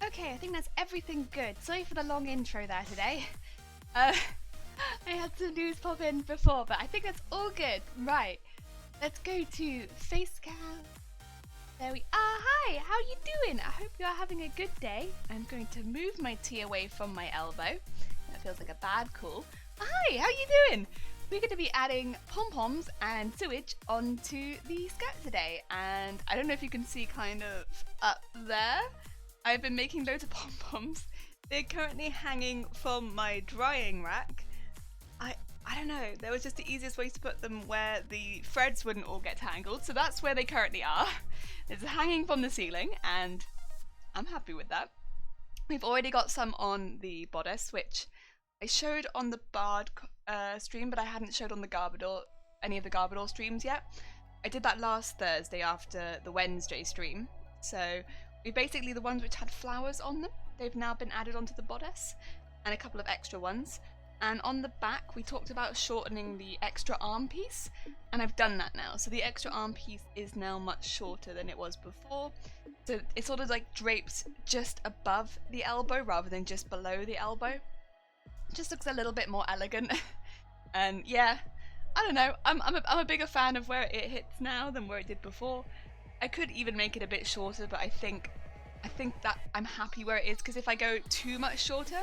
Okay, I think that's everything good. Sorry for the long intro there today. Uh, I had some news pop in before, but I think that's all good. Right, let's go to face cam. There we are. Hi, how you doing? I hope you are having a good day. I'm going to move my tea away from my elbow. That feels like a bad call. Hi, how you doing? We're going to be adding pom-poms and sewage onto the skirt today. And I don't know if you can see kind of up there. I've been making loads of pom-poms. They're currently hanging from my drying rack. I don't know, that was just the easiest way to put them where the threads wouldn't all get tangled, so that's where they currently are. It's hanging from the ceiling, and I'm happy with that. We've already got some on the bodice, which I showed on the Bard stream, but I hadn't showed on the Garbodor, any of the Garbodor streams yet. I did that last Thursday after the Wednesday stream, so we basically, the ones which had flowers on them, they've now been added onto the bodice, and a couple of extra ones. And on the back, we talked about shortening the extra arm piece, and I've done that now. So the extra arm piece is now much shorter than it was before. So it sort of like drapes just above the elbow rather than just below the elbow. It just looks a little bit more elegant. And yeah, I don't know. I'm a bigger fan of where it hits now than where it did before. I could even make it a bit shorter, but I think that I'm happy where it is, because if I go too much shorter,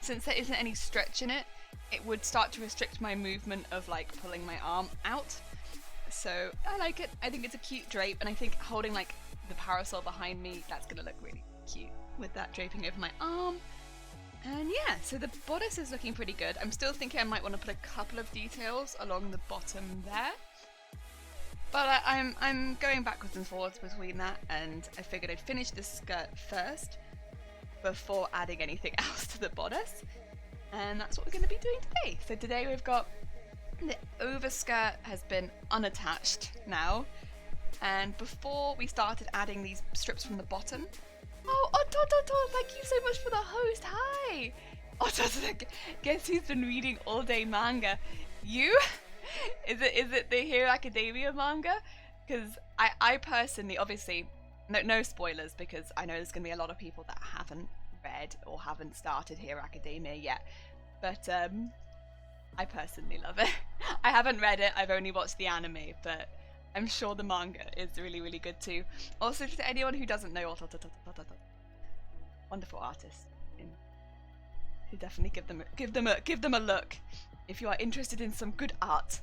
since there isn't any stretch in it, it would start to restrict my movement of like pulling my arm out. So I like it. I think it's a cute drape, and I think holding like the parasol behind me, that's gonna look really cute with that draping over my arm. And yeah, so the bodice is looking pretty good. I'm still thinking I might want to put a couple of details along the bottom there. But I'm going backwards and forwards between that, and I figured I'd finish this skirt first before adding anything else to the bodice. And that's what we're going to be doing today. So today we've got the overskirt has been unattached now. And before we started adding these strips from the bottom, oh, thank you so much for the host. Hi. Guess who's been reading all day manga? You? Is it the Hero Academia manga? Because I personally, obviously, no spoilers, because I know there's going to be a lot of people that haven't read or haven't started Hero Academia yet. But I personally love it. I haven't read it, I've only watched the anime, but I'm sure the manga is really, really good too. Also, to anyone who doesn't know, wonderful artist. You definitely give them a look if you are interested in some good art.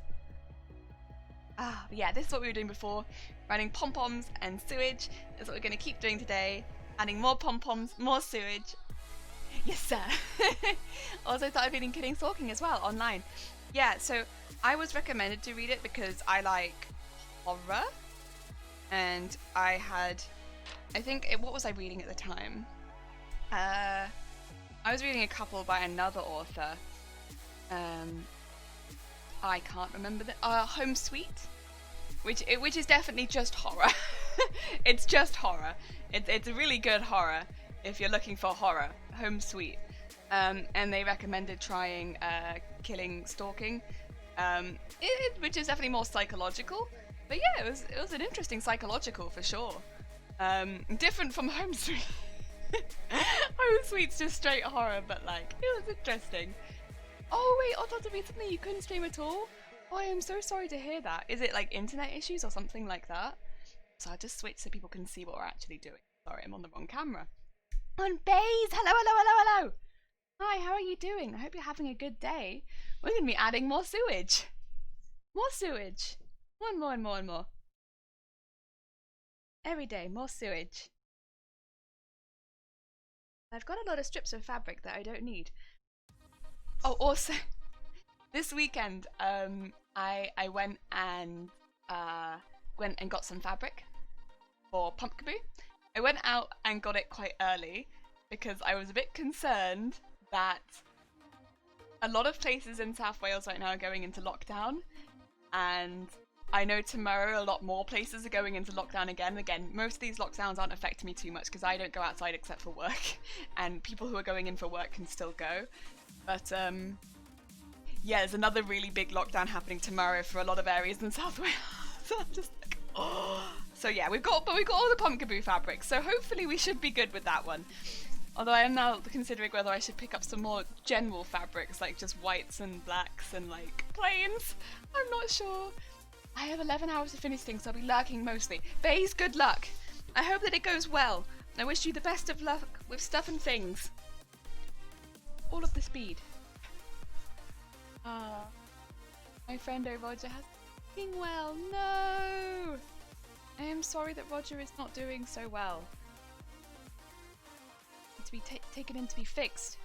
Yeah, this is what we were doing before. Running pom-poms and sewage. That's what we're going to keep doing today. Adding more pom-poms, more sewage. Yes, sir. Also started reading Killing Stalking as well, online. Yeah, so I was recommended to read it because I like horror. And I think, what was I reading at the time? I was reading a couple by another author. I can't remember the Home Sweet, which is definitely just horror. It's just horror. It's a really good horror if you're looking for horror. Home Sweet, and they recommended trying Killing Stalking, which is definitely more psychological. But yeah, it was an interesting psychological for sure. Different from Home Sweet. Home Sweet's just straight horror, but like it was interesting. Oh wait, Ototobi, something you couldn't stream at all? Oh, I am so sorry to hear that. Is it like internet issues or something like that? So I'll just switch so people can see what we're actually doing. Sorry, I'm on the wrong camera. On Baze! Hello! Hi, how are you doing? I hope you're having a good day. We're going to be adding more sewage. More sewage. More and more. Every day, more sewage. I've got a lot of strips of fabric that I don't need. Oh, also, this weekend, I went and got some fabric for Pumpkaboo. I went out and got it quite early because I was a bit concerned that a lot of places in South Wales right now are going into lockdown, and I know tomorrow a lot more places are going into lockdown again. Again, most of these lockdowns aren't affecting me too much because I don't go outside except for work, and people who are going in for work can still go. But yeah, there's another really big lockdown happening tomorrow for a lot of areas in South Wales. So I'm just like, oh. So yeah, we've got all the Pumpkaboo fabric, so hopefully we should be good with that one. Although I am now considering whether I should pick up some more general fabrics, like just whites and blacks and like plains. I'm not sure. I have 11 hours to finish things, so I'll be lurking mostly. Baze, good luck. I hope that it goes well. I wish you the best of luck with stuff and things. All of the speed. My friend Roger has been well. No! I am sorry that Roger is not doing so well. To be taken in to be fixed.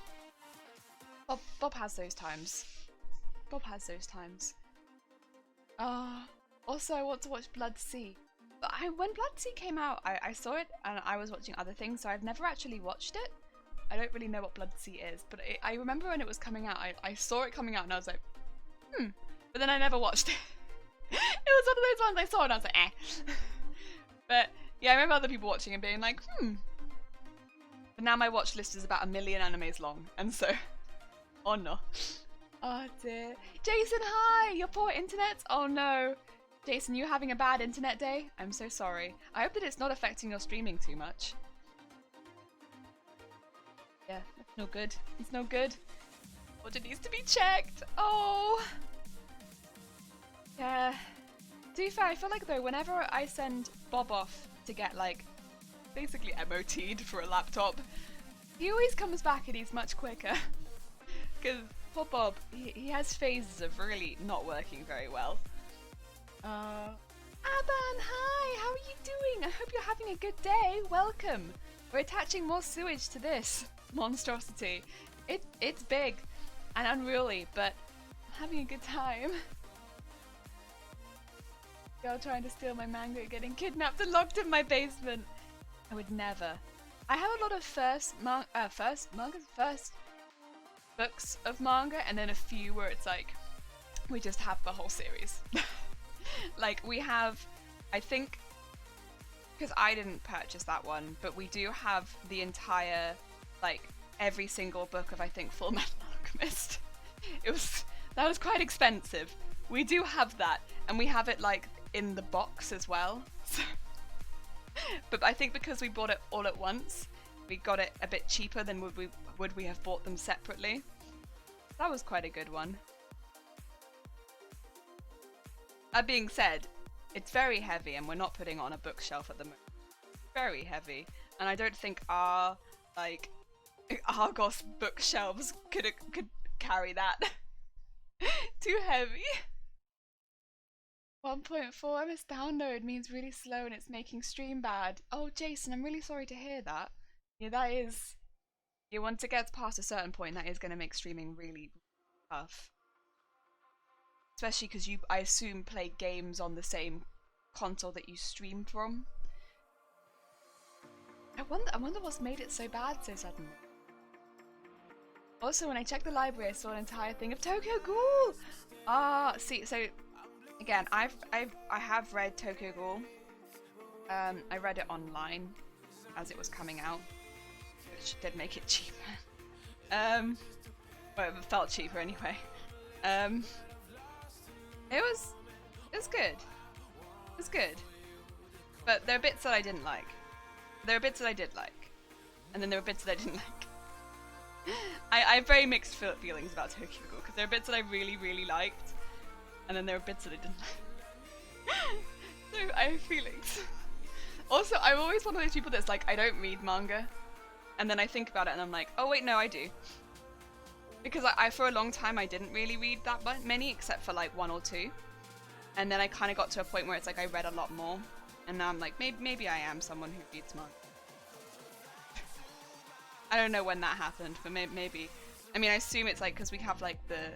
Bob has those times. Bob has those times. Also I want to watch Blood Sea. But when Blood Sea came out, I saw it and I was watching other things, so I've never actually watched it. I don't really know what Blood Sea is, but I remember when it was coming out, I saw it coming out and I was like, but then I never watched it. It was one of those ones I saw and I was like, eh. But yeah, I remember other people watching and being like, But now my watch list is about 1 million animes long, and so, oh no. Oh dear. Jason, hi! Your poor internet? Oh no. Jason, you having a bad internet day? I'm so sorry. I hope that it's not affecting your streaming too much. Yeah, that's no good. It's no good. Roger needs to be checked. Oh. Yeah. To be fair, I feel like though, whenever I send Bob off to get like, basically MOT'd for a laptop, he always comes back and he's much quicker. Because poor Bob, he has phases of really not working very well. Aban, hi! How are you doing? I hope you're having a good day. Welcome. We're attaching more sewage to this monstrosity. It's big and unruly, but I'm having a good time. Girl trying to steal my manga, getting kidnapped and locked in my basement. I would never. I have a lot of first books of manga, and then a few where it's like we just have the whole series. Like we have, I think, because I didn't purchase that one, but we do have the entire, like every single book of I think Full Metal Alchemist. That was quite expensive. We do have that, and we have it like in the box as well. So, but I think because we bought it all at once, we got it a bit cheaper than would we have bought them separately. That was quite a good one. That being said, it's very heavy and we're not putting it on a bookshelf at the moment. Very heavy, and I don't think our like Argos bookshelves could carry that. Too heavy. 1.4 MS download means really slow and it's making stream bad. Oh, Jason, I'm really sorry to hear that. Yeah, that is. Yeah, once it gets past a certain point, that is going to make streaming really tough. Especially because you, I assume, play games on the same console that you stream from. I wonder what's made it so bad so suddenly. Also, when I checked the library, I saw an entire thing of Tokyo Ghoul. See, so again, I have read Tokyo Ghoul. I read it online as it was coming out, which did make it cheaper. Well, it felt cheaper anyway. It was good. It was good. But there are bits that I didn't like. There are bits that I did like, and then there were bits that I didn't like. I have very mixed feelings about Tokyo Ghoul because there are bits that I really, really liked, and then there are bits that I didn't like. So I have feelings. Also, I'm always one of those people that's like, I don't read manga, and then I think about it and I'm like, oh wait, no, I do. Because I for a long time I didn't really read that many, except for like 1 or 2, and then I kind of got to a point where it's like I read a lot more, and now I'm like, maybe I am someone who reads manga. I don't know when that happened, but maybe. I mean, I assume it's like because we have like the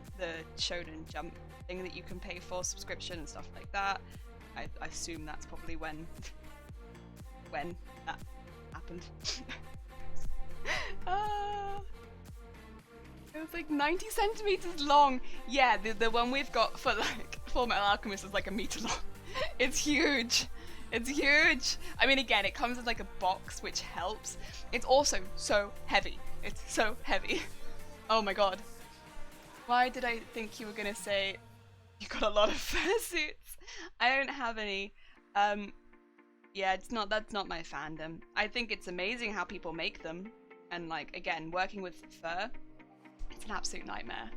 Shonen Jump thing that you can pay for subscription and stuff like that. I assume that's probably when that happened. It was like 90 centimeters long. Yeah, the one we've got for like Full Metal Alchemist is like a meter long. It's huge. It's huge. I mean, again, it comes as like a box, which helps. It's also so heavy. It's so heavy. Oh my god. Why did I think you were gonna say you got a lot of fursuits? I don't have any. Yeah, that's not my fandom. I think it's amazing how people make them. And like, again, working with fur, it's an absolute nightmare.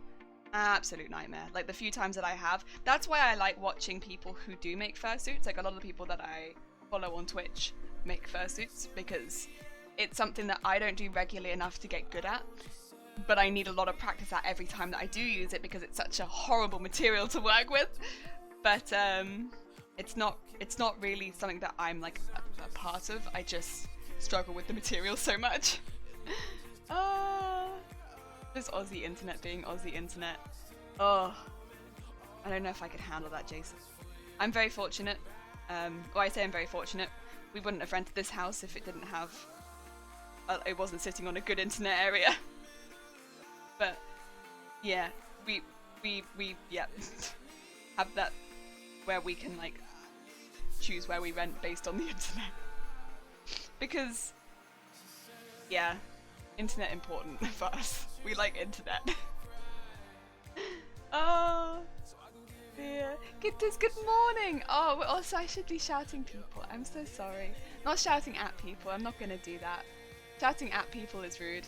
Absolute nightmare. Like the few times that I have. That's why I like watching people who do make fursuits. Like a lot of the people that I follow on Twitch make fursuits because it's something that I don't do regularly enough to get good at. But I need a lot of practice at every time that I do use it because it's such a horrible material to work with. But it's not really something that I'm like a part of. I just struggle with the material so much. This Aussie internet being Aussie internet. Oh, I don't know if I could handle that, Jason. I'm very fortunate. Well, I say I'm very fortunate. We wouldn't have rented this house if it didn't have. It wasn't sitting on a good internet area. But yeah, we yeah have that where we can like choose where we rent based on the internet. Because yeah, internet important for us. We like internet. Oh dear. Gitters, good morning! Oh, also I should be shouting people. I'm so sorry. Not shouting at people, I'm not gonna do that. Shouting at people is rude.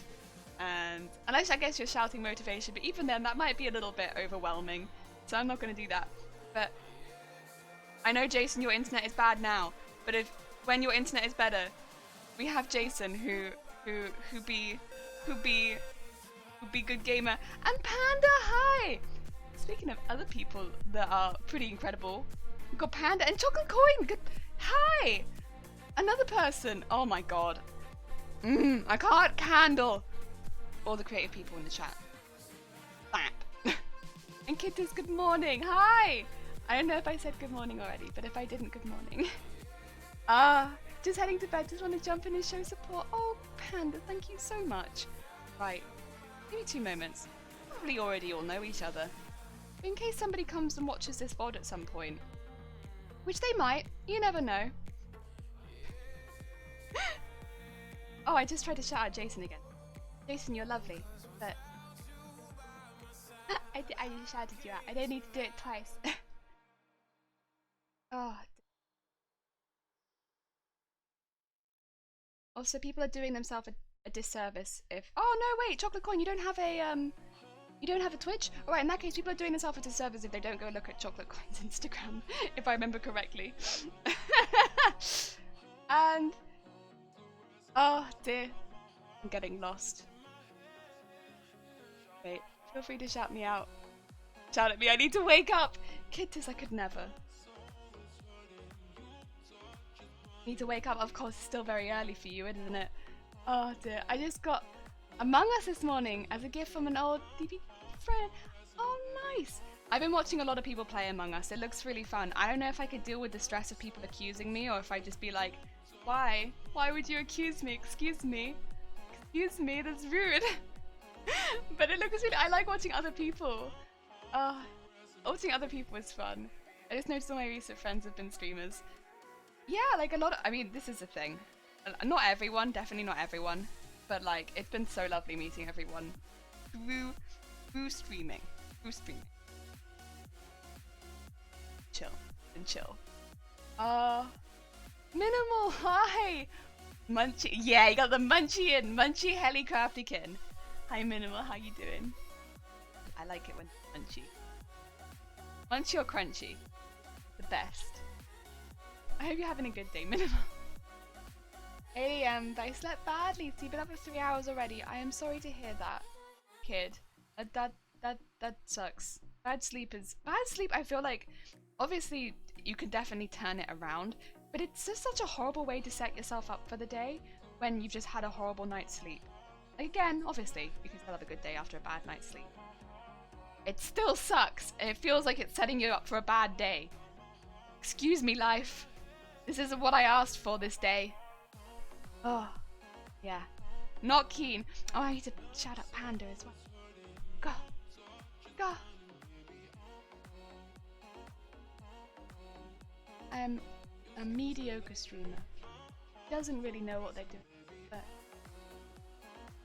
And unless I guess you're shouting motivation, but even then that might be a little bit overwhelming. So I'm not gonna do that. But I know, Jason, your internet is bad now, but when your internet is better, we have Jason who be good gamer. And Panda, hi! Speaking of other people that are pretty incredible, we've got Panda and Chocolate Coin. Good, hi! Another person. Oh my god. I can't handle all the creative people in the chat. Bap. And Kitters, good morning. Hi! I don't know if I said good morning already, but if I didn't, good morning. Just heading to bed, just want to jump in and show support. Oh, Panda, thank you so much. Right, give me 2 moments. Probably already all know each other. But in case somebody comes and watches this VOD at some point, which they might, you never know. Oh, I just tried to shout out Jason again. Jason, you're lovely, but I just shouted you out. I don't need to do it twice. Oh. Also, people are doing themselves a disservice if. Oh no, wait, Chocolate Coin, you don't have a Twitch? Alright, in that case, people are doing themselves a disservice if they don't go look at Chocolate Coin's Instagram, if I remember correctly. And oh dear, I'm getting lost. Wait, feel free to shout me out. Shout at me, I need to wake up! Kitters, I could never. Need to wake up, of course, it's still very early for you, isn't it? Oh dear, I just got Among Us this morning as a gift from an old DP friend. Oh nice! I've been watching a lot of people play Among Us, it looks really fun. I don't know if I could deal with the stress of people accusing me or if I just be like, why? Why would you accuse me? Excuse me? Excuse me, that's rude. But it looks really, I like watching other people. Watching other people is fun. I just noticed all my recent friends have been streamers. Yeah, like a lot of, I mean, this is the thing. Not everyone, definitely not everyone. But like, it's been so lovely meeting everyone through streaming. Chill and chill. Minimal, hi! Munchie, yeah, you got the Munchie in, Munchie Helicraftykin. Hi Minimal, how you doing? I like it when Munchie. Munchy or Crunchy? The best. I hope you're having a good day, Minimal. 8 AM, but I slept badly, so you've been up for 3 hours already. I am sorry to hear that, kid. That sucks. Bad sleep, I feel like, obviously, you can definitely turn it around, but it's just such a horrible way to set yourself up for the day when you've just had a horrible night's sleep. Again, obviously, you can still have a good day after a bad night's sleep. It still sucks, and it feels like it's setting you up for a bad day. Excuse me, life. This isn't what I asked for this day. Oh, yeah. Not keen. Oh, I need to shout out Panda as well. Go. Go. I'm a mediocre streamer. Doesn't really know what they're doing, but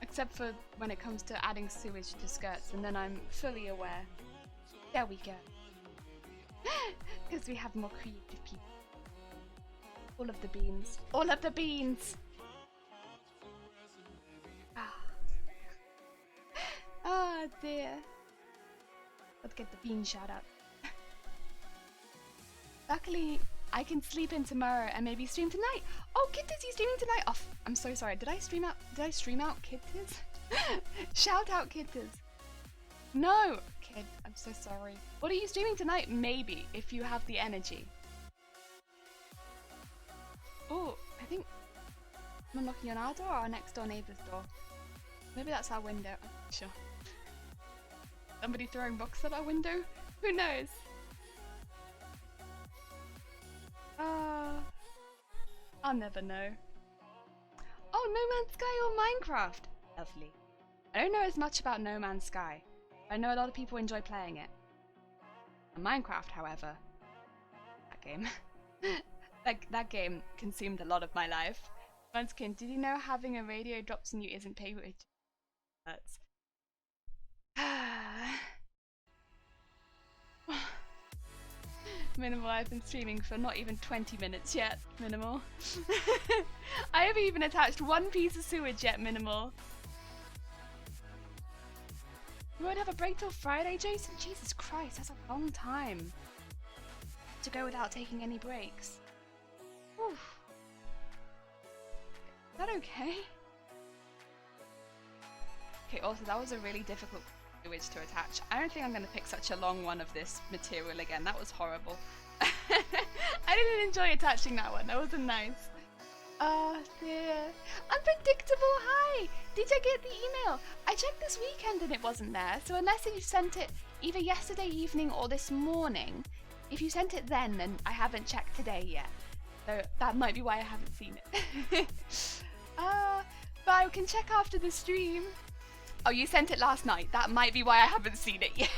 except for when it comes to adding sewage to skirts, and then I'm fully aware. There we go. Because we have more creative people. All of the beans. All of the beans! Ah. Oh dear. Let's get the bean shout out. Luckily, I can sleep in tomorrow and maybe stream tonight. Oh, Kitties, you streaming tonight? Oh, I'm so sorry. Did I stream out Kitties? Shout out Kitties. No, kid, I'm so sorry. What are you streaming tonight? Maybe, if you have the energy. Oh, I think I'm unlocking on our door or our next door neighbour's door. Maybe that's our window. I'm not sure. Somebody throwing books at our window? Who knows? I'll never know. Oh, No Man's Sky or Minecraft? Lovely. I don't know as much about No Man's Sky. I know a lot of people enjoy playing it. And Minecraft, however, that game. that game consumed a lot of my life. Munchkin, did you know having a radio drops on you isn't paper? It hurts. Minimal, I've been streaming for not even 20 minutes yet, Minimal. I haven't even attached one piece of sewage yet, Minimal. You won't have a break till Friday, Jason? Jesus Christ, that's a long time to go without taking any breaks. Oof. Is that okay? Okay, also that was a really difficult sewage to attach. I don't think I'm going to pick such a long one of this material again. That was horrible. I didn't enjoy attaching that one. That wasn't nice. Oh dear. Unpredictable, hi! Did I get the email? I checked this weekend and it wasn't there, so unless you sent it either yesterday evening or this morning, if you sent it then I haven't checked today yet. So that might be why I haven't seen it. But I can check after the stream. Oh, you sent it last night. That might be why I haven't seen it yet.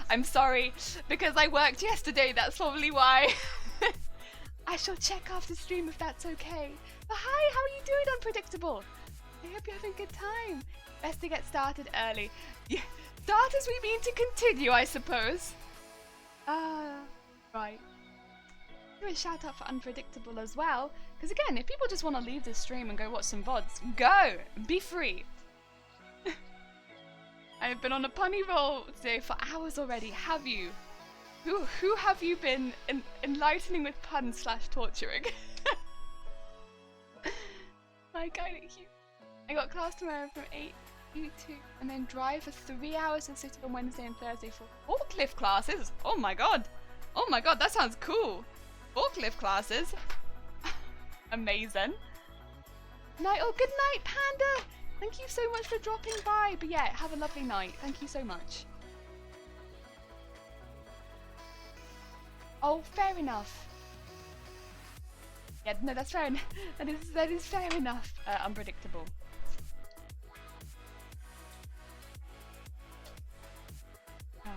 I'm sorry, because I worked yesterday, that's probably why. I shall check after stream if that's okay. But hi, how are you doing, Unpredictable? I hope you're having a good time. Best to get started early. Yeah, start as we mean to continue, I suppose. Right. Do a shout out for Unpredictable as well, because again, if people just want to leave this stream and go watch some VODs, go! Be free! I've been on a punny roll today for hours already, have you? Who have you been enlightening with puns / torturing? Like, I got class tomorrow from 8 to 2 and then drive for 3 hours to City on Wednesday and Thursday for forklift classes. Oh my god, that sounds cool. Forklift classes. Amazing. Night, oh good night, Panda. Thank you so much for dropping by. But yeah, have a lovely night. Thank you so much. Oh, fair enough. Yeah, no, that's fair enough. That is fair enough. Unpredictable. Oh.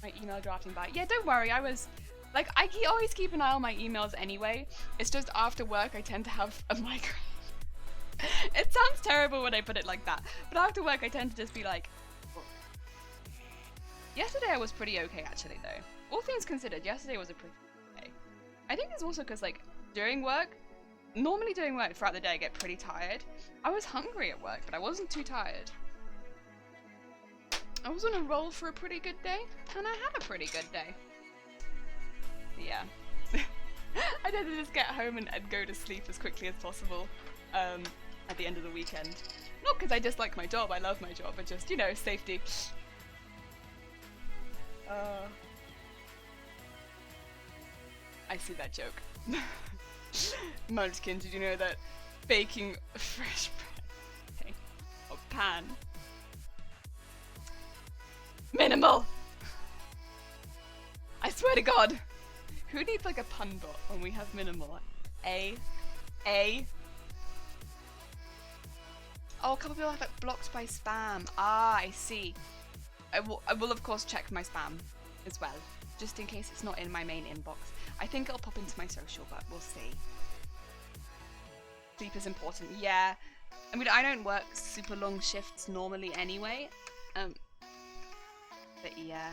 My email drafting by. Yeah, don't worry. I was like, always keep an eye on my emails anyway. It's just after work I tend to have a migraine. It sounds terrible when I put it like that, but after work I tend to just be like, whoa. Yesterday I was pretty okay actually though. All things considered, yesterday was a pretty okay. I think it's also because like normally during work throughout the day I get pretty tired. I was hungry at work, but I wasn't too tired. I was on a roll for a pretty good day, and I had a pretty good day. But yeah. I tend to just get home and go to sleep as quickly as possible. At the end of the weekend. Not because I dislike my job, I love my job, but just, you know, safety. I see that joke. Munchkin, did you know that baking fresh bread or pan? Minimal! I swear to God! Who needs like a pun bot when we have minimal? A. Oh, a couple people have it blocked by spam. Ah, I see. I will of course check my spam as well, just in case it's not in my main inbox. I think it'll pop into my social, but we'll see. Sleep is important, yeah. I mean, I don't work super long shifts normally anyway. But yeah.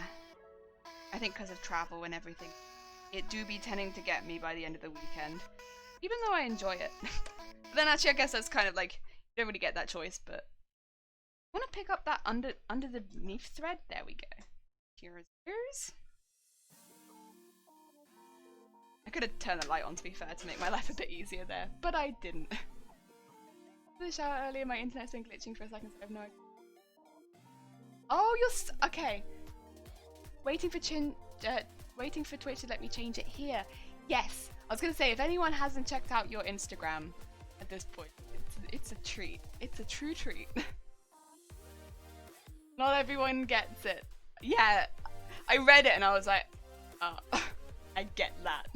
I think because of travel and everything, it do be tending to get me by the end of the weekend. Even though I enjoy it. But then actually I guess that's kind of like, you don't really get that choice, but I want to pick up that under the leaf thread. There we go. Here's. I could have turned the light on, to be fair, to make my life a bit easier there, but I didn't. The shower earlier, my internet's been glitching for a second, so I have no idea. Oh, you're okay. Waiting for Twitch to let me change it here. Yes, I was gonna say, if anyone hasn't checked out your Instagram at this point, it's a treat. It's a true treat. Not everyone gets it. Yeah, I read it and I was like, oh, I get that.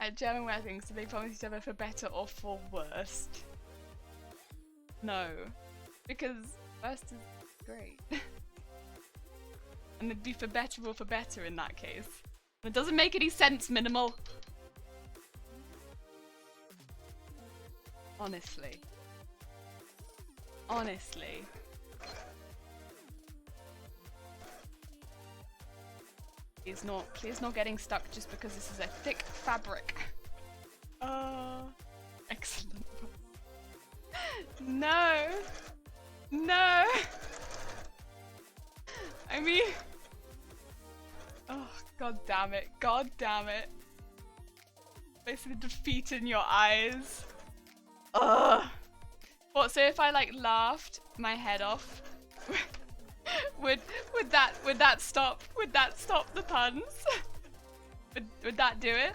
At German weddings, do they promise each other for better or for worse? No, because worst is great. And it'd be for better or for better in that case. It doesn't make any sense, Minimal. Honestly. Honestly. Please not getting stuck just because this is a thick fabric. Excellent. No. No. I mean, oh, god damn it. God damn it. I see the defeat in your eyes. Ugh. What, so if I like laughed my head off, would that stop the puns? would that do it?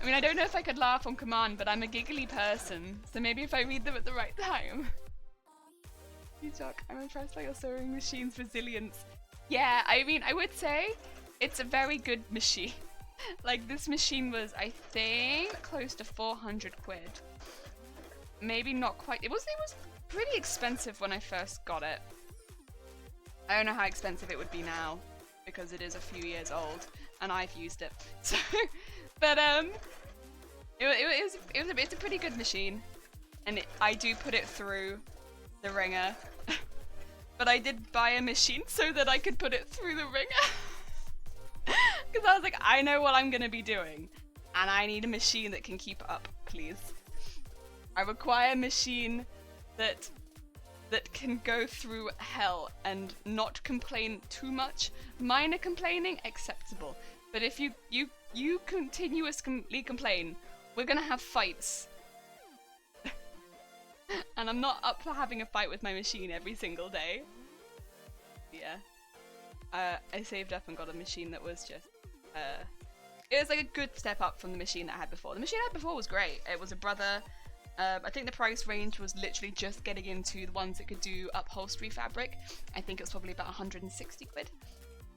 I mean, I don't know if I could laugh on command, but I'm a giggly person, so maybe if I read them at the right time. You joke, I'm impressed by your sewing machine's resilience. Yeah, I mean, I would say it's a very good machine. Like, this machine was, I think, close to 400 quid. Maybe not quite. It was pretty expensive when I first got it. I don't know how expensive it would be now, because it is a few years old, and I've used it. So, but it's a pretty good machine, and I do put it through the ringer. But I did buy a machine so that I could put it through the ringer. Because I was like, I know what I'm gonna be doing, and I need a machine that can keep up, please. I require a machine that can go through hell and not complain too much. Minor complaining, acceptable. But if you continuously complain, we're gonna have fights. And I'm not up for having a fight with my machine every single day. Yeah. I saved up and got a machine that was just, it was like a good step up from the machine that I had before. The machine I had before was great. It was a Brother. I think the price range was literally just getting into the ones that could do upholstery fabric. I think it was probably about 160 quid.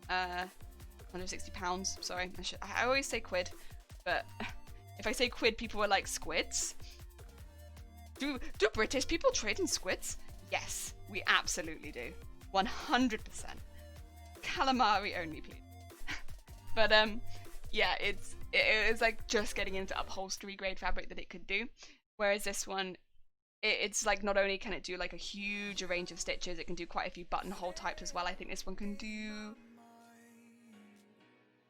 160 pounds, sorry. I always say quid, but if I say quid, people are like, squids? Do British people trade in squids? Yes, we absolutely do. 100%. Calamari only, please. But yeah, it was like just getting into upholstery grade fabric that it could do. Whereas this one, it's like not only can it do like a huge range of stitches, it can do quite a few buttonhole types as well. I think this one can do,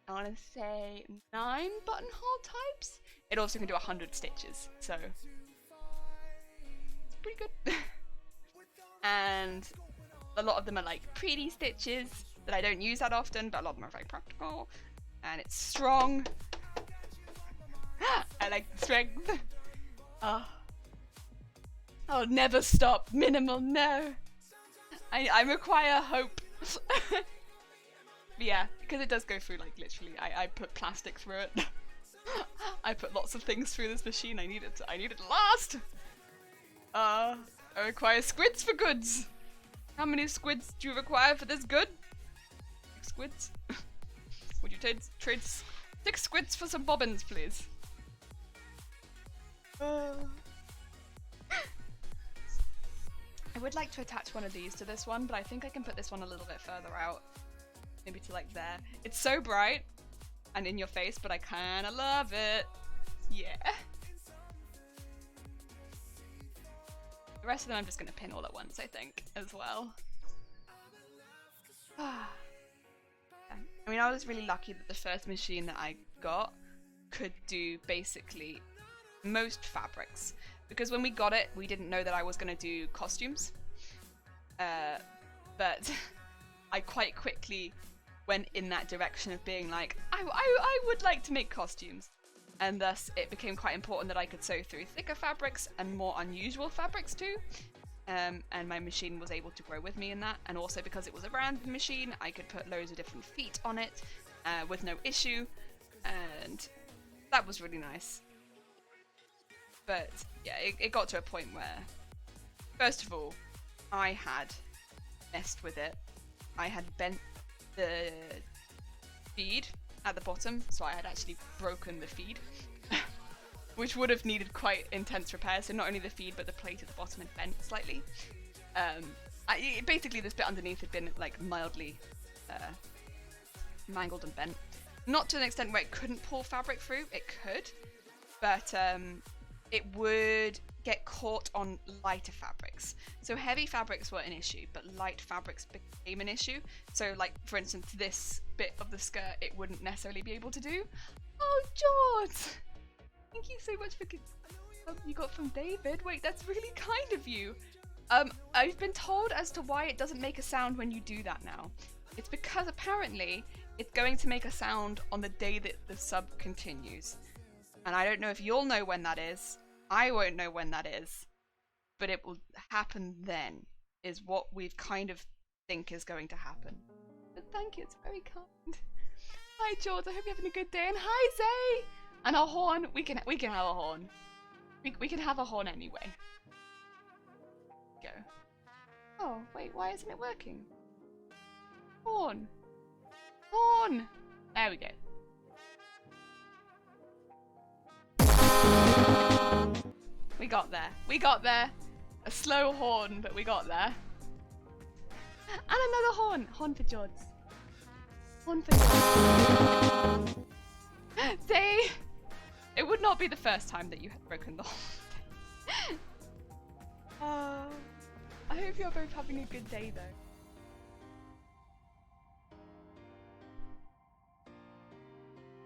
I want to say 9 buttonhole types. It also can do 100 stitches, so it's pretty good. And a lot of them are like pretty stitches that I don't use that often, but a lot of them are very practical. And it's strong. I like the strength. Oh. I'll never stop. Minimal, no. I require hope. But yeah, because it does go through, like, literally, I put plastic through it. I put lots of things through this machine. I need it to last. I require squids for goods. How many squids do you require for this good? 6 squids. Would you trade 6 squids for some bobbins, please? I would like to attach one of these to this one, but I think I can put this one a little bit further out. Maybe to like there. It's so bright and in your face, but I kind of love it. Yeah. The rest of them I'm just going to pin all at once, I think, as well. I mean, I was really lucky that the first machine that I got could do basically most fabrics. Because when we got it, we didn't know that I was going to do costumes. But I quite quickly went in that direction of being like, I would like to make costumes. And thus it became quite important that I could sew through thicker fabrics and more unusual fabrics too. And my machine was able to grow with me in that. And also because it was a random machine, I could put loads of different feet on it with no issue. And that was really nice. But yeah, it got to a point where, first of all, I had messed with it. I had bent the feed at the bottom, so I had actually broken the feed, which would have needed quite intense repair. So not only the feed, but the plate at the bottom had bent slightly. Basically, this bit underneath had been like mildly mangled and bent. Not to an extent where it couldn't pull fabric through. It could, but it would get caught on lighter fabrics. So heavy fabrics were an issue, but light fabrics became an issue. So like, for instance, this bit of the skirt, it wouldn't necessarily be able to do. Oh, George! Thank you so much for you got from David. Wait, that's really kind of you. I've been told as to why it doesn't make a sound when you do that now. It's because apparently it's going to make a sound on the day that the sub continues. And I don't know if you'll know when that is. I won't know when that is. But it will happen then, is what we've kind of think is going to happen. But thank you, it's very kind. Hi George, I hope you're having a good day. And hi Zay! And our horn, we can have a horn. We can have a horn anyway. Go. Oh, wait, why isn't it working? Horn. Horn! There we go. We got there. We got there. A slow horn, but we got there. And another horn. Horn for George. Horn for George. Say, it would not be the first time that you had broken the horn. I hope you're both having a good day though.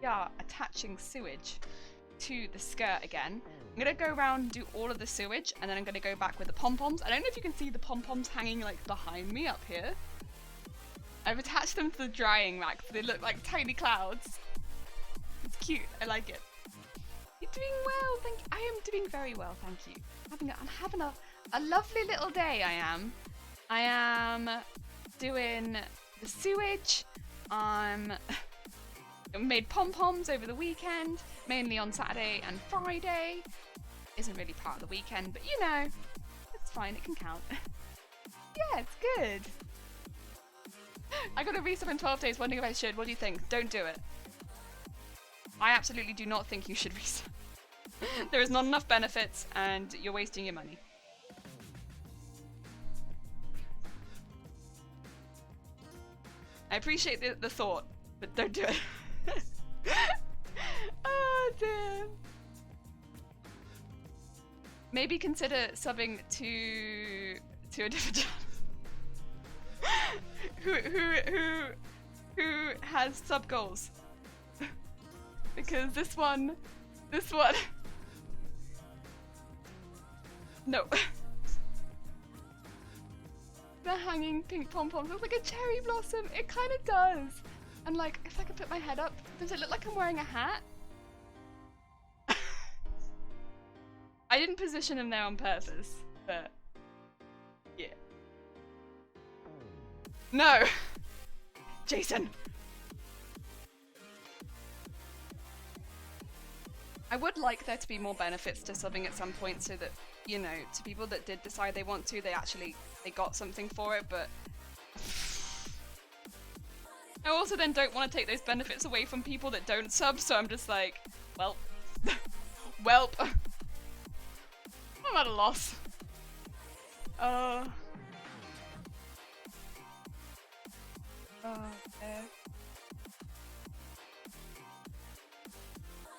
We are attaching sewage to the skirt again. I'm gonna go around and do all of the sewage, and then I'm gonna go back with the pom-poms. I don't know if you can see the pom-poms hanging like behind me up here. I've attached them to the drying rack so they look like tiny clouds. It's cute, I like it. You're doing well, thank you. I am doing very well, thank you. I'm having a lovely little day, I am. I am doing the sewage. I made pom-poms over the weekend, mainly on Saturday and Friday. Isn't really part of the weekend, but you know, it's fine, it can count. Yeah, it's good. I got a resub in 12 days, wondering if I should. What do you think? Don't do it. I absolutely do not think you should resub. There is not enough benefits and you're wasting your money. I appreciate the thought, but don't do it. Oh dear. Maybe consider subbing to a different channel. who has sub goals? Because this one no. The hanging pink pom-poms looks like a cherry blossom. It kind of does. And like, if I could put my head up, does it look like I'm wearing a hat? I didn't position him there on purpose, but yeah. No! Jason! I would like there to be more benefits to subbing at some point so that, you know, to people that did decide they want to, they got something for it, but I also then don't want to take those benefits away from people that don't sub, so I'm just like, well, welp. I'm at a loss. Okay.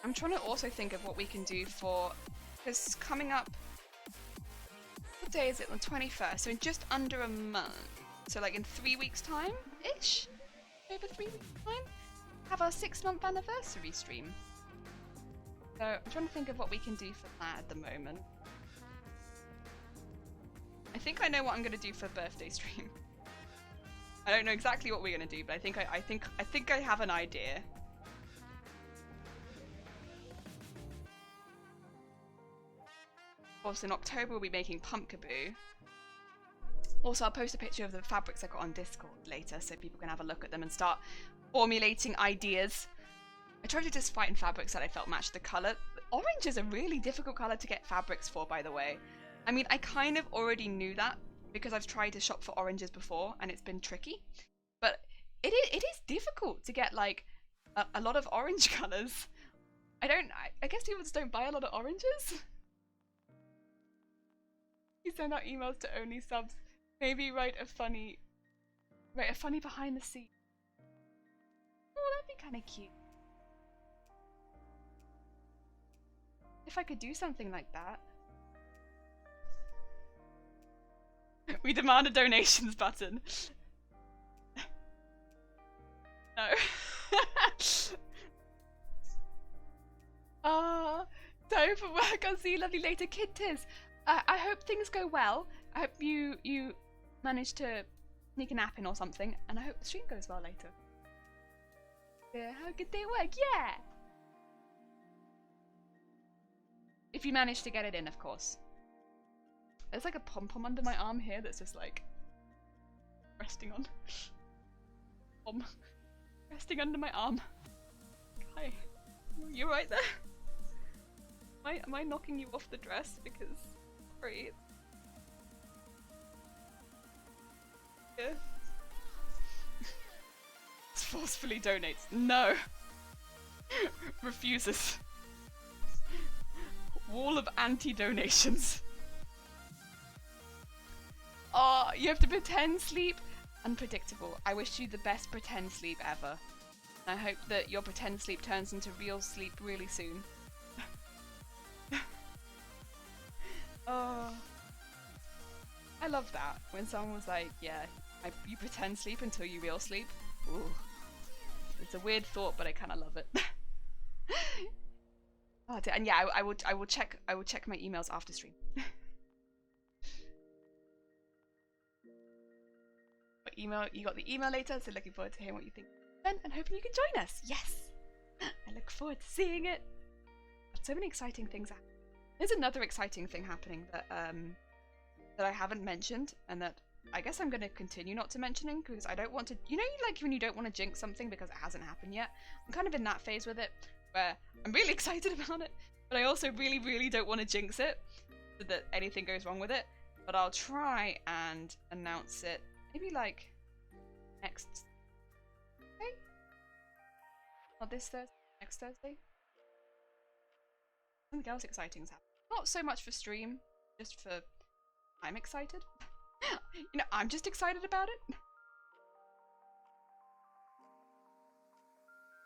I'm trying to also think of what we can do for, because coming up, what day is it? On 21st, so in just under a month. So like in 3 weeks time-ish? Over 3 weeks time? Have our 6-month anniversary stream. So I'm trying to think of what we can do for that at the moment. I think I know what I'm gonna do for birthday stream. I don't know exactly what we're gonna do, but I think I have an idea. Of course, in October we'll be making Pumpkaboo. Also, I'll post a picture of the fabrics I got on Discord later, so people can have a look at them and start formulating ideas. I tried to just find fabrics that I felt matched the colour. Orange is a really difficult colour to get fabrics for, by the way. I mean, I kind of already knew that because I've tried to shop for oranges before and it's been tricky. But it is difficult to get like a lot of orange colours. I guess people just don't buy a lot of oranges. You send out emails to only subs. Maybe write a funny behind the scenes. Oh, that'd be kind of cute. If I could do something like that. We demand a donations button. No. Time for work. I'll see you lovely later, Kid Tiz. I hope things go well. I hope you manage to sneak a nap in or something, and I hope the stream goes well later. Yeah, have a good day at work, yeah! If you manage to get it in, of course. There's like a pom-pom under my arm here that's just like resting on. Resting under my arm. Hi. You right there? Am I knocking you off the dress? Because great. Yeah. Forcefully donates. No. Refuses. Wall of anti-donations. Oh, you have to pretend sleep? Unpredictable. I wish you the best pretend sleep ever. I hope that your pretend sleep turns into real sleep really soon. Oh. I love that. When someone was like, yeah, you pretend sleep until you real sleep. Ooh. It's a weird thought, but I kind of love it. Oh, and yeah, I will check my emails after stream. But you got the email later, so looking forward to hearing what you think. And hoping you can join us. Yes, I look forward to seeing it. So many exciting things happening. There's another exciting thing happening that that I haven't mentioned, and that I guess I'm going to continue not to mentioning because I don't want to. You know, like when you don't want to jinx something because it hasn't happened yet. I'm kind of in that phase with it, where I'm really excited about it, but I also really, really don't want to jinx it, so that anything goes wrong with it. But I'll try and announce it maybe like next Thursday? Not this Thursday, next Thursday? Something else exciting's happening. Not so much for stream, just for I'm excited. You know, I'm just excited about it.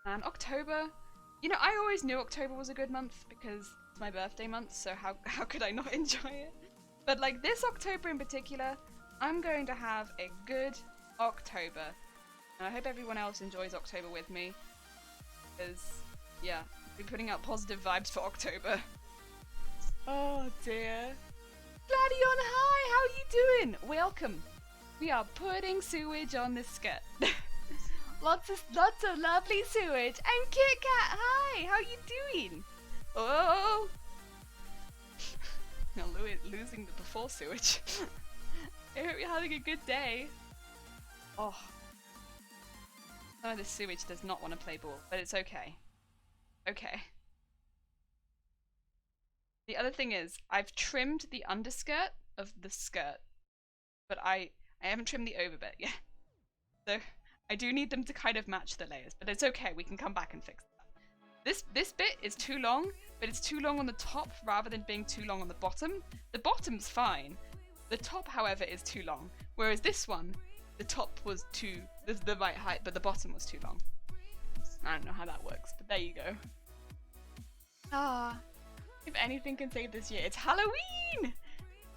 And October, you know, I always knew October was a good month because it's my birthday month, so how could I not enjoy it? But like this October in particular, I'm going to have a good October. And I hope everyone else enjoys October with me. Because, yeah, I'll be putting out positive vibes for October. Oh dear. Gladion, hi! How you doing? Welcome. We are putting sewage on this skirt. lots of lovely sewage. And Kit Kat, hi! How you doing? Oh! Now losing the before sewage. I hope you're having a good day. Oh. Some of this sewage does not want to play ball, but it's okay. Okay. The other thing is, I've trimmed the underskirt of the skirt, but I haven't trimmed the over bit yet. So I do need them to kind of match the layers, but it's okay, we can come back and fix that. This bit is too long, but it's too long on the top rather than being too long on the bottom. The bottom's fine. The top, however, is too long, whereas this one, the top was the right height, but the bottom was too long. I don't know how that works, but there you go. Ah. If anything can save this year, it's Halloween!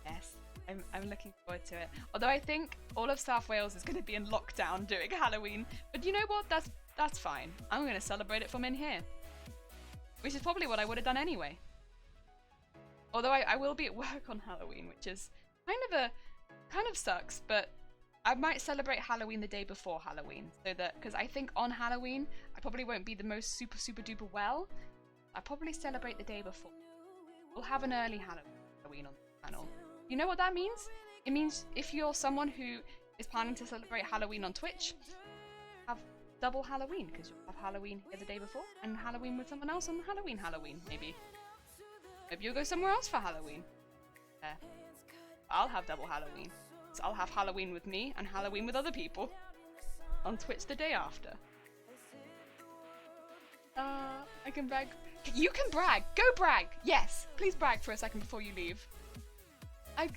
Yes, I'm looking forward to it. Although I think all of South Wales is going to be in lockdown doing Halloween. But you know what? That's fine. I'm going to celebrate it from in here. Which is probably what I would have done anyway. Although I will be at work on Halloween, which is kind of sucks, but I might celebrate Halloween the day before Halloween. So that, because I think on Halloween, I probably won't be the most super duper well. I'll probably celebrate the day before. We'll have an early Halloween on the channel. You know what that means? It means if you're someone who is planning to celebrate Halloween on Twitch, have double Halloween, because you'll have Halloween here the day before, and Halloween with someone else on Halloween, maybe. Maybe you'll go somewhere else for Halloween. I'll have double Halloween. So I'll have Halloween with me, and Halloween with other people. On Twitch the day after. I can brag. You can brag! Go brag! Yes! Please brag for a second before you leave. I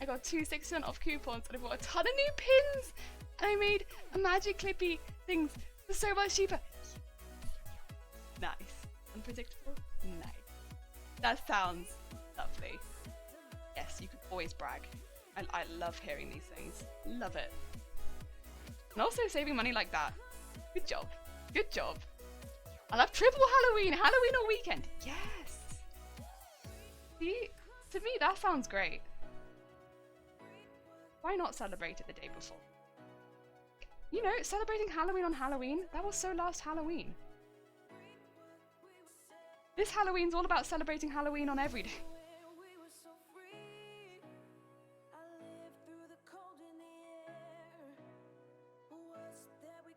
got 2 6% off coupons and I bought a ton of new pins! And I made a magic clippy things for so much cheaper. Nice. Unpredictable? Nice. That sounds lovely. Yes, you can always brag. I love hearing these things. Love it. And also saving money like that. Good job. Good job. I love triple Halloween all weekend. Yes. See, to me that sounds great. Why not celebrate it the day before? You know, celebrating Halloween on Halloween, that was so last Halloween. This Halloween's all about celebrating Halloween on every day.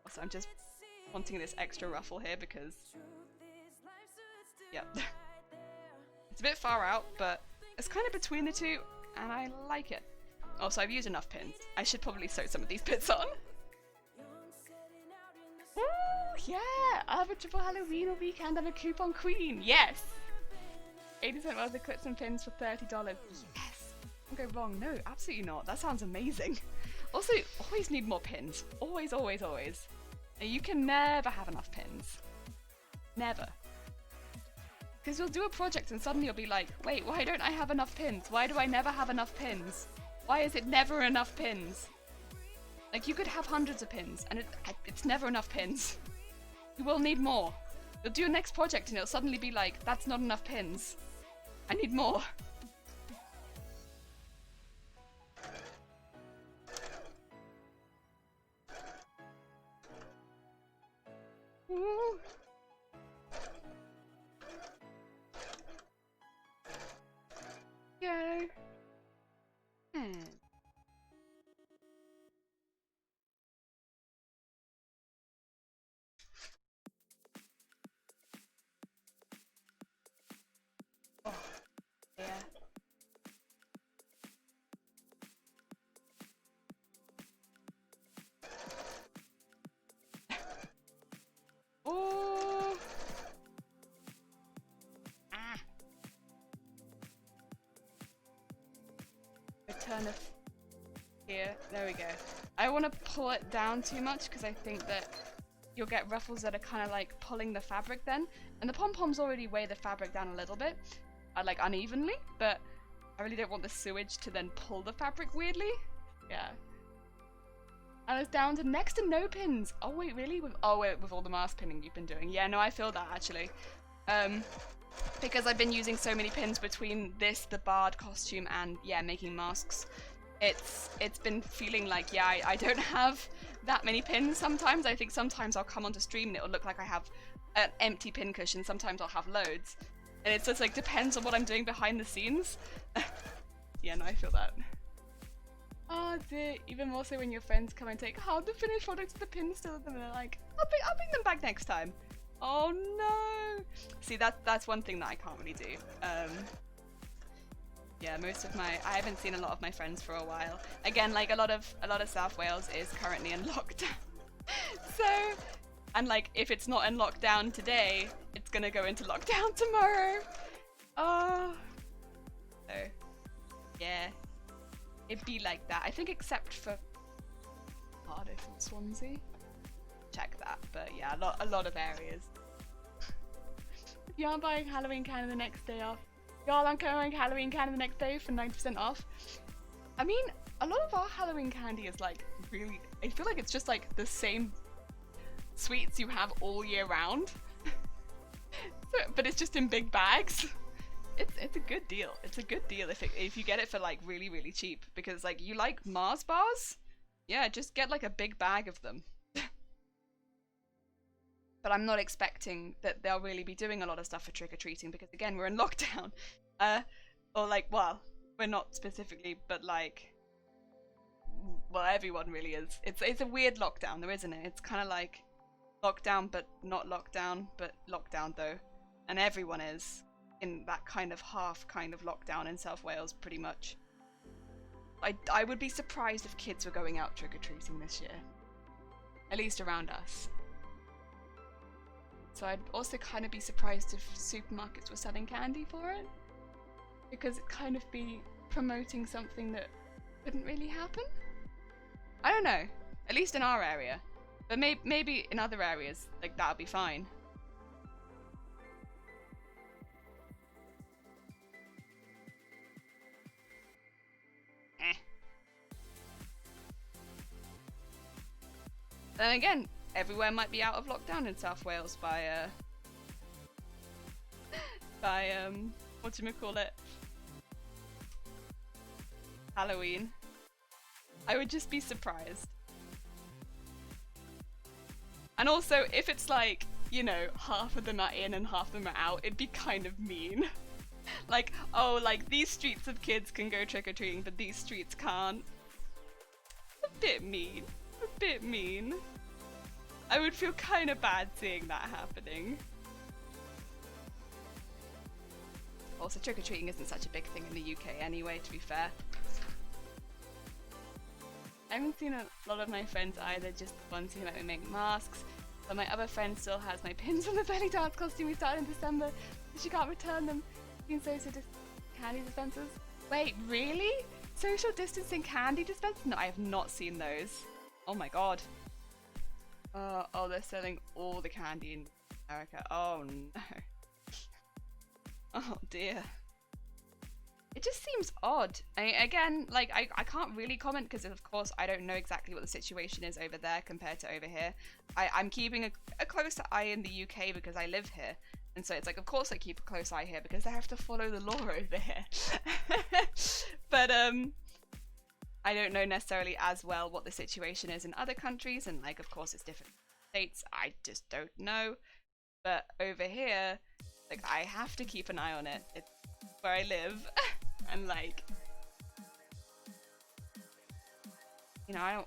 Also, I'm just wanting this extra ruffle here because, yep, it's a bit far out, but it's kind of between the two, and I like it. Also, I've used enough pins. I should probably sew some of these bits on. Ooh, yeah! I'll have a triple Halloween all weekend and a coupon queen. Yes! 80% worth of clips and pins for $30. Yes! Don't go wrong. No, absolutely not. That sounds amazing. Also, always need more pins. Always, always, always. You can never have enough pins. Never. Because you'll do a project and suddenly you'll be like, wait, why don't I have enough pins? Why do I never have enough pins? Why is it never enough pins? Like, you could have hundreds of pins and it's never enough pins. You will need more. You'll do your next project and it'll suddenly be like, that's not enough pins. I need more. Ooh. Go. And oh, yeah. Oh. Ah. Return of here. There we go. I want to pull it down too much because I think that you'll get ruffles that are kind of like pulling the fabric then. And the pom-poms already weigh the fabric down a little bit, like unevenly, but I really don't want the sewage to then pull the fabric weirdly. Yeah. And it's down to next to no pins. Oh wait, really? With all the mask pinning you've been doing. Yeah, no, I feel that actually. Because I've been using so many pins between this, the Bard costume, and yeah, making masks. It's been feeling like, yeah, I don't have that many pins sometimes. I think sometimes I'll come onto stream and it'll look like I have an empty pin cushion. Sometimes I'll have loads. And it's just like, depends on what I'm doing behind the scenes. Yeah, no, I feel that. Oh dear, even more so when your friends come and take, how the finished products of the pins still, and they're like, I'll bring them back next time. Oh no! See, that's one thing that I can't really do. Yeah, I haven't seen a lot of my friends for a while. Again, like a lot of South Wales is currently in lockdown. So, and like if it's not in lockdown today, it's gonna go into lockdown tomorrow. Oh. So, yeah. It'd be like that. I think except for Cardiff and Swansea. Check that, but yeah, a lot of areas. If you aren't buying Halloween candy the next day off, y'all aren't buying Halloween candy the next day for 90% off. I mean, a lot of our Halloween candy is like really, I feel like it's just like the same sweets you have all year round. But it's just in big bags. It's a good deal. It's a good deal if you get it for like really, really cheap, because like you like Mars bars? Yeah, just get like a big bag of them. But I'm not expecting that they'll really be doing a lot of stuff for trick-or-treating because again, we're in lockdown. Or like, well, we're not specifically, but like, well, everyone really is. It's a weird lockdown though, isn't it? It's kind of like lockdown but not lockdown, but lockdown though. And everyone is in that kind of half kind of lockdown in South Wales pretty much. I would be surprised if kids were going out trick-or-treating this year. At least around us. So I'd also kind of be surprised if supermarkets were selling candy for it. Because it'd kind of be promoting something that couldn't really happen. I don't know. At least in our area. But maybe in other areas, like that'll be fine. Then again, everywhere might be out of lockdown in South Wales by whatchamacallit, Halloween. I would just be surprised. And also, if it's like, you know, half of them are in and half of them are out, it'd be kind of mean. Like, oh, like these streets of kids can go trick-or-treating, but these streets can't. A bit mean. A bit mean. I would feel kind of bad seeing that happening. Also, trick-or-treating isn't such a big thing in the UK anyway, to be fair. I haven't seen a lot of my friends either, just the ones who let me make masks. But my other friend still has my pins from the belly dance costume we started in December, so she can't return them. Candy dispensers. Wait, really? Social distancing candy dispensers? No, I have not seen those. Oh my god. Oh, they're selling all the candy in America. Oh no. Oh dear. It just seems odd. Again, like, I can't really comment because of course I don't know exactly what the situation is over there compared to over here. I'm keeping a close eye in the UK because I live here. And so it's like, of course I keep a close eye here because I have to follow the law over here. But I don't know necessarily as well what the situation is in other countries, and like, of course it's different states. I just don't know. But over here, like, I have to keep an eye on it. It's where I live. And like, you know,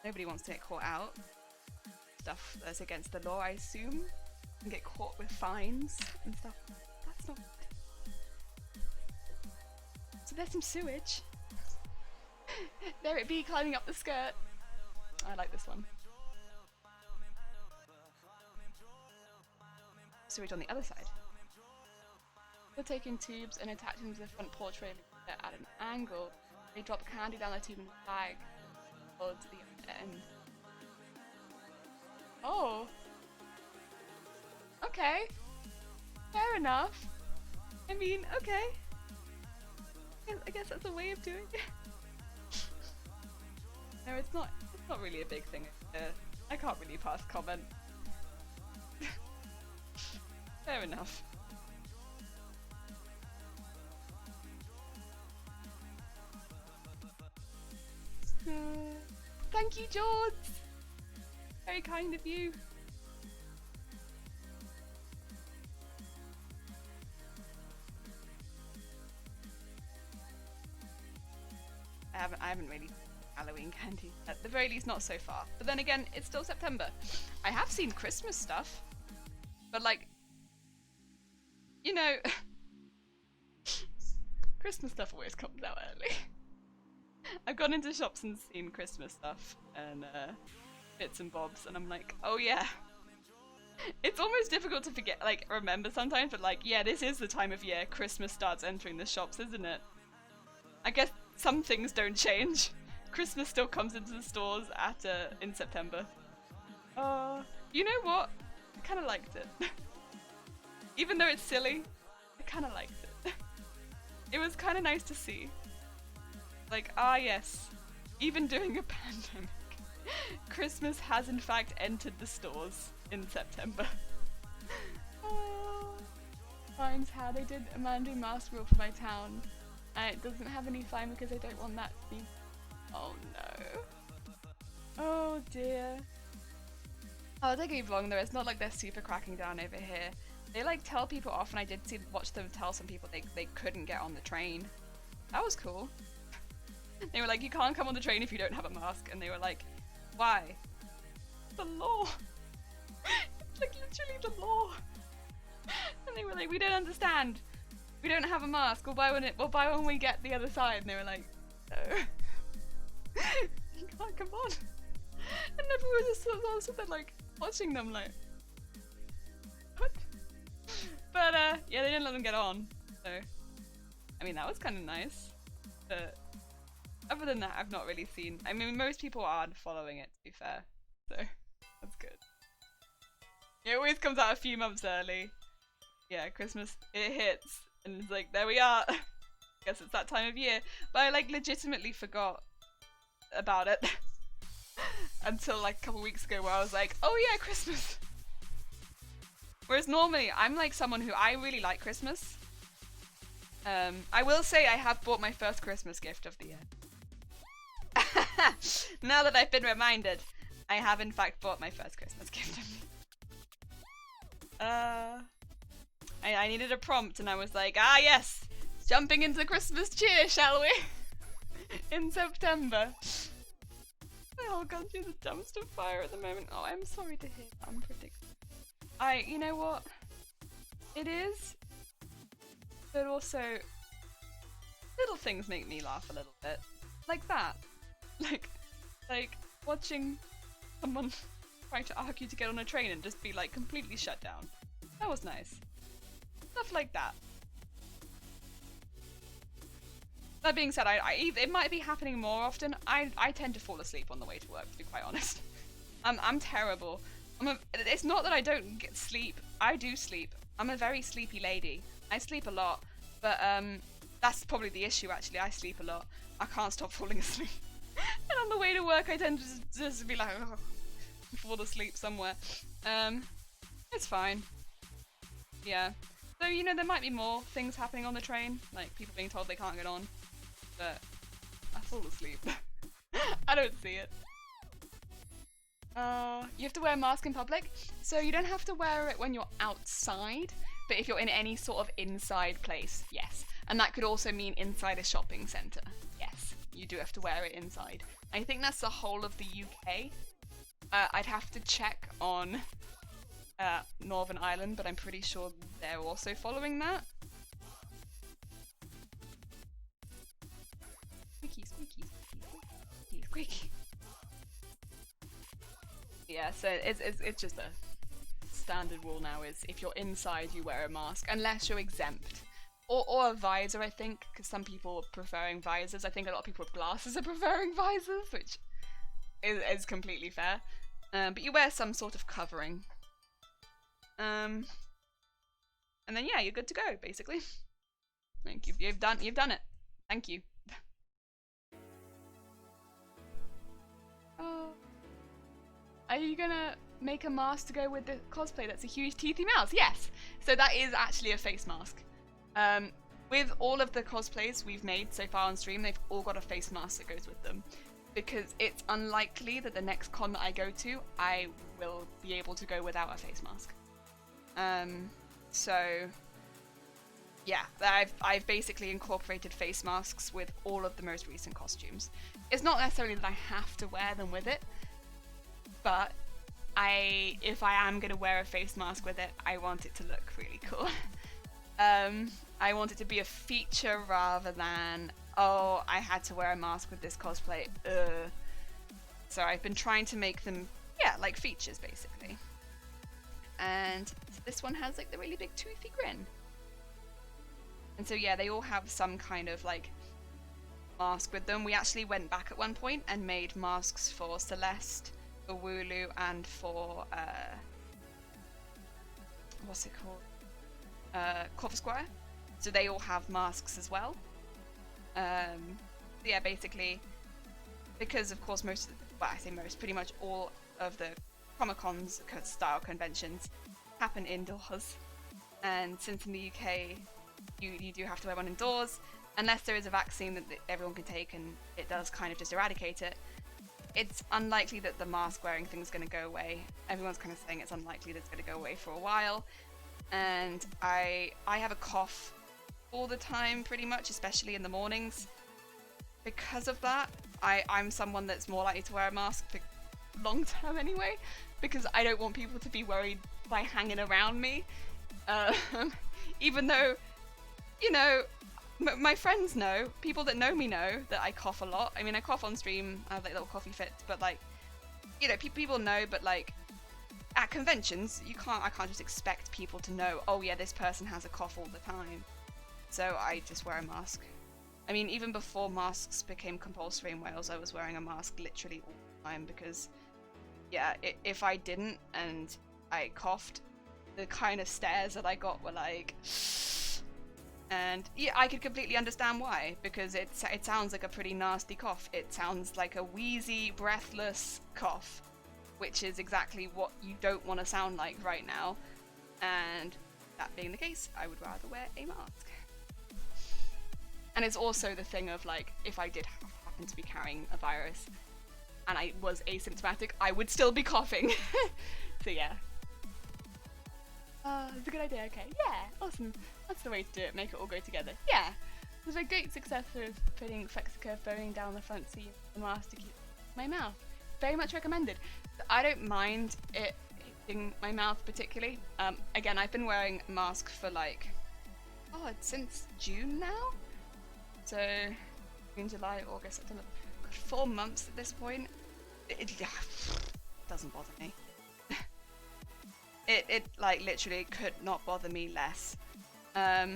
nobody wants to get caught out. Stuff that's against the law, I assume. And get caught with fines and stuff. That's not good. So there's some sewage. There it be climbing up the skirt. I like this one. Sewage on the other side. They're taking tubes and attaching them to the front porch railing at an angle. They drop candy down the tube and bag to the end. Oh. Okay. Fair enough. I mean, okay. I guess that's a way of doing it. No, it's not really a big thing. I can't really pass comment. Fair enough. Thank you, George! Very kind of you. I haven't really Halloween candy. At the very least, not so far. But then again, it's still September. I have seen Christmas stuff. But like, you know, Christmas stuff always comes out early. I've gone into shops and seen Christmas stuff and bits and bobs, and I'm like, oh yeah. It's almost difficult to forget, like, remember sometimes, but like, yeah, this is the time of year Christmas starts entering the shops, isn't it? I guess some things don't change. Christmas still comes into the stores in September. You know what? I kind of liked it. Even though it's silly, I kind of liked it. It was kind of nice to see. Like, yes, even during a pandemic, Christmas has in fact entered the stores in September. Times how they did a mandatory mask rule for my town, and it doesn't have any fine because I don't want that to be. Oh no. Oh dear. Oh, don't get me wrong though, it's not like they're super cracking down over here. They like tell people off, and I did watch them tell some people they couldn't get on the train. That was cool. They were like, you can't come on the train if you don't have a mask, and they were like, why? The law. It's like literally the law. And they were like, we don't understand. We don't have a mask. We'll buy when we get the other side. And they were like, no. You can't come on. And everyone was just also there like watching them like, what? But yeah, they didn't let them get on. So I mean, that was kind of nice. But other than that, I've not really seen. I mean, most people aren't following it, to be fair. So that's good. It always comes out a few months early. Yeah, Christmas, it hits. And it's like, there we are. Guess it's that time of year. But I like legitimately forgot about it. Until like a couple weeks ago where I was like, oh yeah, Christmas. Whereas normally, I'm like someone who, I really like Christmas. I will say I have bought my first Christmas gift of the year. Now that I've been reminded, I have in fact bought my first Christmas gift. I needed a prompt and I was like, yes, jumping into Christmas cheer, shall we? In September. My whole country is a dumpster fire at the moment. Oh, I'm sorry to hear that. Unpredictable. You know what? It is, but also little things make me laugh a little bit. Like that. Like watching someone trying to argue to get on a train and just be like completely shut down. That was nice. Stuff like that. That being said, it might be happening more often. I tend to fall asleep on the way to work, to be quite honest. I'm terrible. It's not that I don't get sleep. I do sleep. I'm a very sleepy lady. I sleep a lot, but that's probably the issue actually. I sleep a lot. I can't stop falling asleep. And on the way to work, I tend to just be like, oh, fall asleep somewhere. It's fine. Yeah. So, you know, there might be more things happening on the train, like people being told they can't get on, but I fall asleep. I don't see it. You have to wear a mask in public, so you don't have to wear it when you're outside, but if you're in any sort of inside place, yes. And that could also mean inside a shopping centre, yes. You do have to wear it inside. I think that's the whole of the UK. I'd have to check on Northern Ireland, but I'm pretty sure they're also following that. Squeaky, squeaky, squeaky, squeaky. Yeah, so it's just a standard rule now is if you're inside you wear a mask, unless you're exempt. Or a visor, I think, because some people are preferring visors. I think a lot of people with glasses are preferring visors, which is completely fair. But you wear some sort of covering. And then yeah, you're good to go, basically. Like you've done it. Thank you. Are you gonna make a mask to go with the cosplay that's a huge teethy mouse? Yes! So that is actually a face mask. With all of the cosplays we've made so far on stream, they've all got a face mask that goes with them. Because it's unlikely that the next con that I go to, I will be able to go without a face mask. So yeah, I've basically incorporated face masks with all of the most recent costumes. It's not necessarily that I have to wear them with it, but if I am gonna wear a face mask with it, I want it to look really cool. I want it to be a feature rather than, oh, I had to wear a mask with this cosplay. So I've been trying to make them, yeah, like features basically. And this one has like the really big toothy grin. And so yeah, they all have some kind of like mask with them. We actually went back at one point and made masks for Celeste, for Wooloo, and for what's it called? Corvus Squire. So they all have masks as well. Yeah, basically, because of course pretty much all of the Comic-Cons style conventions happen indoors, and since in the UK you do have to wear one indoors, unless there is a vaccine that everyone can take and it does kind of just eradicate it, it's unlikely that the mask wearing thing is going to go away. Everyone's kind of saying it's unlikely that it's going to go away for a while, and I have a cough all the time pretty much, especially in the mornings. Because of that, I'm someone that's more likely to wear a mask for long term anyway, because I don't want people to be worried by hanging around me. Even though, you know, my friends know, people that know me know that I cough a lot. I mean, I cough on stream, I have like little coffee fits, but like, you know, people know, but like, at conventions, I can't just expect people to know, oh yeah, this person has a cough all the time. So I just wear a mask. I mean, even before masks became compulsory in Wales, I was wearing a mask literally all the time because, yeah, if I didn't and I coughed, the kind of stares that I got were like, and yeah, I could completely understand why, because it sounds like a pretty nasty cough. It sounds like a wheezy, breathless cough, which is exactly what you don't want to sound like right now. And that being the case, I would rather wear a mask. And it's also the thing of like, if I did happen to be carrying a virus and I was asymptomatic, I would still be coughing. So yeah. It's a good idea, okay. Yeah, awesome. That's the way to do it, make it all go together. Yeah. There's a great success of putting Flexica boning down the front seat of the mask to keep my mouth. Very much recommended. I don't mind it hitting my mouth particularly. Again, I've been wearing a mask for like, since June now? So, June, July, August, September, 4 months at this point. It doesn't bother me. It like literally could not bother me less. I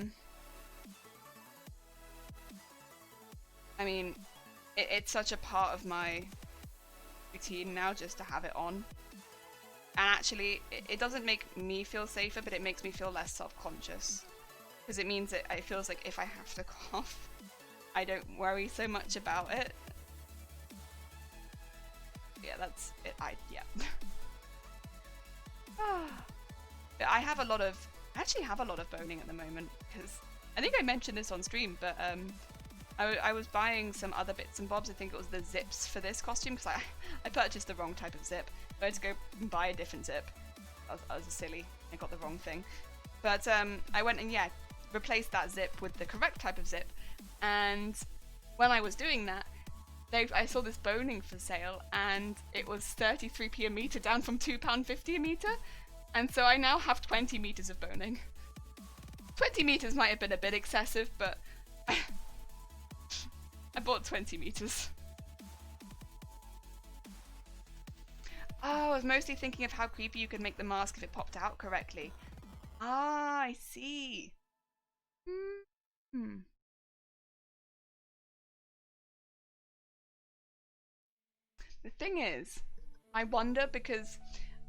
mean, it's such a part of my routine now just to have it on. And actually, it doesn't make me feel safer, but it makes me feel less self-conscious. Because it means that it feels like if I have to cough, I don't worry so much about it. Yeah, that's it. Yeah. I have a lot of, actually have a lot of boning at the moment, because I think I mentioned this on stream, but I was buying some other bits and bobs. I think it was the zips for this costume, because I purchased the wrong type of zip. I had to go and buy a different zip. I was silly. I got the wrong thing. But I went and, yeah, replaced that zip with the correct type of zip. And when I was doing that, I saw this boning for sale, and it was 33p a meter, down from £2.50 a meter. And so I now have 20 meters of boning. 20 meters might have been a bit excessive, but I bought 20 meters. Oh, I was mostly thinking of how creepy you could make the mask if it popped out correctly. Ah, I see. The thing is, I wonder, because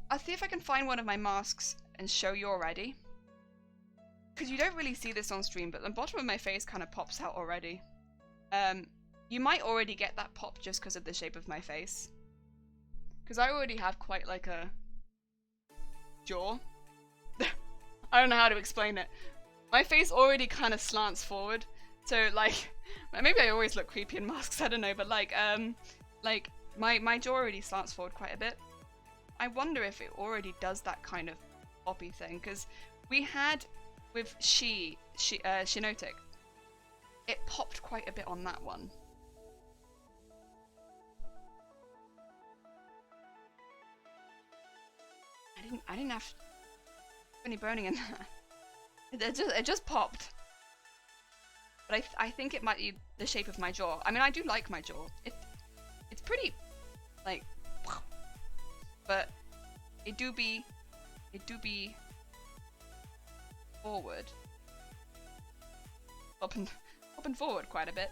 I'll see if I can find one of my masks and show you already. Because you don't really see this on stream, but the bottom of my face kind of pops out already. You might already get that pop just because of the shape of my face. Because I already have quite like a jaw. I don't know how to explain it. My face already kind of slants forward. So like, maybe I always look creepy in masks, I don't know, but like my jaw already slants forward quite a bit. I wonder if it already does that kind of poppy thing, because we had with Shinotic, it popped quite a bit on that one. I didn't have any burning in there. It just popped. But I think it might be the shape of my jaw. I mean, I do like my jaw. It's pretty, like, but it do be forward. Popping forward quite a bit.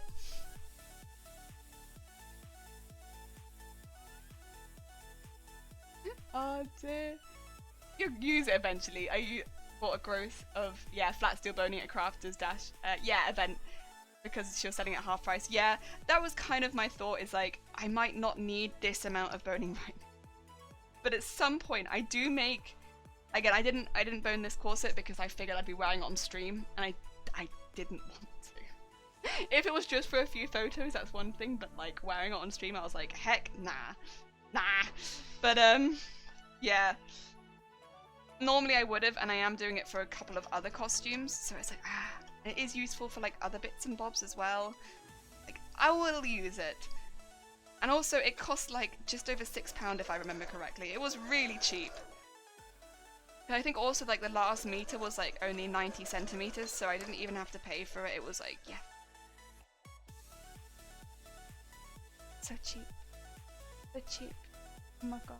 Oh dear. You'll use it eventually. I bought a gross of, yeah, flat steel boning at Crafters Dash. Yeah, event. Because she was selling it at half price. Yeah, that was kind of my thought, is like, I might not need this amount of boning right now. But at some point, I do make, again, I didn't bone this corset because I figured I'd be wearing it on stream, and I didn't want to. If it was just for a few photos, that's one thing, but like wearing it on stream, I was like, heck, nah. But yeah. Normally I would have, and I am doing it for a couple of other costumes, so it's like, it is useful for like other bits and bobs as well. Like, I will use it. And also, it cost like just over £6 if I remember correctly. It was really cheap. And I think also like the last meter was like only 90 centimeters, so I didn't even have to pay for it. It was like, yeah. So cheap. So cheap. Oh my god.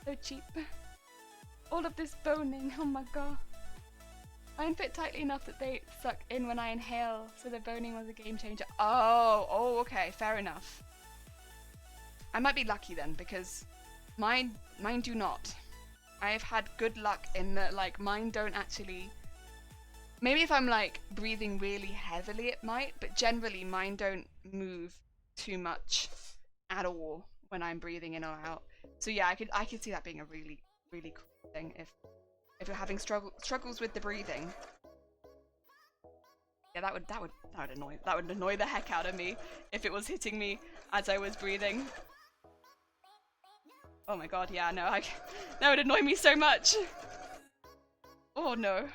So cheap. All of this boning, oh my god. Mine fit tightly enough that they suck in when I inhale, so the boning was a game changer. Oh, okay, fair enough. I might be lucky then, because mine do not. I have had good luck in that, like, mine don't actually... Maybe if I'm, like, breathing really heavily it might, but generally mine don't move too much at all when I'm breathing in or out. So yeah, I could see that being a really, really cool thing if you're having struggles with the breathing. Yeah, that would annoy the heck out of me if it was hitting me as I was breathing. Oh my god, yeah, no, that would annoy me so much. Oh no.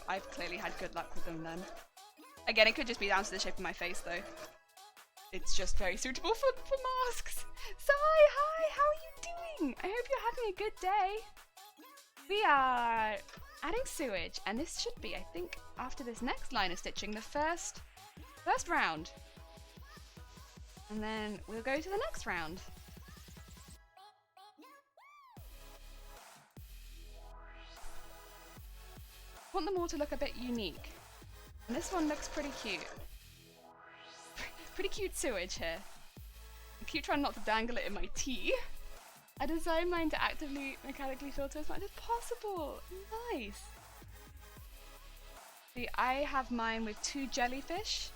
I've clearly had good luck with them then. Again, it could just be down to the shape of my face though. It's just very suitable for masks. Sai, hi, how are you doing? I hope you're having a good day. We are adding sewage, and this should be, I think, after this next line of stitching, the first round. And then we'll go to the next round. I want them all to look a bit unique. And this one looks pretty cute. Pretty cute sewage here. I keep trying not to dangle it in my tea. I designed mine to actively mechanically filter as much as possible. Nice. See, I have mine with two jellyfish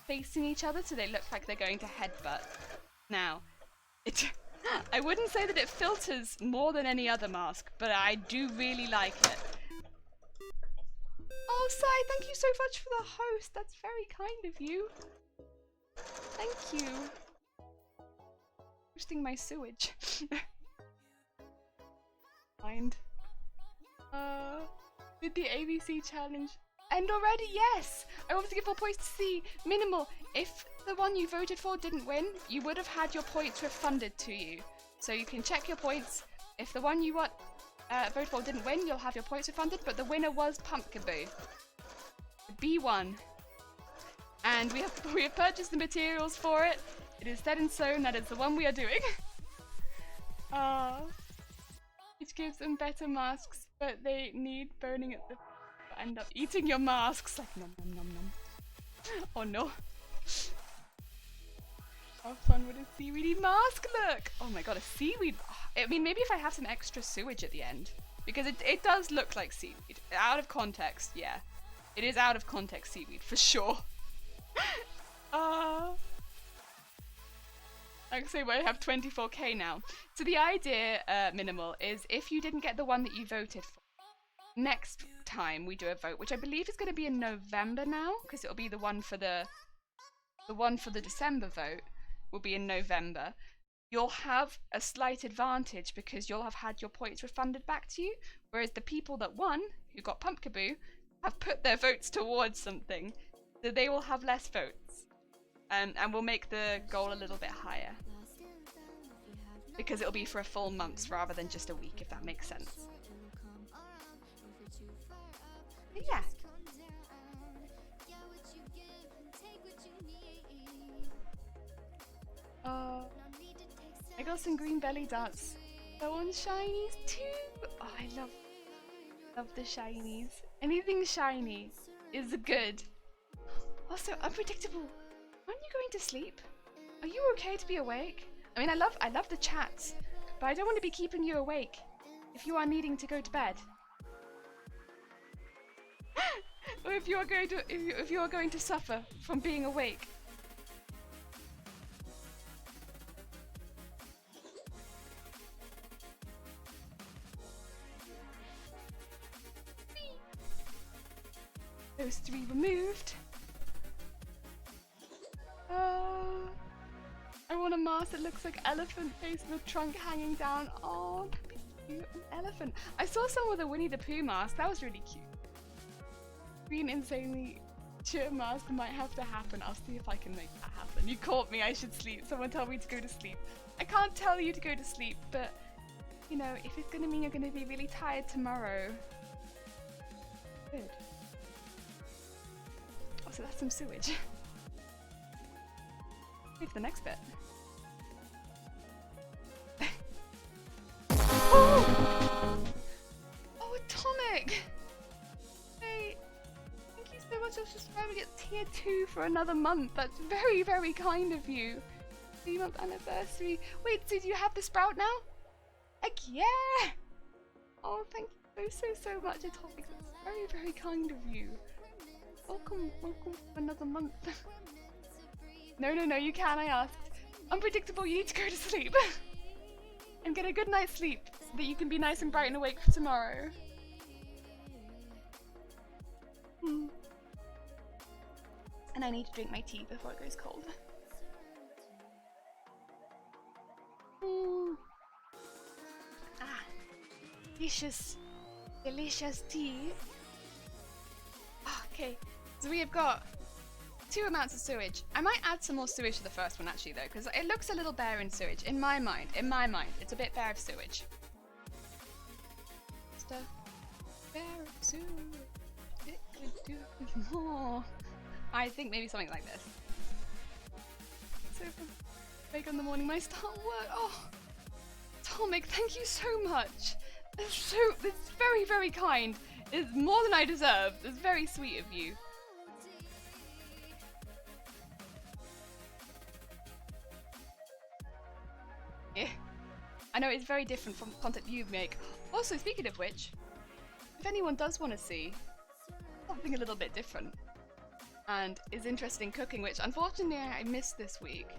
facing each other so they look like they're going to headbutt. Now, I wouldn't say that it filters more than any other mask, but I do really like it. Oh, Sai, thank you so much for the host. That's very kind of you. Thank you. Hosting my sewage. Mind. Did the ABC challenge end already? Yes! I want to give more points to C. Minimal. If the one you voted for didn't win, you would have had your points refunded to you. So you can check your points. If the one you voted for didn't win, you'll have your points refunded, but the winner was Pumpkaboo. B1. And we have purchased the materials for it. It is set in stone that it's the one we are doing. Which gives them better masks, but they need boning at the... end up eating your masks. Like, nom nom nom nom. Oh no. How fun would a seaweedy mask look? Oh my god, a seaweed... I mean, maybe if I have some extra sewage at the end. Because it does look like seaweed. Out of context, yeah. It is out of context seaweed, for sure. Actually, I have 24k now. So the idea, Minimal, is if you didn't get the one that you voted for, next time we do a vote, which I believe is going to be in November now, because it'll be the one for the December vote will be in November. You'll have a slight advantage because you'll have had your points refunded back to you, whereas the people that won, who got Pumpkaboo, have put their votes towards something, so they will have less votes. And we'll make the goal a little bit higher. because it'll be for a full month rather than just a week, if that makes sense. But yeah. I got some green belly dots. I want shinies too. Oh, I love the shinies. Anything shiny is good. Also, unpredictable. Aren't you going to sleep? Are you okay to be awake? I mean, I love the chats, but I don't want to be keeping you awake if you are needing to go to bed. Or if you are going to suffer from being awake. Those 3 removed. I want a mask that looks like elephant face with trunk hanging down. Oh, that'd be cute. An elephant. I saw some with a Winnie the Pooh mask. That was really cute. Green insanely cheer mask might have to happen. I'll see if I can make that happen. You caught me. I should sleep. Someone told me to go to sleep. I can't tell you to go to sleep, but you know, if it's gonna mean you're gonna be really tired tomorrow. Good. Oh, so that's some sewage. Wait for the next bit. Oh! Oh, Atomic! Hey, thank you so much for subscribing at tier 2 for another month. That's very, very kind of you. 3-month anniversary. Wait, so do you have the sprout now? Heck yeah! Oh, thank you so much, Atomic. That's very, very kind of you. Welcome for another month. No, you can, I asked. Unpredictable, you need to go to sleep. And get a good night's sleep so that you can be nice and bright and awake for tomorrow. And I need to drink my tea before it goes cold. Ah, delicious tea. Okay, so we have got 2 amounts of sewage. I might add some more sewage to the first one actually though, because it looks a little bare in sewage. In my mind, it's a bit bare of sewage. Just a bare of sewage. It could do with more. I think maybe something like this. So wake in the morning, my start work. Oh, Atomic, thank you so much. That's very, very kind. It's more than I deserve. It's very sweet of you. Yeah. I know it's very different from content you make. Also, speaking of which, if anyone does want to see something a little bit different and is interested in cooking, which unfortunately I missed this week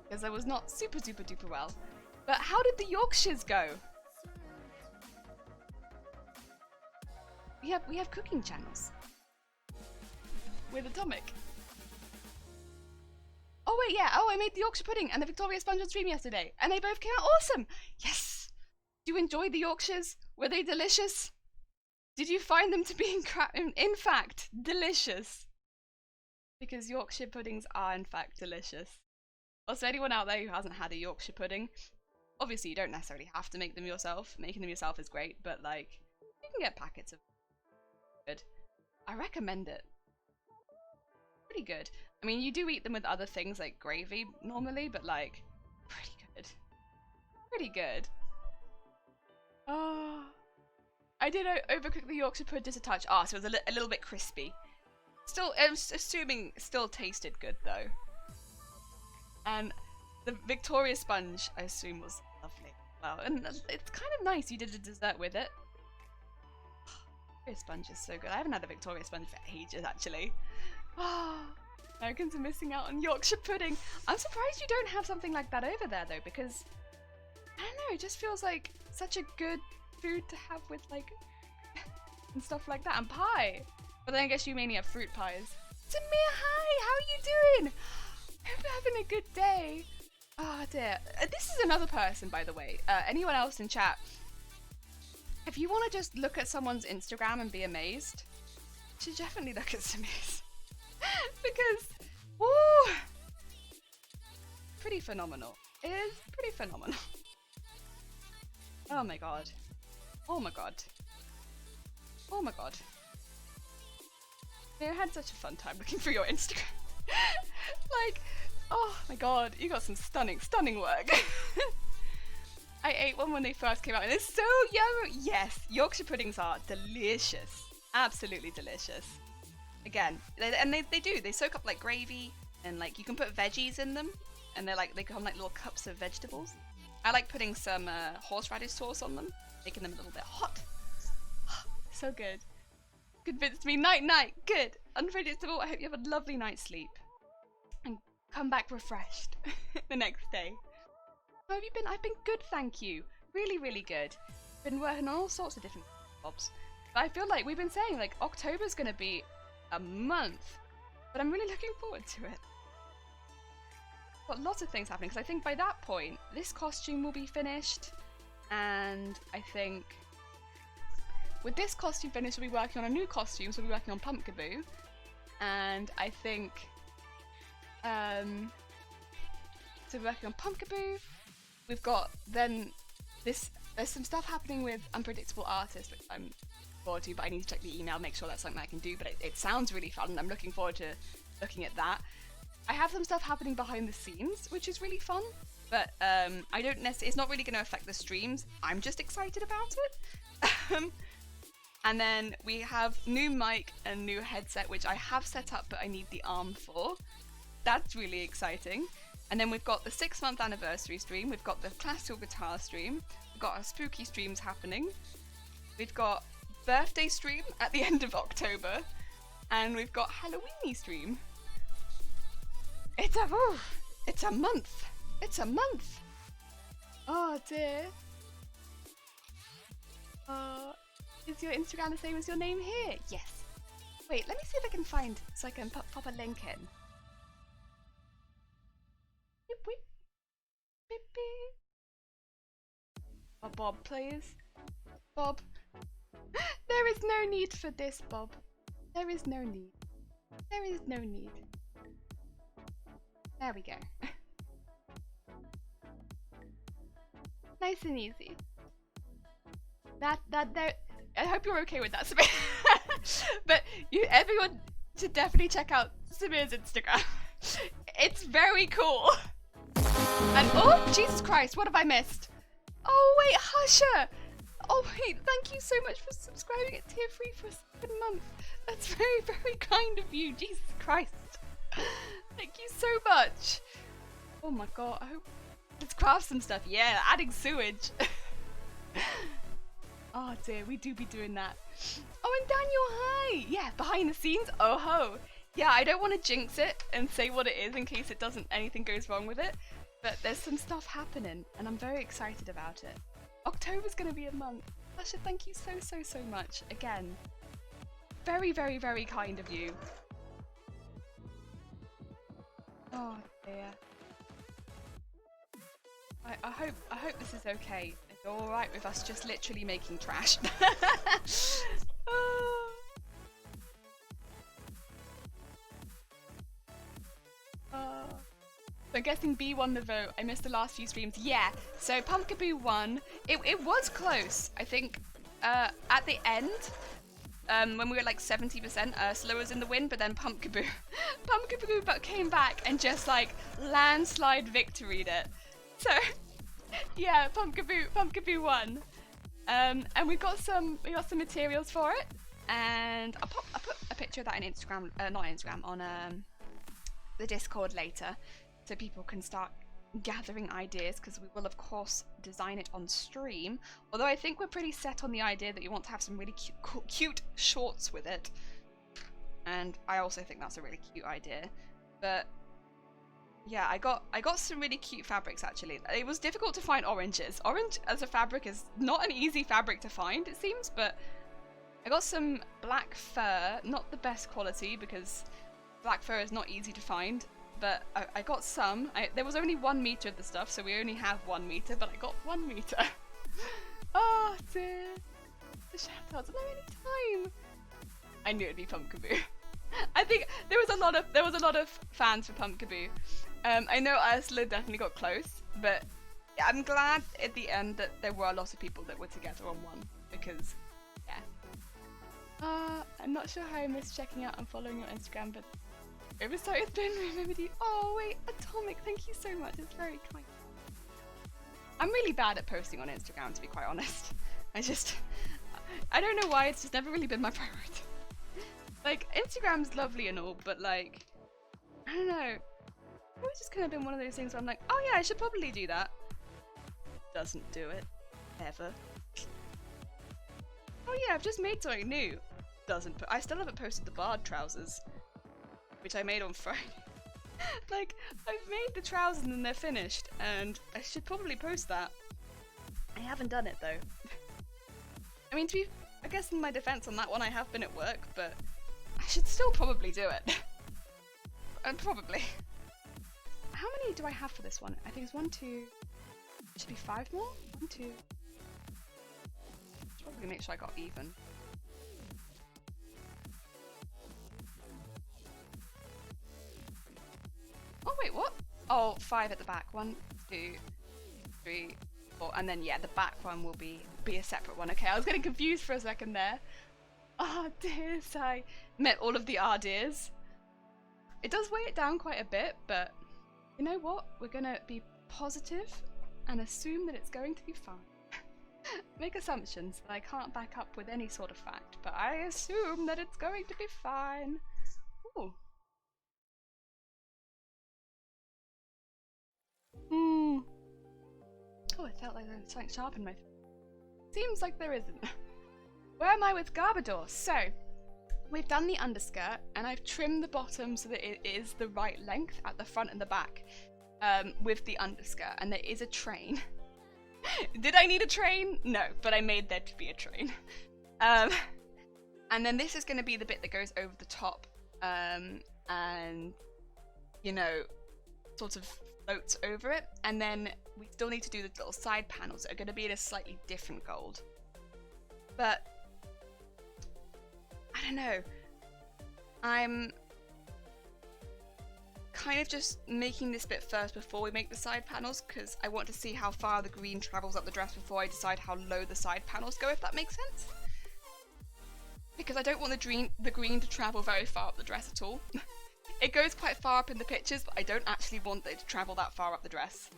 because I was not super duper well. But how did the Yorkshires go? We have cooking channels with Atomic. Oh wait, yeah. Oh, I made the Yorkshire pudding and the Victoria sponge on stream yesterday, and they both came out awesome. Yes. Do you enjoy the Yorkshires? Were they delicious? Did you find them to be in fact delicious? Because Yorkshire puddings are in fact delicious. Also, anyone out there who hasn't had a Yorkshire pudding, obviously you don't necessarily have to make them yourself. Making them yourself is great, but like you can get packets of good. I recommend it. Pretty good. I mean, you do eat them with other things like gravy normally, but like pretty good. Pretty good. Oh, I did overcook the Yorkshire pudding just a touch. Ah, so it was a little bit crispy. Still, I was assuming still tasted good though. And the Victoria sponge, I assume, was lovely. Wow, and it's kind of nice you did a dessert with it. Victoria sponge is so good. I haven't had a Victoria sponge for ages, actually. Oh, Americans are missing out on Yorkshire pudding. I'm surprised you don't have something like that over there, though, because I don't know. It just feels like such a good food to have with like and stuff like that, and pie. But then I guess you mainly have fruit pies. Samir, hi. How are you doing? Hope you're having a good day. Oh dear. This is another person, by the way. Anyone else in chat? If you want to just look at someone's Instagram and be amazed, you should definitely look at Samir's. Because, woo! Pretty phenomenal. It is pretty phenomenal. Oh my god. Oh my god. Oh my god. I had such a fun time looking through your Instagram. Like, oh my god, you got some stunning, stunning work. I ate one when they first came out and it's so yummy. Yes, Yorkshire puddings are delicious. Absolutely delicious. Again, they soak up like gravy and like you can put veggies in them and they come like little cups of vegetables. I like putting some horseradish sauce on them, making them a little bit hot. So good. Convinced me. Night night. Good. Unpredictable. I hope you have a lovely night's sleep and come back refreshed the next day. How have you been? I've been good, thank you. Really, really good. Been working on all sorts of different jobs. But I feel like we've been saying like October's gonna be a month, but I'm really looking forward to it. Got lots of things happening because I think by that point this costume will be finished, and I think with this costume finished we'll be working on a new costume, so we'll be working on Pumpkaboo, and I think so we're working on Pumpkaboo. We've got then there's some stuff happening with Unpredictable Artist, which I'm forward to, but I need to check the email, make sure that's something I can do, but it sounds really fun and I'm looking forward to looking at that. I have some stuff happening behind the scenes, which is really fun, but I don't necessarily, it's not really going to affect the streams. I'm just excited about it. And then we have new mic and new headset, which I have set up, but I need the arm for. That's really exciting. And then we've got the 6-month anniversary stream, we've got the classical guitar stream, we've got our spooky streams happening, we've got birthday stream at the end of October, and we've got Halloweeny stream. It's a month. It's a month. Oh dear. Is your Instagram the same as your name here? Yes. Wait, let me see if I can find so I can pop a link in. Beep, beep. Beep, beep. Oh, Bob, please. Bob. There is no need for this, Bob. There is no need. There is no need. There we go. Nice and easy. There. I hope you're okay with that, Samir. But everyone should definitely check out Samir's Instagram. It's very cool. And oh, Jesus Christ, what have I missed? Oh wait, Husher. Oh wait, thank you so much for subscribing at tier 3 for a 2nd month. That's very, very kind of you. Jesus Christ. Thank you so much. Oh my god, I hope... Let's craft some stuff. Yeah, adding sewage. Oh dear, we do be doing that. Oh, and Daniel, hi! Yeah, behind the scenes, oh ho. Yeah, I don't want to jinx it and say what it is in case anything goes wrong with it, but there's some stuff happening and I'm very excited about it. October's gonna be a month. Sasha, thank you so much. Again, very, very, very kind of you. Oh dear. I hope this is okay. It's alright with us just literally making trash. Oh. So I'm guessing B won the vote. I missed the last few streams. Yeah, so Pumpkaboo won. It was close. I think at the end, when we were like 70%, Ursula was in the win, but then Pumpkaboo came back and just like landslide victoried it. So yeah, Pumpkaboo won. And we got some materials for it, and I put a picture of that in Instagram, not Instagram, on the Discord later, so people can start gathering ideas, because we will of course design it on stream. Although I think we're pretty set on the idea that you want to have some really cute shorts with it, and I also think that's a really cute idea. But yeah, I got some really cute fabrics actually. It was difficult to find oranges. Orange as a fabric is not an easy fabric to find, it seems, but I got some black fur, not the best quality because black fur is not easy to find, but I got some. There was only 1 meter of the stuff, so we only have 1 meter, but I got 1 meter. Oh dear. The shoutouts, are there any time? I knew it'd be Pumpkaboo. I think there was a lot of fans for Pumpkaboo. I know Ursula definitely got close, but Yeah, I'm glad at the end that there were a lot of people that were together on one, because, yeah. I'm not sure how I missed checking out and following your Instagram, but Oversight has been remembered you. Oh wait, Atomic, thank you so much, it's very kind. I'm really bad at posting on Instagram, to be quite honest. I don't know why, it's just never really been my priority. Like, Instagram's lovely and all, but like, I don't know. It's just kind of been one of those things where I'm like, oh yeah, I should probably do that. Doesn't do it. Ever. Oh yeah, I've just made something new. I still haven't posted the barred trousers, which I made on Friday. Like, I've made the trousers and they're finished, and I should probably post that. I haven't done it though. I mean, I guess in my defense on that one, I have been at work, but I should still probably do it. Probably. How many do I have for this one? I think it's 1, 2. It should be 5 more? 1, 2. Should probably make sure I got even. Oh wait, what? Oh, 5 at the back. 1, 2, 3, 4, and then yeah, the back one will be a separate one. Okay, I was getting confused for a second there. Ah, dears, I met all of the dears. It does weigh it down quite a bit, but you know what? We're gonna be positive and assume that it's going to be fine. Make assumptions that I can't back up with any sort of fact, but I assume that it's going to be fine. Ooh. Oh, I felt like there was something sharp in my throat. Seems like there isn't. Where am I with Garbodor? So, we've done the underskirt, and I've trimmed the bottom so that it is the right length at the front and the back with the underskirt, and there is a train. Did I need a train? No, but I made there to be a train. And then this is going to be the bit that goes over the top and, you know, sort of floats over it, and then we still need to do the little side panels that are going to be in a slightly different gold. But I don't know, I'm kind of just making this bit first before we make the side panels, because I want to see how far the green travels up the dress before I decide how low the side panels go, if that makes sense. Because I don't want the green to travel very far up the dress at all. It goes quite far up in the pictures, but I don't actually want it to travel that far up the dress.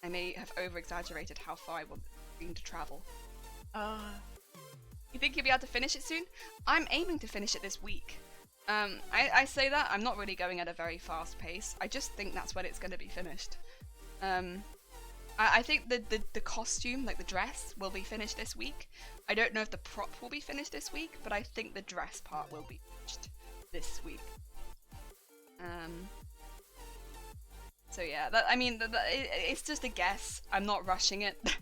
I may have over-exaggerated how far I want the green to travel. You think you'll be able to finish it soon? I'm aiming to finish it this week. I say that, I'm not really going at a very fast pace. I just think that's when it's going to be finished. I think the costume, like the dress, will be finished this week. I don't know if the prop will be finished this week, but I think the dress part will be finished this week. So yeah, it's just a guess. I'm not rushing it.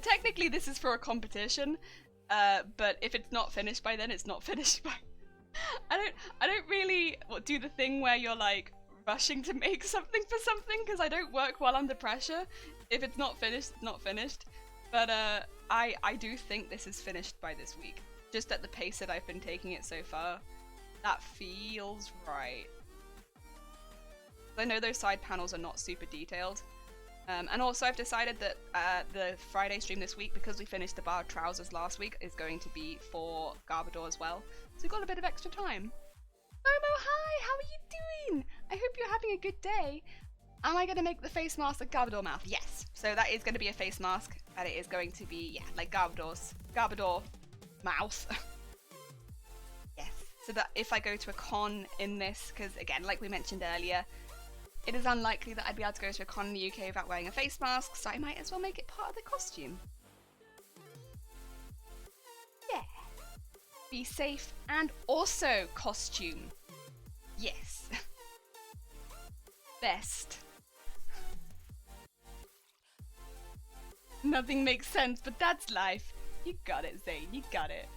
Technically this is for a competition, but if it's not finished by then, it's not finished by... I don't really do the thing where you're like rushing to make something for something, because I don't work well under pressure. If it's not finished, it's not finished. But I do think this is finished by this week. Just at the pace that I've been taking it so far, that feels right. I know those side panels are not super detailed. And also I've decided that the Friday stream this week, because we finished the barred trousers last week, is going to be for Garbodor as well. So we've got a bit of extra time. Momo, hi! How are you doing? I hope you're having a good day. Am I going to make the face mask like Garbodor mouth? Yes. So that is going to be a face mask, and it is going to be, yeah, like Garbodor mouth. Yes. So that if I go to a con in this, because again, like we mentioned earlier, it is unlikely that I'd be able to go to a con in the UK without wearing a face mask, so I might as well make it part of the costume. Yeah. Be safe and also costume. Yes. Best. Nothing makes sense, but that's life. You got it, Zane, you got it.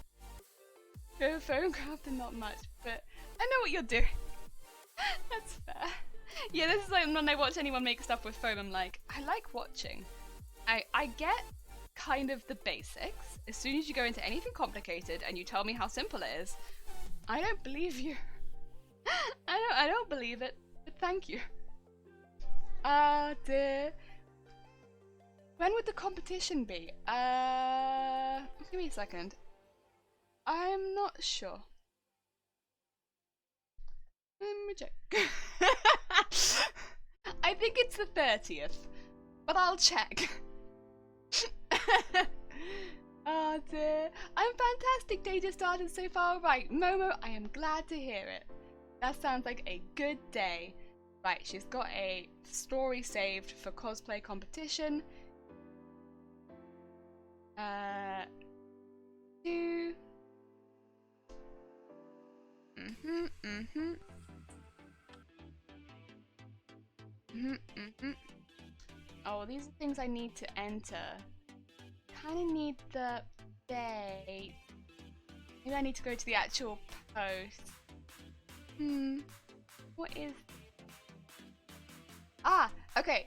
No phone crafting, not much, but I know what you're doing. That's fair. Yeah, this is like when I watch anyone make stuff with foam, I'm like, I like watching. I get kind of the basics. As soon as you go into anything complicated and you tell me how simple it is, I don't believe you. I don't believe it, but thank you. Dear. When would the competition be? Give me a second. I'm not sure. Let me check. I think it's the 30th, but I'll check. Oh dear. I'm fantastic. Day just started so far. Right, Momo, I am glad to hear it. That sounds like a good day. Right, she's got a story saved for cosplay competition. 2. Oh, these are things I need to enter. Kind of need the date. Maybe I need to go to the actual post. What is... Ah, okay.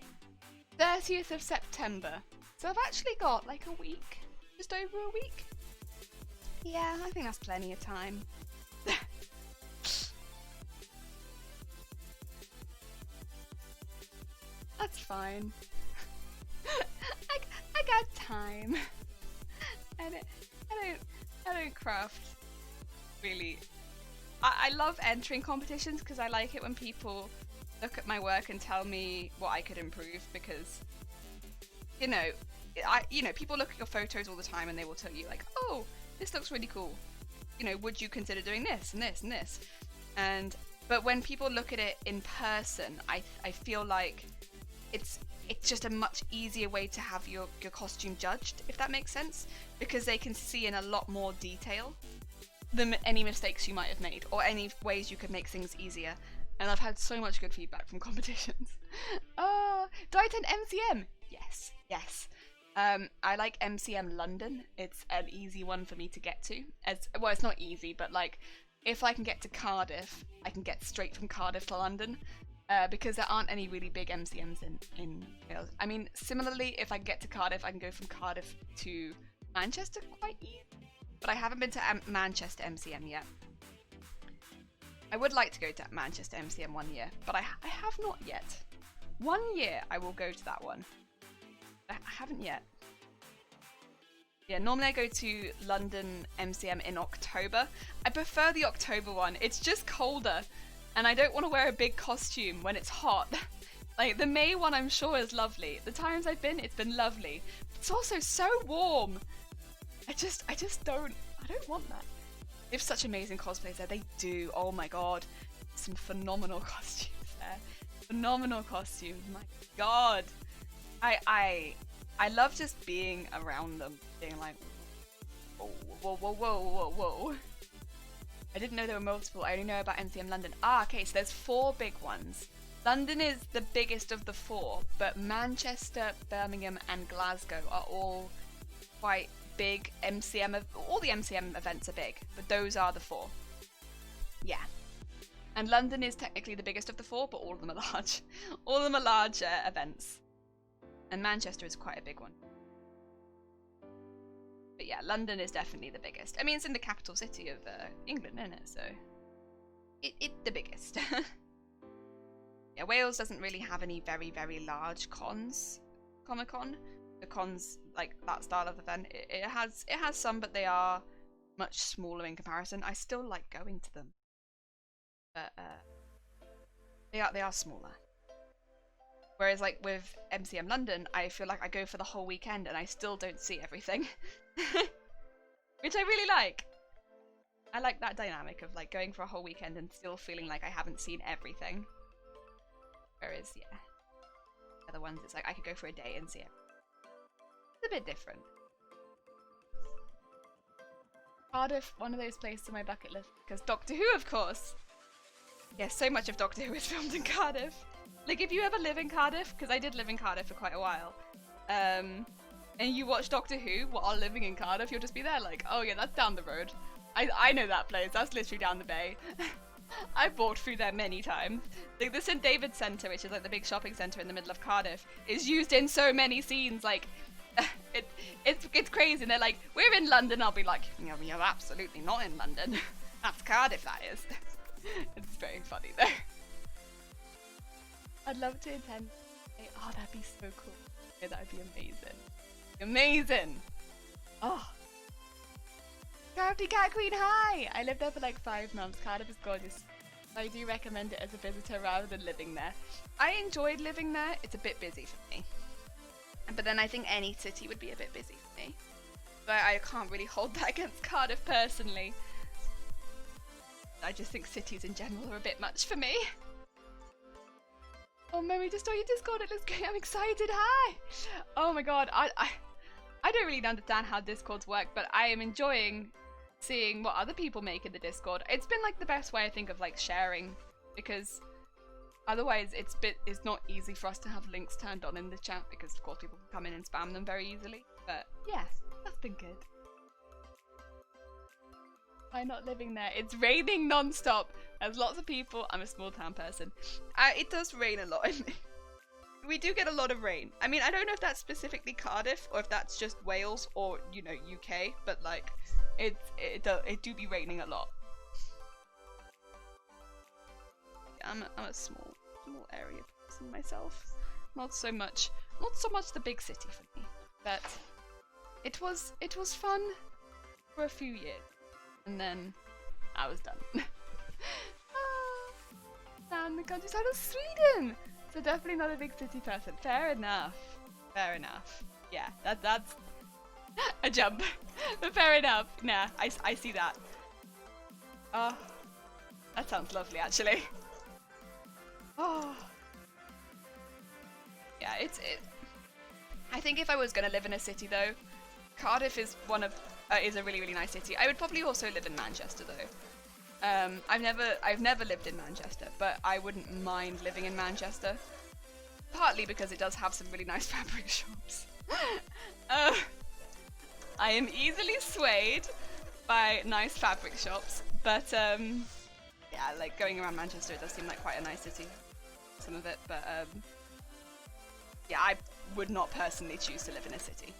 30th of September. So I've actually got like a week. Just over a week. Yeah, I think that's plenty of time. That's fine. I got time. I don't craft really. I love entering competitions because I like it when people look at my work and tell me what I could improve, because you know, people look at your photos all the time and they will tell you like, oh, this looks really cool. You know, would you consider doing this and this and this? But when people look at it in person, I feel like it's just a much easier way to have your costume judged, if that makes sense, because they can see in a lot more detail than any mistakes you might have made or any ways you could make things easier. And I've had so much good feedback from competitions. Oh, do I attend MCM? Yes. I like MCM London. It's an easy one for me to get to. Well, it's not easy, but like if I can get to Cardiff, I can get straight from Cardiff to London. Because there aren't any really big MCMs in Wales. I mean, similarly, if I get to Cardiff, I can go from Cardiff to Manchester quite easy. But I haven't been to Manchester MCM yet. I would like to go to Manchester MCM one year, but I have not yet. One year I will go to that one. I haven't yet. Yeah, normally I go to London MCM in October. I prefer the October one. It's just colder. And I don't want to wear a big costume when it's hot. Like, the May one I'm sure is lovely. The times I've been, it's been lovely. It's also so warm. I don't want that. They have such amazing cosplays there. They do. Oh my god. Some phenomenal costumes there. Phenomenal costumes. My god. I love just being around them. Being like, whoa. I didn't know there were multiple. I only know about MCM London. Ah, okay, so there's 4 big ones. London is the biggest of the 4, but Manchester, Birmingham, and Glasgow are all quite big MCM. All the MCM events are big, but those are the 4. Yeah. And London is technically the biggest of the 4, but all of them are large. All of them are large events. And Manchester is quite a big one. But yeah, London is definitely the biggest. I mean, it's in the capital city of England, isn't it? So, it's the biggest. Yeah, Wales doesn't really have any very, very large cons. Comic-Con. The cons, like that style of event, it has some, but they are much smaller in comparison. I still like going to them, but they are smaller. Whereas like with MCM London, I feel like I go for the whole weekend and I still don't see everything. Which I really like. I like that dynamic of like going for a whole weekend and still feeling like I haven't seen everything. Whereas, yeah, the other ones, it's like I could go for a day and see it. It's a bit different. Cardiff, one of those places on my bucket list, because Doctor Who, of course. Yeah, so much of Doctor Who is filmed in Cardiff. Like, if you ever live in Cardiff, because I did live in Cardiff for quite a while, and you watch Doctor Who while living in Cardiff, you'll just be there like, oh yeah, that's down the road. I know that place, that's literally down the bay. I've walked through there many times. Like, the St David's Centre, which is like the big shopping centre in the middle of Cardiff, is used in so many scenes, like, it's crazy, and they're like, we're in London, I'll be like, you're absolutely not in London. That's Cardiff, that is. It's very funny though. I'd love to attend. Oh, that'd be so cool. Yeah, that'd be amazing. Amazing! Oh. Crafty Cat Queen, hi! I lived there for like 5 months. Cardiff is gorgeous. I do recommend it as a visitor rather than living there. I enjoyed living there. It's a bit busy for me. But then I think any city would be a bit busy for me. But I can't really hold that against Cardiff personally. I just think cities in general are a bit much for me. Oh, Mary, just joined your Discord. It looks great. I'm excited. Hi! Oh my god. I don't really understand how Discords work, but I am enjoying seeing what other people make in the Discord. It's been like the best way I think of like sharing, because otherwise it's not easy for us to have links turned on in the chat, because of course people can come in and spam them very easily. But yeah, that's been good. I'm not living there. It's raining non-stop. There's lots of people. I'm a small town person. It does rain a lot. We do get a lot of rain. I mean, I don't know if that's specifically Cardiff or if that's just Wales or, you know, UK, but like it do be raining a lot. I'm a small area person myself. Not so much the big city for me. But it was fun for a few years. And then I was done. Down the countryside of Sweden! So definitely not a big city person. Fair enough. Fair enough. Yeah, that's a jump. But fair enough. Nah, I see that. Oh, that sounds lovely actually. Oh. Yeah, I think if I was gonna live in a city though, Cardiff is is a really, really nice city. I would probably also live in Manchester though. I've never lived in Manchester, but I wouldn't mind living in Manchester. Partly because it does have some really nice fabric shops. I am easily swayed by nice fabric shops, but yeah, like going around Manchester, it does seem like quite a nice city, some of it, but yeah, I would not personally choose to live in a city.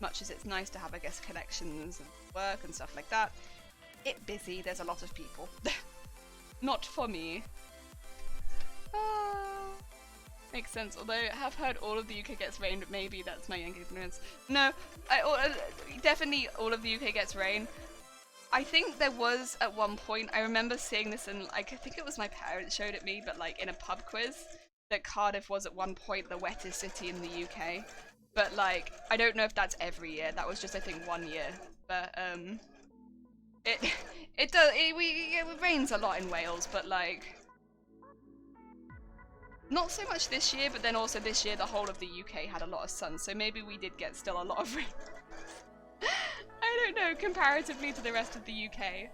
Much as it's nice to have, I guess, connections and work and stuff like that, it's busy, there's a lot of people. Not for me. Makes sense, although I have heard all of the UK gets rain, but maybe that's my young ignorance. No, definitely all of the UK gets rain. I think there was at one point, I remember seeing this in, like, I think it was my parents showed it me, but like in a pub quiz, that Cardiff was at one point the wettest city in the UK. But like, I don't know if that's every year, that was just I think 1 year. But it rains a lot in Wales, but like, not so much this year, but then also this year the whole of the UK had a lot of sun, so maybe we did get still a lot of rain. I don't know, comparatively to the rest of the UK.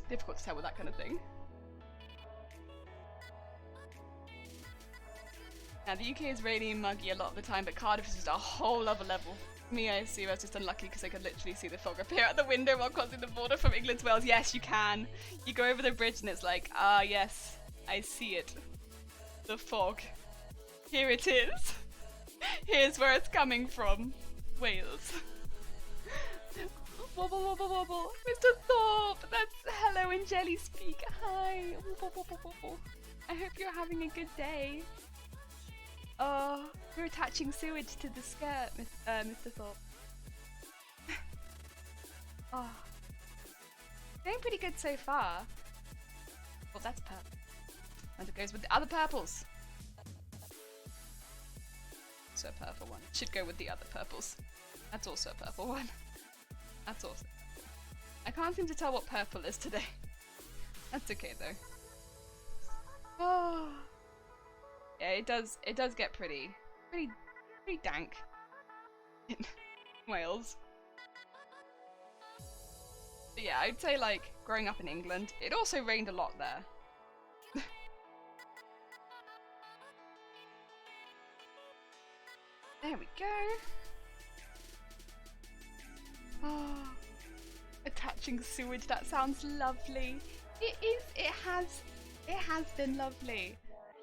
Difficult to tell with that kind of thing. Now the UK is rainy and muggy a lot of the time, but Cardiff is just a whole other level. Me, I assume I was just unlucky because I could literally see the fog appear at the window while crossing the border from England to Wales. Yes, you can. You go over the bridge and it's like, ah yes, I see it. The fog. Here it is. Here's where it's coming from. Wales. Wobble, wobble, wobble. Mr. Thorpe! That's hello in Jelly speak. Hi. Wobble, wobble, wobble. I hope you're having a good day. Oh, you're attaching sewage to the skirt, Mr. Thorpe. Oh. Going pretty good so far. Well, that's purple. And it goes with the other purples. Also a purple one. Should go with the other purples. That's also a purple one. That's awesome. I can't seem to tell what purple is today. That's okay though. Oh. Yeah, it does get pretty dank in Wales. But yeah, I'd say like growing up in England, it also rained a lot there. There we go. Oh, attaching sewage, that sounds lovely. It is, it has been lovely.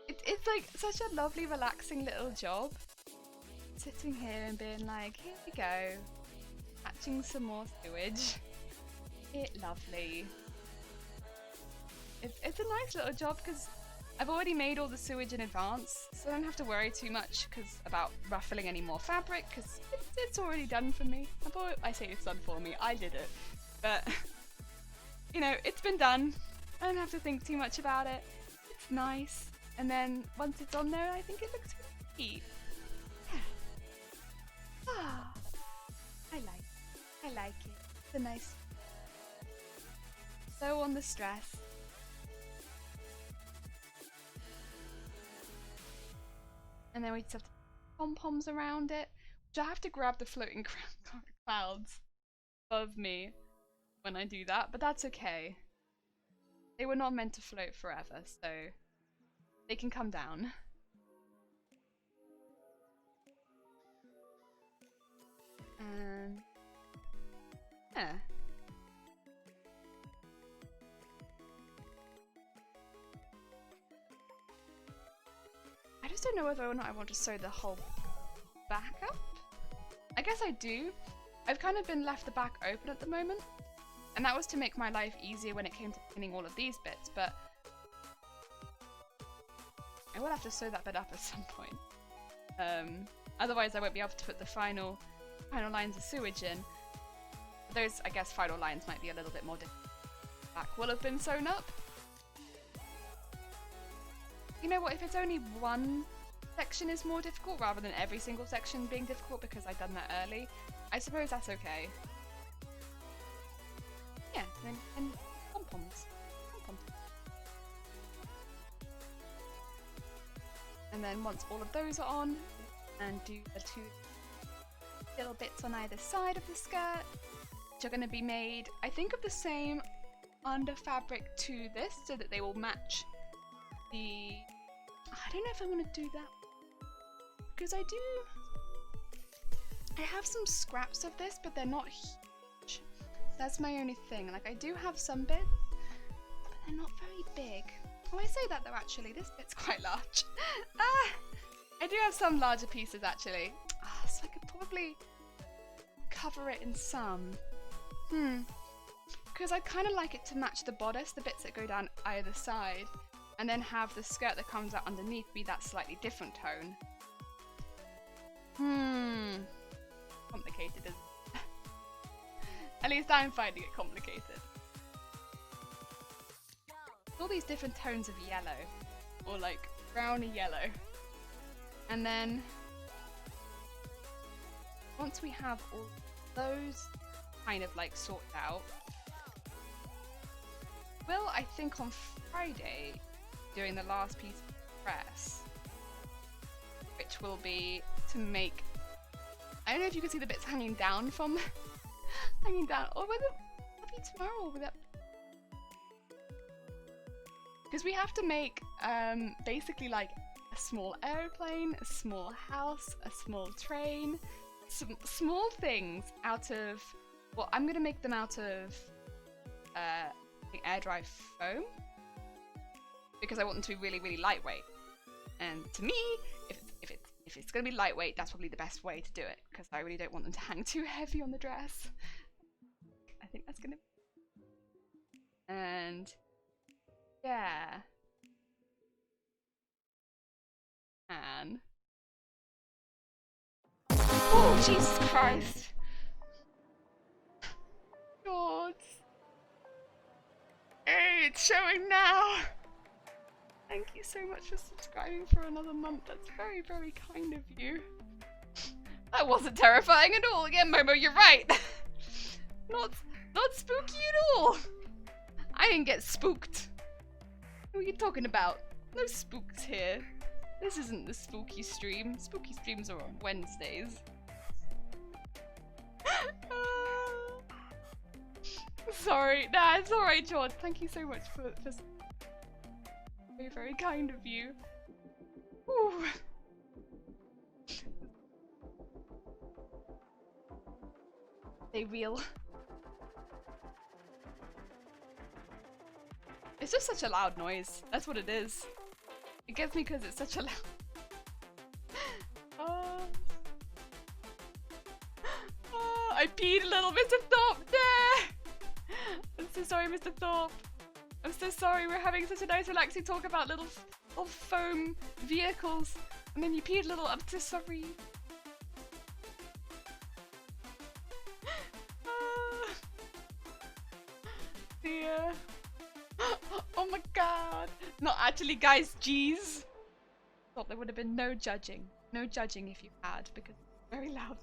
It's like such a lovely, relaxing little job. Sitting here and being like, here we go, hatching some more sewage. it lovely. It's a nice little job because I've already made all the sewage in advance, so I don't have to worry too much about ruffling any more fabric because it's already done for me. I say it's done for me, I did it. But, you know, it's been done. I don't have to think too much about it. It's nice. And then once it's on there, I think it looks really cute. Yeah. Ah, I like it. It's a nice. Sew on the stress. And then we just have pom-poms around it, which I have to grab the floating clouds above me when I do that, but that's okay. They were not meant to float forever, so they can come down. And yeah. I just don't know whether or not I want to sew the whole back up. I guess I do. I've kind of been left the back open at the moment, and that was to make my life easier when it came to pinning all of these bits, but I will have to sew that bit up at some point. Otherwise I won't be able to put the final lines of sewage in. Those, I guess, final lines might be a little bit more difficult. Back will have been sewn up. You know what, if it's only one section is more difficult rather than every single section being difficult because I've done that early, I suppose that's okay. Yeah, and pom-poms. And then once all of those are on, and do the two little bits on either side of the skirt, which are going to be made, I think, of the same under fabric to this, so that they will match the... I don't know if I want to do that, because I have some scraps of this, but they're not huge. That's my only thing. Like, I do have some bits, but they're not very big. Oh, I say that though, actually, this bit's quite large. I do have some larger pieces, actually. So I could probably cover it in some. Because I kind of like it to match the bodice, the bits that go down either side, and then have the skirt that comes out underneath be that slightly different tone. Complicated, isn't it? At least I'm finding it complicated. All these different tones of yellow, or like browny yellow. And then once we have all those kind of like sorted out, we'll, I think, on Friday doing the last piece of press, which will be to make, I don't know if you can see the bits hanging down from hanging down, or whether that'll be tomorrow or whether, because we have to make basically like a small airplane, a small house, a small train, some small things out of, well, I'm gonna make them out of air dry foam, because I want them to be really, really lightweight. And to me, if it's gonna be lightweight, that's probably the best way to do it, because I really don't want them to hang too heavy on the dress. I think that's gonna, and yeah. And oh, Jesus Christ. God. Hey, it's showing now. Thank you so much for subscribing for another month. That's very, very kind of you. That wasn't terrifying at all. Again, Momo, you're right. Not spooky at all. I didn't get spooked. What are you talking about? No spooks here. This isn't the spooky stream. Spooky streams are on Wednesdays. Sorry. Nah, it's alright, George. Thank you so much for very, very kind of you. Ooh. They real. It's just such a loud noise. That's what it is. It gets me because it's such a loud... I peed a little bit of top there! so sorry, Mr. Thorpe. I'm so sorry. We're having such a nice, relaxing talk about little foam vehicles, and then you peed a little. I'm so sorry. Dear. Oh my god. Not actually, guys. Jeez. Thought there would have been no judging. No judging if you had, because it's very loud.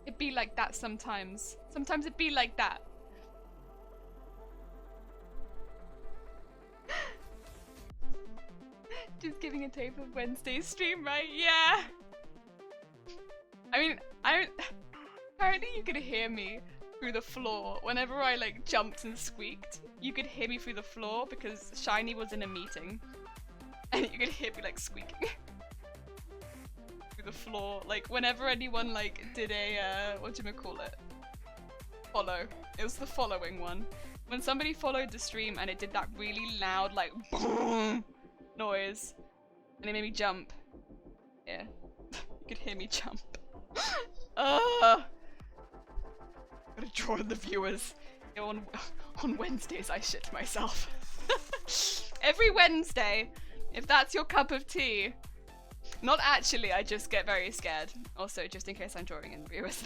It be like that sometimes. Sometimes it be like that. Just giving a tape of Wednesday's stream, right? Yeah. I mean, apparently you could hear me through the floor whenever I like jumped and squeaked. You could hear me through the floor because Shiny was in a meeting, and you could hear me like squeaking through the floor. Like whenever anyone like did a whatchamacallit, follow. It was the following one. When somebody followed the stream and it did that really loud like boom noise, and it made me jump. Yeah, you could hear me jump. Gotta draw the viewers. You know, on Wednesdays I shit myself. Every Wednesday, if that's your cup of tea. Not actually, I just get very scared. Also, just in case I'm drawing in viewers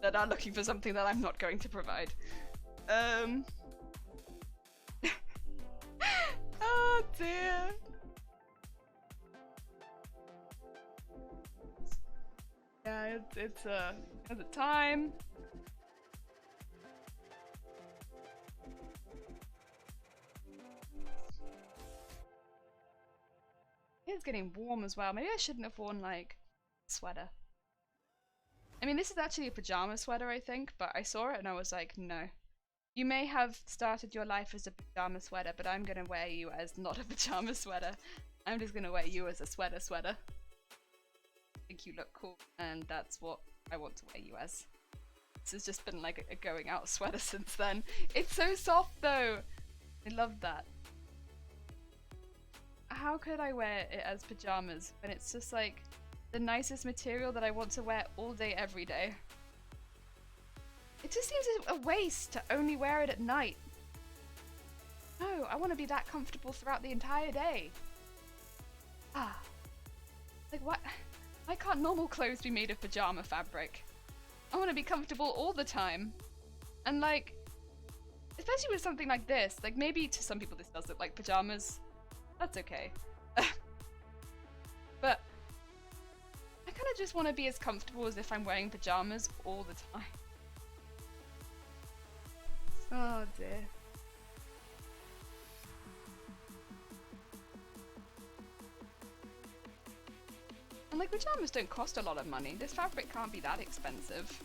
that are looking for something that I'm not going to provide. Oh dear. Yeah, it's a time. It's getting warm as well. Maybe I shouldn't have worn like a sweater. I mean, this is actually a pajama sweater, I think, but I saw it and I was like, no. You may have started your life as a pajama sweater, but I'm gonna wear you as not a pajama sweater. I'm just gonna wear you as a sweater. I think you look cool, and that's what I want to wear you as. This has just been like a going out sweater since then. It's so soft though. I love that. How could I wear it as pajamas when it's just like the nicest material that I want to wear all day, every day? It just seems a waste to only wear it at night. No, I want to be that comfortable throughout the entire day. Ah. Like what? Why can't normal clothes be made of pajama fabric? I want to be comfortable all the time. And like, especially with something like this, like maybe to some people this does look like pajamas. That's okay. But I kind of just want to be as comfortable as if I'm wearing pajamas all the time. Oh dear. And like pajamas don't cost a lot of money. This fabric can't be that expensive.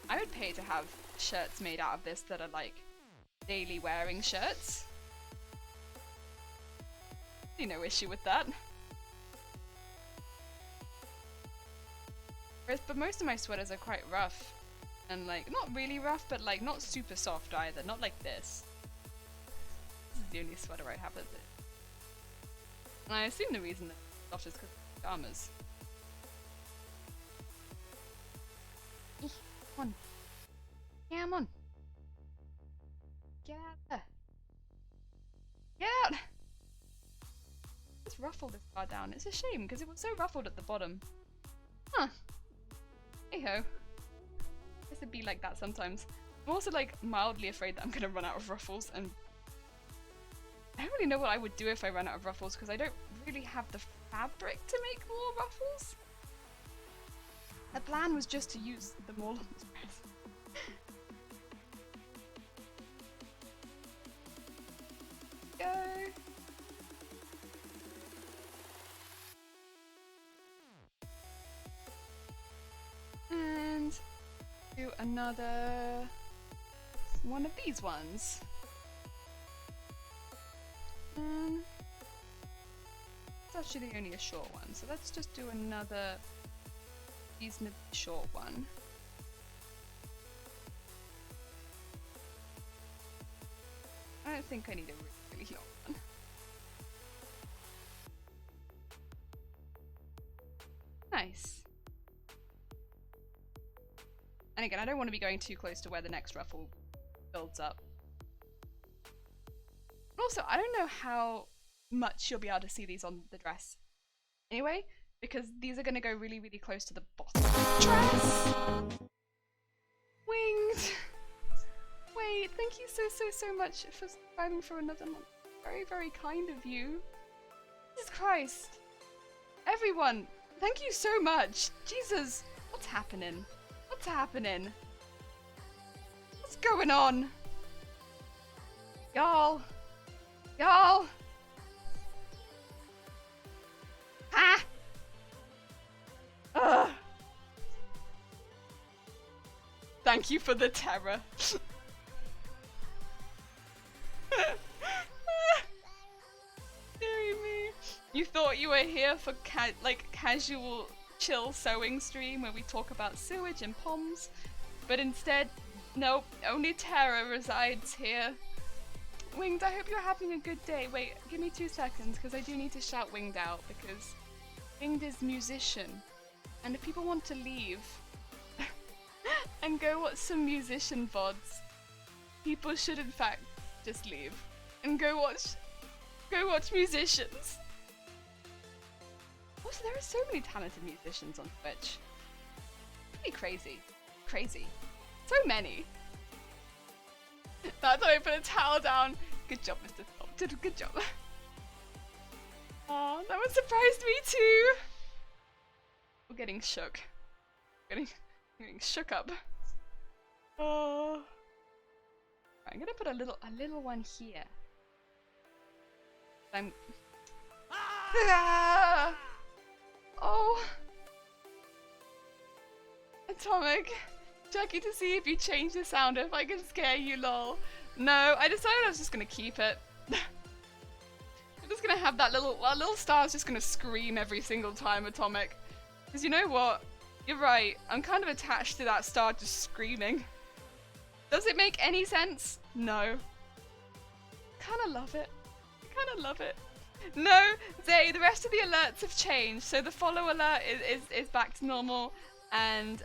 I would pay to have shirts made out of this that are like daily wearing shirts. See no issue with that. But most of my sweaters are quite rough. And like, not really rough, but like not super soft either. Not like this. This is the only sweater I have of it. And I assume the reason that it's soft is because of pajamas. Come on. Yeah, come on. Get out there. Get out! Let's ruffle this bar down. It's a shame because it was so ruffled at the bottom. Huh. Hey ho. Guess it'd be like that sometimes. I'm also like mildly afraid that I'm gonna run out of ruffles, and I don't really know what I would do if I ran out of ruffles because I don't really have the fabric to make more ruffles. The plan was just to use them all on this dress. Go. And do another one of these ones. It's actually only a short one, so let's just do another reasonably short one. I don't think I need a really long one. Nice. And again, I don't want to be going too close to where the next ruffle builds up. Also, I don't know how much you'll be able to see these on the dress anyway, because these are going to go really, really close to the bottom of the dress. Winged! Wait, thank you so much for subscribing for another month. Very, very kind of you. Jesus Christ. Everyone, thank you so much. Jesus, what's happening? What's happening? What's going on? Y'all. Y'all. Ah! Ugh. Thank you for the terror. Deary me. You thought you were here for casual chill sewing stream where we talk about sewage and poms, but instead, nope, only terror resides here. Winged, I hope you're having a good day. Wait, give me 2 seconds because I do need to shout Winged out because Winged is musician, and if people want to leave and go watch some musician VODs, people should in fact just leave and go watch musicians. Also, there are so many talented musicians on Twitch. Pretty crazy. Crazy. So many. That's how I put a towel down. Good job, Mr. Thorpe. Good job. Aw, that one surprised me too. We're getting shook. Getting shook up. Oh. I'm gonna put a little one here. I'm. Ah! Oh. Atomic. Checking to see if you change the sound, if I can scare you, lol. No, I decided I was just gonna keep it. I'm just gonna have that little star's just gonna scream every single time, Atomic. Because you know what? You're right. I'm kind of attached to that star just screaming. Does it make any sense? No. Kinda love it. Kinda love it. No, Zay, the rest of the alerts have changed. So the follow alert is back to normal, and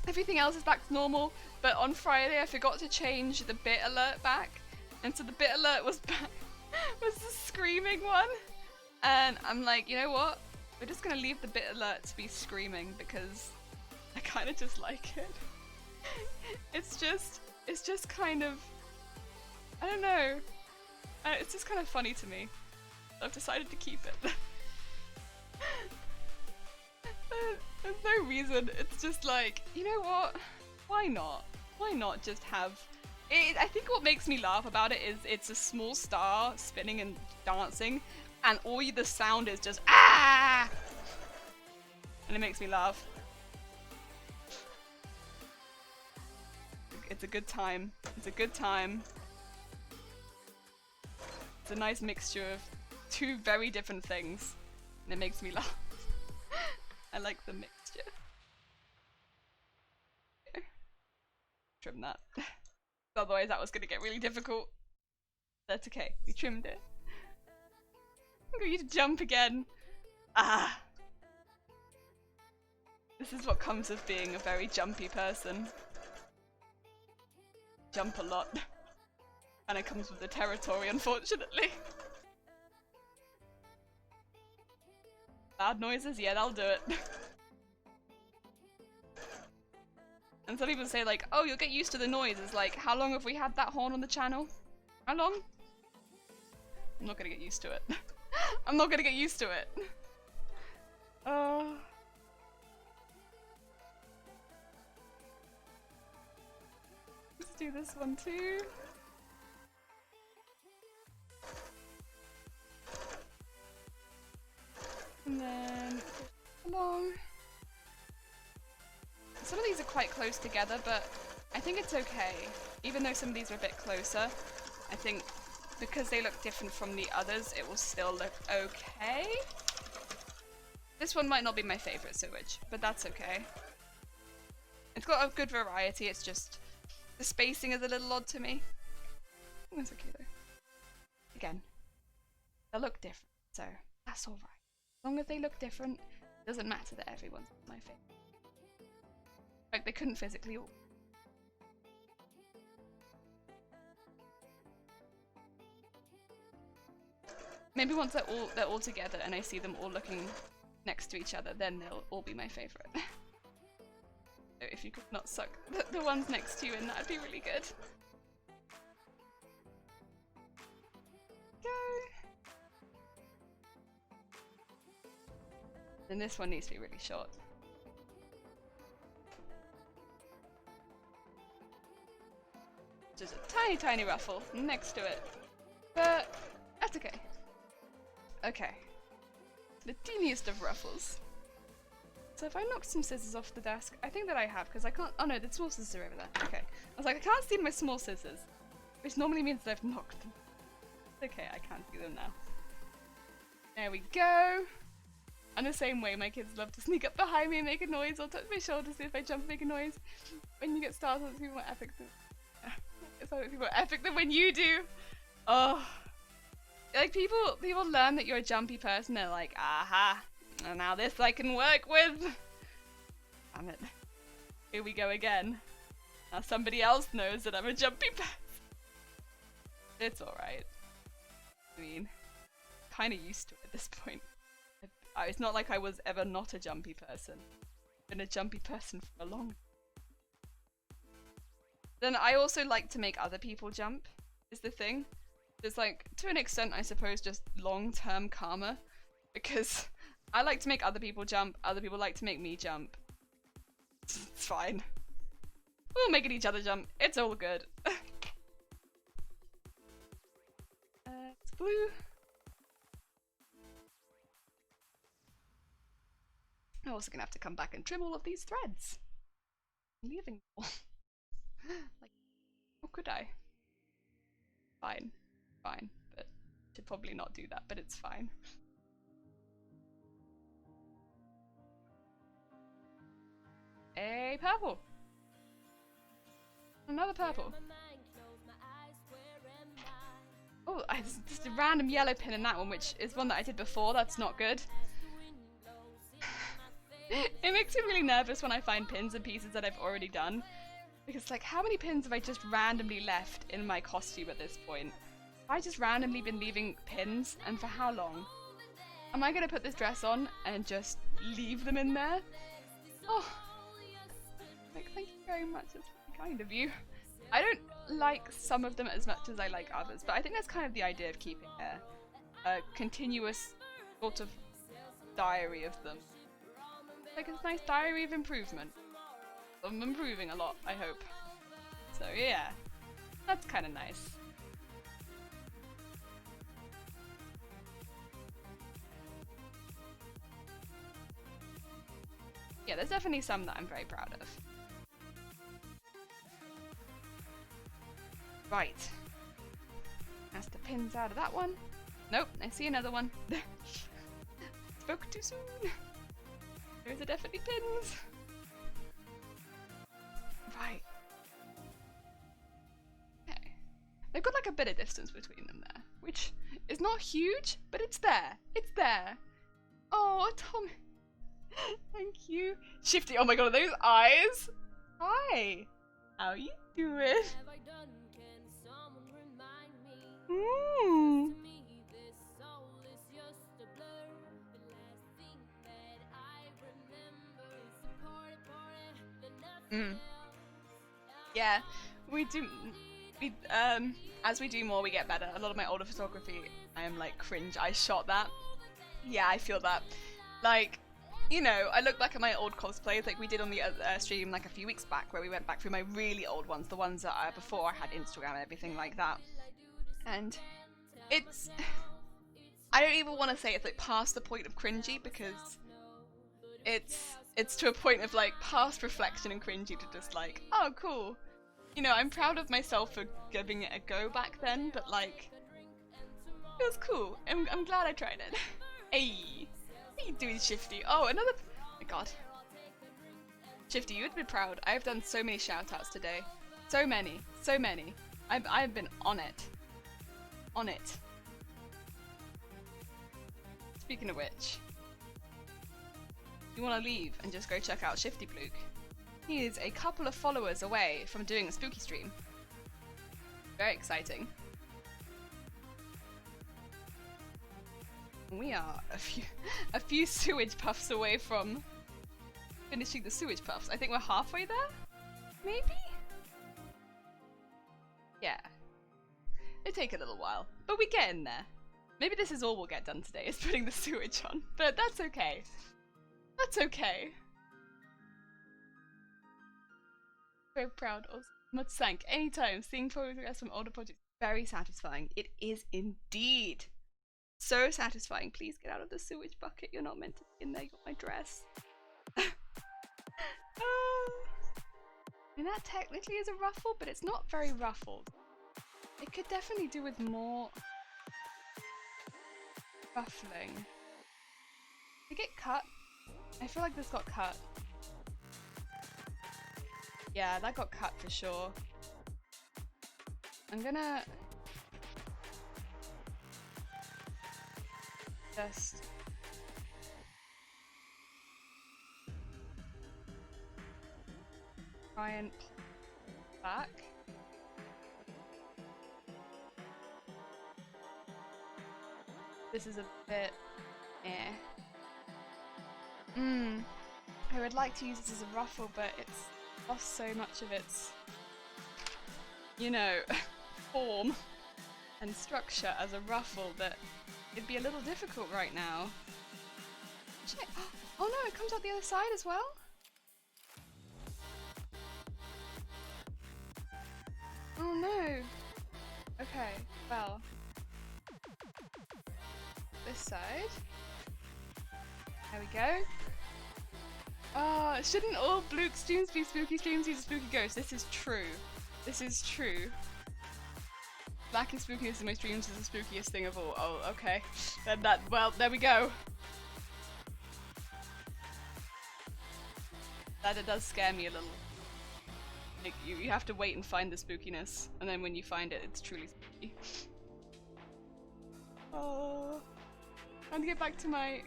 everything else is back to normal. But on Friday I forgot to change the bit alert back, and so the bit alert was back was the screaming one. And I'm like, you know what? We're just gonna leave the bit alert to be screaming because I kinda just like it. It's just kind of, I don't know. It's just kind of funny to me. I've decided to keep it. There's no reason. It's just like, you know what? Why not? Why not just have... I think what makes me laugh about it is it's a small star spinning and dancing, and all the sound is just ah! And it makes me laugh. It's a good time. It's a good time. It's a nice mixture of 2 very different things, and it makes me laugh. I like the mixture. Okay. Trim that. Otherwise that was gonna get really difficult. That's okay, we trimmed it. I'm going to jump again. Ah! This is what comes of being a very jumpy person. Jump a lot. And it comes with the territory, unfortunately. Loud noises? Yeah, that'll do it. And some people say like, oh, you'll get used to the noise. It's like, how long have we had that horn on the channel? How long? I'm not gonna get used to it. I'm not gonna get used to it. Let's do this one too. And then along. Some of these are quite close together, but I think it's okay. Even though some of these are a bit closer, I think because they look different from the others, it will still look okay. This one might not be my favorite sewage, but that's okay. It's got a good variety, it's just the spacing is a little odd to me. That's okay though. Again, they look different, so that's alright. As long as they look different, it doesn't matter that everyone's my favorite. Like they couldn't physically all. Maybe once they're all together and I see them all looking next to each other, then they'll all be my favorite. So if you could not suck the ones next to you in, that'd be really good. Go. And this one needs to be really short. Just a tiny, tiny ruffle next to it. But that's okay. Okay. The teeniest of ruffles. So if I knock some scissors off the desk, I think that I have, because I can't— oh no, the small scissors are over there. Okay. I was like, I can't see my small scissors, which normally means that I've knocked them. Okay, I can't see them now. There we go. And the same way, my kids love to sneak up behind me and make a noise, or touch my shoulder to see if I jump and make a noise. When you get startled, it's even more epic than— it's even more epic than when you do. Oh. Like people learn that you're a jumpy person, they're like, aha, and now this I can work with. Damn it. Here we go again. Now somebody else knows that I'm a jumpy person. It's alright. I mean, kinda used to it at this point. It's not like I was ever not a jumpy person. I've been a jumpy person for a long time. Then I also like to make other people jump, is the thing. It's like, to an extent, I suppose, just long-term karma. Because I like to make other people jump, other people like to make me jump. It's fine. We'll make each other jump. It's all good. It's blue. I'm also gonna have to come back and trim all of these threads. I'm leaving them all. Like, how could I? Fine. Fine, but should probably not do that, but it's fine. A purple. Another purple. Oh, there's just a random yellow pin in that one, which is one that I did before. That's not good. It makes me really nervous when I find pins and pieces that I've already done. Because, like, how many pins have I just randomly left in my costume at this point? Have I just randomly been leaving pins? And for how long? Am I gonna put this dress on and just leave them in there? Oh. Like, thank you very much. That's really kind of you. I don't like some of them as much as I like others, but I think that's kind of the idea of keeping a continuous sort of diary of them. Like, it's a nice diary of improvement. I'm improving a lot, I hope. So yeah, that's kind of nice. Yeah, there's definitely some that I'm very proud of. Right. That's the pins out of that one. Nope, I see another one. Spoke too soon. Those are definitely pins. Right. Okay. They've got like a bit of distance between them there, which is not huge, but it's there. It's there. Oh, Tom. Thank you. Shifty. Oh my god, are those eyes? Hi. How you doing? Mmm. Yeah, we do. As we do more, we get better. A lot of my older photography, I am like cringe. I shot that. Yeah, I feel that. Like, you know, I look back at my old cosplays, like we did on the stream like a few weeks back, where we went back through my really old ones, the ones that before I had Instagram and everything like that. And it's, I don't even want to say it's like past the point of cringy, because it's to a point of like past reflection and cringy to just like, oh cool. You know, I'm proud of myself for giving it a go back then, but like, it was cool. I'm glad I tried it. Hey, what are you doing, Shifty? Oh, another, oh my god. Shifty, you would be proud. I've done so many shoutouts today. So many, so many. I've been on it. On it. Speaking of which, you want to leave and just go check out Shifty Blook? He is a couple of followers away from doing a spooky stream. Very exciting. We are a few sewage puffs away from finishing the sewage puffs. I think we're halfway there? Maybe? Yeah. It take a little while, but we get in there. Maybe this is all we'll get done today, is putting the sewage on. But that's okay. That's okay. So proud of much thank anytime seeing photographs from older projects. Very satisfying. It is indeed. So satisfying. Please get out of the sewage bucket. You're not meant to be in there. You got my dress. I mean, that technically is a ruffle, but it's not very ruffled. It could definitely do with more ruffling. Did it get cut? I feel like this got cut. Yeah, that got cut for sure. I'm gonna just try and pull back. This is a bit I would like to use this as a ruffle, but it's lost so much of its, you know, form and structure as a ruffle that it'd be a little difficult right now. Shit. Oh no, it comes out the other side as well? Oh no. Okay, well. This side. There we go. Oh, shouldn't all Blook streams be spooky streams? He's a spooky ghost. This is true. This is true. Lacking spookiness in my streams is the spookiest thing of all. Oh, okay. Then well, there we go. That it does scare me a little. Like, you have to wait and find the spookiness, and then when you find it, it's truly spooky. Oh. Trying to get back to my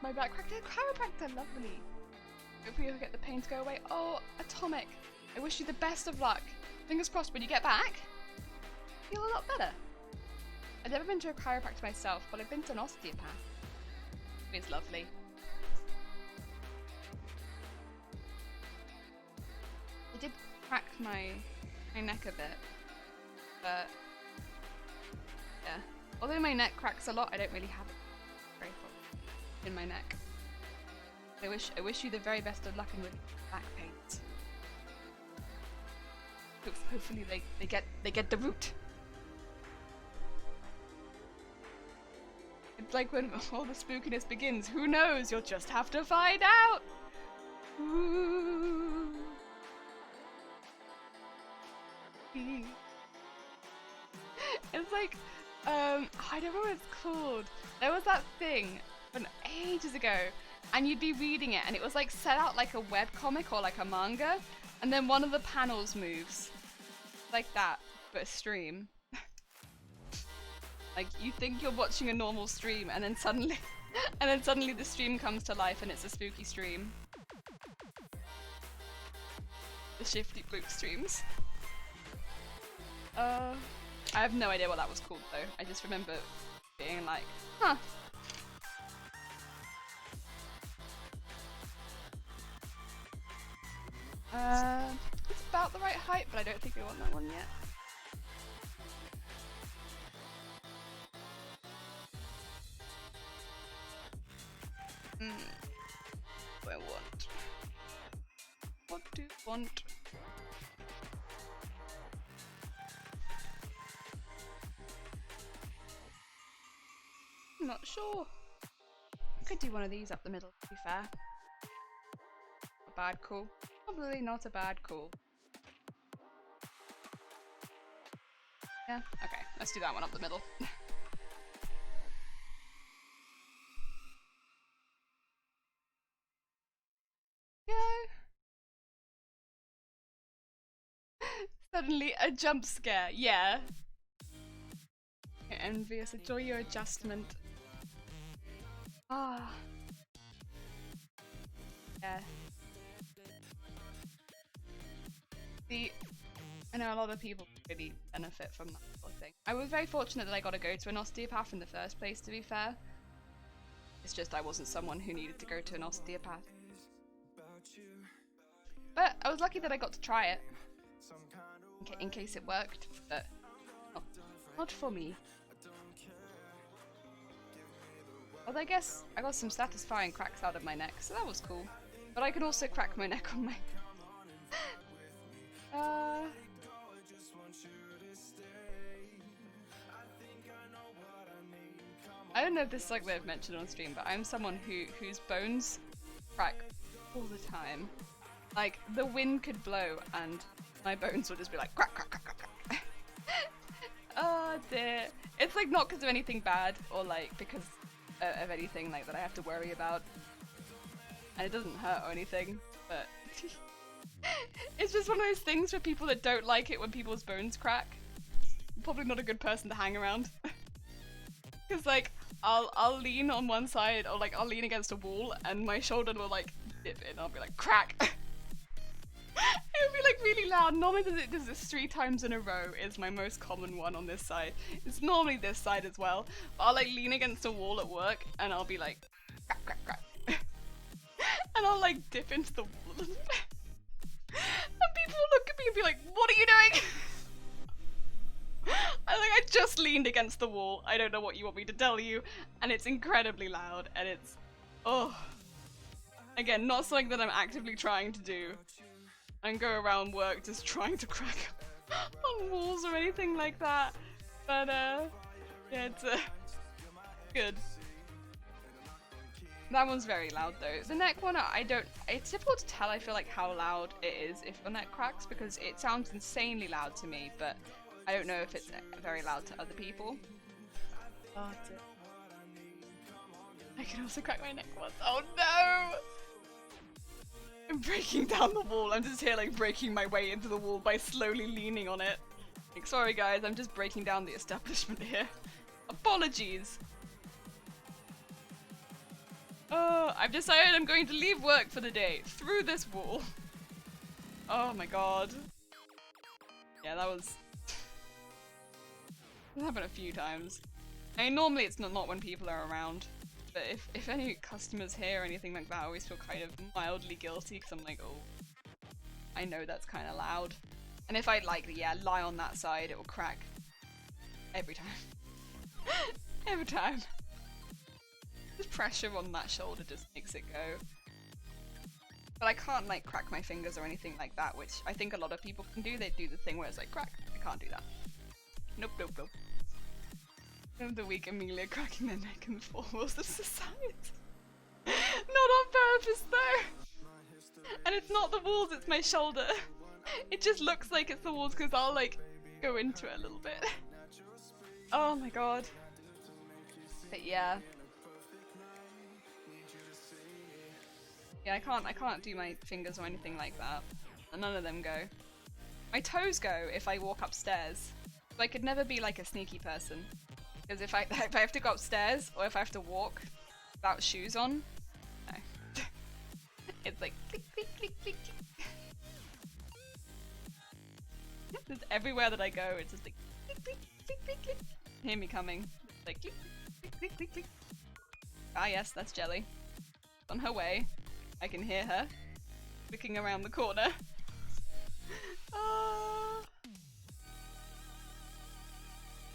my back chiropractor, lovely. Hopefully you'll get the pain to go away. Oh, Atomic, I wish you the best of luck. Fingers crossed when you get back, feel a lot better. I've never been to a chiropractor myself, but I've been to an osteopath. It's lovely. I did crack my neck a bit, but yeah. Although my neck cracks a lot, I don't really have it very full in my neck. I wish you the very best of luck in with back pains. Hopefully they get the root. It's like when all the spookiness begins. Who knows? You'll just have to find out. Ooh. It's like I don't know what it's called. There was that thing from ages ago, and you'd be reading it, and it was like set out like a webcomic or like a manga, and then one of the panels moves. Like that, but a stream. Like you think you're watching a normal stream, and then suddenly the stream comes to life and it's a spooky stream. The shifty Bloop streams. I have no idea what that was called though. I just remember being like, huh. It's about the right height, but I don't think we want that one yet. What do I want? What do you want? I'm not sure. I could do one of these up the middle, to be fair. A bad call. Probably not a bad call. Yeah, okay, let's do that one up the middle. Go! Suddenly a jump scare, yeah. You're envious, enjoy your adjustment. Ah. Yeah. know a lot of people really benefit from that sort of thing. I was very fortunate that I got to go to an osteopath in the first place, to be fair. It's just I wasn't someone who needed to go to an osteopath. But I was lucky that I got to try it. In case it worked, but not for me. Although I guess I got some satisfying cracks out of my neck, so that was cool. But I can also crack my neck on my... I don't know if this is like they've mentioned on stream, but I'm someone whose bones crack all the time. Like, the wind could blow and my bones would just be like crack, crack, crack, crack, crack. Oh dear. It's like not because of anything bad or like because of anything like that I have to worry about. And it doesn't hurt or anything, but it's just one of those things for people that don't like it when people's bones crack. Probably not a good person to hang around. Because like, I'll lean on one side or like I'll lean against a wall and my shoulder will like dip in. I'll be like crack. It'll be like really loud. Normally does this 3 times in a row is my most common one on this side. It's normally this side as well. But I'll like lean against a wall at work and I'll be like crack, crack, crack. And I'll like dip into the wall a little bit. And people will look at me and be like, what are you doing? I just leaned against the wall. I don't know what you want me to tell you. And it's incredibly loud and it's... oh. Again, not something that I'm actively trying to do. And go around work just trying to crack on walls or anything like that. But yeah, it's good. That one's very loud though. The neck one, it's difficult to tell, I feel like, how loud it is if your neck cracks because it sounds insanely loud to me, but I don't know if it's very loud to other people. Oh, dear. I can also crack my neck once. Oh no! I'm breaking down the wall. I'm just here like breaking my way into the wall by slowly leaning on it. Like, sorry guys, I'm just breaking down the establishment here. Apologies. Oh, I've decided I'm going to leave work for the day through this wall. Oh my god. Yeah, that was... It's happened a few times. I mean, normally it's not when people are around. But if any customers hear or anything like that, I always feel kind of mildly guilty because I'm like, oh, I know that's kind of loud. And if I like, yeah, lie on that side, it will crack every time. Every time. The pressure on that shoulder just makes it go. But I can't like crack my fingers or anything like that, which I think a lot of people can do. They do the thing where it's like crack. I can't do that. Nope, nope, nope. Of the week, Amelia cracking their neck in the 4 walls of society. Not on purpose though! And it's not the walls, it's my shoulder. It just looks like it's the walls because I'll like go into it a little bit. Oh my god. But yeah. Yeah, I can't do my fingers or anything like that. And none of them go. My toes go if I walk upstairs. So I could never be like a sneaky person. Because if I have to go upstairs or if I have to walk without shoes on, no. It's like click, click, click, click, click. Just everywhere that I go, it's just like click, click, click, click, click. Hear me coming. It's like click, click, click, click, click. Ah yes, that's Jelly. It's on her way. I can hear her clicking around the corner.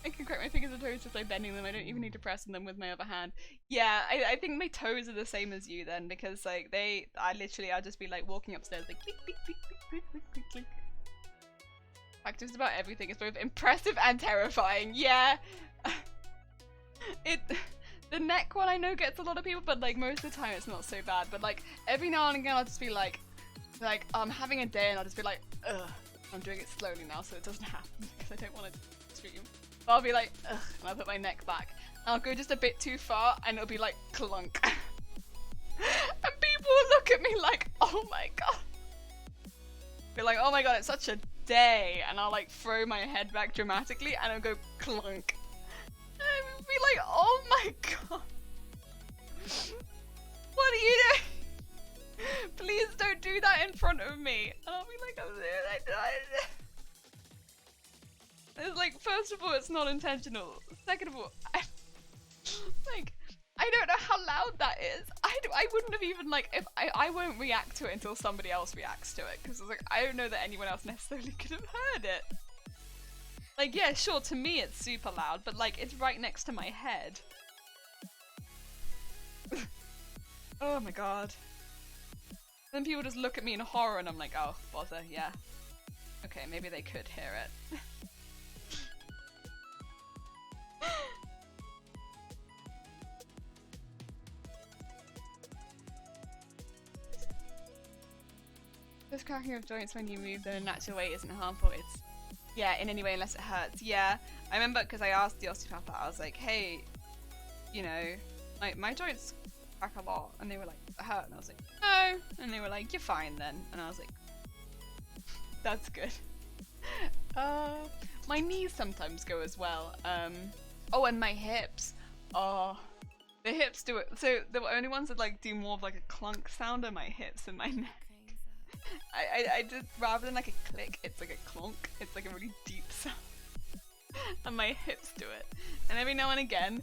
I can crack my fingers and toes just by bending them. I don't even need to press on them with my other hand. Yeah, I think my toes are the same as you then, because like I'll just be like walking upstairs like click, click, click, click, click, click, click. Like just about everything is both impressive and terrifying. Yeah. The neck one I know gets a lot of people, but like most of the time it's not so bad. But like every now and again I'll just be like I'm having a day and I'll just be like, ugh. I'm doing it slowly now so it doesn't happen because I don't want to stream. But I'll be like, ugh, and I'll put my neck back. And I'll go just a bit too far and it'll be like clunk. And people will look at me like, oh my god. Be like, oh my god, it's such a day. And I'll like throw my head back dramatically and it'll go clunk. And I'll be like, oh my god. What are you doing? Please don't do that in front of me. And I'll be like, I'm doing it. It's like, first of all, it's not intentional. Second of all, like, I don't know how loud that is. I wouldn't have even, like, if I won't react to it until somebody else reacts to it, because it's like, I don't know that anyone else necessarily could have heard it. Like, yeah, sure, to me it's super loud, but like, it's right next to my head. Oh my god. Then people just look at me in horror and I'm like, oh, bother, yeah. Okay, maybe they could hear it. This cracking of joints when you move them in a natural way isn't harmful, it's, yeah, in any way unless it hurts. Yeah, I remember because I asked the osteopath that, I was like, hey, you know, my joints crack a lot, and they were like, it hurt, and I was like, no, and they were like, you're fine then, and I was like, that's good. My knees sometimes go as well, oh, and my hips, oh, the hips do it, so the only ones that like do more of like a clunk sound are my hips and my neck. I did, rather than like a click, it's like a clunk, it's like a really deep sound, and my hips do it, and every now and again,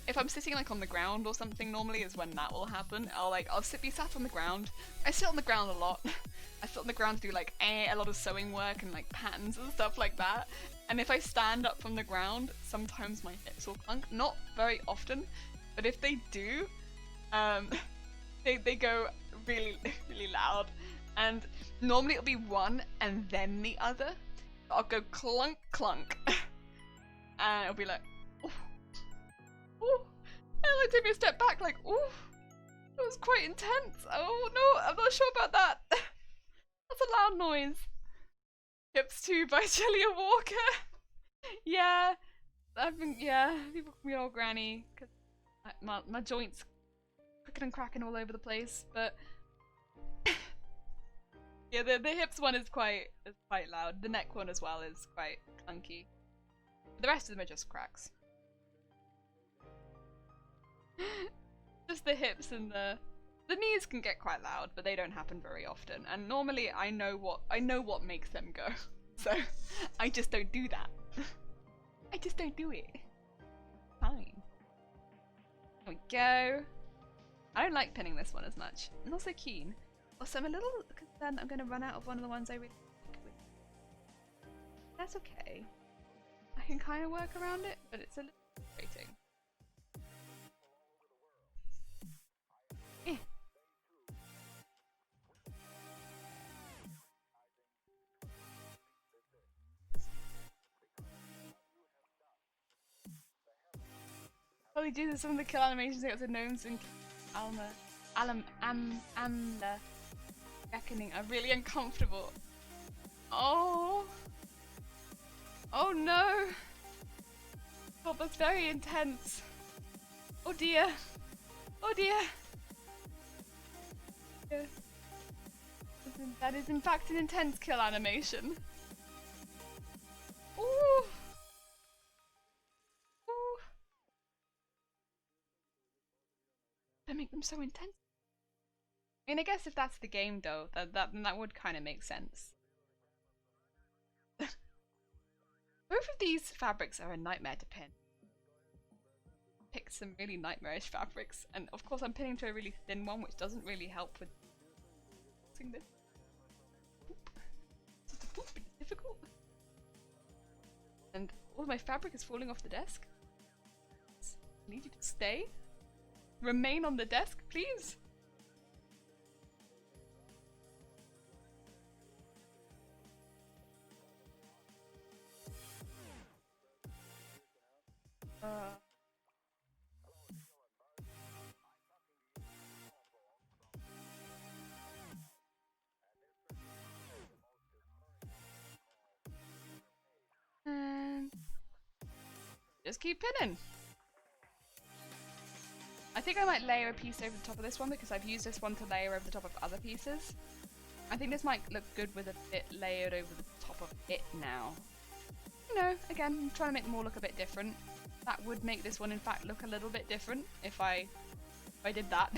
if I'm sitting like on the ground or something, normally is when that will happen. I'll be sat on the ground. I sit on the ground a lot. I sit on the ground to do like a lot of sewing work and like patterns and stuff like that. And if I stand up from the ground, sometimes my hips will clunk. Not very often, but if they do, they go really, really loud. And normally it'll be one and then the other. I'll go clunk, clunk. And it'll be like, ooh. Ooh. And like take me a step back, like, ooh, that was quite intense. Oh no, I'm not sure about that. That's a loud noise. Hips 2 by Shelia Walker. Yeah, I've been, yeah, people call me old granny, because my joints cracking and cracking all over the place, but yeah, the hips one is quite loud. The neck one as well is quite clunky. The rest of them are just cracks. Just the hips and the knees can get quite loud, but they don't happen very often. And normally I know what makes them go. So I just don't do that. I just don't do it. Fine. There we go. I don't like pinning this one as much. I'm not so keen. Also, I'm a little concerned I'm going to run out of one of the ones I really like with. That's okay. I can kind of work around it, but it's a little frustrating. Eh. Holy Jesus, some of the kill animations they got to gnomes and Amla beckoning are really uncomfortable. Oh. Oh no. Oh, that's very intense. Oh dear. Oh dear. Yeah. That is in fact an intense kill animation. Ooh. Ooh. They make them so intense. I mean, I guess if that's the game though, that would kind of make sense. Both of these fabrics are a nightmare to pin. Picked some really nightmarish fabrics, and of course I'm pinning to a really thin one, which doesn't really help with this. Just a poop, it's difficult. And all my fabric is falling off the desk. I need you to stay. Remain on the desk, please. And just keep pinning. I think I might layer a piece over the top of this one because I've used this one to layer over the top of other pieces. I think this might look good with a bit layered over the top of it now. You know, again, I'm trying to make them all look a bit different. That would make this one in fact look a little bit different if I did that.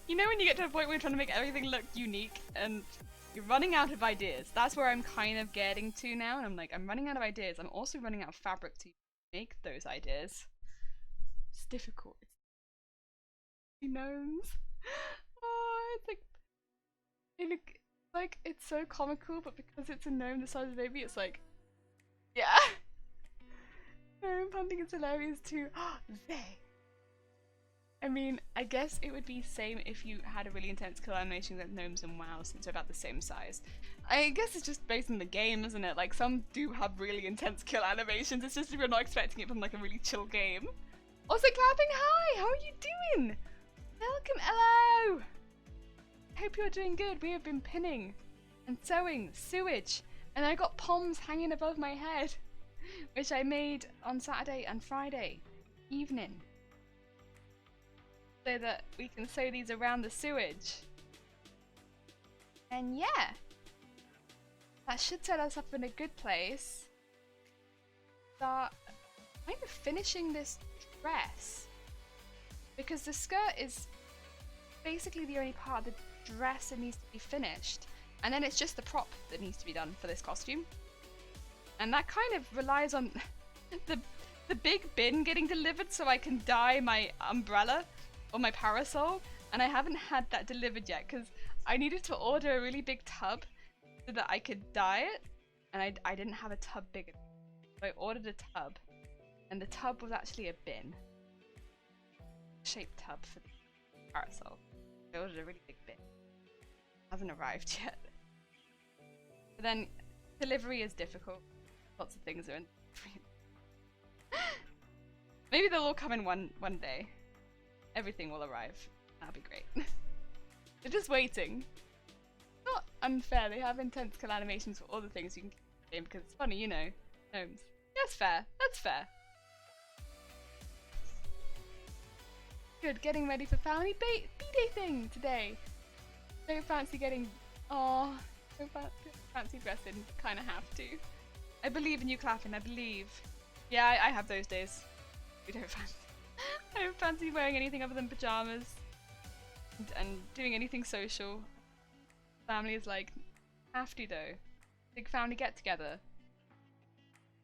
You know when you get to a point where you're trying to make everything look unique and You're running out of ideas. That's where I'm kind of getting to now. And I'm like, I'm running out of ideas. I'm also running out of fabric to make those ideas. It's difficult. It's gnomes. Oh, it's so comical, but because it's a gnome the size of a baby, it's like, yeah. Gnome hunting is hilarious too. They. I mean, I guess it would be same if you had a really intense kill animation like gnomes and WoW, since they're about the same size. I guess it's just based on the game, isn't it? Like, some do have really intense kill animations, it's just if you're not expecting it from like a really chill game. Also, clapping hi! How are you doing? Welcome, hello! Hope you're doing good. We have been pinning and sewing sewage, and I got Pom-poms hanging above my head, which I made on Saturday and Friday evening, so that we can sew these around the sewage. And yeah, that should set us up in a good place. Start kind of finishing this dress, because the skirt is basically the only part of the dress that needs to be finished, and then it's just the prop that needs to be done for this costume, and that kind of relies on the big bin getting delivered so I can dye my umbrella or my parasol, and I haven't had that delivered yet because I needed to order a really big tub so that I could dye it, and I didn't have a tub big enough, so I ordered a tub, and the tub was actually a bin shaped tub for the parasol. I ordered a really big bin. Hasn't arrived yet. But then delivery is difficult. Lots of things are in delivery. Maybe they'll all come in one day. Everything will arrive. That'll be great. They're just waiting. Not unfair. They have intense kill animations for all the things you can keep in the game because it's funny, you know. Gnomes. That's fair. That's fair. Good, getting ready for family B-day thing today. Don't fancy getting, don't fancy dressing, kinda have to. I believe in you, clapping, I believe. Yeah, I have those days. We don't fancy. I don't fancy wearing anything other than pajamas and doing anything social. Family is like, have to though. Big family get together.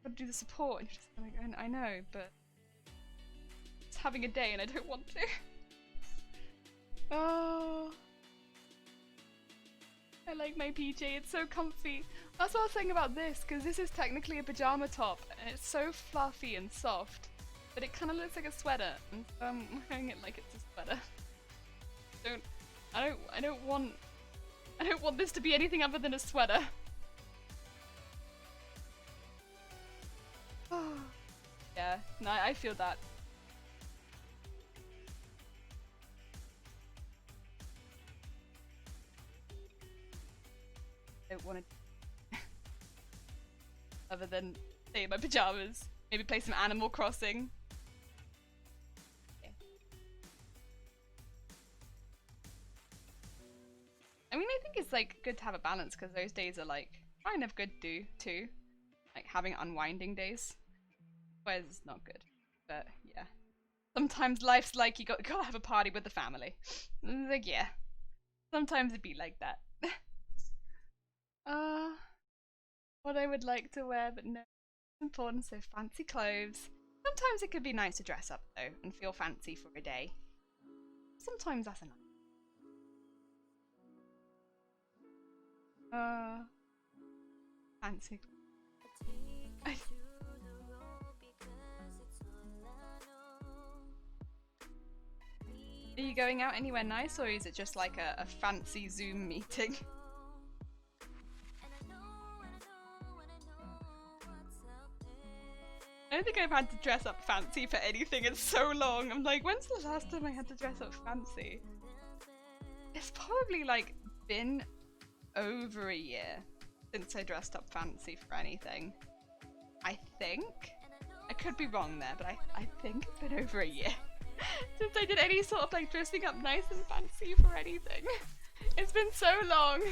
Gotta do the support. And you're just like, I know, but it's having a day and I don't want to. Oh, I like my PJ, it's so comfy. That's what I was saying about this, because this is technically a pajama top and it's so fluffy and soft, but it kind of looks like a sweater, and so I'm wearing it like it's a sweater. I don't want this to be anything other than a sweater. Yeah, no, I feel that. I don't want to other than stay in my pajamas. Maybe play some Animal Crossing. Okay. I mean, I think it's like good to have a balance because those days are like kind of good too. Like having unwinding days. Whereas it's not good. But yeah. Sometimes life's like you gotta have a party with the family. Like yeah. Sometimes it'd be like that. What I would like to wear, but no, it's important, so fancy clothes. Sometimes it could be nice to dress up though, and feel fancy for a day. Sometimes that's enough. Fancy clothes. Are you going out anywhere nice, or is it just like a fancy Zoom meeting? I don't think I've had to dress up fancy for anything in so long. I'm like, when's the last time I had to dress up fancy? It's probably like been over a year since I dressed up fancy for anything. I think. I could be wrong there, but I think it's been over a year since I did any sort of like dressing up nice and fancy for anything. It's been so long.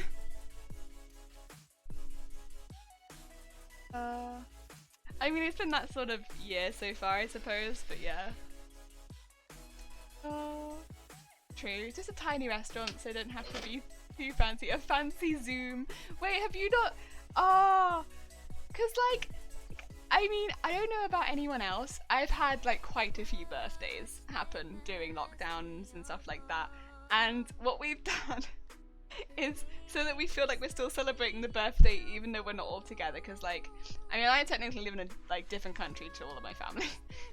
I mean, it's been that sort of year so far, I suppose, but yeah. True, it's just a tiny restaurant, so I don't have to be Too fancy. A fancy Zoom. Wait, have you not? Oh, because like, I mean, I don't know about anyone else. I've had like quite a few birthdays happen during lockdowns and stuff like that. And what we've done is so that we feel like we're still celebrating the birthday even though we're not all together, because like, I mean, I technically live in a like different country to all of my family.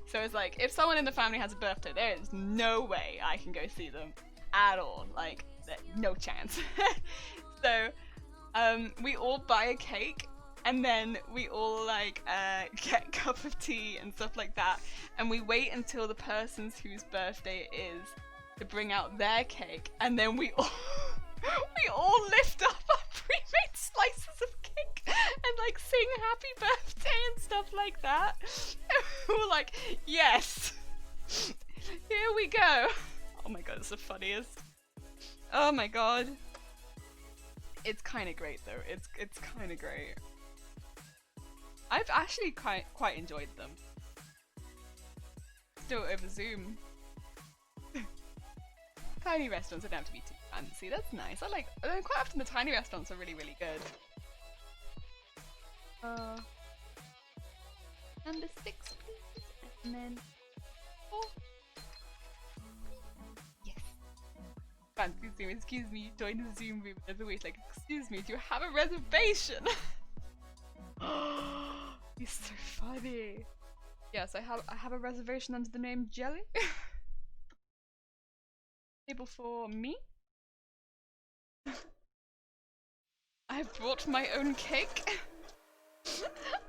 So it's like, if someone in the family has a birthday, there is no way I can go see them at all. Like, no chance. So we all buy a cake, and then we all like get a cup of tea and stuff like that, and we wait until the person's whose birthday it is to bring out their cake, and then we all we all lift up our pre-made slices of cake and like sing happy birthday and stuff like that. And we're like, yes, here we go. Oh my god, it's the funniest. Oh my god. It's kind of great though. It's kind of great. I've actually quite enjoyed them. Do it over Zoom. Tiny restaurants don't have to be too fancy. That's nice. Quite often the tiny restaurants are really, really good. Number 6, please. And then 4. Yes. Fancy Zoom. Excuse me, you joined the Zoom room. There's always like, excuse me, do you have a reservation? He's so funny. Yes, I have a reservation under the name Jelly. Table for me. I brought my own cake.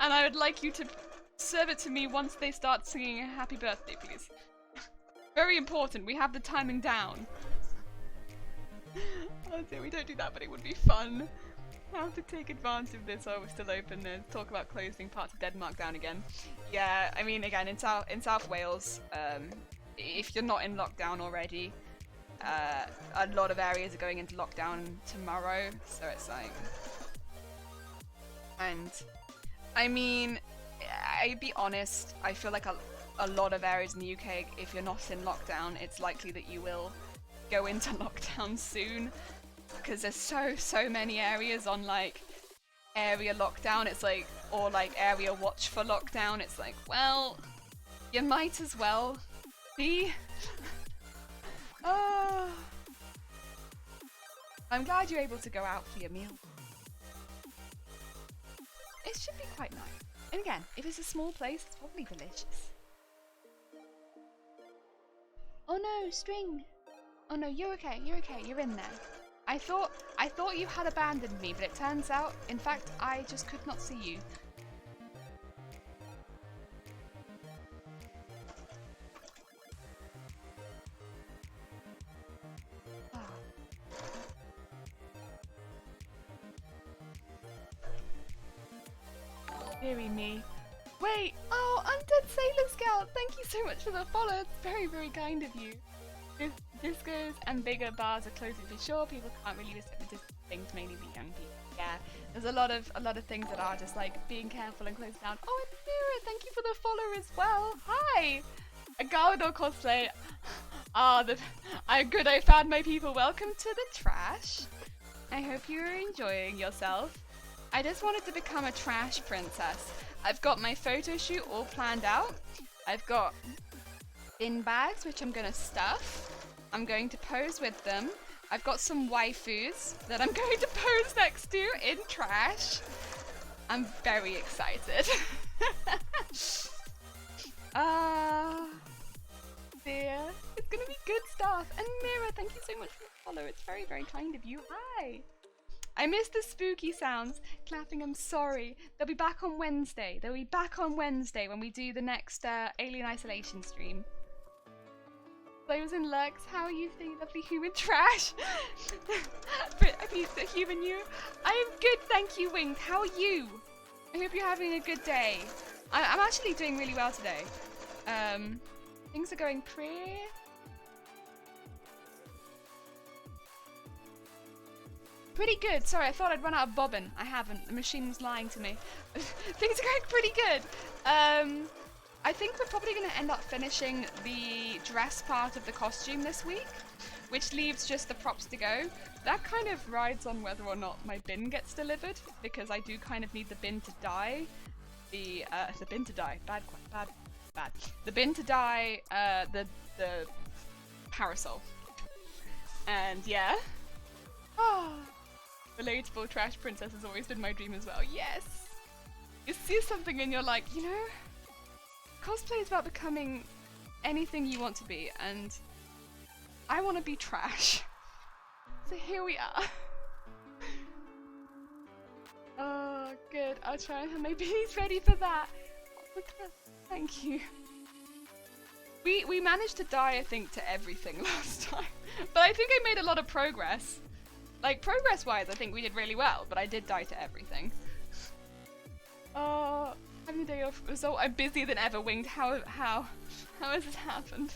And I would like you to serve it to me once they start singing a happy birthday, please. Very important, we have the timing down. Oh dear, we don't do that, but it would be fun. How to take advantage of this? Oh, we're still open. Talk about closing parts of Denmark down again. Yeah, I mean, again, in South Wales, if you're not in lockdown already, a lot of areas are going into lockdown tomorrow, so it's like, and I mean, I'd be honest, I feel like a lot of areas in the UK, if you're not in lockdown, it's likely that you will go into lockdown soon, because there's so many areas on like area lockdown. It's like, or like area watch for lockdown. It's like, well, you might as well be. I'm glad you're able to go out for your meal. It should be quite nice. And again, if it's a small place, it's probably delicious. Oh no, String! Oh no, you're okay, you're in there. I thought you had abandoned me, but it turns out, in fact, I just could not see you. Deary me. Wait! Oh, Undead Sailor Scout! Thank you so much for the follow. It's very, very kind of you. Discos and bigger bars are closing for sure. People can't really visit the things, mainly the young people. Yeah, there's a lot of things that are just like being careful and closing down. Oh, it's Mira. Thank you for the follow as well. Hi! A Garbodor Cosplay. Good, I found my people. Welcome to the trash. I hope you're enjoying yourself. I just wanted to become a trash princess. I've got my photo shoot all planned out. I've got bin bags, which I'm gonna stuff. I'm going to pose with them. I've got some waifus that I'm going to pose next to in trash. I'm very excited. Dear. It's gonna be good stuff. And Mira, thank you so much for the follow. It's very, very kind of you. Hi. I missed the spooky sounds. Clapping, I'm sorry. They'll be back on Wednesday. They'll be back on Wednesday when we do the next Alien Isolation stream. Flames and Lurks, how are you feeling, lovely human trash? The human you. I am good, thank you, Winged. How are you? I hope you're having a good day. I'm actually doing really well today. Things are going pretty good. Sorry, I thought I'd run out of bobbin. I haven't. The machine was lying to me. Things are going pretty good. I think we're probably going to end up finishing the dress part of the costume this week, which leaves just the props to go. That kind of rides on whether or not my bin gets delivered, because I do kind of need the bin to dye. The bin to dye. Bad. The bin to dye the parasol. And yeah. Relatable trash princess has always been my dream as well. Yes! You see something and you're like, you know, cosplay is about becoming anything you want to be, and I want to be trash. So here we are. Oh, good. I'll try and have my beanies ready for that. Oh my god, thank you. We managed to dye, I think, to everything last time. But I think I made a lot of progress. Like, progress-wise, I think we did really well, but I did dye to everything. Oh, having a day off. So I'm busier than ever, Winged. How has this happened?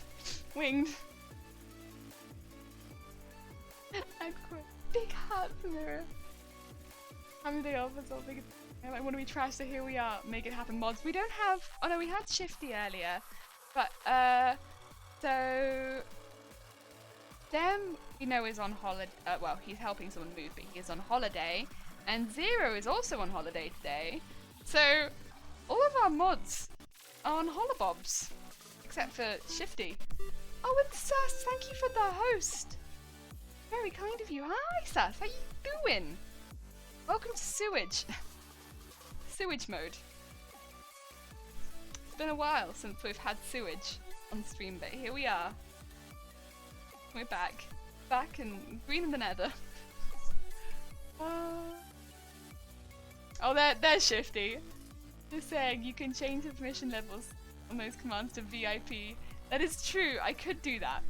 Winged. I quit. Big heart, Samira. Having a day off is all big. I want to be trash, so here we are. Make it happen, mods. We don't have. Oh no, we had Shifty earlier, but so Dem, you know, is on holiday. Well, he's helping someone move, but he is on holiday, and Zero is also on holiday today. So all of our mods are on holobobs, except for Shifty. Oh, and Sass, thank you for the host. Very kind of you. Hi, Sass. How you doing? Welcome to Sewage. Sewage mode. It's been a while since we've had Sewage on stream, but here we are. We're back. Back and green in the nether. Oh, there's Shifty. Just saying, you can change the permission levels on those commands to VIP. That is true, I could do that.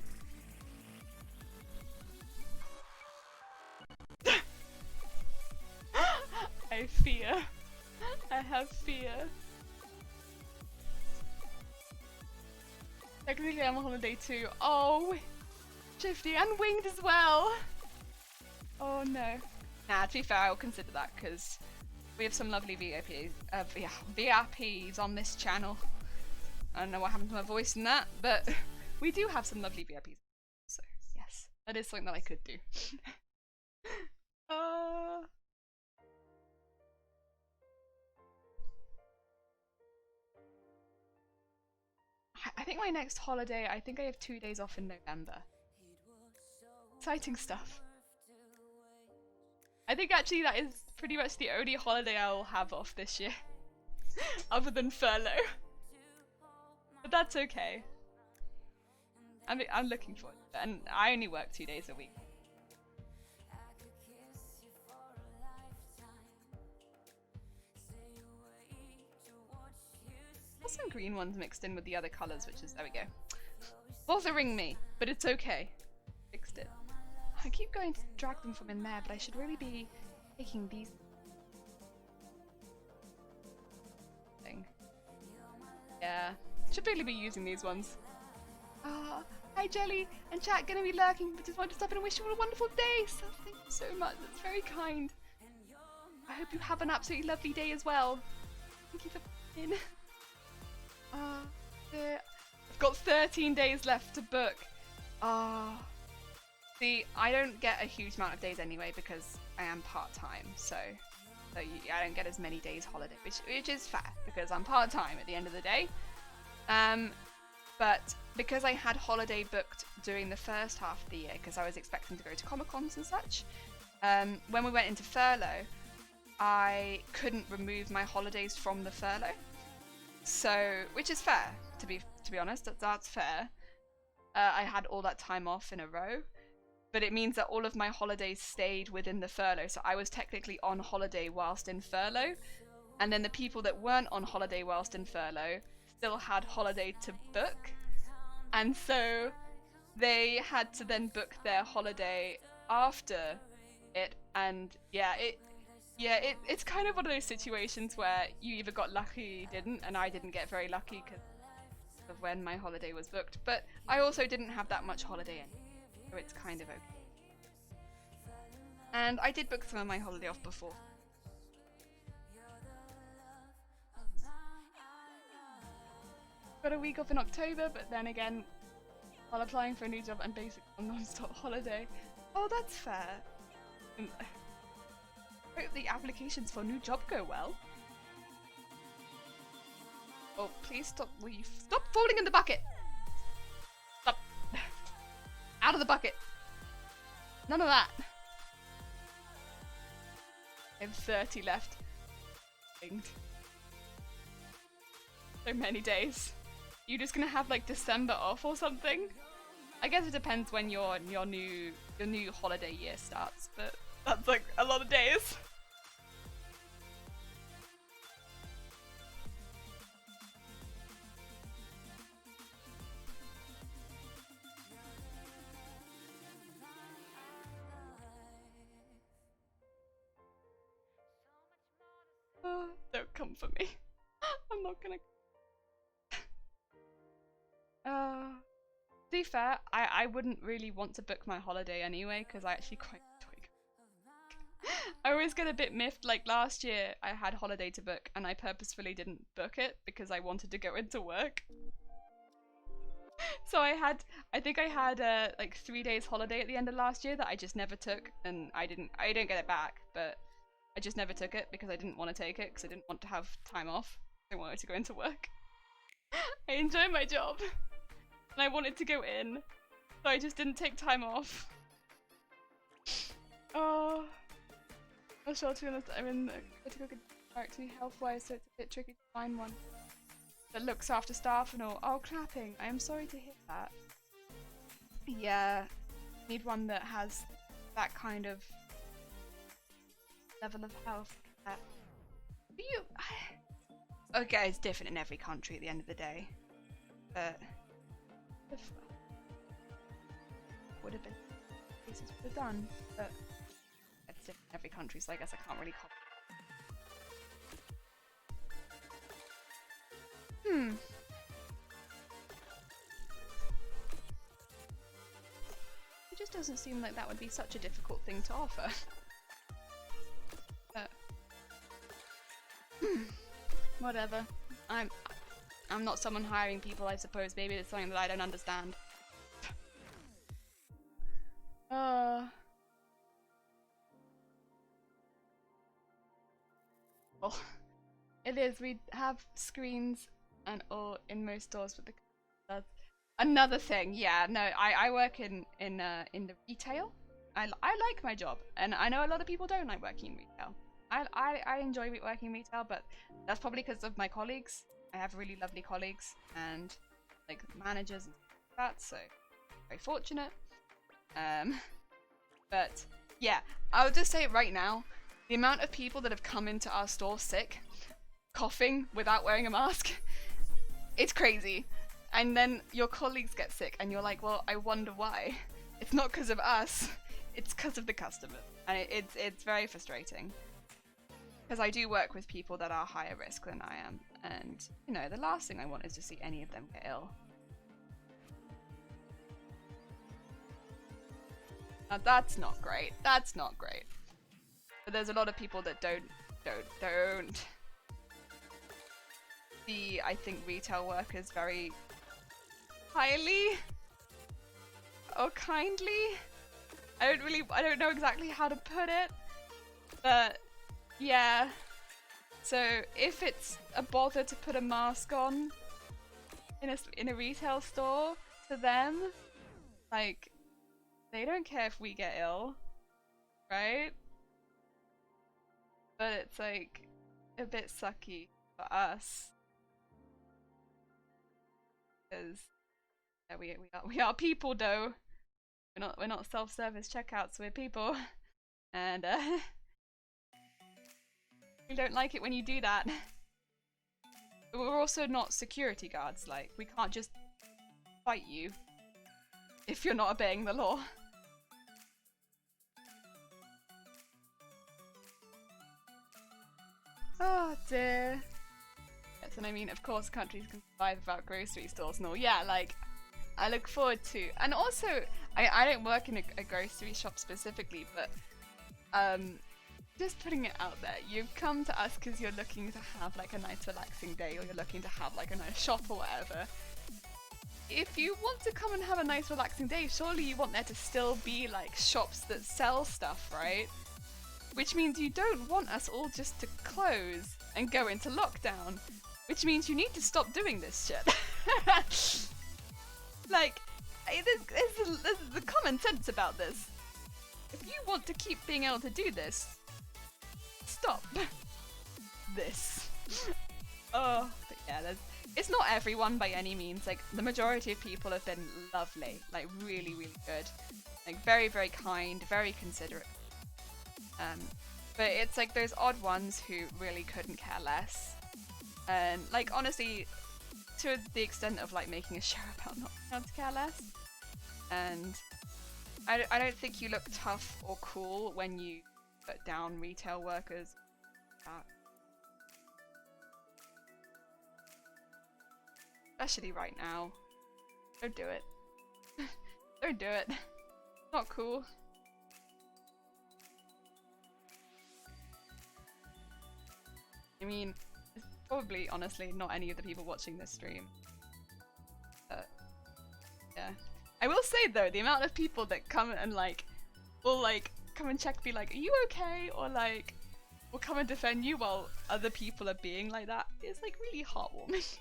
I fear. I have fear. Technically I'm on holiday too. Oh, Shifty and Winged as well. Oh no. Nah, to be fair, I'll consider that because we have some lovely VIPs on this channel. I don't know what happened to my voice in that, but we do have some lovely VIPs. So yes, that is something that I could do. I think my next holiday, I think I have 2 days off in November. Exciting stuff. I think actually that is pretty much the only holiday I will have off this year. Other than furlough. But that's okay. I'm looking forward to it. And I only work 2 days a week. There's some green ones mixed in with the other colours, which is, there we go. Bothering me, but it's okay. Fixed it. I keep going to drag them from in there, but I should really be taking these. Yeah, should really be using these ones. Hi Jelly and chat, gonna be lurking, but just wanted to stop in and wish you all a wonderful day. So thank you so much, that's very kind. I hope you have an absolutely lovely day as well. Thank you for being in. I've got 13 days left to book. See, I don't get a huge amount of days anyway because I am part-time, so I don't get as many days holiday, which is fair because I'm part-time at the end of the day. But because I had holiday booked during the first half of the year, because I was expecting to go to Comic-Cons and such, when we went into furlough, I couldn't remove my holidays from the furlough. So, which is fair, to be honest, that's fair. I had all that time off in a row, but it means that all of my holidays stayed within the furlough, so I was technically on holiday whilst in furlough, and then the people that weren't on holiday whilst in furlough still had holiday to book, and so they had to then book their holiday after it, and it's kind of one of those situations where you either got lucky or you didn't, and I didn't get very lucky because of when my holiday was booked, but I also didn't have that much holiday in, so it's kind of okay. And I did book some of my holiday off before. Got a week off in October, but then again, while applying for a new job and basically on non-stop holiday. Oh, that's fair. I hope the applications for a new job go well. Oh, please stop. Will you stop falling in the bucket? Stop. Out of the bucket. None of that. I have 30 left. So many days. You just gonna have like December off or something? I guess it depends when your new holiday year starts, but that's like a lot of days. Don't come for me. I'm not gonna. To be fair, I wouldn't really want to book my holiday anyway, because I actually quite enjoy it. I always get a bit miffed, like last year I had holiday to book and I purposefully didn't book it because I wanted to go into work. So I think I had like 3 days holiday at the end of last year that I just never took, and I didn't get it back, but I just never took it because I didn't want to take it because I didn't want to have time off. I wanted to go into work. I enjoy my job and I wanted to go in, so I just didn't take time off. Oh, I'm sure to be honest, I'm in a critical character health-wise, so it's a bit tricky to find one that looks after staff and all. Oh, clapping. I am sorry to hear that. Yeah, need one that has that kind of level of health. Okay, it's different in every country at the end of the day. But would have been cases would have done, but it's different in every country, so I guess I can't really comment. It just doesn't seem like that would be such a difficult thing to offer. Whatever. I'm not someone hiring people, I suppose. Maybe it's something that I don't understand. Well, it is. We have screens and all in most stores, but that's another thing. Yeah, no, I work in the retail. I like my job, and I know a lot of people don't like working in retail. I enjoy working in retail, but that's probably because of my colleagues. I have really lovely colleagues and like managers and that, so very fortunate. But yeah, I'll just say it right now, the amount of people that have come into our store sick, coughing without wearing a mask, it's crazy. And then your colleagues get sick and you're like, well, I wonder why. It's not because of us, it's because of the customer. And it's very frustrating. Because I do work with people that are higher risk than I am, and you know, the last thing I want is to see any of them get ill. Now that's not great. That's not great. But there's a lot of people that don't see, I think, retail workers very highly or kindly. I don't know exactly how to put it, but yeah. So if it's a bother to put a mask on in a retail store, to them, like, they don't care if we get ill, right? But it's like a bit sucky for us, because yeah, we are people though. We're not self-service checkouts. We're people, and we don't like it when you do that. But we're also not security guards. Like, we can't just fight you if you're not obeying the law. Oh dear. Yes, and I mean, of course, countries can survive without grocery stores and all. Yeah, like, I look forward to. And also, I don't work in a grocery shop specifically, but just putting it out there, you've come to us because you're looking to have like a nice relaxing day, or you're looking to have like a nice shop or whatever. if you want to come and have a nice relaxing day, surely you want there to still be like shops that sell stuff, right? Which means you don't want us all just to close and go into lockdown. Which means you need to stop doing this shit. Like, there's the common sense about this. If you want to keep being able to do this, stop this. Oh, but yeah, it's not everyone by any means. Like, the majority of people have been lovely, like really, really good, like very, very kind, very considerate. But it's like those odd ones who really couldn't care less, and like honestly, to the extent of like making a show about not being able to care less. And I don't think you look tough or cool when you put down retail workers. Especially right now. Don't do it. Don't do it. Not cool. I mean, it's probably, honestly, not any of the people watching this stream. Yeah. I will say, though, the amount of people that come and, like, will, like, come and check, be like, are you okay? Or, like, will come and defend you while other people are being like that is, like, really heartwarming.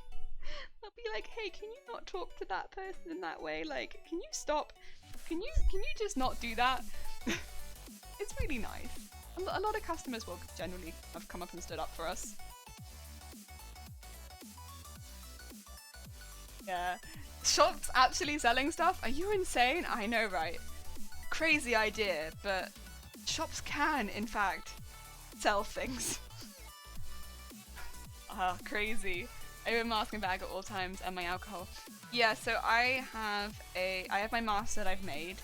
They'll be like, hey, can you not talk to that person in that way? Like, can you stop? Can you just not do that? It's really nice. A lot of customers will generally have come up and stood up for us. Yeah. Shops actually selling stuff? Are you insane? I know, right? Crazy idea, but shops can, in fact, sell things. Crazy. I have a mask and bag at all times and my alcohol. Yeah, so I have my mask that I've made,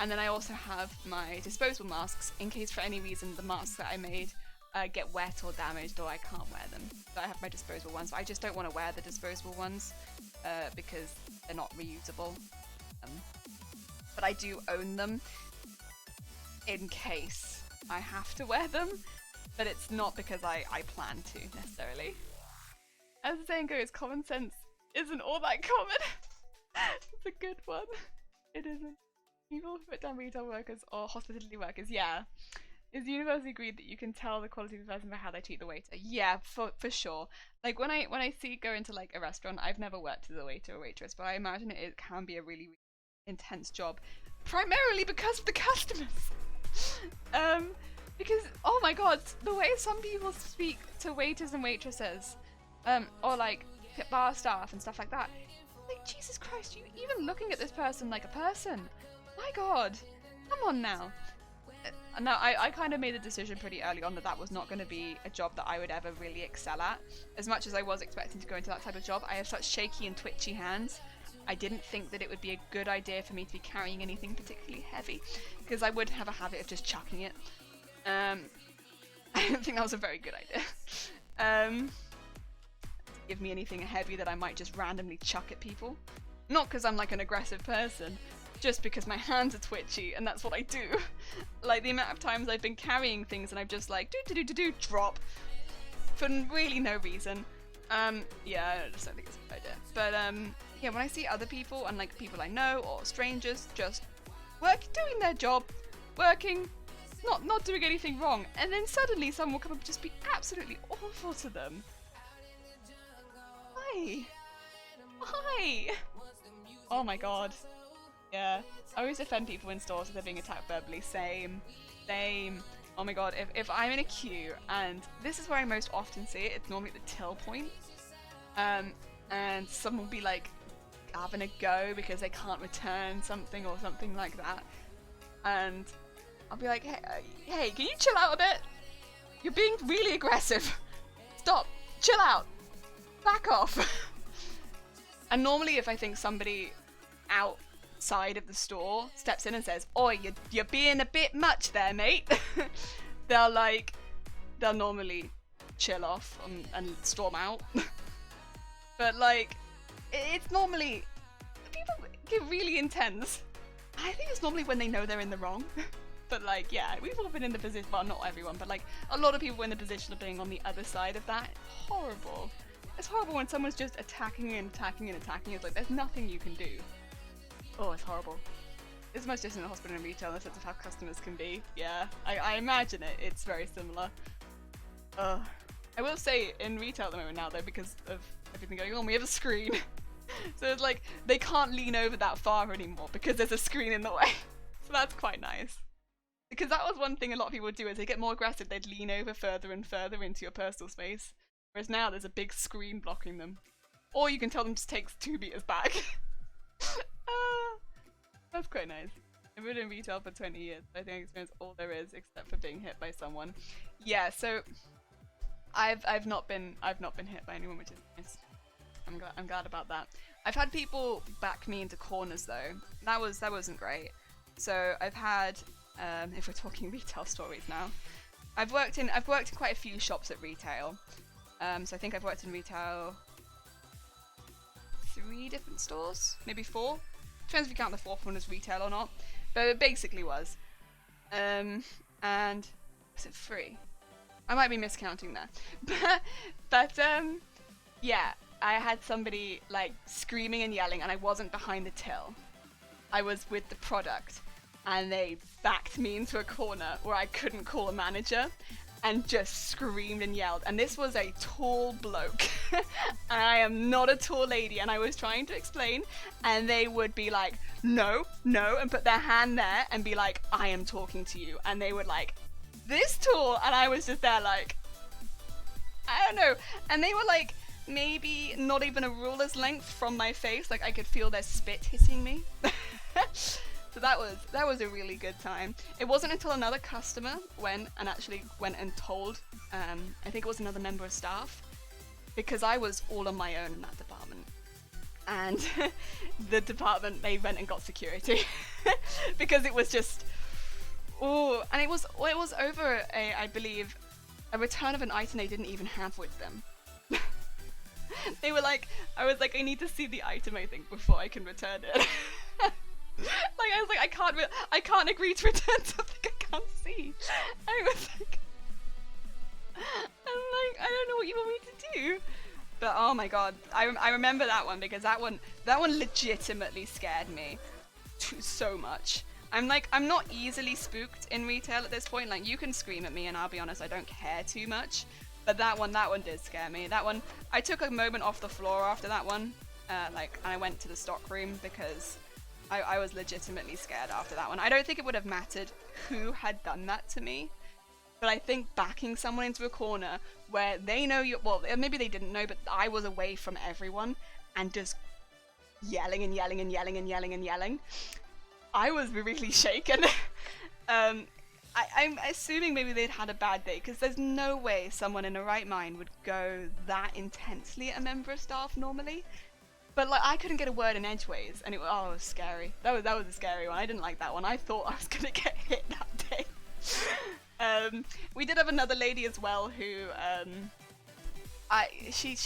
and then I also have my disposable masks in case for any reason the masks that I made get wet or damaged or I can't wear them. So I have my disposable ones, but I just don't want to wear the disposable ones because they're not reusable. But I do own them in case I have to wear them, but it's not because I plan to necessarily. As the saying goes, common sense isn't all that common. It's a good one. It isn't. People who put down retail workers or hospitality workers, yeah. It's universally agreed that you can tell the quality of the person by how they treat the waiter. Yeah, for sure. Like when I go into like a restaurant, I've never worked as a waiter or waitress, but I imagine it can be a really, really intense job. Primarily because of the customers. Because, oh my god, the way some people speak to waiters and waitresses, or like bar staff and stuff like that, like, Jesus Christ, you even looking at this person like a person? My god, come on now. Now, I kind of made the decision pretty early on that that was not going to be a job that I would ever really excel at. As much as I was expecting to go into that type of job, I have such shaky and twitchy hands. I didn't think that it would be a good idea for me to be carrying anything particularly heavy, because I would have a habit of just chucking it. I don't think that was a very good idea. Give me anything heavy that I might just randomly chuck at people. Not because I'm like an aggressive person, just because my hands are twitchy and that's what I do. Like the amount of times I've been carrying things and I've just like drop for really no reason. Yeah, I just don't think it's a good idea. But yeah, when I see other people and like people I know or strangers just doing their job, working, not doing anything wrong, and then suddenly someone will come up and just be absolutely awful to them. Why? Oh my god. Yeah. I always defend people in stores if they're being attacked verbally. Same. Oh my god, if I'm in a queue, and this is where I most often see it, it's normally at the till point. And someone will be like having a go because they can't return something or something like that. And I'll be like, hey, can you chill out a bit? You're being really aggressive. Stop. Chill out. Back off. And normally if I think somebody outside of the store steps in and says, oi, you're being a bit much there, mate, they'll normally chill off and storm out. But like, it's normally, people get really intense. I think it's normally when they know they're in the wrong. But like, yeah, we've all been in the position, well, not everyone, but like a lot of people were in the position of being on the other side of that. Horrible. It's horrible when someone's just attacking and attacking and attacking. It's like there's nothing you can do. Oh, it's horrible. It's much different in the hospital and retail in the sense of how customers can be. Yeah, I imagine it. It's very similar. I will say in retail at the moment now though, because of everything going on, we have a screen. So it's like they can't lean over that far anymore because there's a screen in the way. So that's quite nice. Because that was one thing a lot of people would do as they get more aggressive, they'd lean over further and further into your personal space. Whereas now there's a big screen blocking them. Or you can tell them to take 2 meters back. That's quite nice. I've been in retail for 20 years. I think I experienced all there is except for being hit by someone. Yeah, so I've not been hit by anyone, which is nice. I'm glad about that. I've had people back me into corners though. That wasn't great. So I've had if we're talking retail stories now, I've worked in quite a few shops at retail. So I think I've worked in retail 3 different stores, maybe 4. Depends if you count the 4th one as retail or not. But it basically was. And was it 3? I might be miscounting there. but yeah, I had somebody like screaming and yelling, and I wasn't behind the till. I was with the product, and they backed me into a corner where I couldn't call a manager, and just screamed and yelled. And this was a tall bloke, and I am not a tall lady, and I was trying to explain, and they would be like, no, no, and put their hand there and be like, I am talking to you. And they would like, this tall, and I was just there like, I don't know. And they were like, maybe not even a ruler's length from my face. Like I could feel their spit hitting me. So that was a really good time. It wasn't until another customer went and told, I think it was another member of staff, because I was all on my own in that department. And the department, they went and got security because it was just, oh, and it was over I believe a return of an item they didn't even have with them. They were like, I was like, I need to see the item, I think, before I can return it. Like I was like, I can't agree to return something I can't see. I was like, I don't know what you want me to do. But oh my god, I remember that one because that one legitimately scared me so much. I'm not easily spooked in retail at this point. Like you can scream at me and I'll be honest, I don't care too much. But that one did scare me. That one, I took a moment off the floor after that one, and I went to the stock room because I was legitimately scared after that one. I don't think it would have mattered who had done that to me, but I think backing someone into a corner where they know you, well, maybe they didn't know, but I was away from everyone and just yelling and yelling and yelling and yelling and yelling. I was really shaken. I'm assuming maybe they'd had a bad day because there's no way someone in a right mind would go that intensely at a member of staff normally. But like I couldn't get a word in edgeways, and it was scary. That was a scary one. I didn't like that one. I thought I was gonna get hit that day. We did have another lady as well who she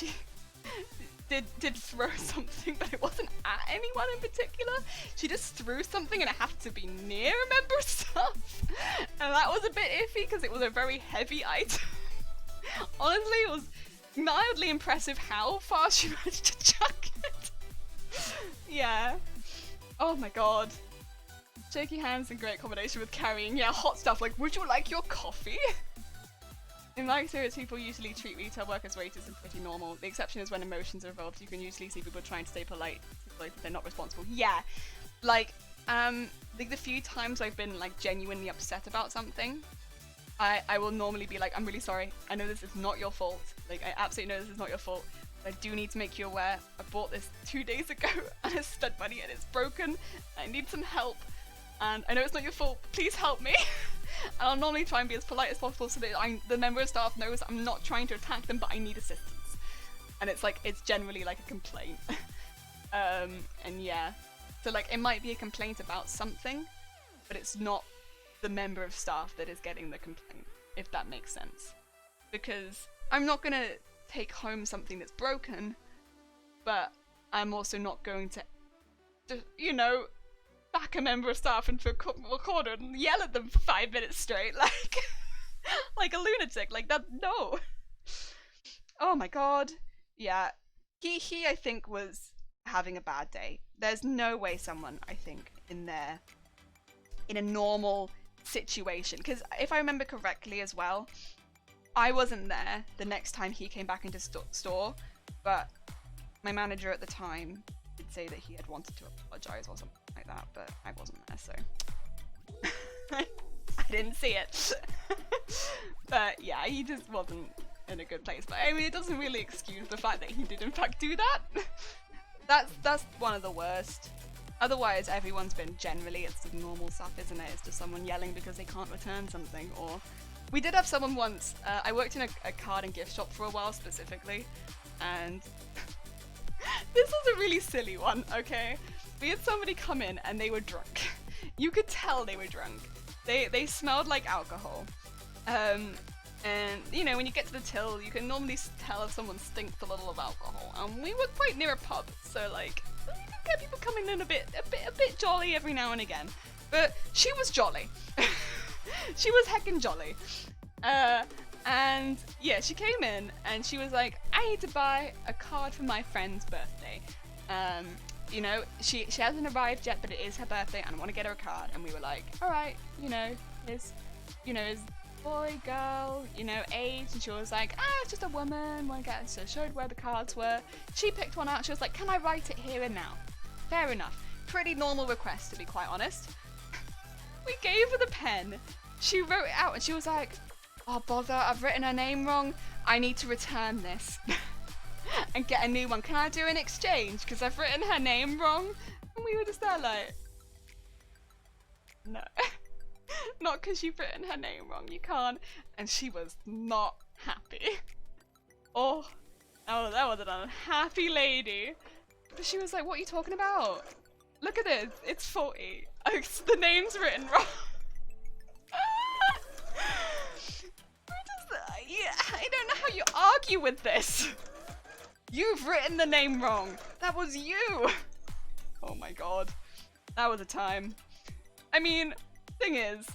did throw something, but it wasn't at anyone in particular. She just threw something and it happened to be near a member of staff. And that was a bit iffy because it was a very heavy item. Honestly, it was mildly impressive how fast she managed to chuck it. Yeah. Oh my god. Shaky hands in great combination with carrying, yeah, hot stuff like, would you like your coffee? In my experience, people usually treat retail workers' waiters as pretty normal. The exception is when emotions are involved. You can usually see people trying to stay polite, like they're not responsible. Yeah, like the few times I've been like genuinely upset about something, I will normally be like, I'm really sorry. I know this is not your fault. Like I absolutely know this is not your fault. But I do need to make you aware. I bought this 2 days ago and I spent money and it's broken. I need some help. And I know it's not your fault. Please help me. And I'll normally try and be as polite as possible so that the member of staff knows I'm not trying to attack them, but I need assistance. And it's like, it's generally like a complaint. And yeah. So like, it might be a complaint about something, but it's not the member of staff that is getting the complaint, if that makes sense. Because I'm not gonna take home something that's broken, but I'm also not going to, you know, back a member of staff into a corner and yell at them for 5 minutes straight, like a lunatic, like that. No. Oh my god. yeah, he I think was having a bad day. There's no way someone, I think, in a normal situation, because if I remember correctly as well, I wasn't there the next time he came back into store, but my manager at the time did say that he had wanted to apologize or something like that, but I wasn't there, so I didn't see it. But yeah, he just wasn't in a good place. But I mean, it doesn't really excuse the fact that he did in fact do that. That's one of the worst. Otherwise, everyone's been generally, it's the normal stuff, isn't it? It's just someone yelling because they can't return something. Or we did have someone once, I worked in a card and gift shop for a while specifically, and this was a really silly one, okay? We had somebody come in and they were drunk. You could tell they were drunk. They smelled like alcohol. And you know, when you get to the till, you can normally tell if someone stinks a little of alcohol. And we were quite near a pub, so like, you can get people coming in a bit jolly every now and again. But she was jolly. She was heckin' jolly. And yeah, she came in and she was like, I need to buy a card for my friend's birthday. You know, she hasn't arrived yet, but it is her birthday and I want to get her a card. And we were like, all right, is boy, girl, age. And she was like, it's just a woman, want to get, so showed where the cards were. She picked one out. She was like, can I write it here and now? Fair enough. Pretty normal request, to be quite honest. We gave her the pen. She wrote it out and she was like, oh bother, I've written her name wrong. I need to return this and get a new one. Can I do an exchange? Because I've written her name wrong. And we were just there like, no. Not because you've written her name wrong, you can't. And she was not happy. Oh, that was an unhappy lady. But she was like, what are you talking about? Look at this, it's 40. The name's written wrong. I don't know how you argue with this. You've written the name wrong. That was you. Oh my god. That was a time. I mean, thing is,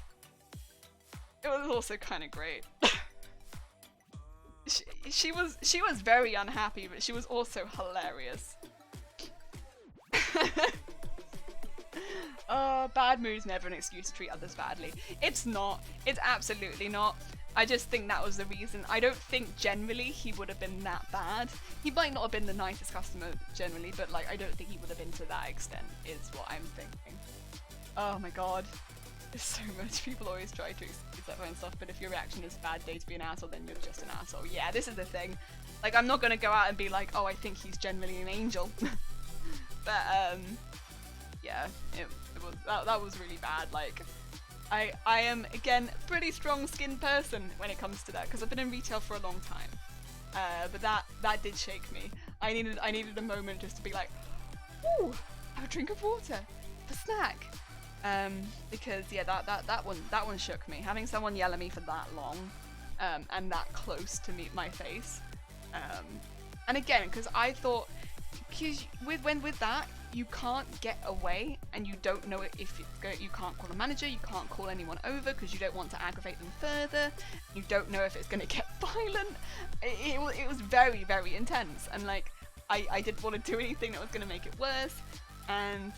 it was also kind of great. she was very unhappy, but she was also hilarious. Bad mood's never an excuse to treat others badly. It's not. It's absolutely not. I just think that was the reason. I don't think generally he would have been that bad. He might not have been the nicest customer generally, but like I don't think he would have been to that extent, is what I'm thinking. Oh my god. There's so much. People always try to excuse that kind of stuff, but if your reaction is bad day to be an asshole, then you're just an asshole. Yeah, this is the thing. Like, I'm not gonna go out and be like, oh, I think he's generally an angel. But, yeah, that was really bad. Like, I am, again, a pretty strong-skinned person when it comes to that, because I've been in retail for a long time. But that did shake me. I needed a moment just to be like, ooh, have a drink of water, have a snack. Because yeah, that one shook me. Having someone yell at me for that long, and that close to my face. And again, because I thought, because with that, you can't get away, and you don't know if you can't call a manager, you can't call anyone over because you don't want to aggravate them further. You don't know if it's going to get violent. It was very, very intense, and like I didn't want to do anything that was going to make it worse. And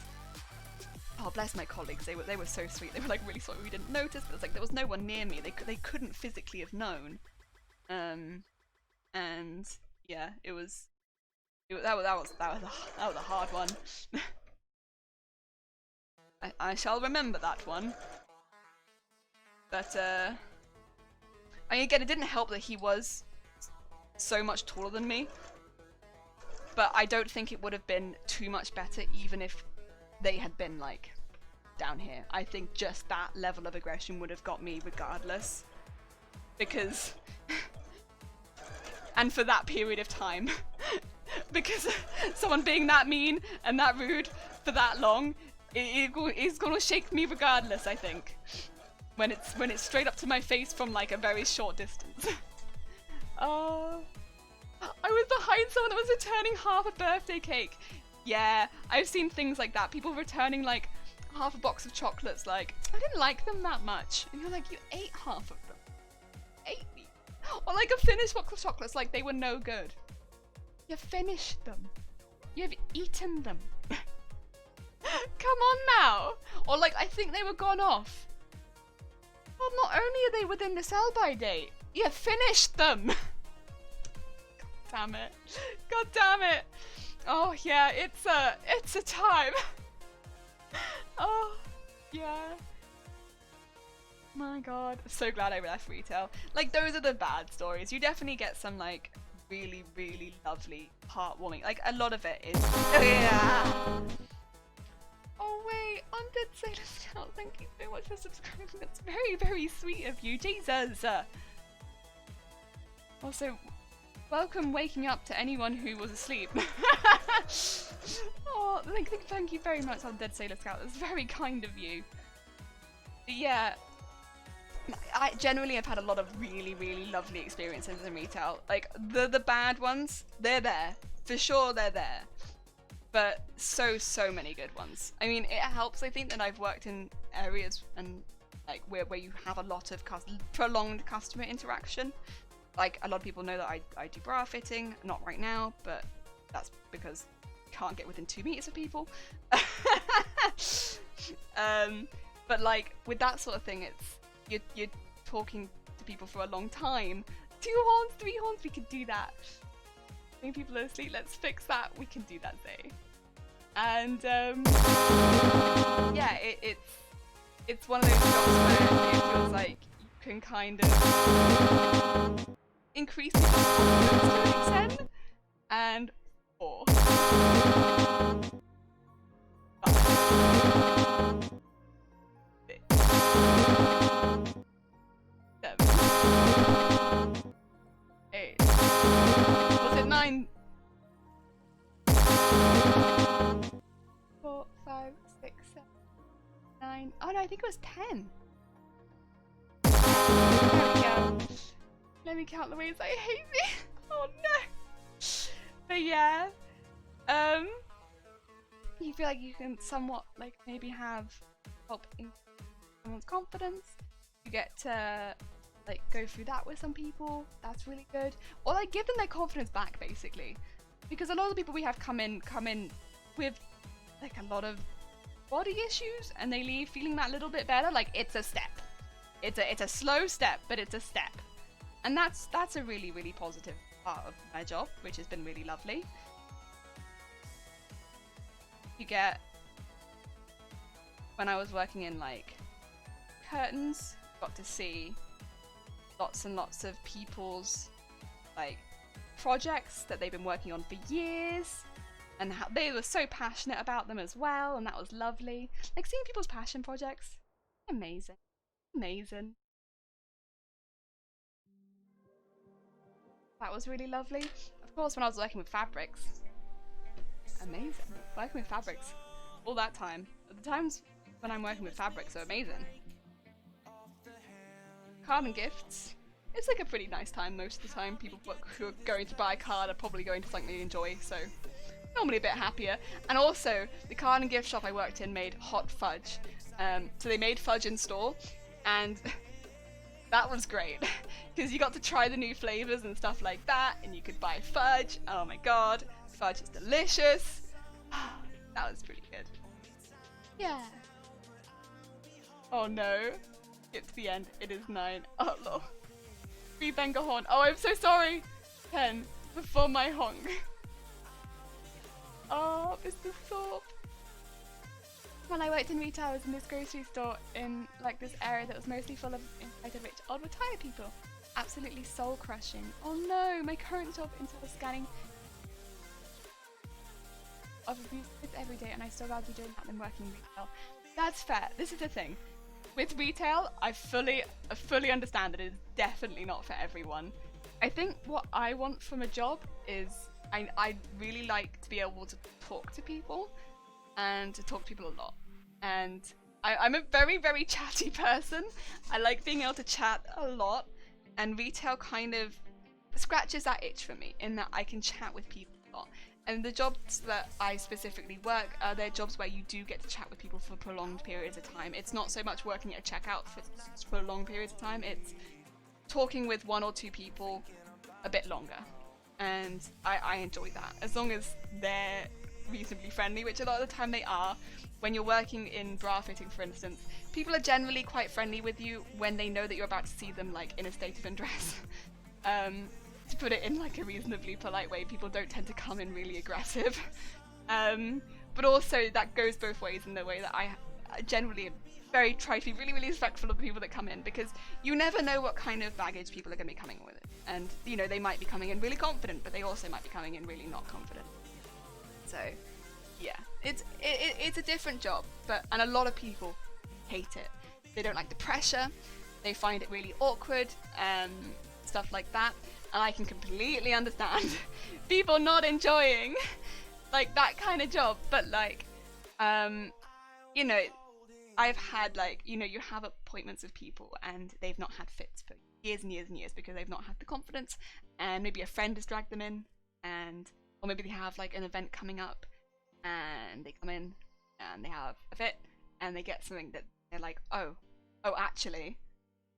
oh, bless my colleagues, they were so sweet. They were like, really sorry we didn't notice, but it's like there was no one near me. They couldn't physically have known. And yeah, that was a hard one. I shall remember that one. But I mean, again, it didn't help that he was so much taller than me. But I don't think it would have been too much better even if they had been like down here. I think just that level of aggression would have got me regardless. Because and for that period of time. Because someone being that mean and that rude for that long is gonna shake me regardless, I think. When it's straight up to my face from like a very short distance. I was behind someone that was returning half a birthday cake. Yeah, I've seen things like that. People returning like half a box of chocolates, like, I didn't like them that much. And you're like, you ate half of them. Ate me. Or like a finished box of chocolates, like they were no good. You've finished them. You've eaten them. Come on now. Or like, I think they were gone off. Well, not only are they within the sell-by date, you finished them. God damn it. God damn it. Oh yeah, it's a time. Oh yeah. My god. So glad I left retail. Like, those are the bad stories. You definitely get some like really, really lovely, heartwarming. Like, a lot of it is. Yeah. Oh wait, Undead Sailor Scout, thank you so much for subscribing. That's very, very sweet of you. Jesus. Also, welcome waking up to anyone who was asleep. Oh, thank you very much, Undead Sailor Scout. That's very kind of you. But yeah, I generally have had a lot of really, really lovely experiences in retail. Like, the bad ones, they're there. For sure they're there. But so many good ones. I mean, it helps, I think, that I've worked in areas and like where you have a lot of prolonged customer interaction. Like, a lot of people know that I do bra fitting, not right now, but that's because I can't get within 2 meters of people. But like, with that sort of thing, it's you're talking to people for a long time. 2 horns, 3 horns, we could do that. When people are asleep, let's fix that. We can do that day. And yeah, it's one of those jobs where it feels like you can kind of increase people's confidence to an extent. And 4, 5, 6, 7, 8. Was it 9? 4, 5, 6, 7, 9. Oh no, I think it was 10. There we go. Let me count the ways I hate me. Oh no. But yeah, you feel like you can somewhat like maybe help in someone's confidence. You get to like go through that with some people. That's really good. Or like give them their confidence back, basically, because a lot of the people we have come in with like a lot of body issues, and they leave feeling that little bit better. Like, it's a step. It's a slow step, but it's a step, and that's a really, really positive part of my job, which has been really lovely. You get, when I was working in like curtains, got to see lots and lots of people's like projects that they've been working on for years, and how they were so passionate about them as well, and that was lovely. Like, seeing people's passion projects, amazing. Amazing. That was really lovely. Of course, when I was working with fabrics, amazing. Working with fabrics all that time. The times when I'm working with fabrics are amazing. Card and gifts. It's like a pretty nice time most of the time. People who are going to buy a card are probably going to something they enjoy, so normally a bit happier. And also, the card and gift shop I worked in made hot fudge. So they made fudge in store, and that was great because you got to try the new flavors and stuff like that, and you could buy fudge. Oh my god, fudge is delicious. That was pretty good. Yeah. Oh no. Get to the end. It is 9. Oh lol. Free Benga horn. Oh, I'm so sorry. 10 before my honk. Oh, Mr. Thorpe. When I worked in retail, I was in this grocery store in like this area that was mostly full of entitled rich old retired people. Absolutely soul crushing. Oh no, my current job entails scanning of reviews every day, and I still rather be doing that than working in retail. That's fair. This is the thing. With retail, I fully understand that it is definitely not for everyone. I think what I want from a job is I really like to be able to talk to people, and to talk to people a lot. And I'm a very, very chatty person. I like being able to chat a lot, and retail kind of scratches that itch for me in that I can chat with people a lot. And the jobs that I specifically work are they're jobs where you do get to chat with people for prolonged periods of time. It's not so much working at a checkout for long periods of time, it's talking with 1 or 2 people a bit longer. and I enjoy that, as long as they're reasonably friendly, which a lot of the time they are. When you're working in bra fitting, for instance, people are generally quite friendly with you when they know that you're about to see them like in a state of undress. To put it in like a reasonably polite way, people don't tend to come in really aggressive. But also that goes both ways in the way that I generally try to be really, really respectful of the people that come in, because you never know what kind of baggage people are going to be coming with. And, you know, they might be coming in really confident, but they also might be coming in really not confident. So, yeah, it's a different job, and a lot of people hate it. They don't like the pressure, they find it really awkward, stuff like that. And I can completely understand people not enjoying like that kind of job, but like, you know, I've had like, you know, you have appointments with people and they've not had fits for years and years and years because they've not had the confidence, and maybe a friend has dragged them in, or maybe they have like an event coming up and they come in and they have a fit and they get something that they're like, oh actually,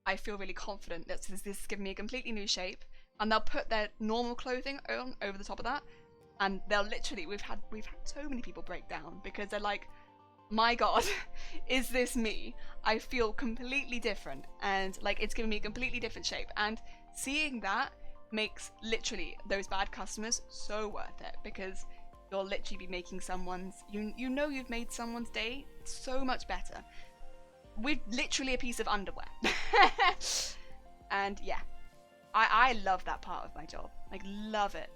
I feel really confident that this is giving me a completely new shape, and they'll put their normal clothing on over the top of that, and they'll literally, we've had so many people break down because they're like, my god, is this me? I feel completely different, and like it's giving me a completely different shape. And seeing that makes literally those bad customers so worth it, because you'll literally be making someone's, you know, you've made someone's day so much better with literally a piece of underwear. And yeah, I love that part of my job, like love it.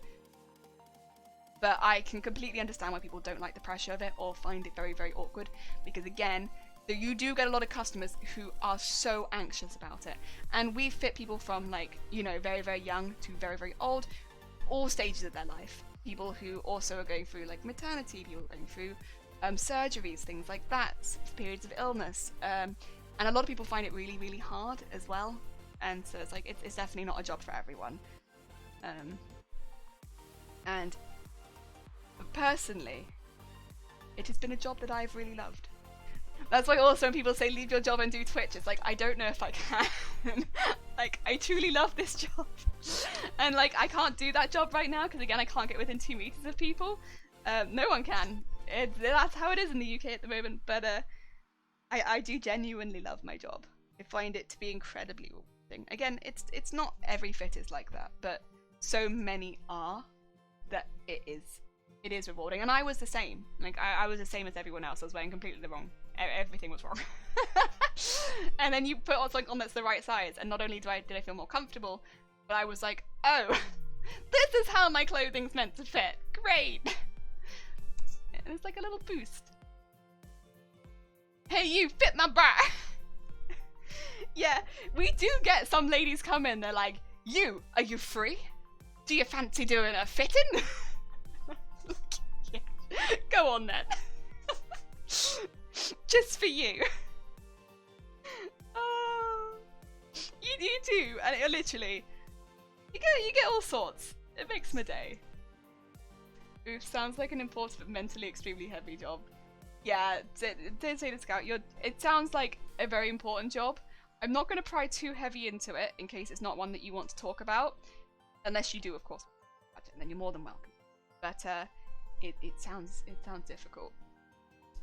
But I can completely understand why people don't like the pressure of it or find it very, very awkward, because again, you do get a lot of customers who are so anxious about it. And we fit people from like, you know, very, very young to very, very old, all stages of their life. People who also are going through like maternity, people going through surgeries, things like that, periods of illness. And a lot of people find it really, really hard as well. And so it's like, it's definitely not a job for everyone. And personally, it has been a job that I've really loved. That's why also when people say leave your job and do Twitch, it's like, I don't know if I can. Like, I truly love this job. And like, I can't do that job right now because again, I can't get within 2 meters of people. No one can. That's how it is in the UK at the moment. But I do genuinely love my job. I find it to be incredibly rewarding. Again, it's not every fit is like that, but so many are that it is rewarding. And I was the same. Like I was the same as everyone else. I was wearing completely the wrong. Everything was wrong. And then you put on something on that's the right size, and not only did I feel more comfortable, but I was like, oh, this is how my clothing's meant to fit. Great. And it's like a little boost. Hey, you fit my bra. Yeah, we do get some ladies come in. They're like, are you free? Do you fancy doing a fitting? Yeah. Go on then. Just for you. Oh, you do, and it literally, you get all sorts. It makes my day. Oof, sounds like an important but mentally extremely heavy job. Yeah, don't say to Scout. It sounds like a very important job. I'm not going to pry too heavy into it in case it's not one that you want to talk about, unless you do, of course. And then you're more than welcome. But it sounds difficult.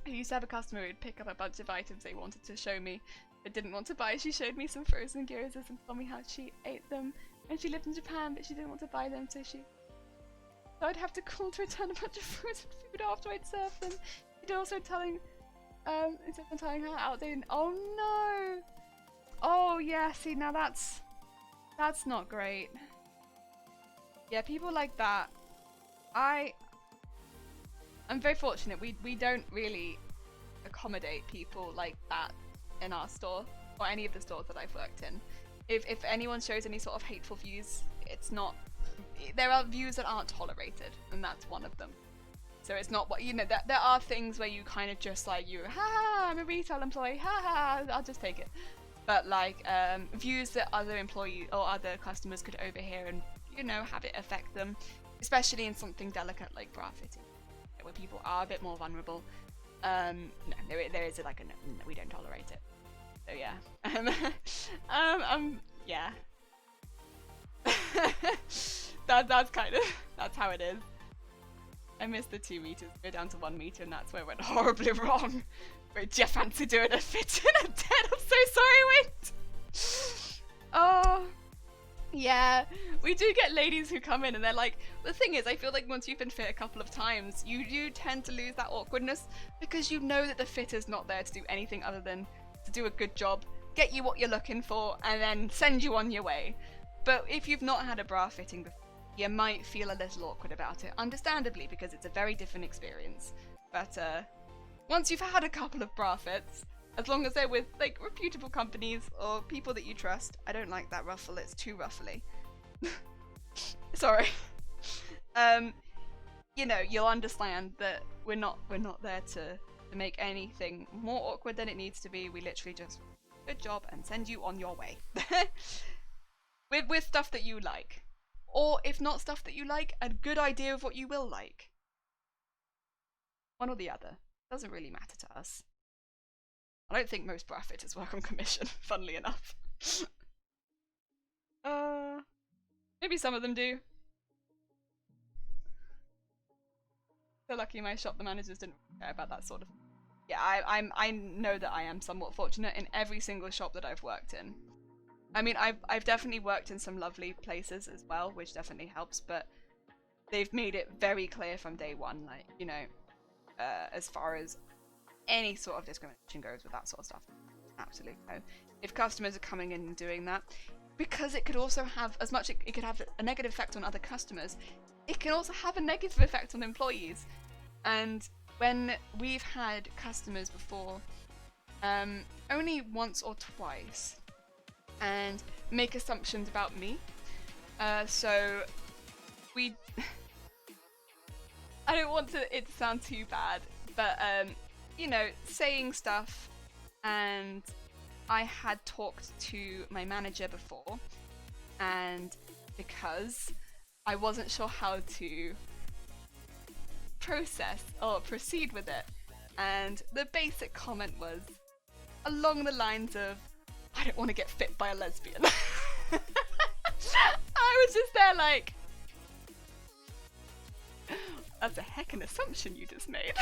I used to have a customer who'd pick up a bunch of items they wanted to show me but didn't want to buy. She showed me some frozen gyros and told me how she ate them. And she lived in Japan, but she didn't want to buy them, so I'd have to call to return a bunch of frozen food after I'd served them. She'd also telling her outdated. Oh no! Oh yeah, see now that's not great. Yeah, people like that. I'm very fortunate. We don't really accommodate people like that in our store or any of the stores that I've worked in. If anyone shows any sort of hateful views, it's not. There are views that aren't tolerated, and that's one of them. So it's not what, you know. There are things where you kind of just like I'm a retail employee, I'll just take it. But like views that other employees or other customers could overhear and have it affect them, especially in something delicate like bra fitting, where people are a bit more vulnerable. No, there is like no, we don't tolerate it. So yeah, yeah. That's kind of, that's how it is. I missed the 2 meters, go down to 1 meter, and that's where it went horribly wrong. Wait, do you fancy doing a fit in a tent? I'm so sorry, wait. Oh, yeah. We do get ladies who come in and they're like, the thing is, I feel like once you've been fit a couple of times, you do tend to lose that awkwardness because you know that the fitter's not there to do anything other than to do a good job, get you what you're looking for, and then send you on your way. But if you've not had a bra fitting before, you might feel a little awkward about it, understandably, because it's a very different experience. But once you've had a couple of bra fits, as long as they're with like reputable companies or people that you trust, I don't like that ruffle, it's too ruffly. Sorry. You know, you'll understand that we're not there to make anything more awkward than it needs to be. We literally just good job and send you on your way. with stuff that you like. Or if not stuff that you like, a good idea of what you will like. One or the other. Doesn't really matter to us. I don't think most bra fitters work on commission, funnily enough. Maybe some of them do. So lucky in my shop the managers didn't care about that sort of thing. Yeah, I know that I am somewhat fortunate in every single shop that I've worked in. I mean, I've definitely worked in some lovely places as well, which definitely helps, but they've made it very clear from day one, like, you know, as far as any sort of discrimination goes with that sort of stuff. Absolutely no. If customers are coming in and doing that, because it could also have, as much it could have a negative effect on other customers, it can also have a negative effect on employees. And when we've had customers before, only once or twice, and make assumptions about me. So we I don't want it to sound too bad, but you know, saying stuff, and I had talked to my manager before, and because I wasn't sure how to process or proceed with it, and the basic comment was along the lines of, I don't want to get fit by a lesbian. I was just there like, that's a heckin' assumption you just made.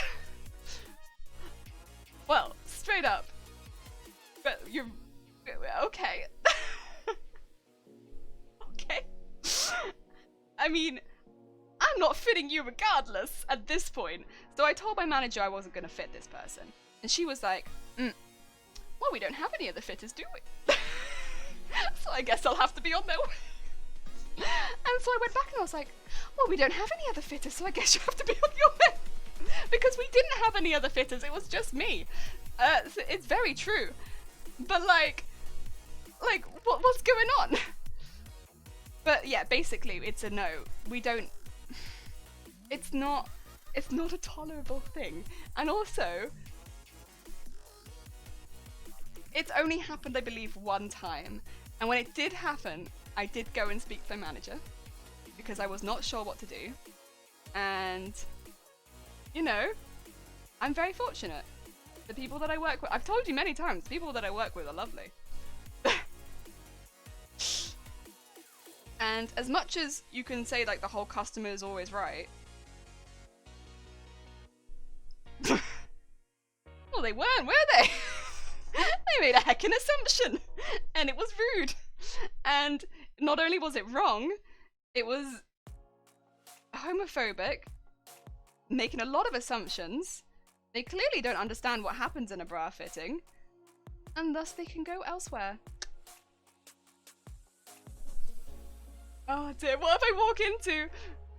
Well, straight up. But you're okay. Okay. I mean, I'm not fitting you regardless at this point. So I told my manager I wasn't gonna fit this person. And she was like, well, we don't have any other fitters, do we? So I guess I'll have to be on their way. And so I went back and I was like, well, we don't have any other fitters, so I guess you have to be on your way. Because we didn't have any other fitters, it was just me. So it's very true. But like what's going on? But yeah, basically it's a no. We don't, it's not a tolerable thing. And also, it's only happened, I believe, one time. And when it did happen, I did go and speak to my manager because I was not sure what to do. And, you know, I'm very fortunate. The people that I work with, I've told you many times, the people that I work with are lovely. And as much as you can say, like, the whole customer is always right, well, they weren't, were they? They made a heckin' assumption, and it was rude. And not only was it wrong, it was homophobic, making a lot of assumptions. They clearly don't understand what happens in a bra fitting, and thus they can go elsewhere. Oh dear, what if I walk into,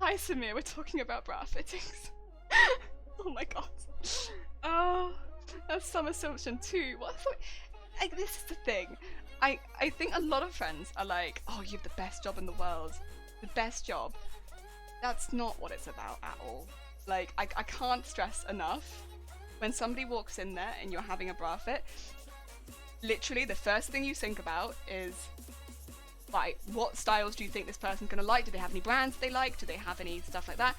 hi Samir, we're talking about bra fittings. Oh my god. Oh, that's some assumption too. Like, this is the thing. I think a lot of friends are like, oh, you have the best job in the world. The best job. That's not what it's about at all. Like, I can't stress enough. When somebody walks in there and you're having a bra fit, literally the first thing you think about is, right, what styles do you think this person's gonna like? Do they have any brands they like? Do they have any stuff like that?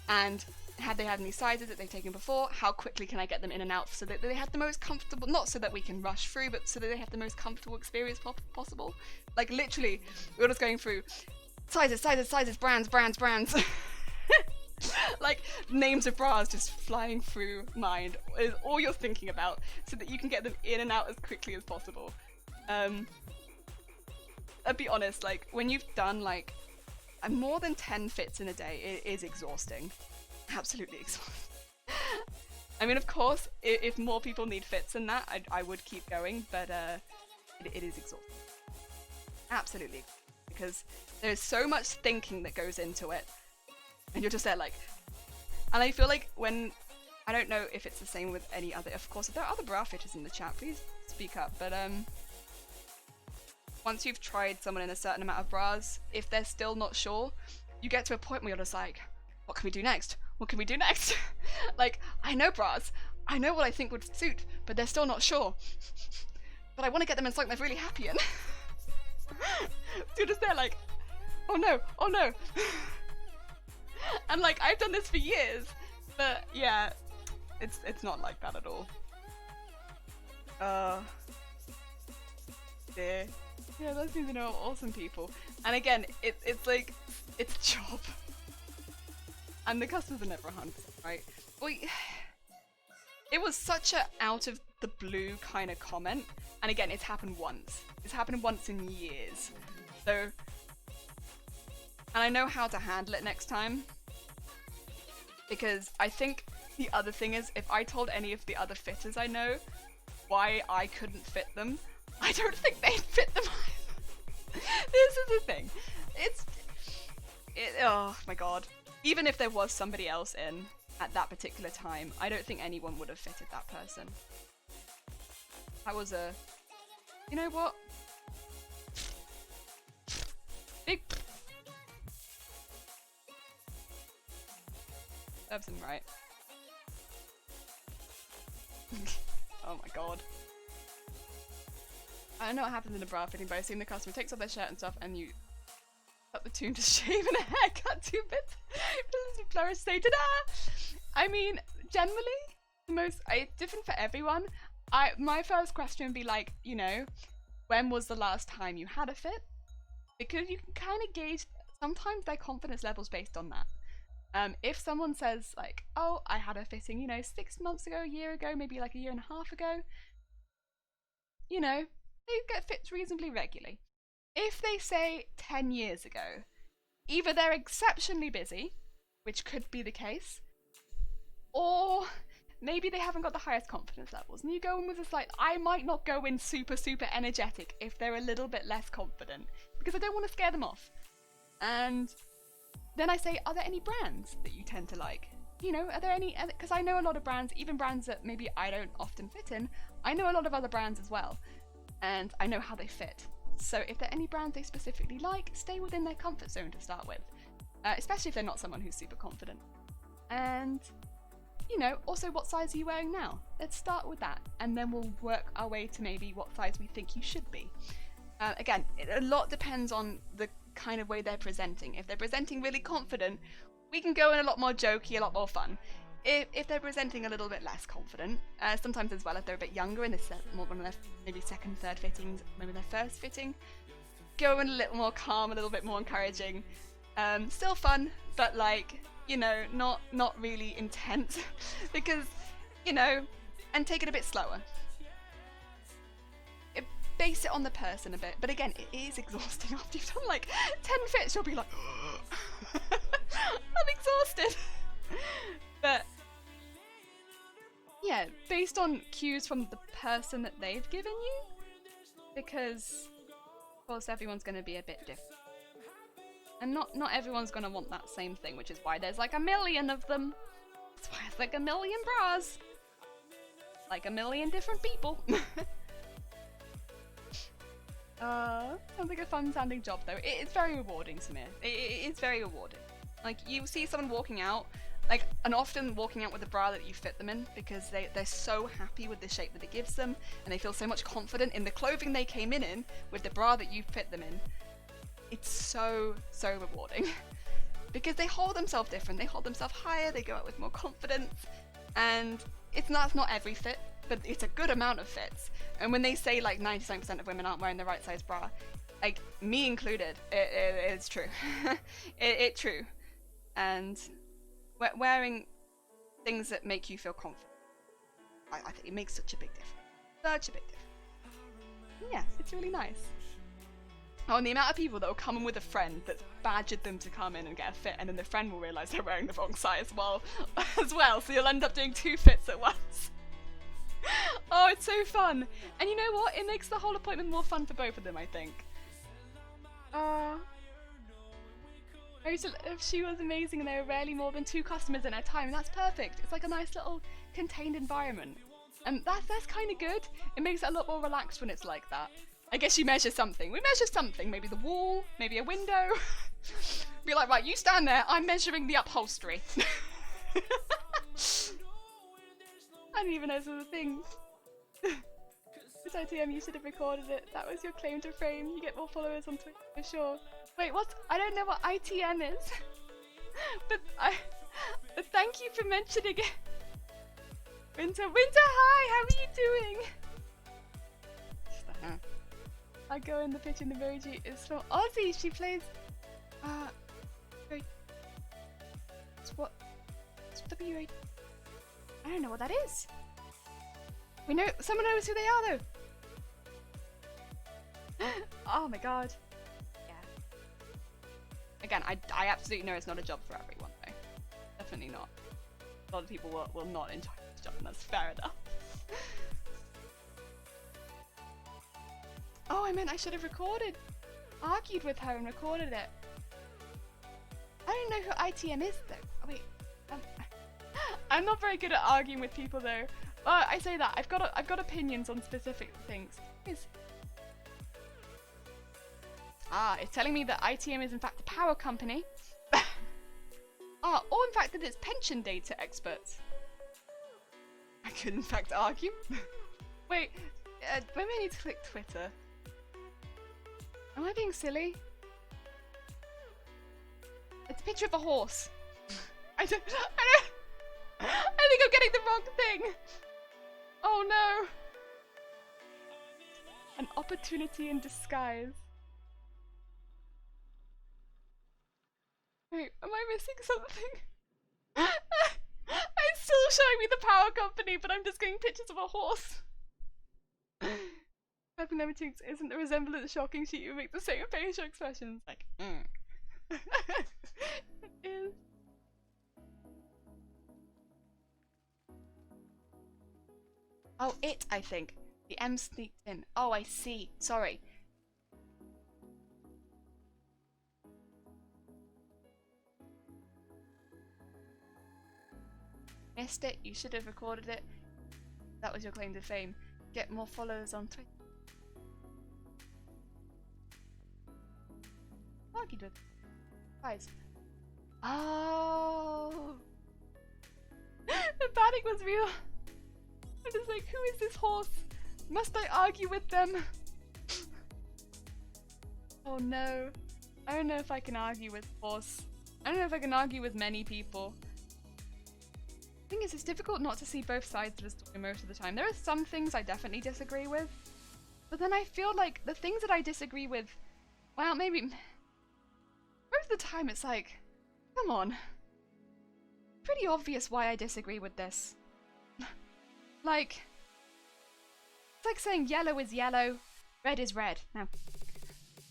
And have they had any sizes that they've taken before? How quickly can I get them in and out so that they have the most comfortable, not so that we can rush through, but so that they have the most comfortable experience possible? Like, literally, we're just going through, sizes, brands. Like, names of bras just flying through mind is all you're thinking about, so that you can get them in and out as quickly as possible. I'll be honest, like, when you've done like more than 10 fits in a day, it is exhausting. Absolutely exhausting. I mean, of course, if more people need fits than that, I would keep going, but it is exhausting. Absolutely. Because there's so much thinking that goes into it, and you're just there like, and I feel like when, I don't know if it's the same with any other, of course, if there are other bra fitters in the chat, please speak up, but once you've tried someone in a certain amount of bras, if they're still not sure, you get to a point where you're just like, what can we do next? What can we do next? Like, I know bras, I know what I think would suit, but they're still not sure. But I want to get them in something they're really happy in. You're just there like, oh no. And like, I've done this for years, but yeah, it's not like that at all. Dear. Yeah, those things are awesome people. And again, it's like, it's a job. And the customers are never 100%, right? Well, it was such a out of the blue kind of comment. And again, it's happened once. It's happened once in years. So, and I know how to handle it next time. Because I think the other thing is, if I told any of the other fitters I know why I couldn't fit them, I don't think they'd fit them either. This is the thing. Oh my god. Even if there was somebody else in at that particular time, I don't think anyone would have fitted that person. That was a... You know what? Big... Serves him right. Oh my god. I don't know what happens in a bra fitting, but I assume the customer takes off their shirt and stuff and you cut the tune to shave and a haircut 2 bits. Flourish say ta-da! I mean, generally, it's different for everyone. My first question would be like, you know, when was the last time you had a fit? Because you can kind of gauge sometimes their confidence levels based on that. If someone says like, oh, I had a fitting, you know, 6 months ago, a year ago, maybe like a year and a half ago, you know, they get fits reasonably regularly. If they say 10 years ago, either they're exceptionally busy, which could be the case, or maybe they haven't got the highest confidence levels. And you go in with this like, I might not go in super energetic if they're a little bit less confident, because I don't want to scare them off. And then I say, are there any brands that you tend to like? You know, are there any, because I know a lot of brands, even brands that maybe I don't often fit in, I know a lot of other brands as well, and I know how they fit. So if there are any brands they specifically like, stay within their comfort zone to start with, especially if they're not someone who's super confident. And, you know, also what size are you wearing now? Let's start with that, and then we'll work our way to maybe what size we think you should be. Again, a lot depends on the kind of way they're presenting. If they're presenting really confident, we can go in a lot more jokey, a lot more fun. If they're presenting a little bit less confident, sometimes as well if they're a bit younger and this is more one of their maybe second, third fittings, maybe their first fitting, go in a little more calm, a little bit more encouraging. Still fun, but like, you know, not really intense because, you know, and take it a bit slower. Base it on the person a bit, but again, it is exhausting. After you've done like 10 fits, you'll be like, I'm exhausted. But yeah, based on cues from the person that they've given you, because of course everyone's going to be a bit different, and not everyone's going to want that same thing, which is why there's like a million of them. That's why it's like a million bras, like a million different people. Sounds like a fun sounding job though. It's very rewarding, Samir. It's very rewarding. Like, you see someone walking out, like, and often walking out with the bra that you fit them in, because they're so happy with the shape that it gives them, and they feel so much confident in the clothing they came in with the bra that you fit them in. It's so rewarding. Because they hold themselves different, they hold themselves higher, they go out with more confidence, and it's not every fit, but it's a good amount of fits. And when they say like 97% of women aren't wearing the right size bra, like me included, it's true. It's true. And wearing things that make you feel confident, I think it makes such a big difference. Such a big difference. Yeah, it's really nice. Oh, and the amount of people that will come in with a friend that's badgered them to come in and get a fit, and then the friend will realise they're wearing the wrong size as well, so you'll end up doing 2 fits at once. Oh, it's so fun. And you know what? It makes the whole appointment more fun for both of them, I think. She was amazing, and there were rarely more than 2 customers in at a time. That's perfect. It's like a nice little contained environment. And that's kind of good. It makes it a lot more relaxed when it's like that. I guess you measure something. We measure something. Maybe the wall, maybe a window. Be like, right, you stand there. I'm measuring the upholstery. I didn't even know this was a thing. This ITM, you should have recorded it. That was your claim to fame. You get more followers on Twitter for sure. Wait, what? I don't know what ITM is. but thank you for mentioning it. Winter, hi, how are you doing? I go in the pitch in the emoji. It's from Ozzy. She plays. Wait. It's what? It's W8. I don't know what that is. We know. Someone knows who they are though. Oh my god. Yeah. Again, I absolutely know it's not a job for everyone though. Definitely not. A lot of people will not enjoy this job, and that's fair enough. Oh, I meant I should have argued with her and recorded it. I don't know who ITM is though. Oh, wait, I'm not very good at arguing with people though. I say that I've got opinions on specific things. It's telling me that ITM is in fact a power company. Or in fact that it's pension data experts. I could in fact argue. Wait, maybe I need to click Twitter. Am I being silly? It's a picture of a horse. I think I'm getting the wrong thing. Oh no. An opportunity in disguise. Wait, am I missing something? It's still showing me the power company, but I'm just getting pictures of a horse. Typing number 2 isn't the resemblance shocking sheet. You make the same facial expressions. Like, It is. Oh, I think. The M sneaked in. Oh, I see. Sorry. Missed it. You should have recorded it. That was your claim to fame. Get more followers on Twitter. Argued with. Guys. Oh. The panic was real. I'm just like, who is this horse? Must I argue with them? Oh no. I don't know if I can argue with horse. I don't know if I can argue with many people. The thing is, it's difficult not to see both sides of the story most of the time. There are some things I definitely disagree with, but then I feel like the things that I disagree with, well, maybe most of the time it's like, come on. Pretty obvious why I disagree with this. Like, it's like saying yellow is yellow, red is red. Now,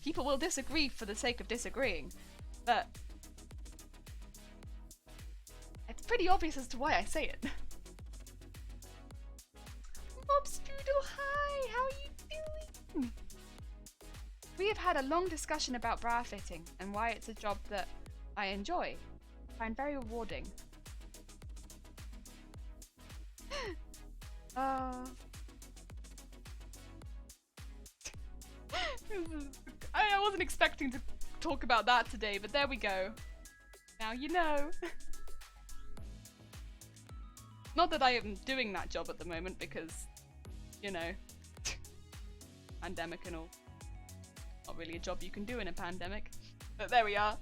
people will disagree for the sake of disagreeing, but it's pretty obvious as to why I say it. Mobstrudel, hi! How are you doing? We have had a long discussion about bra fitting and why it's a job that I enjoy. I find very rewarding. I wasn't expecting to talk about that today, but there we go. Now you know. Not that I am doing that job at the moment because, you know, pandemic and all. Not really a job you can do in a pandemic. But there we are.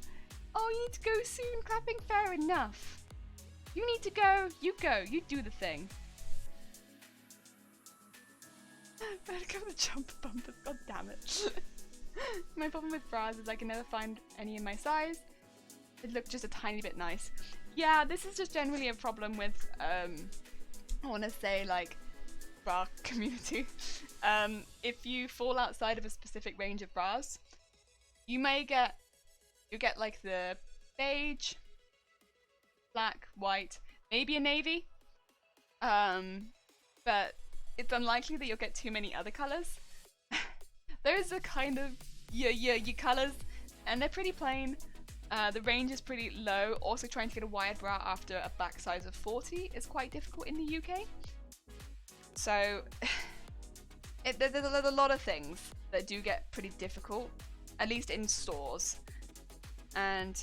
Oh, you need to go soon. Clapping, fair enough. You need to go. You go. You do the thing. Better go the jump bumpers. God damn it. My problem with bras is I can never find any in my size. It looked just a tiny bit nice. Yeah, this is just generally a problem with, I want to say, like, bra community. If you fall outside of a specific range of bras, you get like the beige, black, white, maybe a navy, but it's unlikely that you'll get too many other colors. Those are kind of your colors, and they're pretty plain. The range is pretty low. Also, trying to get a wired bra after a back size of 40 is quite difficult in the UK. So there's a lot of things that do get pretty difficult, at least in stores. And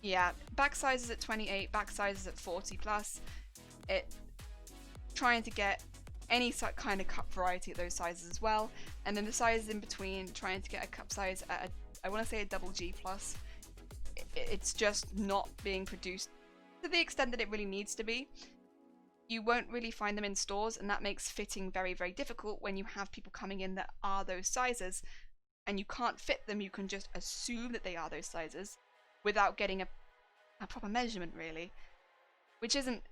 yeah, back sizes at 28, back sizes at 40 plus. Trying to get any kind of cup variety at those sizes as well. And then the sizes in between, trying to get a cup size at I want to say a double G plus. It's just not being produced to the extent that it really needs to be. You won't really find them in stores, and that makes fitting very, very difficult when you have people coming in that are those sizes and you can't fit them. You can just assume that they are those sizes without getting a proper measurement, really, which isn't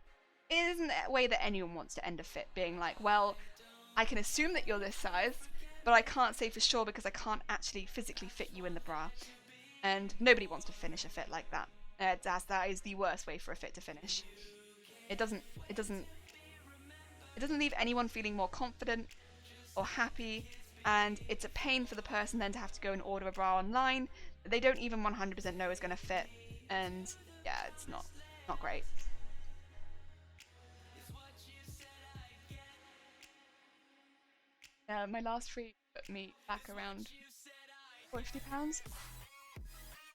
a way that anyone wants to end a fit, being like, well, I can assume that you're this size, but I can't say for sure because I can't actually physically fit you in the bra. And nobody wants to finish a fit like that. That is the worst way for a fit to finish. It doesn't leave anyone feeling more confident or happy, and it's a pain for the person then to have to go and order a bra online that they don't even 100% know is going to fit. And yeah, it's not great. My last free put me back around £50.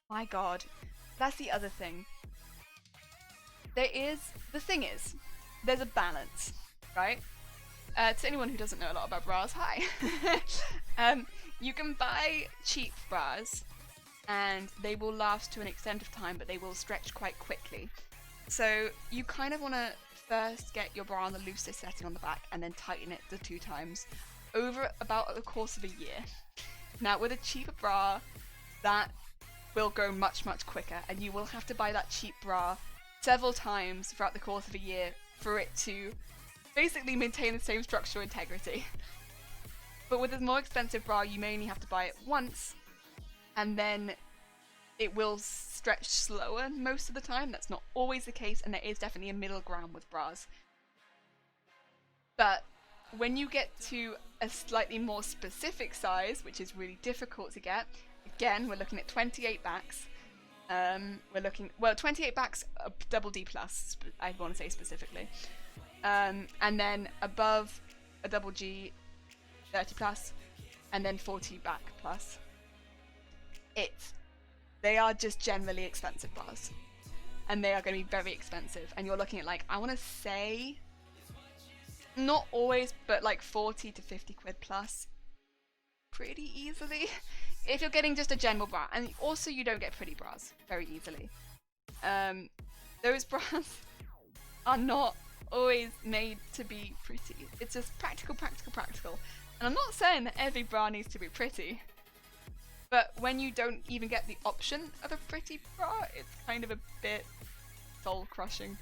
My god, that's the other thing. The thing is, there's a balance, right? To anyone who doesn't know a lot about bras, hi. You can buy cheap bras and they will last to an extent of time, but they will stretch quite quickly. So you kind of want to first get your bra on the loosest setting on the back and then tighten it the 2 times over about the course of a year. Now with a cheaper bra, that will go much, much quicker, and you will have to buy that cheap bra several times throughout the course of a year for it to basically maintain the same structural integrity. But with a more expensive bra, you may only have to buy it once, and then it will stretch slower most of the time. That's not always the case, and there is definitely a middle ground with bras. But when you get to a slightly more specific size, which is really difficult to get, again, we're looking at 28 backs. 28 backs, double D plus, I want to say specifically. And then above a double G, 30 plus, and then 40 back plus. They are just generally expensive bras. And they are going to be very expensive. And you're looking at, like, I want to say, not always, but like 40 to 50 quid plus. Pretty easily. If you're getting just a general bra. And also you don't get pretty bras very easily. Those bras are not always made to be pretty. It's just practical. And I'm not saying that every bra needs to be pretty. But when you don't even get the option of a pretty bra, it's kind of a bit soul crushing.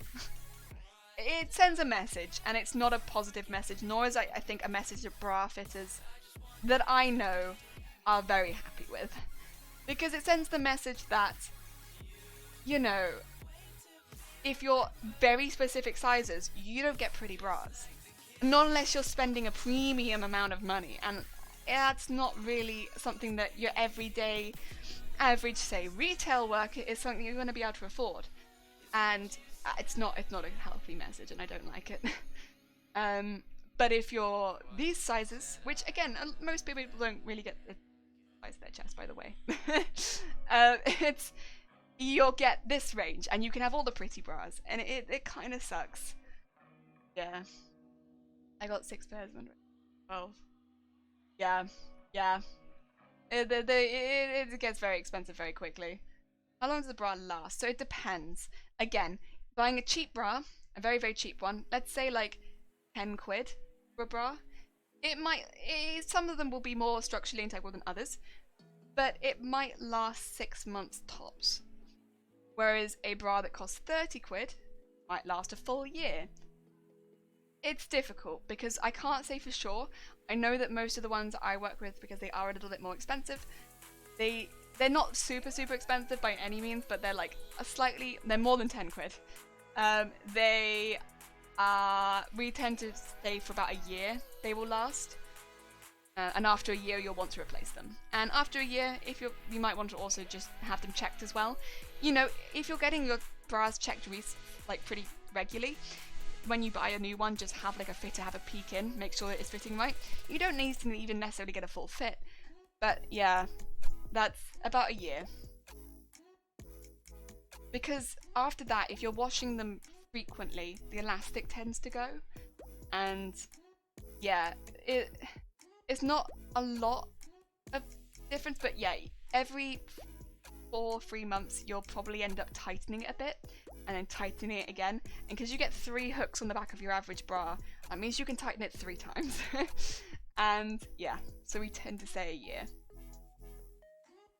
It sends a message, and it's not a positive message, nor is I think a message that bra fitters that I know are very happy with. Because it sends the message that, you know, if you're very specific sizes, you don't get pretty bras. Not unless you're spending a premium amount of money, and that's not really something that your everyday, average, say, retail worker is something you're going to be able to afford. And it's not a healthy message, and I don't like it. But if you're these sizes, which again, most people don't really get the size of their chest, by the way. You'll get this range, and you can have all the pretty bras, and it kind of sucks. Yeah. I got 6 pairs when 12. Yeah. It gets very expensive very quickly. How long does the bra last? So it depends. Again, buying a cheap bra, a very, very cheap one, let's say like 10 quid for a bra, some of them will be more structurally integral than others, but it might last 6 months tops. Whereas a bra that costs 30 quid might last a full year. It's difficult because I can't say for sure. I know that most of the ones I work with, because they are a little bit more expensive, they're not super expensive by any means, but they're like they're more than 10 quid. We tend to stay for about a year, they will last. And after a year, you'll want to replace them. And after a year, you might want to also just have them checked as well. You know, if you're getting your bras checked like pretty regularly, when you buy a new one, just have like a fitter have a peek in, make sure it's fitting right. You don't need to even necessarily get a full fit. But yeah, that's about a year. Because after that, if you're washing them frequently, the elastic tends to go. And yeah, it's not a lot of difference, but yeah, every 3 months you'll probably end up tightening it a bit and then tightening it again. And because you get 3 hooks on the back of your average bra, that means you can tighten it 3 times. And yeah, so we tend to say a year.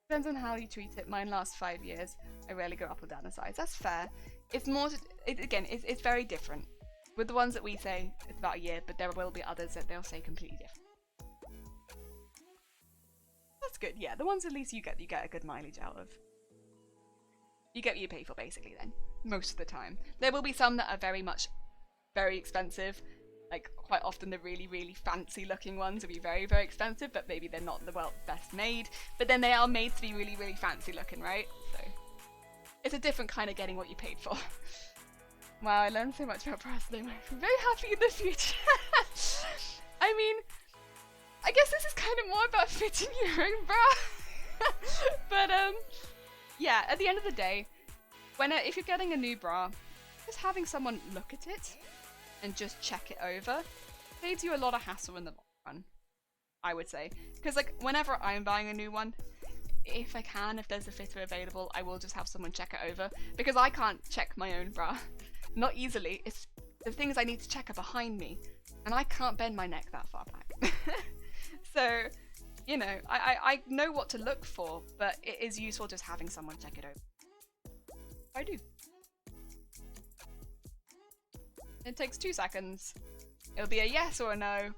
Depends on how you treat it. Mine lasts 5 years. I rarely go up or down a size. That's fair. It's more, it's very different. With the ones that we say, it's about a year, but there will be others that they'll say completely different. That's good, yeah. The ones at least you get a good mileage out of. You get what you pay for, basically, then. Most of the time. There will be some that are very expensive. Like, quite often the really fancy looking ones will be very expensive, but maybe they're not the best made. But then they are made to be really fancy looking, right? So, it's a different kind of getting what you paid for. Wow, I learned so much about bras today. I'm very happy in the future. I mean, I guess this is kind of more about fitting your own bra. But yeah, at the end of the day, if you're getting a new bra, just having someone look at it and just check it over saves you a lot of hassle in the long run, I would say. Because like whenever I'm buying a new one, if there's a fitter available, I will just have someone check it over, because I can't check my own bra. Not easily. It's the things I need to check are behind me, and I can't bend my neck that far back. So, you know, I know what to look for, but it is useful just having someone check it over. I do. It takes 2 seconds. It'll be a yes or a no.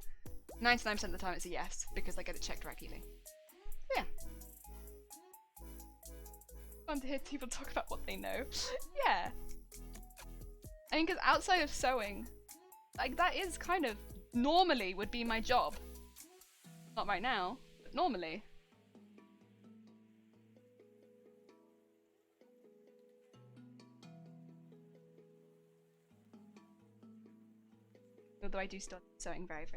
99% of the time it's a yes, because I get it checked regularly. Yeah. Fun to hear people talk about what they know. Yeah. I mean, because outside of sewing, like that is kind of normally would be my job. Not right now, but normally. Although I do start sewing very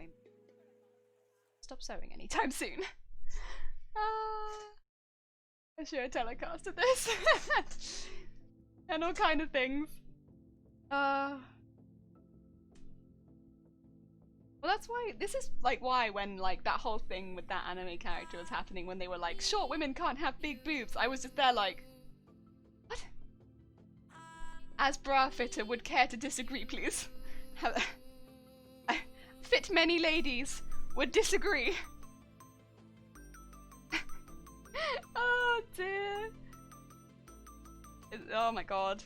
stop sewing anytime soon. I should have telecasted this. And all kind of things. Well, that's why, this is like why when like that whole thing with that anime character was happening, when they were like, short women can't have big boobs, I was just there like, what? As bra fitter would care to disagree, please. Fit many ladies would disagree. Oh dear. Oh my god.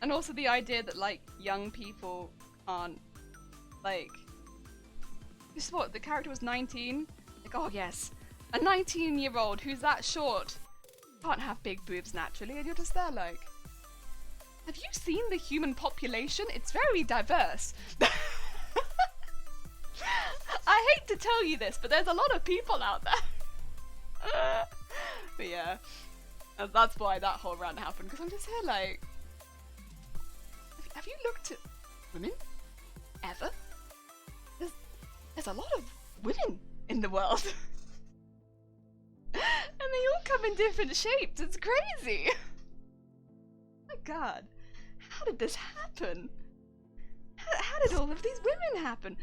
And also the idea that like young people can't, like, this is what, the character was 19? Like, oh yes, a 19-year-old who's that short can't have big boobs naturally, and you're just there like, have you seen the human population? It's very diverse. I hate to tell you this, but there's a lot of people out there. But yeah, that's why that whole rant happened, because I'm just here like, have you looked at women? Ever? There's a lot of women in the world. And they all come in different shapes, it's crazy! My god, how did this happen? How did all of these women happen?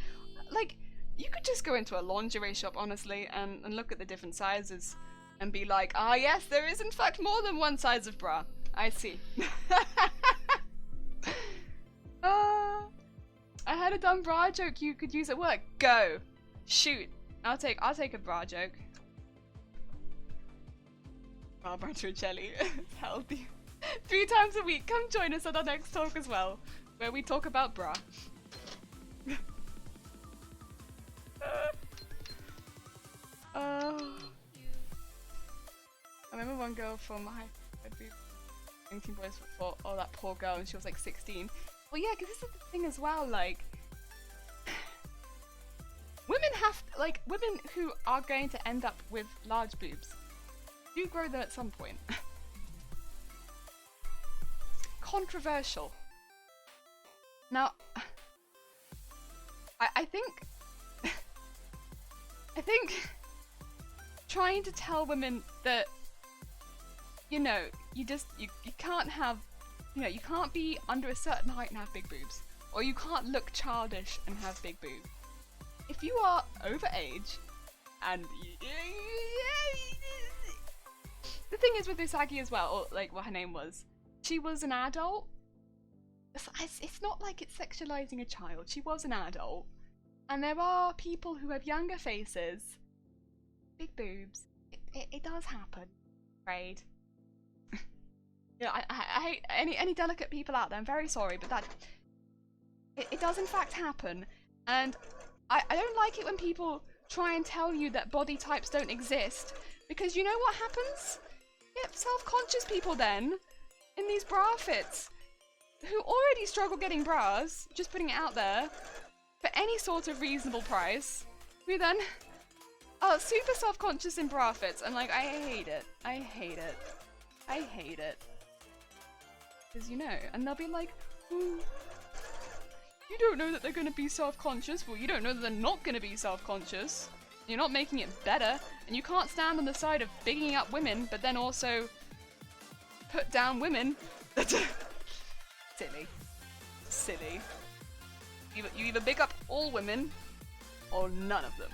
Like, you could just go into a lingerie shop, honestly, and look at the different sizes and be like, ah yes, there is in fact more than one size of bra. I see. I a dumb bra joke you could use at work? Go. Shoot. I'll take a bra joke. Barbara Tricelli. It's healthy. 3 times a week. Come join us at our next talk as well, where we talk about bra. I remember one girl from my 19 boys thought, oh, that poor girl, and she was like 16. Well, yeah, because this is the thing as well, like, women who are going to end up with large boobs do grow them at some point. Controversial. Now, I think trying to tell women that, you know, you can't have, you know, you can't be under a certain height and have big boobs, or you can't look childish and have big boobs. If you are over age, and the thing is with Usagi as well, or like what her name was, she was an adult. It's not like it's sexualizing a child. She was an adult, and there are people who have younger faces, big boobs. It does happen, right? Yeah, I hate any delicate people out there. I'm very sorry, but that it does in fact happen, and I don't like it when people try and tell you that body types don't exist, because you know what happens? You get self-conscious people then in these bra fits who already struggle getting bras, just putting it out there, for any sort of reasonable price, who then are super self-conscious in bra fits, and like, I hate it. I hate it. I hate it. Because, you know, and they'll be like, ooh, you don't know that they're going to be self-conscious. Well, you don't know that they're not going to be self-conscious. You're not making it better, and you can't stand on the side of bigging up women, but then also put down women. Silly. Silly. You either big up all women, or none of them.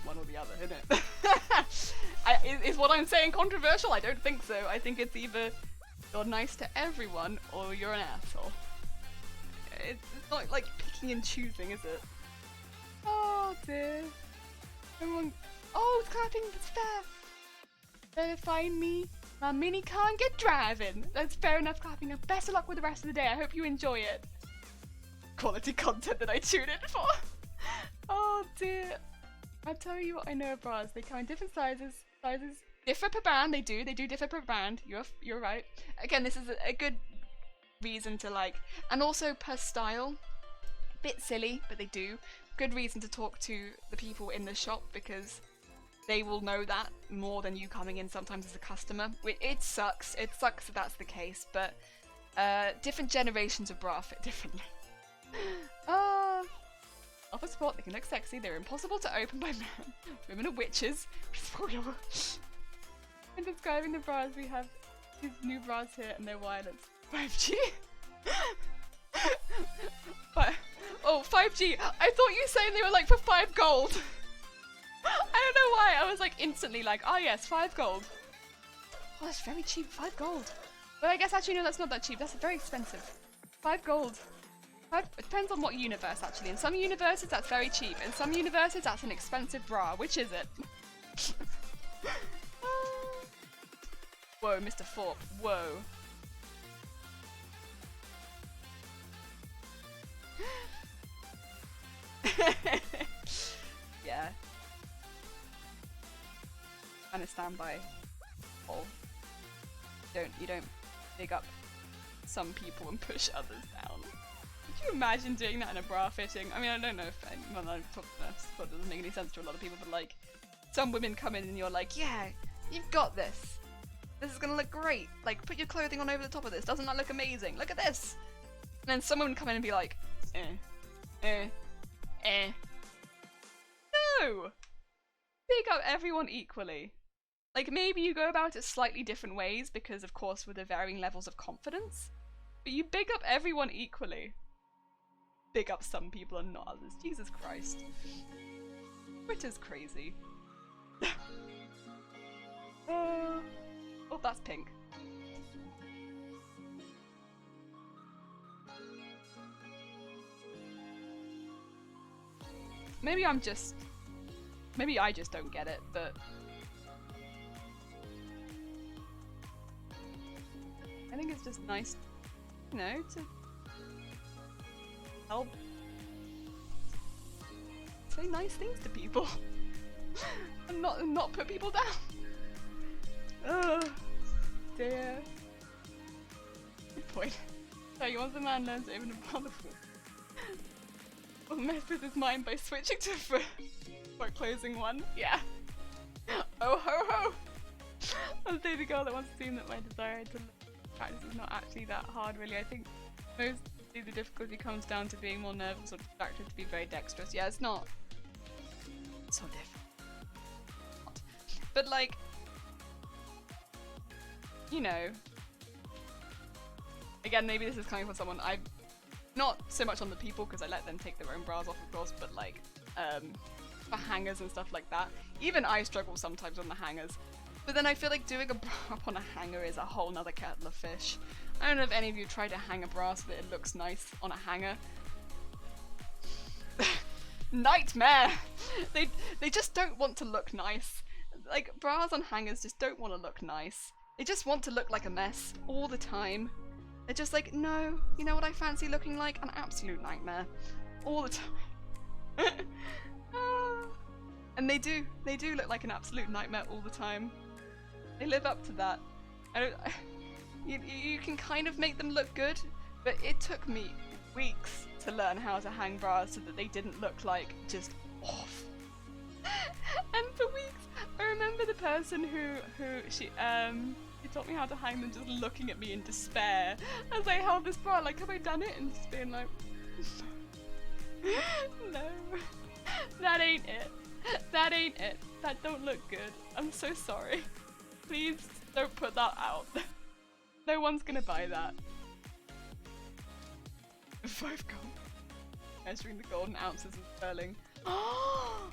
One or the other, isn't it? Is what I'm saying controversial? I don't think so. I think it's either you're nice to everyone, or you're an asshole. It's not like picking and choosing, is it? Oh dear. Everyone. Oh, it's clapping. It's fair. Better find me. My mini can't get driving. That's fair enough clapping. And best of luck with the rest of the day. I hope you enjoy it. Quality content that I tune in for. Oh dear. I'll tell you what I know of bras. They come in different sizes. Sizes differ per brand. They do differ per brand. You're right. Again, this is a good reason to like, and also per style. Bit silly, but they do. Good reason to talk to the people in the shop, because they will know that more than you coming in sometimes as a customer. It sucks. It sucks that that's the case, but different generations of bra fit differently. Upper spot, they can look sexy. They're impossible to open by man. Women are witches. When describing the bras, we have these new bras here, and they're wireless. 5G. But oh, 5G. I thought you were saying they were like for 5 gold. I don't know why. I was like instantly like, oh yes, 5 gold. Oh, that's very cheap. 5 gold. But I guess actually no, that's not that cheap. That's very expensive. 5 gold. It depends on what universe actually. In some universes that's very cheap. In some universes that's an expensive bra. Which is it? Whoa, Mr. Thorpe. Whoa. Yeah. Kind of stand by. Oh. You don't big up some people and push others down. Could you imagine doing that in a bra fitting? I mean, I don't know if anyone, that doesn't make any sense to a lot of people, but like, some women come in and you're like, yeah, you've got this. This is gonna look great. Like, put your clothing on over the top of this. Doesn't that look amazing? Look at this. And then someone would come in and be like, No! Big up everyone equally. Like, maybe you go about it slightly different ways because, of course, with the varying levels of confidence, but you big up everyone equally. Big up some people and not others. Jesus Christ. Twitter's crazy. Oh, that's pink. maybe I just don't get it, but I think it's just nice, you know, to help say nice things to people and not put people down. Oh dear. Good point. So once a man learns to open a bottle, will mess with his mind by switching to foot or closing one. Yeah. Oh ho ho. I'll say the girl that wants to seem that my desire to practice is not actually that hard, really. I think mostly the difficulty comes down to being more nervous or distracted to be very dexterous. Yeah, it's not so difficult. But like, you know, again, maybe this is coming from someone I've not so much on the people because I let them take their own bras off, of course, but like for hangers and stuff like that. Even I struggle sometimes on the hangers. But then I feel like doing a bra up on a hanger is a whole nother kettle of fish. I don't know if any of you try to hang a bra so that it looks nice on a hanger. Nightmare! They just don't want to look nice. Like, bras on hangers just don't want to look nice. They just want to look like a mess all the time. They're just like, no, you know what I fancy looking like? An absolute nightmare. All the time. And they do look like an absolute nightmare all the time. They live up to that. You can kind of make them look good, but it took me weeks to learn how to hang bras so that they didn't look like just off. And for weeks, I remember the person who she taught me how to hang them just looking at me in despair as I held this bra, like, have I done it? And just being like, no, that ain't it. That ain't it. That don't look good. I'm so sorry. Please don't put that out. No one's gonna buy that. 5 gold. Measuring the golden ounces of sterling. Oh,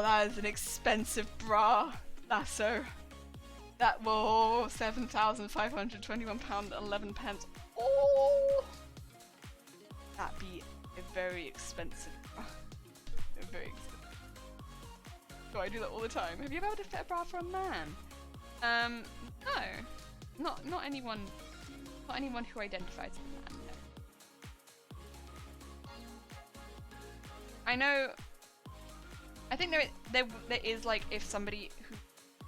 that is an expensive bra. Lasso. That will £7,521.11. Oh, that'd be a very expensive bra. Very expensive. Do I do that all the time? Have you ever had to fit a bra for a man? No. Not anyone who identifies as a man, no. I know, I think there is, like, if somebody who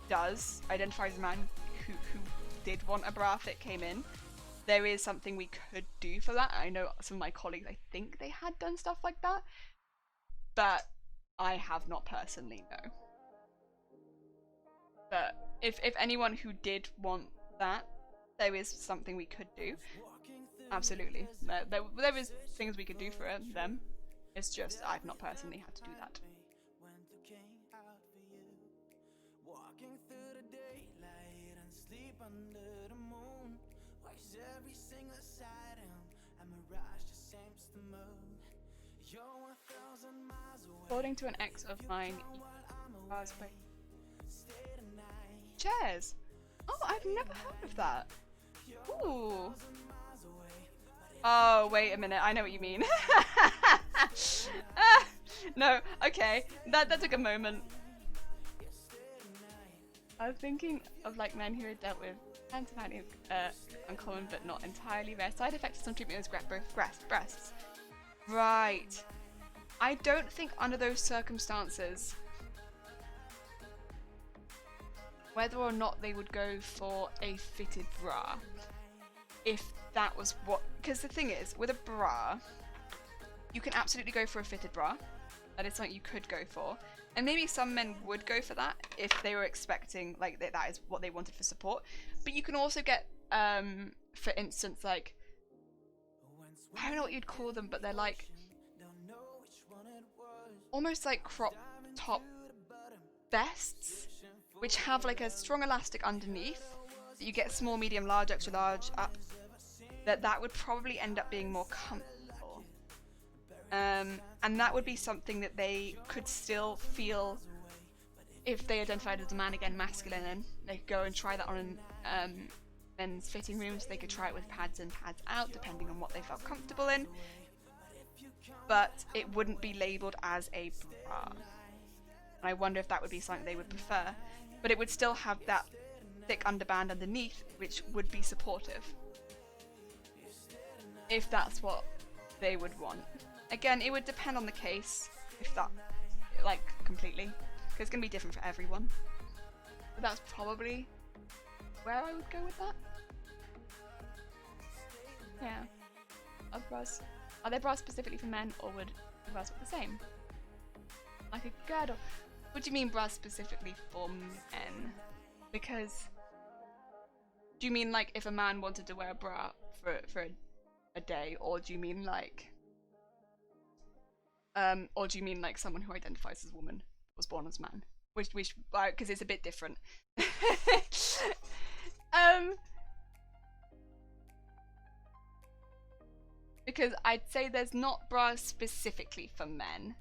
does identify as a man who did want a bra fit came in, there is something we could do for that. I know some of my colleagues, I think they had done stuff like that, but I have not personally, no. But if anyone who did want that, there is something we could do. Absolutely. There is things we could do for them. It's just I've not personally had to do that. According to an ex of mine, chairs. Oh, I've never heard of that. Ooh. Oh, wait a minute. I know what you mean. No, okay. That took a moment. I was thinking of, like, men who had dealt with anxiety, uncommon but not entirely rare side effects of some treatment is breasts. Right. I don't think under those circumstances whether or not they would go for a fitted bra, if that was what, because the thing is, with a bra, you can absolutely go for a fitted bra. That is something you could go for. And maybe some men would go for that if they were expecting, like, that is what they wanted for support. But you can also get, for instance, like, I don't know what you'd call them, but they're like, almost like crop top vests, which have like a strong elastic underneath, so you get small, medium, large, extra large up. That would probably end up being more comfortable. And that would be something that they could still feel, if they identified as a man, again, masculine, and they could go and try that on men's fitting rooms. They could try it with pads in, pads out, depending on what they felt comfortable in. but it wouldn't be labelled as a bra. And I wonder if that would be something they would prefer. But it would still have that thick underband underneath, which would be supportive. If that's what they would want. Again, it would depend on the case, if that, like, completely. Because it's going to be different for everyone. But that's probably where I would go with that. Yeah. Are there bras specifically for men, or would the bras look the same? Like a girdle. What do you mean bras specifically for men? Because do you mean like if a man wanted to wear a bra for a day, or do you mean like someone who identifies as woman was born as man? Which because it's a bit different. Because I'd say there's not bras specifically for men.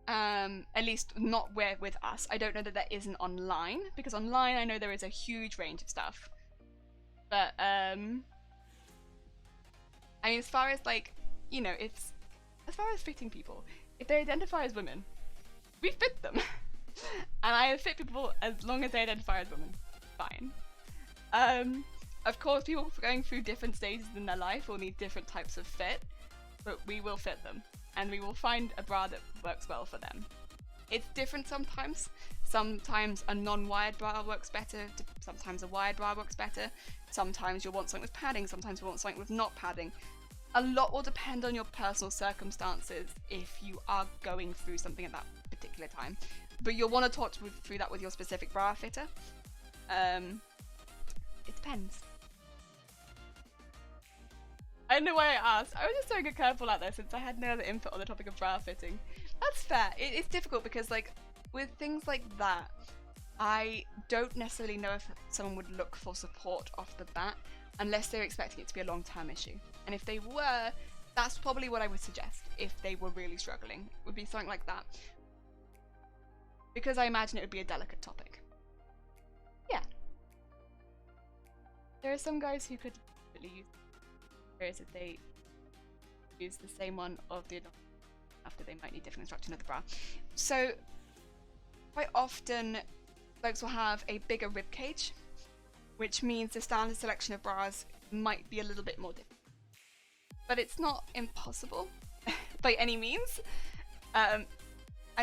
At least not with us. I don't know that there isn't online, because online I know there is a huge range of stuff. But I mean, as far as like, you know, as far as fitting people, if they identify as women, we fit them. And I have fit people as long as they identify as women. Fine. Of course, people going through different stages in their life will need different types of fit, but we will fit them. And we will find a bra that works well for them. It's different sometimes. Sometimes a non-wired bra works better, sometimes a wired bra works better. Sometimes you'll want something with padding, sometimes you'll want something with not padding. A lot will depend on your personal circumstances if you are going through something at that particular time. But you'll want to talk through that with your specific bra fitter. It depends. I don't know why I asked. I was just throwing a curveball out there since I had no other input on the topic of bra fitting. That's fair. It's difficult because, like, with things like that, I don't necessarily know if someone would look for support off the bat unless they're expecting it to be a long-term issue. And if they were, that's probably what I would suggest if they were really struggling. Would be something like that. Because I imagine it would be a delicate topic. Yeah. There are some guys who could really use if they use the same one of the after they might need different instruction of the bra. So quite often folks will have a bigger rib cage, which means the standard selection of bras might be a little bit more different. But it's not impossible by any means. I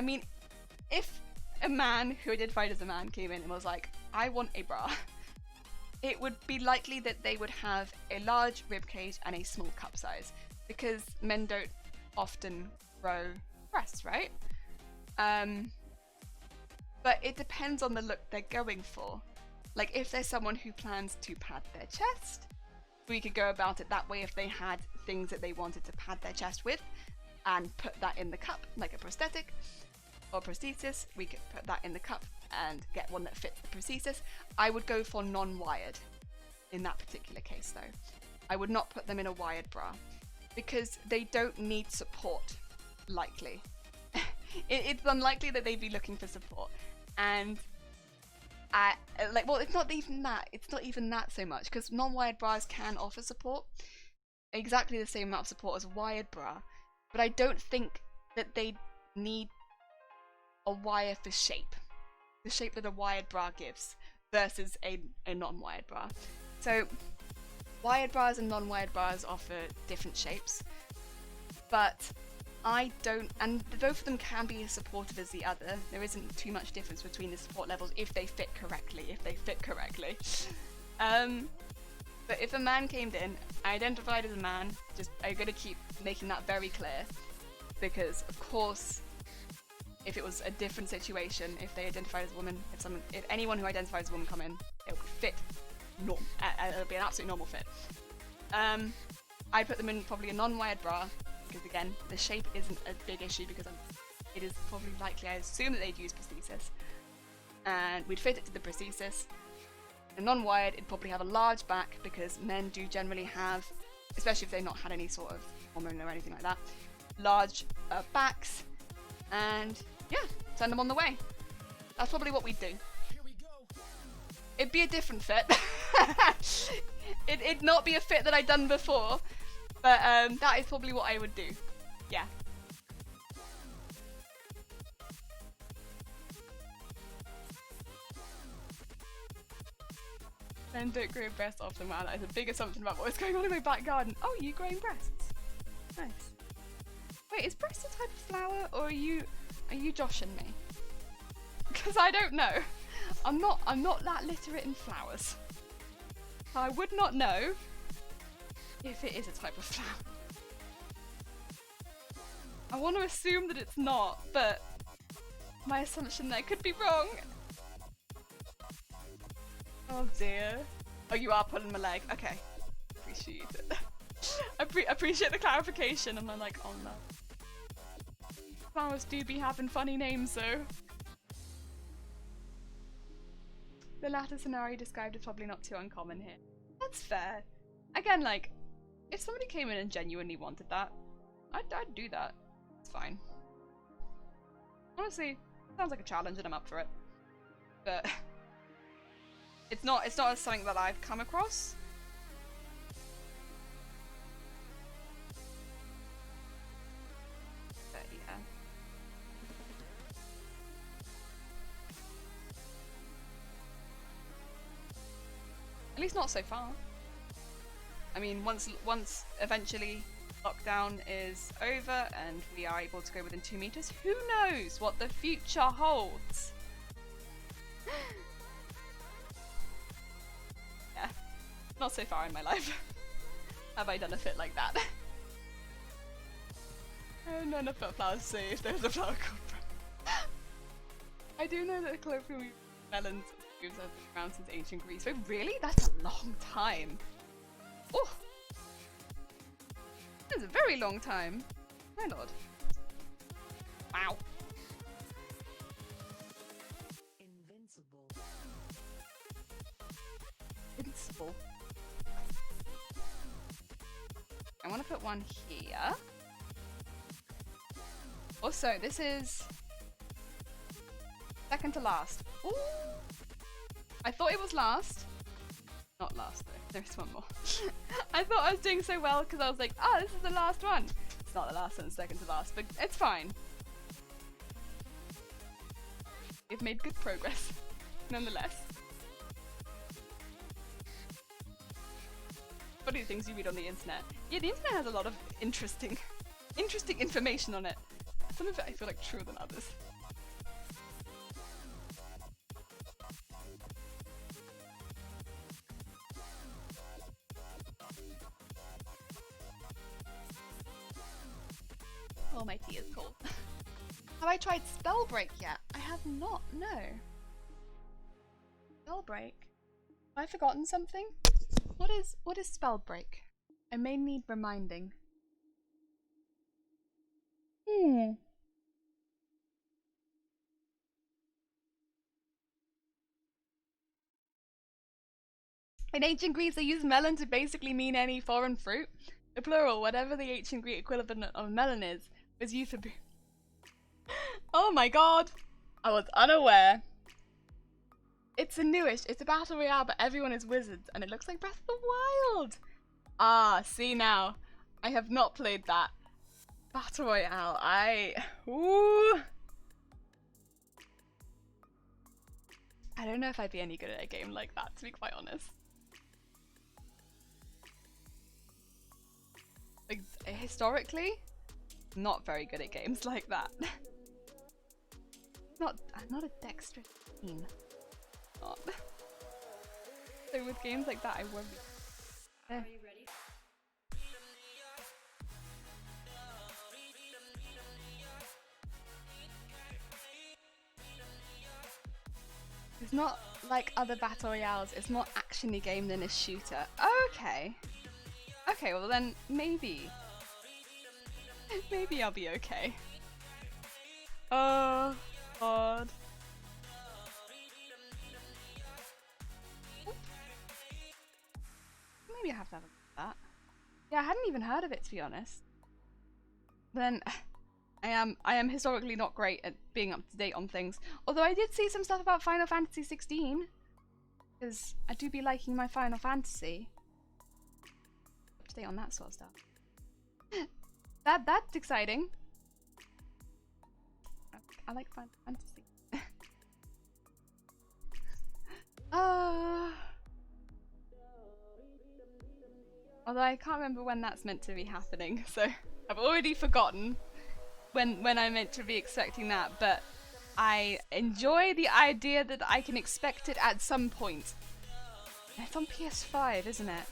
mean, if a man who identified as a man came in and was like, I want a bra, it would be likely that they would have a large rib cage and a small cup size, because men don't often grow breasts, right? But it depends on the look they're going for. Like, if there's someone who plans to pad their chest, we could go about it that way. If they had things that they wanted to pad their chest with and put that in the cup, like a prosthetic or prosthesis, we could put that in the cup and get one that fits the prosthesis. I would go for non-wired in that particular case though. I would not put them in a wired bra because they don't need support, likely. It's unlikely that they'd be looking for support. And it's not even that so much, because non-wired bras can offer support, exactly the same amount of support as a wired bra, but I don't think that they need a wire for shape. The shape that a wired bra gives versus a non-wired bra. So wired bras and non-wired bras offer different shapes, but and both of them can be as supportive as the other. There isn't too much difference between the support levels if they fit correctly. But if a man came in, identified as a man, I'm gonna keep making that very clear, because of course, if it was a different situation, if they identified as a woman, if anyone who identifies as a woman come in, it would fit normal. It would be an absolute normal fit. I'd put them in probably a non-wired bra, because again, the shape isn't a big issue, because it is probably likely, I assume, that they'd use prosthesis. And we'd fit it to the prosthesis. And non-wired, it'd probably have a large back, because men do generally have, especially if they've not had any sort of hormone or anything like that, large backs. And yeah, send them on the way. That's probably what we'd do. It'd be a different fit. It'd not be a fit that I'd done before, but that is probably what I would do. Yeah, Men don't grow breasts often. Wow, that is a big assumption about what's going on in my back garden. Oh, you growing breasts? Nice. Wait, is breast a type of flower, or are you joshing me? Because I don't know. I'm not that literate in flowers. I would not know if it is a type of flower. I want to assume that it's not, but my assumption there could be wrong. Oh dear. Oh, you are pulling my leg. Okay. Appreciate it. Appreciate the clarification. And I'm like, oh no. Flowers do be having funny names though. The latter scenario described is probably not too uncommon here. That's fair. Again, like, if somebody came in and genuinely wanted that, I'd do that. It's fine. Honestly, sounds like a challenge and I'm up for it. But it's not something that I've come across. But yeah. At least not so far. I mean, once eventually lockdown is over and we are able to go within 2 meters, who knows what the future holds? Yeah, not so far in my life have I done a fit like that. Oh, none of the flowers safe. There's a flower called. I do know that the colloquial melons have been around since ancient Greece. But really? That's a long time. Oh! That's a very long time. My lord. Wow. Invincible. Invincible. I want to put one here. Also, this is second to last. Ooh. I thought it was last. Not last though. There's one more. I thought I was doing so well because I was like, oh, this is the last one. It's not the last one, it's second to last, but it's fine. We've made good progress, nonetheless. Funny things you read on the internet. Yeah, the internet has a lot of interesting information on it. Some of it I feel like truer than others. Oh, my tea is cold. Have I tried spell break yet? I have not, no. Spell break? Have I forgotten something? What is spell break? I may need reminding. In ancient Greece, they used melon to basically mean any foreign fruit. The plural, whatever the ancient Greek equivalent of melon is, was used for. Oh my god! I was unaware. It's a newish. It's a battle royale, but everyone is wizards, and it looks like Breath of the Wild. Ah, see now, I have not played that battle royale. Ooh. I don't know if I'd be any good at a game like that, to be quite honest. Like, historically, not very good at games like that. I'm not a dexterous teen. Not. So with games like that, I won't be. Are you ready? It's not like other battle royales. It's more action-y game than a shooter. Okay. Okay, well then maybe. Maybe I'll be okay. Oh god. Maybe I have to have a look at that. Yeah, I hadn't even heard of it, to be honest. But then I am historically not great at being up to date on things. Although I did see some stuff about Final Fantasy 16. Because I do be liking my Final Fantasy. Up to date on that sort of stuff. That's exciting. I like Final Fantasy. Although I can't remember when that's meant to be happening, so I've already forgotten when I'm meant to be expecting that, but I enjoy the idea that I can expect it at some point. It's on PS5, isn't it?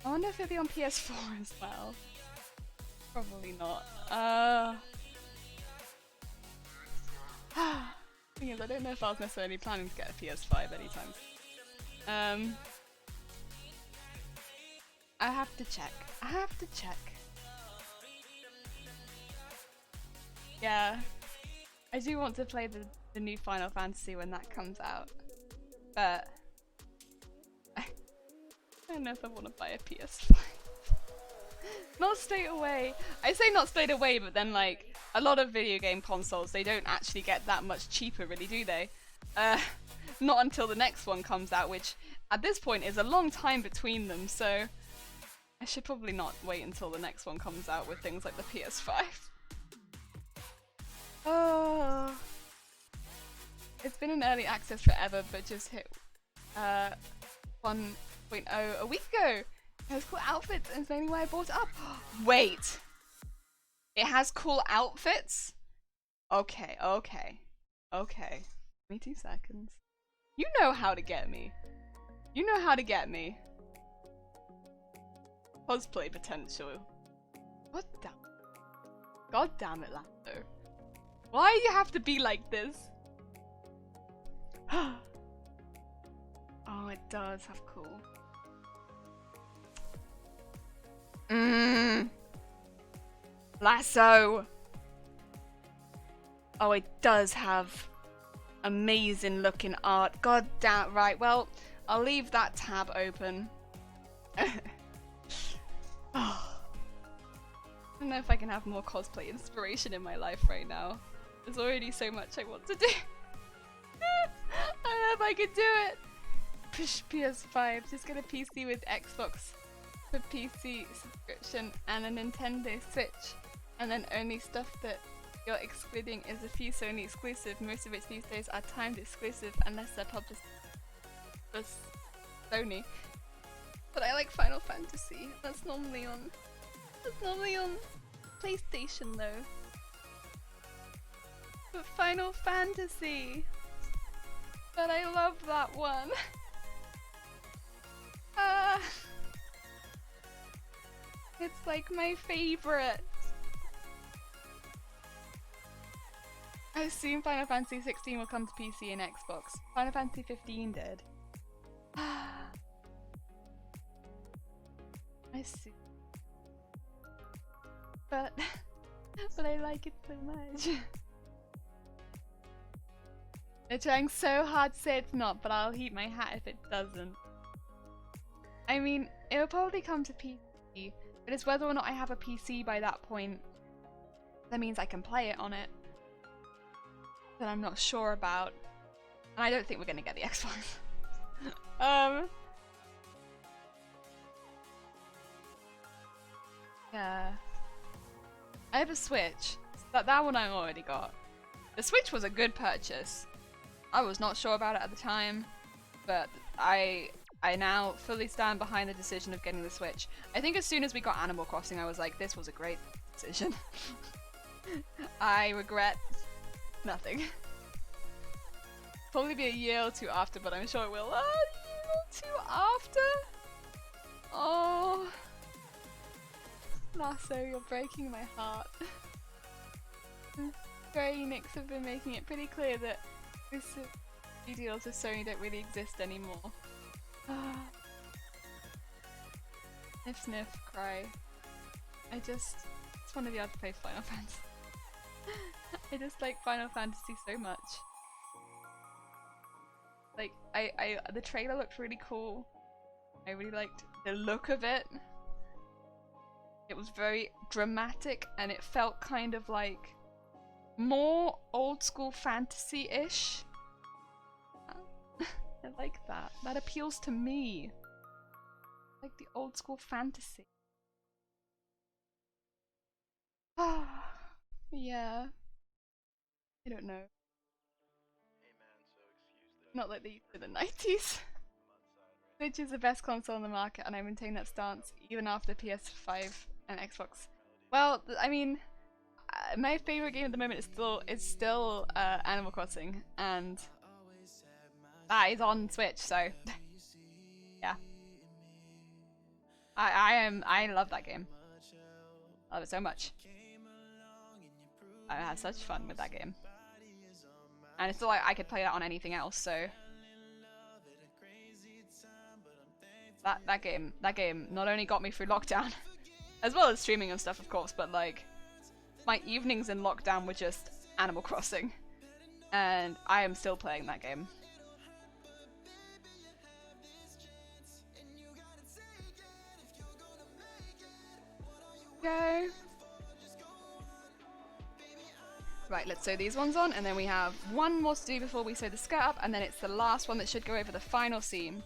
I wonder if it'll be on PS4 as well. Probably not. Thing is, I don't know if I was necessarily planning to get a PS5 anytime. I have to check. I have to check. Yeah. I do want to play the new Final Fantasy when that comes out. But I don't know if I want to buy a PS5. Not straight away. I say not straight away, but then like a lot of video game consoles, they don't actually get that much cheaper, really, do they? Not until the next one comes out, which at this point is a long time between them, so I should probably not wait until the next one comes out with things like the PS5. Oh, it's been in early access forever, but just hit 1.0 a week ago. It has cool outfits, and it's mainly why I bought it up. Wait, it has cool outfits? Okay. Give me 2 seconds. You know how to get me. You know how to get me. Cosplay potential. God damn it, Lando. Why do you have to be like this? Oh, it does have cool. Lasso! Oh, it does have amazing looking art. God damn, right, well, I'll leave that tab open. Oh. I don't know if I can have more cosplay inspiration in my life right now. There's already so much I want to do. I don't know if I could do it. Push PS5, just get a PC with Xbox for PC subscription and a Nintendo Switch. And then only stuff that you're excluding is a few Sony exclusive, most of which these days are timed exclusive unless they're published for Sony. But I like Final Fantasy. That's normally on PlayStation though. But Final Fantasy. But I love that one. It's like my favorite. I assume Final Fantasy 16 will come to PC and Xbox. Final Fantasy 15 did. I see. But I like it so much. They're trying so hard to say it's not, but I'll heat my hat if it doesn't. I mean, it'll probably come to PC, but it's whether or not I have a PC by that point. That means I can play it on it. That I'm not sure about. And I don't think we're gonna get the Xbox. Yeah. I have a Switch. That one I've already got. The Switch was a good purchase. I was not sure about it at the time, but I now fully stand behind the decision of getting the Switch. I think as soon as we got Animal Crossing, I was like, this was a great decision. I regret nothing. Probably be a year or two after, but I'm sure it will. A year or two after? Oh. Lasso, you're breaking my heart. Square Enix have been making it pretty clear that exclusive deals with Sony don't really exist anymore. Sniff sniff, cry. I just want to be able to play Final Fantasy. I just like Final Fantasy so much. Like, the trailer looked really cool. I really liked the look of it. It was very dramatic and it felt kind of like more old school fantasy-ish. I like that. That appeals to me. Like the old school fantasy. Yeah. I don't know. Not like they used to in the 90s. Switch is the best console on the market, and I maintain that stance even after PS5 and Xbox. Well, I mean, my favorite game at the moment is still Animal Crossing, and that is on Switch. So yeah, I love that game. I love it so much. I had such fun with that game, and it's still like I could play that on anything else. So that game not only got me through lockdown, as well as streaming and stuff, of course, but like my evenings in lockdown were just Animal Crossing, and I am still playing that game. Go. Right, let's sew these ones on, and then we have one more to do before we sew the skirt up, and then it's the last one that should go over the final seam.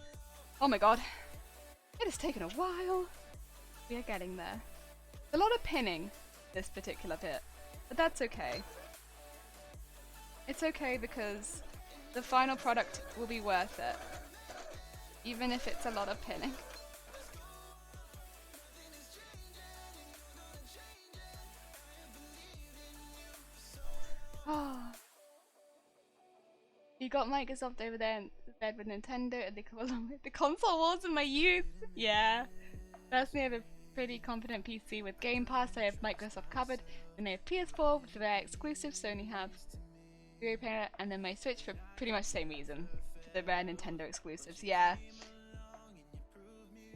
Oh my god. It has taken a while. We are getting there. A lot of pinning, this particular bit, but that's okay. It's okay because the final product will be worth it, even if it's a lot of pinning. Oh. You got Microsoft over there in bed with Nintendo, and they come along with the console wars in my youth. Yeah. Personally, I have a pretty competent PC with Game Pass. I have Microsoft covered, and I have PS4 with their exclusives. Sony have Blu-ray player, and then my Switch for pretty much the same reason, for the rare Nintendo exclusives. Yeah.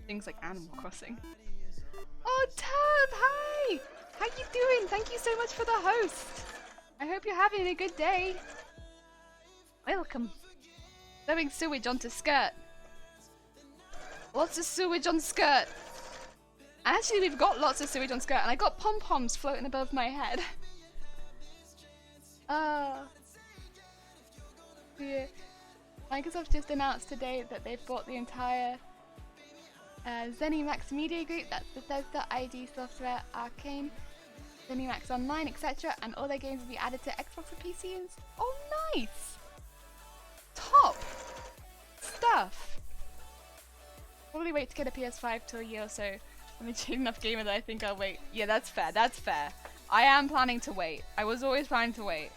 Things like Animal Crossing. Oh, Turb, hi! How you doing? Thank you so much for the host. I hope you're having a good day. Welcome. Throwing sewage onto skirt. Lots of sewage on skirt. Actually, we've got lots of sewage on skirt, and I got pom-poms floating above my head. Yeah. Microsoft just announced today that they've bought the entire ZeniMax Media Group. That's Bethesda, ID Software, Arcane, ZeniMax Online, etc. And all their games will be added to Xbox and PC. Oh, nice! Top stuff. Probably wait to get a PS5 till a year or so. I'm a cheap enough gamer that I think I'll wait. Yeah, that's fair. That's fair. I am planning to wait. I was always planning to wait,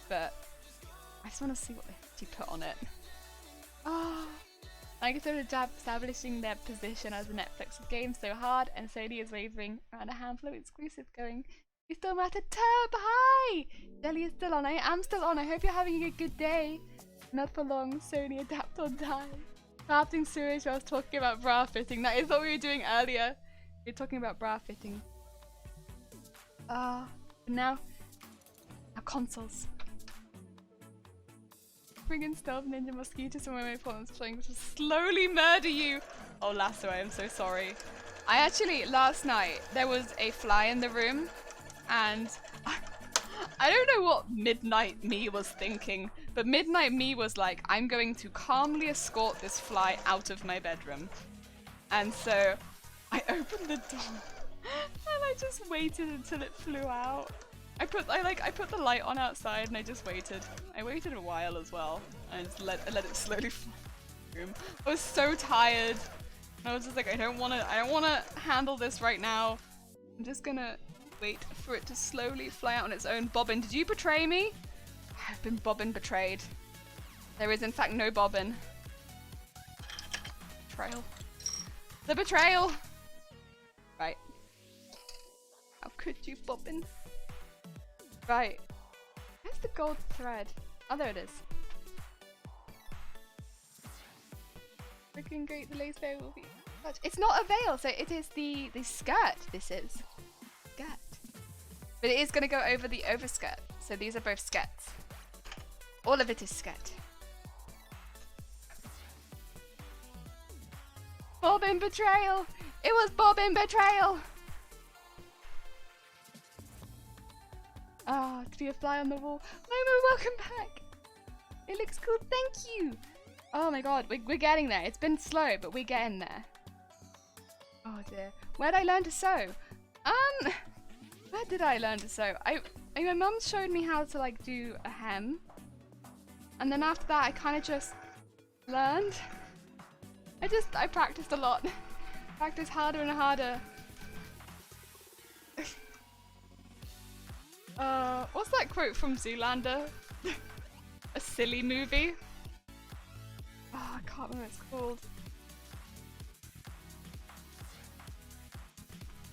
but I just want to see what they actually put on it. Oh, Microsoft are establishing their position as the Netflix of games so hard, and Sony is wavering around a handful of exclusives going, "You still matter, Turb, hi! Jelly is still on, I am still on, I hope you're having a good day. Not for long, Sony adapt or die." Crafting sewage, I was talking about bra fitting. That is what we were doing earlier. We were talking about bra fitting. Now, our consoles. Friggin' Stealth Ninja Mosquitoes and my opponent's playing to slowly murder you. Oh, Lasso, I am so sorry. I actually, last night, there was a fly in the room, and I don't know what Midnight Me was thinking, but Midnight Me was like, I'm going to calmly escort this fly out of my bedroom. And so I opened the door and I just waited until it flew out. I put the light on outside and I just waited. I waited a while as well. I just let it slowly fly out of the room. I was so tired. I was just like, I don't wanna handle this right now. I'm just gonna wait for it to slowly fly out on its own. Bobbin, did you betray me? I've been Bobbin betrayed. There is in fact no Bobbin. Betrayal. The betrayal! Right. How could you, Bobbin? Right. Where's the gold thread? Oh, there it is. Freaking great, the lace veil will be... It's not a veil, so it is the skirt, this is. Skirt. But it is going to go over the overskirt, so these are both skirts. All of it is skirt. Bobbin betrayal! It was Bobbin betrayal! Ah, to be a fly on the wall. Momo, welcome back! It looks cool, thank you! Oh my god, we're getting there. It's been slow, but we're getting there. Oh dear. Where'd I learn to sew? Where did I learn to sew? My mum showed me how to like do a hem. And then after that I kind of just learned. I practiced a lot. Practice harder and harder. What's that quote from Zoolander? A silly movie? Oh, I can't remember what it's called.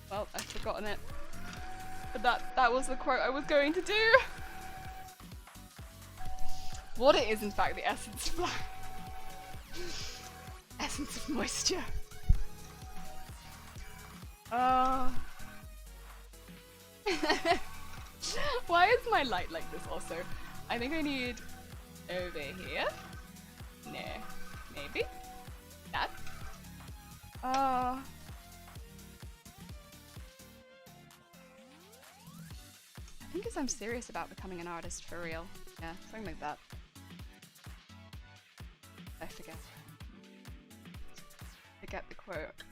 Well, I've forgotten it. But that was the quote I was going to do. Water is in fact the essence of life. Essence of moisture. Why is my light like this also? I think I need over here. No, maybe that. I think because I'm serious about becoming an artist for real. Yeah, something like that. I forget. Forget the quote.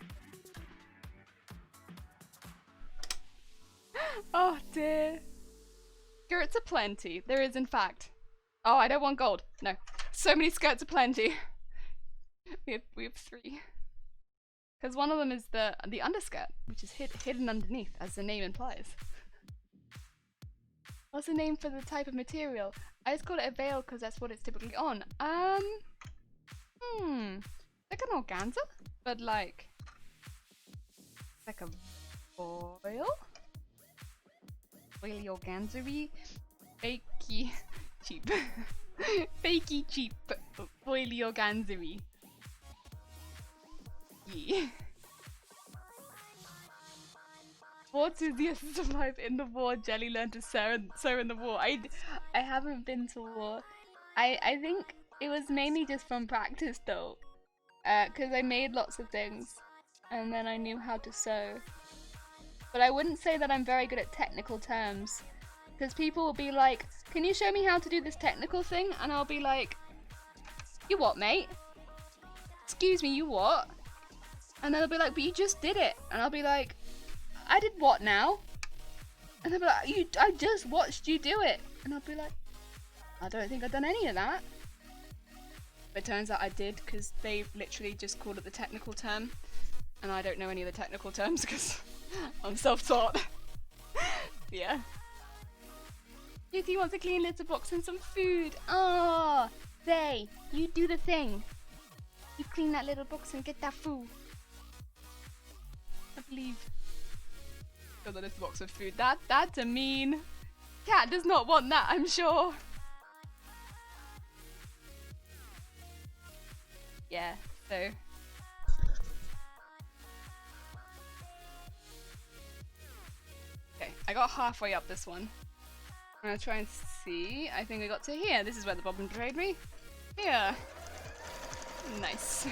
Oh dear. Skirts aplenty. There is in fact. Oh, I don't want gold. No. So many skirts aplenty. We have 3. Because one of them is the underskirt, which is hidden underneath, as the name implies. What's the name for the type of material? I just call it a veil because that's what it's typically on. Like an organza, but like a foil? Foily organza-y? Fakey cheap. Fakey cheap. Foily organza-y. Yeah. What is the essence of life in the war? Jelly learned to sew in the war. I haven't been to war. I think it was mainly just from practice though. Because I made lots of things. And then I knew how to sew. But I wouldn't say that I'm very good at technical terms. Because people will be like, can you show me how to do this technical thing? And I'll be like, you what, mate? Excuse me, you what? And then they'll be like, but you just did it. And I'll be like, I did what now? And they'll be like, I just watched you do it. And I'll be like, I don't think I've done any of that. But it turns out I did, because they literally just called it the technical term. And I don't know any of the technical terms because I'm self-taught. Yeah. Kitty wants a clean litter box and some food. Ah, Zay, you do the thing. You clean that little box and get that food. I believe. Got the litter box with food. That's a mean. Cat does not want that, I'm sure. Yeah, so. Okay, I got halfway up this one. I'm gonna try and see. I think I got to here. This is where the bobbin betrayed me. Here. Nice.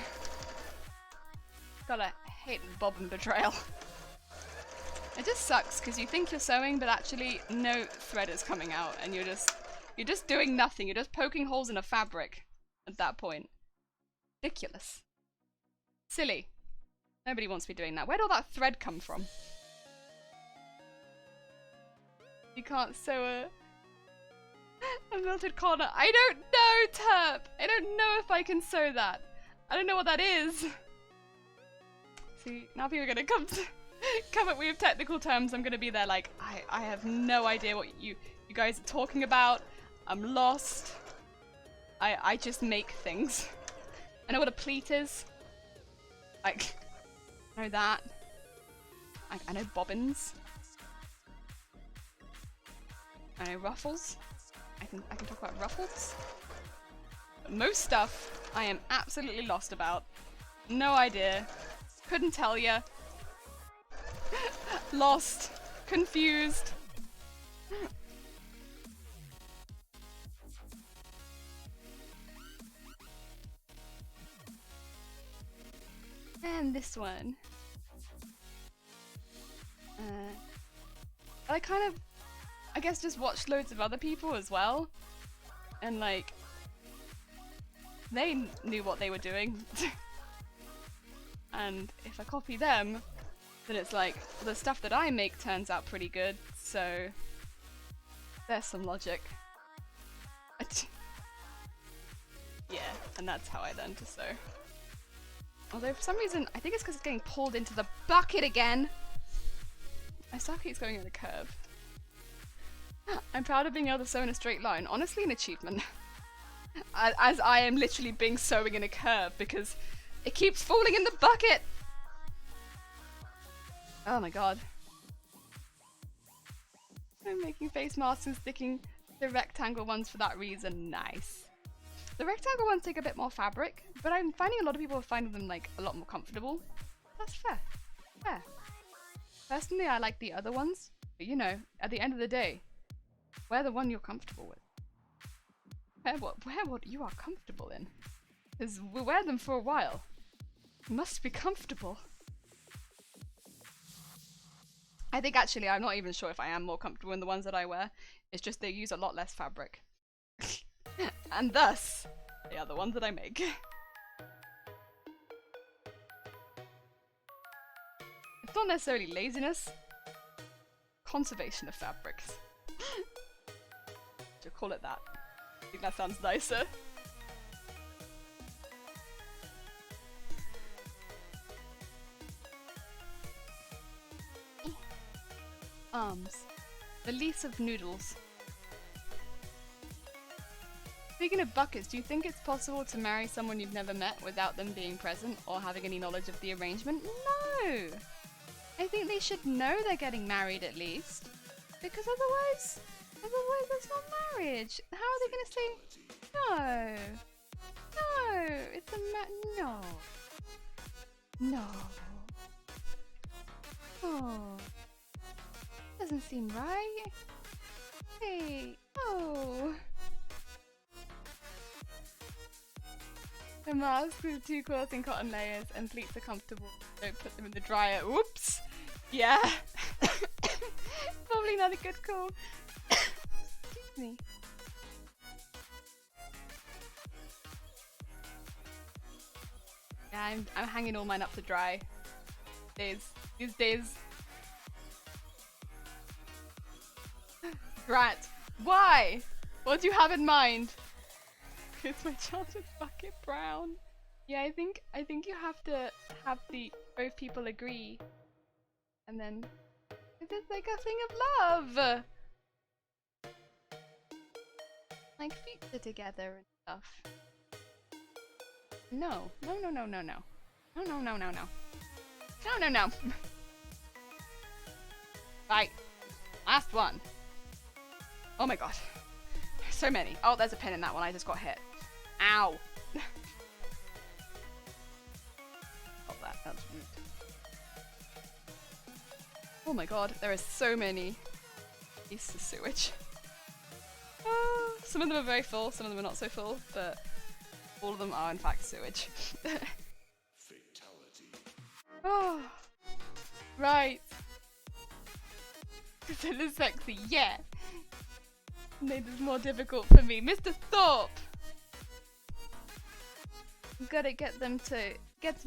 Gotta hate bobbin betrayal. It just sucks because you think you're sewing, but actually no thread is coming out, and you're just doing nothing. You're just poking holes in a fabric at that point. Ridiculous. Silly. Nobody wants to be doing that. Where'd all that thread come from? You can't sew a melted corner. I don't know, Terp! I don't know if I can sew that. I don't know what that is. See, now people are gonna come up with technical terms. I'm gonna be there like, I have no idea what you guys are talking about. I'm lost. I just make things. I know what a pleat is. Like, I know that. I know bobbins. I know ruffles. I can talk about ruffles. But most stuff I am absolutely lost about. No idea. Couldn't tell ya. Lost. Confused. And this one. I guess just watched loads of other people as well. And like, they knew what they were doing. And if I copy them, then it's like, well, the stuff that I make turns out pretty good, so there's some logic. Yeah, and that's how I learned to sew. Although for some reason, I think it's because it's getting pulled into the bucket again. My sock keeps going in a curve. I'm proud of being able to sew in a straight line. Honestly, an achievement. As I am literally being sewing in a curve because it keeps falling in the bucket. Oh my god. I'm making face masks and sticking the rectangle ones for that reason. Nice. The rectangle ones take a bit more fabric, but I'm finding a lot of people are finding them like a lot more comfortable. That's fair. Fair. Personally, I like the other ones, but you know, at the end of the day, wear the one you're comfortable with. Wear what you are comfortable in. Because we'll wear them for a while. You must be comfortable. I think actually, I'm not even sure if I am more comfortable in the ones that I wear. It's just they use a lot less fabric. And thus, they are the ones that I make. It's not necessarily laziness. Conservation of fabrics. Should call it that. I think that sounds nicer. Arms. Release of noodles. Speaking of buckets, do you think it's possible to marry someone you've never met without them being present or having any knowledge of the arrangement? No! I think they should know they're getting married at least. Because otherwise that's not marriage. How are they gonna say, no, no, it's a no, no, oh, doesn't seem right. Hey, no. The mask with 2 quilting cotton layers and pleats are comfortable. Don't put them in the dryer. Oops. Yeah. Probably not a good call. Excuse me. Yeah, I'm hanging all mine up to dry. These days. Grat, why? What do you have in mind? Is my childhood bucket brown? Yeah, I think you have to have both people agree, and then it's like a thing of love, like future together and stuff. No. Right, last one. Oh my god, there's so many. Oh, there's a pin in that one. I just got hit. Ow! Oh, that's rude. Oh my god, there are so many pieces of sewage. Some of them are very full, some of them are not so full, but all of them are in fact sewage. Fatality. Oh, right. Priscilla's sexy, yeah. Made this more difficult for me, Mr. Thorpe. You gotta get them to get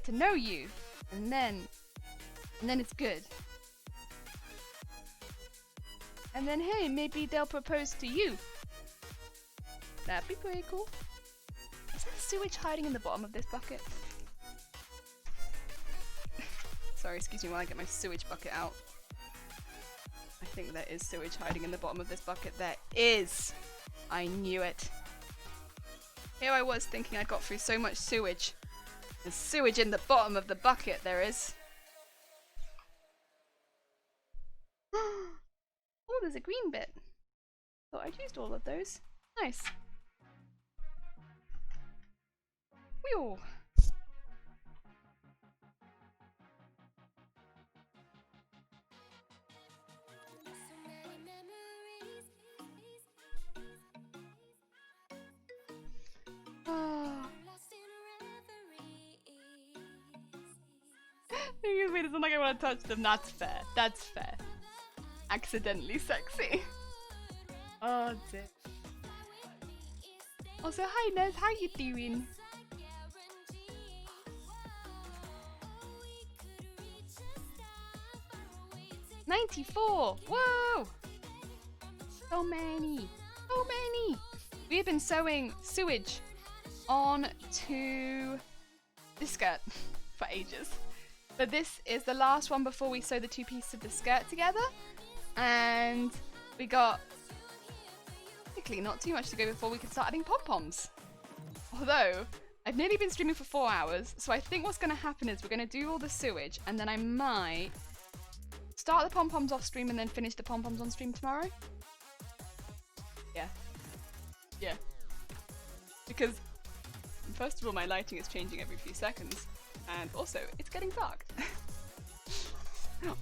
to know you, and then it's good. And then hey, maybe they'll propose to you. That'd be pretty cool. Is there sewage hiding in the bottom of this bucket? Sorry, excuse me while I get my sewage bucket out. I think there is sewage hiding in the bottom of this bucket. There is! I knew it. Here I was thinking I got through so much sewage. There's sewage in the bottom of the bucket, there is. Oh, there's a green bit. Thought I'd used all of those. Nice. Whew. You made it sound like I want to touch them. That's fair. That's fair. Accidentally sexy. Oh dear. Also, hi Nez, how you doing? $94! Whoa! So many! So many! We've been sewing sewage on to this skirt for ages. But this is the last one before we sew the two pieces of the skirt together. And we got, basically, not too much to go before we can start adding pom-poms. Although, I've nearly been streaming for 4 hours, so I think what's going to happen is we're going to do all the sewage, and then I might start the pom-poms off stream and then finish the pom-poms on stream tomorrow. Yeah. Yeah. Because, first of all, my lighting is changing every few seconds, and also, it's getting dark.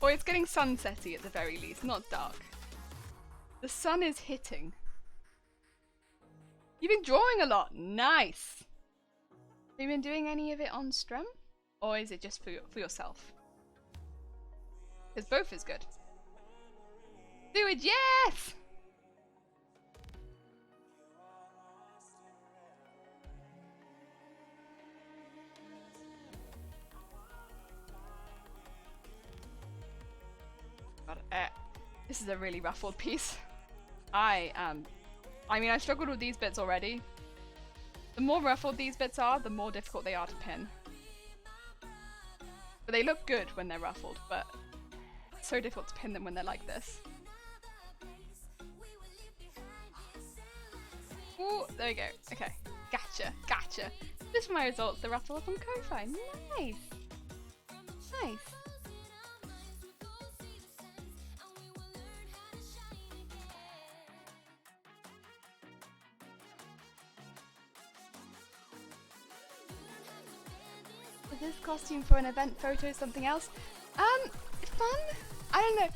Or it's getting sunsetty at the very least, not dark. The sun is hitting. You've been drawing a lot. Nice. Have you been doing any of it on stream? Or is it just for yourself? Because both is good. Sewage, yes! God, this is a really ruffled piece. I mean, I struggled with these bits already. The more ruffled these bits are, the more difficult they are to pin. But they look good when they're ruffled, but it's so difficult to pin them when they're like this. Ooh, there we go. Okay, gotcha, gotcha. This is my results, the ruffle up on Ko-Fi. Nice! Nice. Is this costume for an event photo something else? Fun? I don't know.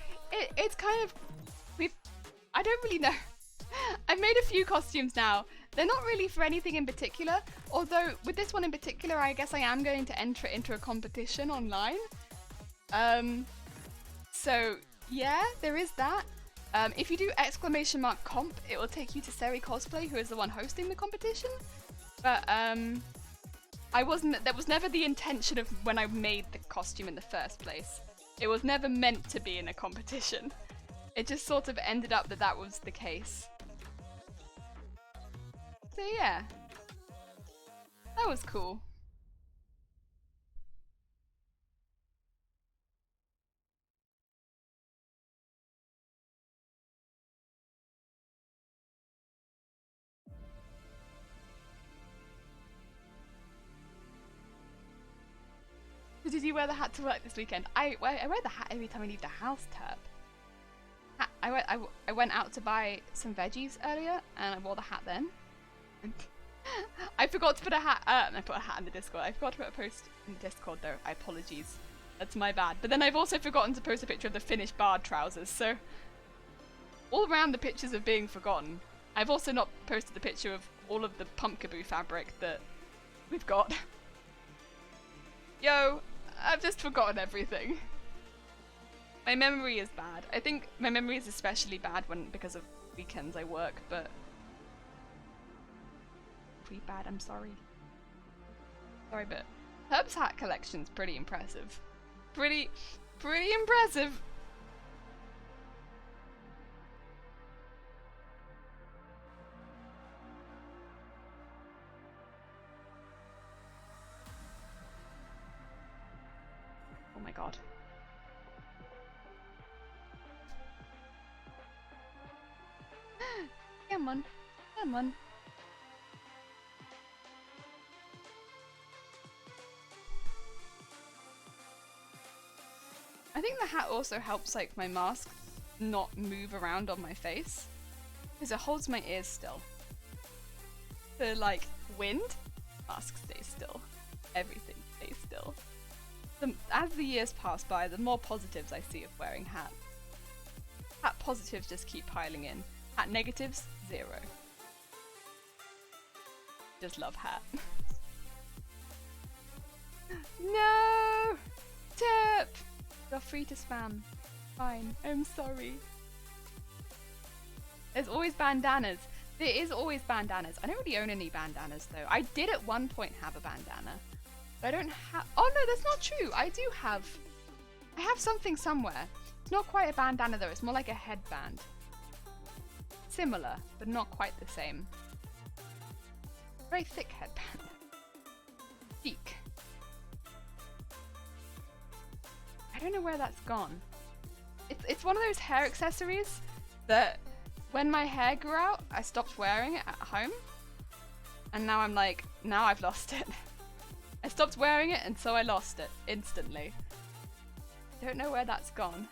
It's kind of... I don't really know. I've made a few costumes now. They're not really for anything in particular, although with this one in particular, I guess I am going to enter it into a competition online. So yeah, there is that. If you do !comp, it will take you to Garbodor Cosplay, who is the one hosting the competition. But that was never the intention of when I made the costume in the first place. It was never meant to be in a competition. It just sort of ended up that that was the case. So yeah, that was cool. Did you wear the hat to work this weekend? I wear the hat every time I leave the house, Terp. I went out to buy some veggies earlier, and I wore the hat then. I forgot to put a hat, I put a hat in the Discord. I forgot to put a post in the Discord though. I apologies. That's my bad. But then I've also forgotten to post a picture of the finished barred trousers, so all around the pictures of being forgotten. I've also not posted the picture of all of the pumpkaboo fabric that we've got. Yo, I've just forgotten everything. My memory is bad. I think my memory is especially bad because of weekends I work, but pretty bad, I'm sorry. Sorry, but Herb's hat collection's pretty impressive. Pretty impressive. Oh my god. Come on. Come on. I think the hat also helps like my mask not move around on my face because it holds my ears still. So like wind, mask stays still, everything stays still. As the years pass by, the more positives I see of wearing hat. Hat positives just keep piling in. Hat negatives, 0. Just love hat. No! Tip! You're free to spam. Fine, I'm sorry. There's always bandanas. There is always bandanas. I don't really own any bandanas though. I did at one point have a bandana. But I don't have... Oh no, that's not true. I do have... I have something somewhere. It's not quite a bandana though. It's more like a headband. Similar, but not quite the same. Very thick headband. Thick. don't know where that's gone. It's one of those hair accessories that when my hair grew out, I stopped wearing it at home. And now I'm like, now I've lost it. I stopped wearing it and so I lost it instantly. Don't know where that's gone.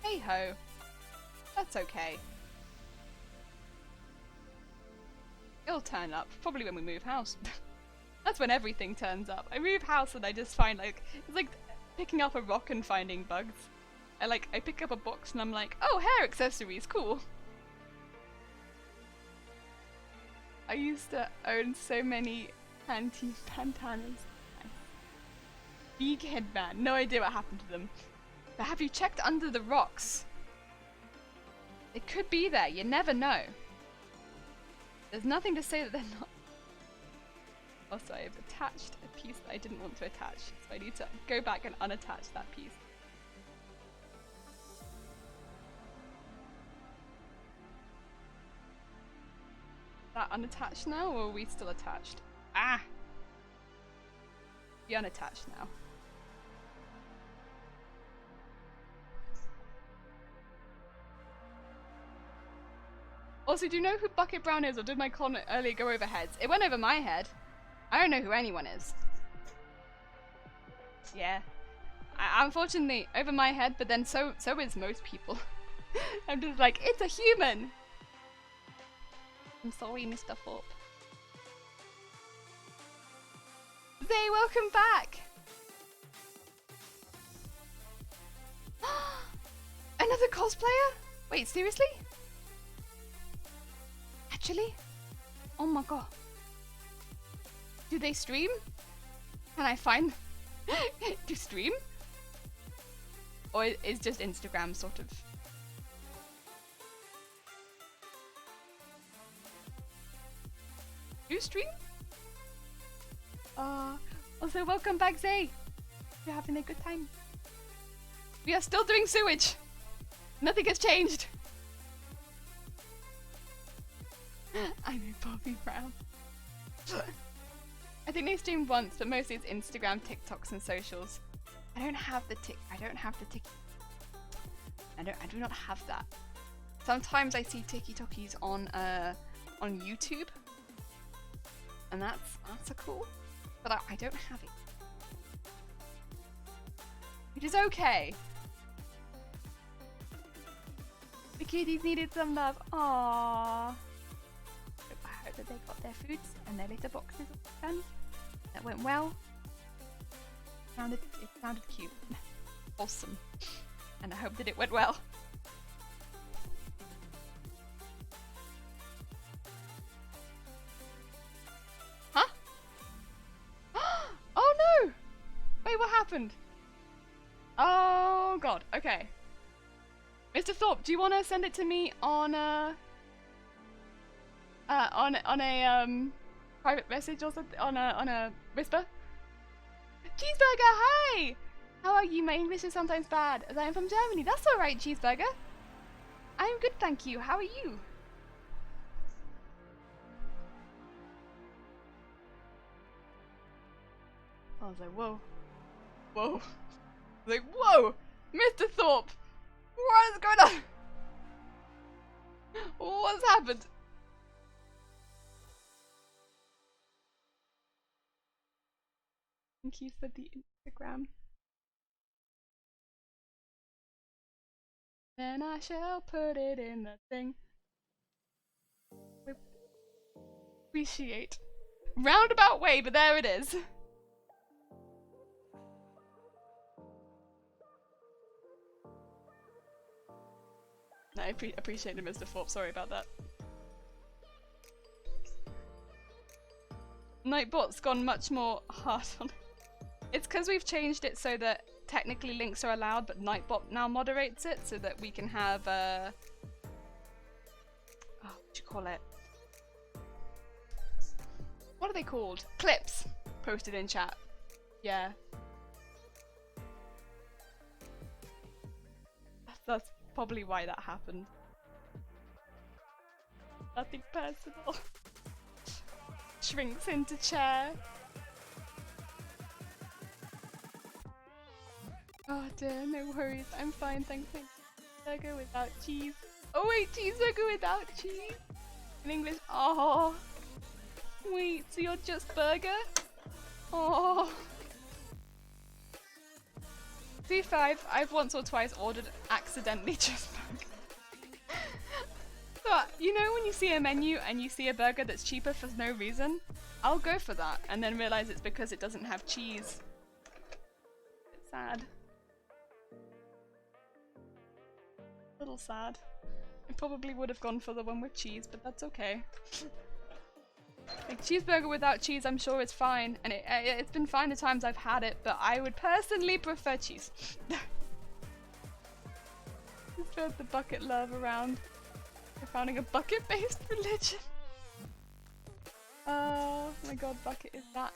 Hey ho. That's okay. It'll turn up, probably when we move house. That's when everything turns up. I move house and I just find like, it's like picking up a rock and finding bugs. I pick up a box and I'm like, oh, hair accessories, cool. I used to own so many pantanas. Big headband, no idea what happened to them. But have you checked under the rocks? It could be there, you never know. There's nothing to say that they're not. Also, I've attached a piece that I didn't want to attach, so I need to go back and unattach that piece. Is that unattached now, or are we still attached? Ah! Be unattached now. Also, do you know who Bucket Brown is, or did my con earlier go over heads? It went over my head. I don't know who anyone is. Yeah. Unfortunately, over my head, but then so is most people. I'm just like, it's a human! I'm sorry, Mr. Thorpe. Zay, welcome back! Another cosplayer? Wait, seriously? Actually? Oh my god. Do they stream? Can I find... Do stream? Or is just Instagram sort of... Do stream? Also welcome back, Zay. You're having a good time. We are still doing sewage. Nothing has changed. I know Bobby Brown. I think they streamed once, but mostly it's Instagram, TikToks, and socials. I don't have the tick. I do not have that. Sometimes I see TikTokies on YouTube, and that's a cool. But I don't have it, which is okay. The kitties needed some love. Aww. I hope that they got their foods and their litter boxes done. That went well. It sounded cute. Awesome. And I hope that it went well. Huh? Oh no! Wait, what happened? Oh god, okay. Mr. Thorpe, do you want to send it to me on a private message or something, on a whisper? Cheeseburger, hi! How are you? My English is sometimes bad, as I am from Germany. That's alright, Cheeseburger. I am good, thank you. How are you? I was like, whoa. Whoa. I was like, whoa! Mr. Thorpe! What is going on? What's happened? Thank you for the Instagram. Then I shall put it in the thing. Appreciate. Roundabout way, but there it is. No, I appreciate it, Mr. Thorpe. Sorry about that. Nightbot's gone much more hard on it. It's because we've changed it so that technically links are allowed, but Nightbot now moderates it so that we can have oh, what do you call it? What are they called? Clips posted in chat. Yeah. That's probably why that happened. Nothing personal. Shrinks into chair. Oh dear, no worries. I'm fine, thanks. Burger without cheese. Oh wait, cheeseburger without cheese? In English, oh. Wait, so you're just burger? Oh. To be fair, I've once or twice ordered accidentally just burger. But, you know when you see a menu and you see a burger that's cheaper for no reason? I'll go for that and then realize it's because it doesn't have cheese. It's sad. A little sad. I probably would have gone for the one with cheese, but that's okay. Like, cheeseburger without cheese, I'm sure it's fine, and it's been fine the times I've had it, but I would personally prefer cheese. Spread the bucket love around. We're founding a bucket-based religion. Oh my god, bucket is that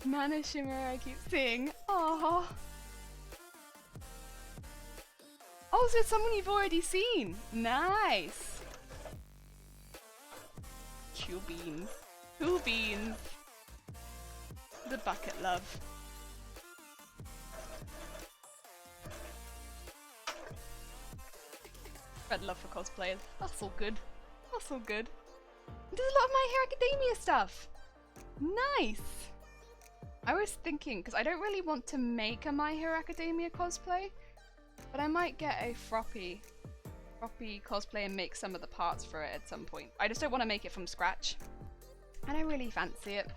mana shimmer I keep seeing. Aww. Oh, so it's someone you've already seen. Nice. Cool beans. Cool beans. The bucket love. Red love for cosplayers. That's all good. That's all good. There's a lot of My Hero Academia stuff. Nice. I was thinking, because I don't really want to make a My Hero Academia cosplay, but I might get a Froppy cosplay and make some of the parts for it at some point. I just don't want to make it from scratch. I don't really fancy it,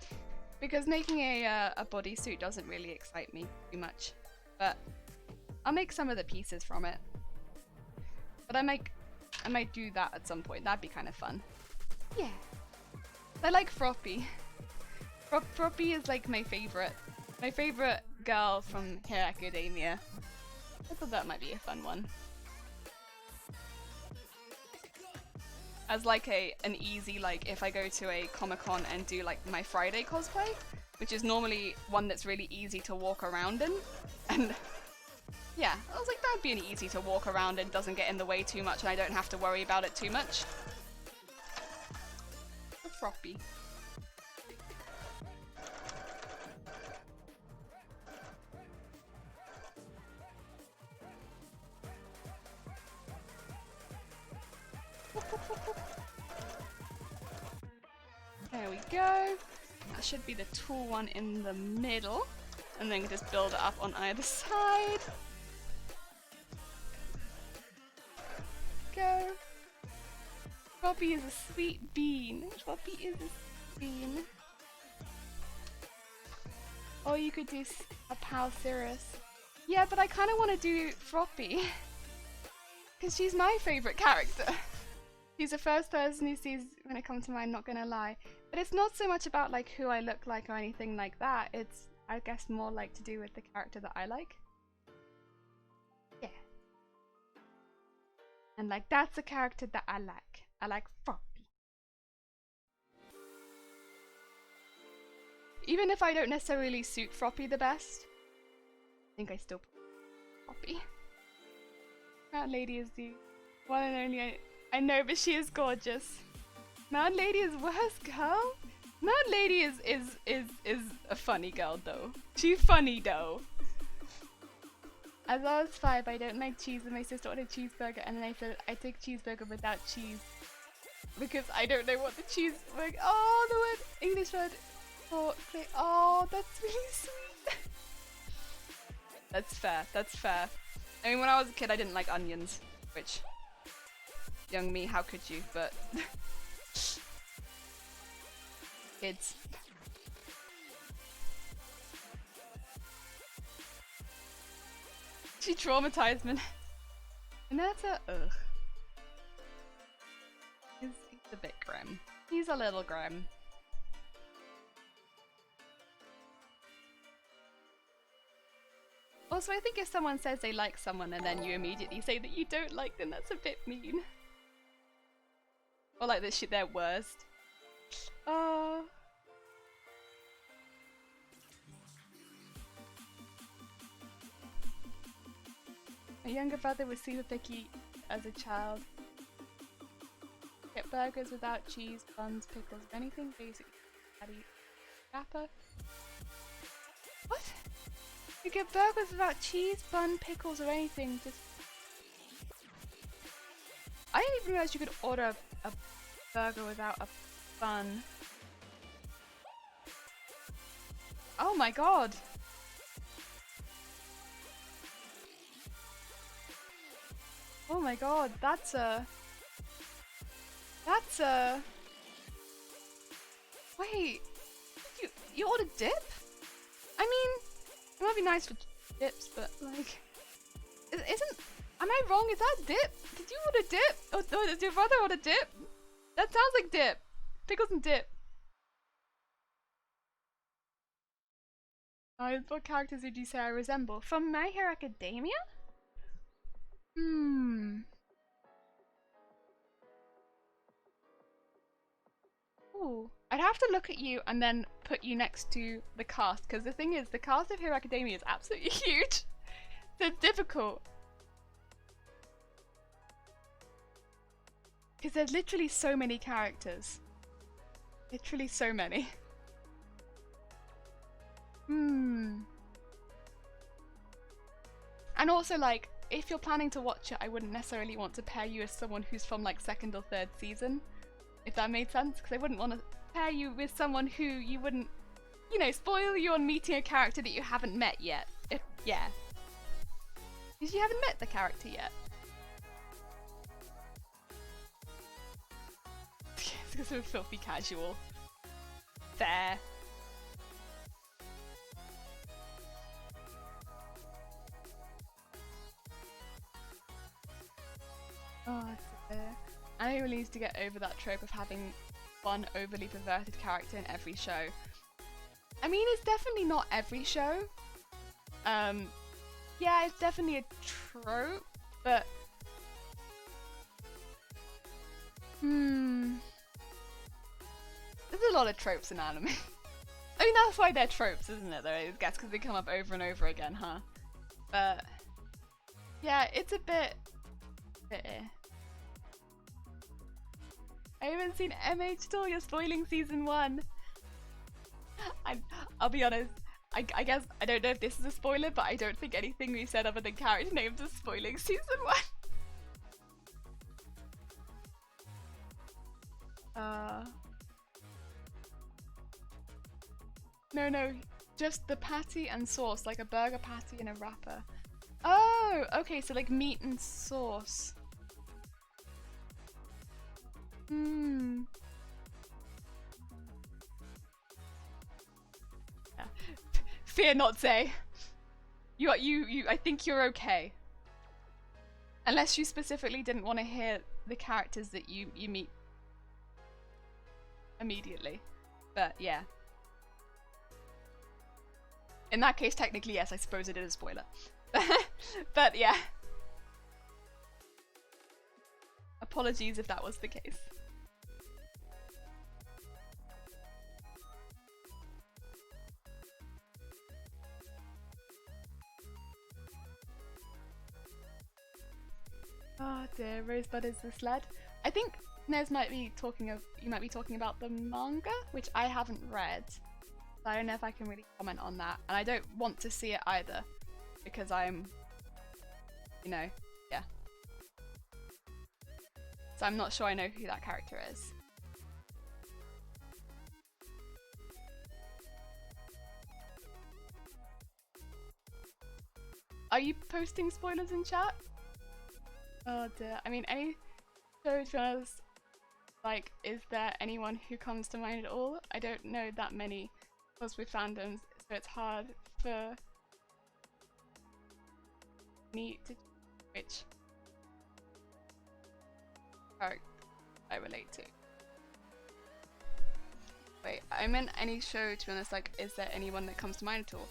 because making a bodysuit doesn't really excite me too much. But I'll make some of the pieces from it. But I might do that at some point. That'd be kind of fun. Yeah. I like Froppy. Froppy is like my favorite girl from Hero Academia. I thought that might be a fun one. As like an easy, like if I go to a Comic-Con and do like my Friday cosplay, which is normally one that's really easy to walk around in, and yeah, I was like that'd be an easy to walk around and doesn't get in the way too much and I don't have to worry about it too much. A Froppy. There we go. That should be the tall one in the middle. And then just build it up on either side. Go. Bobby is a sweet bean. Bobby is a bean. Or you could do a Pal Cirrus. Yeah, but I kind of want to do Froppy. Because she's my favourite character. She's the first person who sees when it comes to mind, not gonna lie. But it's not so much about like who I look like or anything like that. It's, I guess, more like to do with the character that I like. Yeah. And like that's a character that I like. I like Froppy. Even if I don't necessarily suit Froppy the best, I think I still put Froppy. That lady is the one and only. I know, but she is gorgeous. Mad Lady is worse, girl. Mad Lady is a funny girl though. She's funny though. As I was 5, I don't like cheese, and my sister ordered a cheeseburger, and then I said I take cheeseburger without cheese because I don't know what the cheese. Like, oh, the word English word. Oh, that's really sweet. That's fair. That's fair. I mean, when I was a kid, I didn't like onions, which, young me, how could you? But kids. She traumatized me. Mineta, ugh. He's a bit grim. He's a little grim. Also, I think if someone says they like someone and then you immediately say that you don't like them, that's a bit mean. Or like that they're worst. Oh. My younger brother was super picky as a child. Yep. burgers without cheese, buns, pickles, anything basic. Rapper. What? You get burgers without cheese, bun, pickles, or anything. Just. I didn't even realize you could order a burger without a bun. Oh my god. Oh my god, that's a... Wait, you ordered dip? I mean, it might be nice for dips, but like... Am I wrong? Is that dip? Did you order dip? Or did your brother order dip? That sounds like dip. Pickles and dip. What characters would you say I resemble? From My Hero Academia? Ooh. I'd have to look at you and then put you next to the cast, because the thing is, the cast of Hero Academia is absolutely huge. So it's difficult. Because there's literally so many characters. Literally so many. And also, like, if you're planning to watch it, I wouldn't necessarily want to pair you as someone who's from, like, 2nd or 3rd season. If that made sense, because I wouldn't want to pair you with someone who you wouldn't, you know, spoil you on meeting a character that you haven't met yet. Yeah. Because you haven't met the character yet. It's because we're filthy casual. Fair. Oh, dear. I really need to get over that trope of having one overly perverted character in every show. I mean, it's definitely not every show. Yeah, it's definitely a trope, but... There's a lot of tropes in anime. I mean, that's why they're tropes, isn't it, though? I guess because they come up over and over again, huh? But... yeah, it's a bit... I haven't seen MH at all, you're spoiling season 1. I'll be honest, I guess, I don't know if this is a spoiler, but I don't think anything we said other than character names is spoiling season 1. No, just the patty and sauce, like a burger patty and a wrapper. Oh, okay, so like meat and sauce. Yeah. Fear not, say. You. I think you're okay. Unless you specifically didn't want to hear the characters that you meet immediately. But yeah. In that case, technically, yes, I suppose it is a spoiler. But yeah. Apologies if that was the case. Oh dear, Rosebud is the sled. I think Nez might be talking about the manga, which I haven't read. So I don't know if I can really comment on that. And I don't want to see it either, because I'm, you know, yeah. So I'm not sure I know who that character is. Are you posting spoilers in chat? Oh dear. I mean, any show, to be honest, like, is there anyone who comes to mind at all? I don't know that many cosplay fandoms, so it's hard for me to which character I relate to. Wait, I meant any show, to be honest, like, is there anyone that comes to mind at all?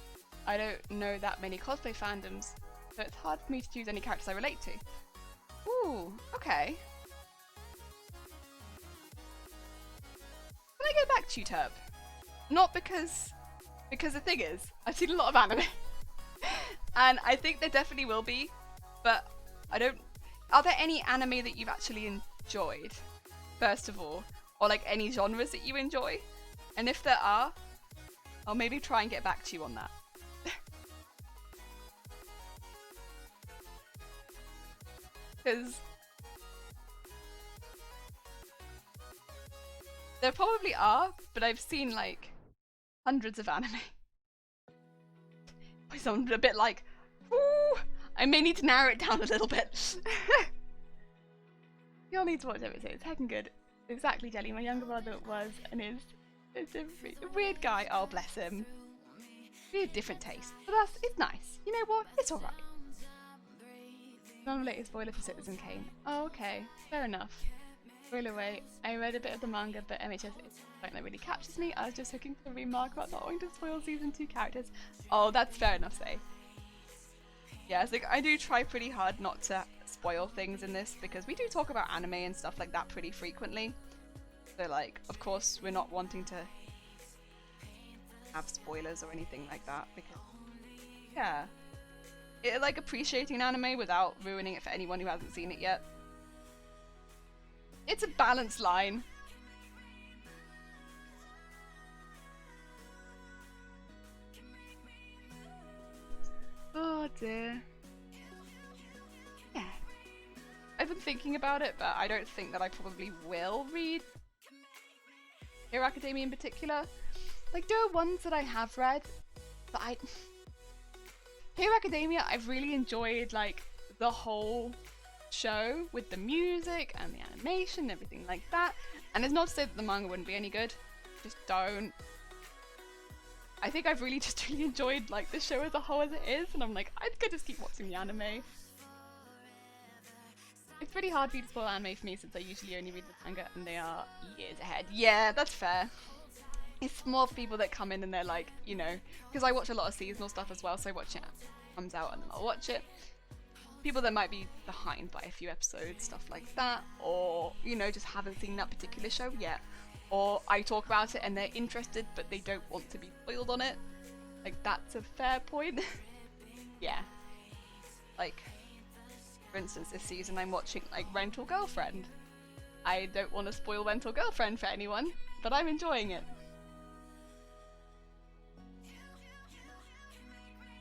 I don't know that many cosplay fandoms, so it's hard for me to choose any characters I relate to. Ooh, okay. Can I go back to you, Turb? Not because the thing is, I've seen a lot of anime. And I think there definitely will be, but I don't... Are there any anime that you've actually enjoyed? first of all, or like any genres that you enjoy. And if there are, I'll maybe try and get back to you on that. Because there probably are, but I've seen like hundreds of anime. So I'm a bit like, ooh, I may need to narrow it down a little bit. You'll need to watch everything. It's heckin' good. Exactly, Jelly. My younger brother was and is a weird guy. Oh, bless him. We had different tastes, but it's nice. You know what? It's alright. Non-related spoiler for Citizen Kane. Oh, okay. Fair enough. Spoiler away. I read a bit of the manga, but MHS is something that really captures me. I was just looking for a remark about not wanting to spoil season 2 characters. Oh, that's fair enough, say. Yeah, it's like I do try pretty hard not to spoil things in this because we do talk about anime and stuff like that pretty frequently. So like, of course, we're not wanting to have spoilers or anything like that because, yeah. Like appreciating an anime without ruining it for anyone who hasn't seen it yet. It's a balanced line. Oh dear. Yeah. I've been thinking about it, but I don't think that I probably will read Hero Academia in particular. Like, there are ones that I have read, but Hero Academia, I've really enjoyed, like, the whole show with the music and the animation and everything like that. And it's not to say that the manga wouldn't be any good. Just don't. I think I've really just really enjoyed, like, the show as a whole as it is, and I'm like, I could just keep watching the anime. It's pretty hard for you to spoil anime for me since I usually only read the manga and they are years ahead. Yeah, that's fair. It's more for people that come in and they're like, you know, because I watch a lot of seasonal stuff as well, so I watch it comes out and then I'll watch it. People that might be behind by a few episodes, stuff like that, or, you know, just haven't seen that particular show yet. Or I talk about it and they're interested but they don't want to be spoiled on it. Like, that's a fair point. Yeah. Like, for instance, this season I'm watching, like, Rental Girlfriend. I don't want to spoil Rental Girlfriend for anyone, but I'm enjoying it.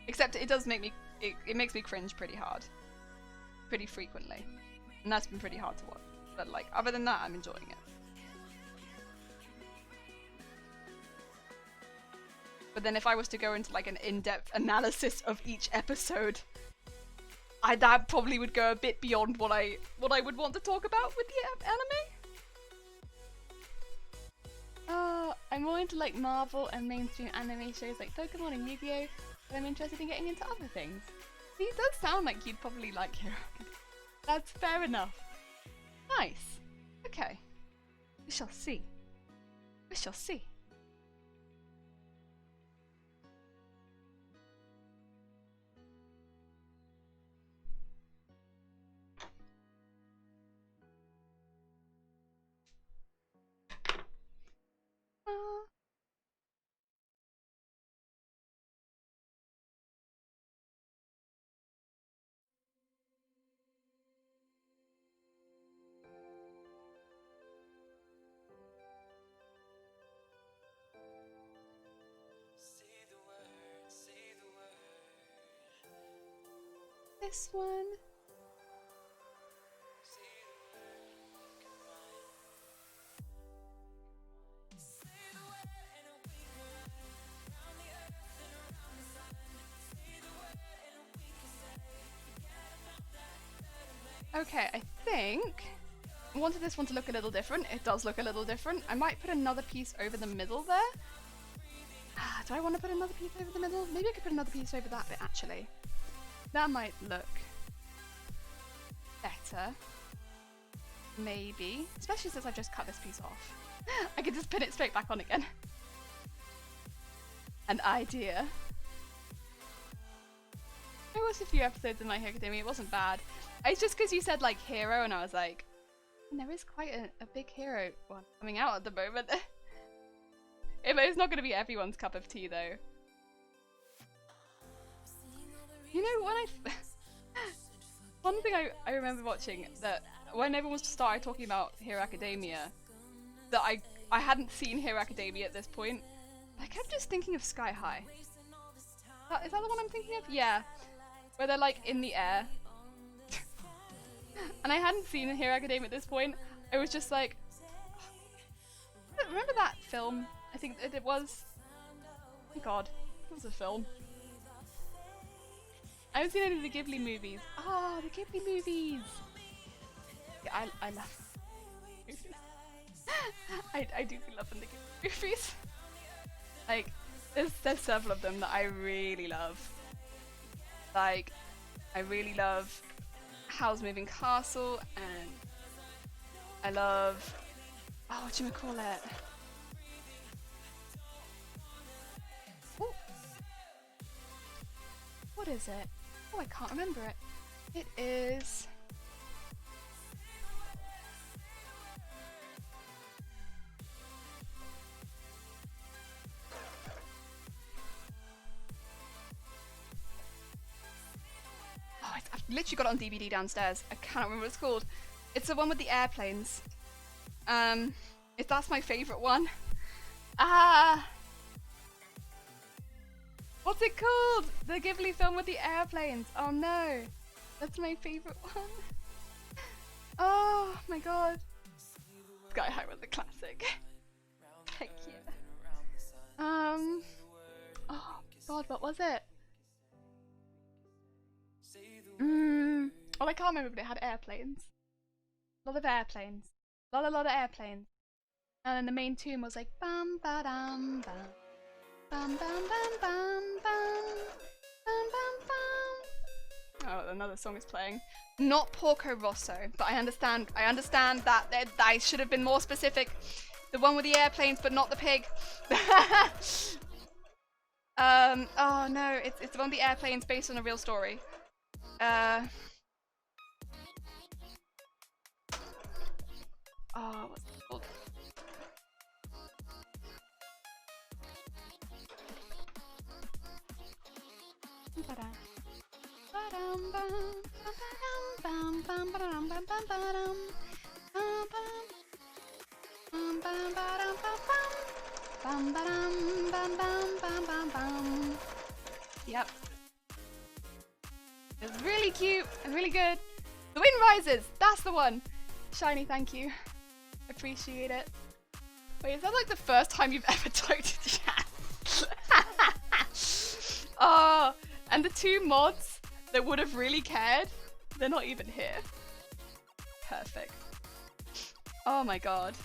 Except it does make me, it makes me cringe pretty hard. Pretty frequently. And that's been pretty hard to watch. But, like, other than that, I'm enjoying it. But then if I was to go into, like, an in-depth analysis of each episode, that probably would go a bit beyond what I would want to talk about with the anime. I'm more into, like, Marvel and mainstream anime shows like Pokemon and Yu-Gi-Oh! But I'm interested in getting into other things. See, it does sound like you'd probably like Hero. That's fair enough. Nice. Okay. We shall see. We shall see. This one. Okay, I think I wanted this one to look a little different. It does look a little different. I might put another piece over the middle there. Do I want to put another piece over the middle? Maybe I could put another piece over that bit, actually. That might look better. Maybe. Especially since I've just cut this piece off. I could just pin it straight back on again. An idea. I watched a few episodes of My Hero Academia. It wasn't bad. It's just because you said, like, hero, and I was like, there is quite a big hero one coming out at the moment. It's not going to be everyone's cup of tea, though. You know, when one something I remember watching, that when everyone started talking about Hero Academia, that I hadn't seen Hero Academia at this point. I kept just thinking of Sky High. Is that the one I'm thinking of? Yeah. Where they're like in the air. And I hadn't seen Hero Academia at this point. I was just like, remember that film? I think it was. Oh my god, it was a film. I haven't seen any of the Ghibli movies. Oh, the Ghibli movies! Yeah, I love movies. I do be loving the Ghibli movies. Like, there's several of them that I really love. Like, I really love Howl's Moving Castle, and I love, oh, whatchamacallit? Ooh. What is it? Oh, I can't remember it. It is... Oh, I've literally got it on DVD downstairs. I cannot remember what it's called. It's the one with the airplanes. That's my favourite one. What's it called? The Ghibli film with the airplanes. Oh no, that's my favourite one. Oh my god. Sky High was a classic. Heck yeah. Oh god, what was it? Oh, I can't remember, but it had airplanes. A lot of airplanes. A lot of airplanes. And then the main tune was like bam ba dum bam. Bam bam bam bam bam. Bam bam bam. Oh, another song is playing. Not Porco Rosso, but I understand that I should have been more specific. The one with the airplanes, but not the pig. Oh no, it's the one with the airplanes based on a real story. Oh, what's it called? Yep. It's really cute and really good. The Wind Rises! That's the one! Shiny, thank you. Appreciate it. Wait, is that like the first time you've ever typed in chat? Oh, and the two mods that would have really cared, they're not even here. Perfect. Oh my god.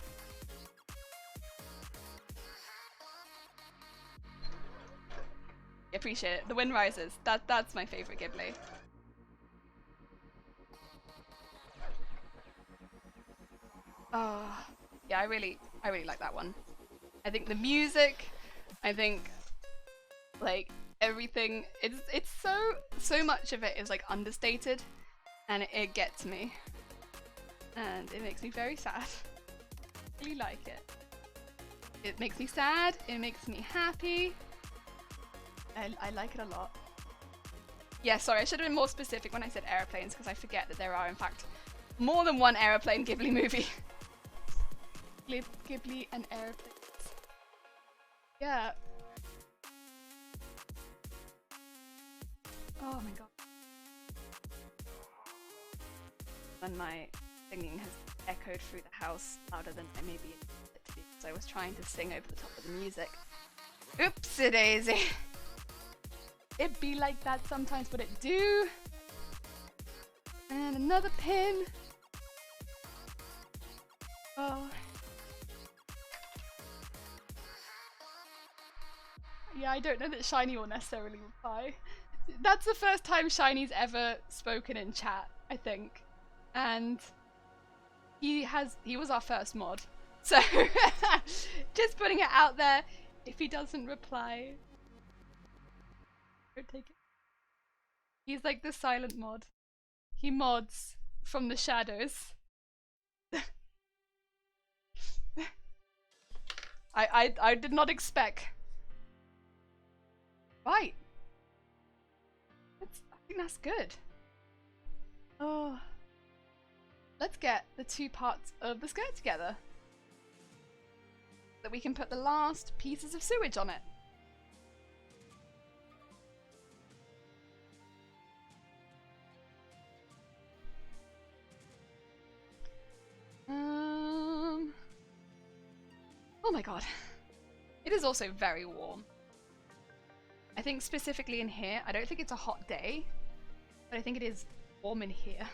Appreciate it. The Wind Rises. That's my favourite Ghibli. Oh, yeah, I really like that one. I think the music, I think like everything, it's so much of it is like understated, and it gets me, and it makes me very sad. I really like it. It makes me sad. It makes me happy. I like it a lot. Yeah, sorry, I should have been more specific when I said airplanes, because I forget that there are in fact more than one airplane Ghibli movie. Ghibli and airplanes. Yeah. Oh my god. And my singing has echoed through the house louder than I maybe intended it to be, because I was trying to sing over the top of the music. Oopsie daisy. It be like that sometimes, but it do. And another pin. Oh. Yeah, I don't know that Shiny will necessarily reply. That's the first time Shiny's ever spoken in chat, I think. And he was our first mod. So just putting it out there, if he doesn't reply, don't take it. He's like the silent mod. He mods from the shadows. I did not expect. Right. I think that's good. Oh. Let's get the two parts of the skirt together. That we can put the last pieces of sewage on it. Oh my god. It is also very warm. I think specifically in here, I don't think it's a hot day, but I think it is warm in here.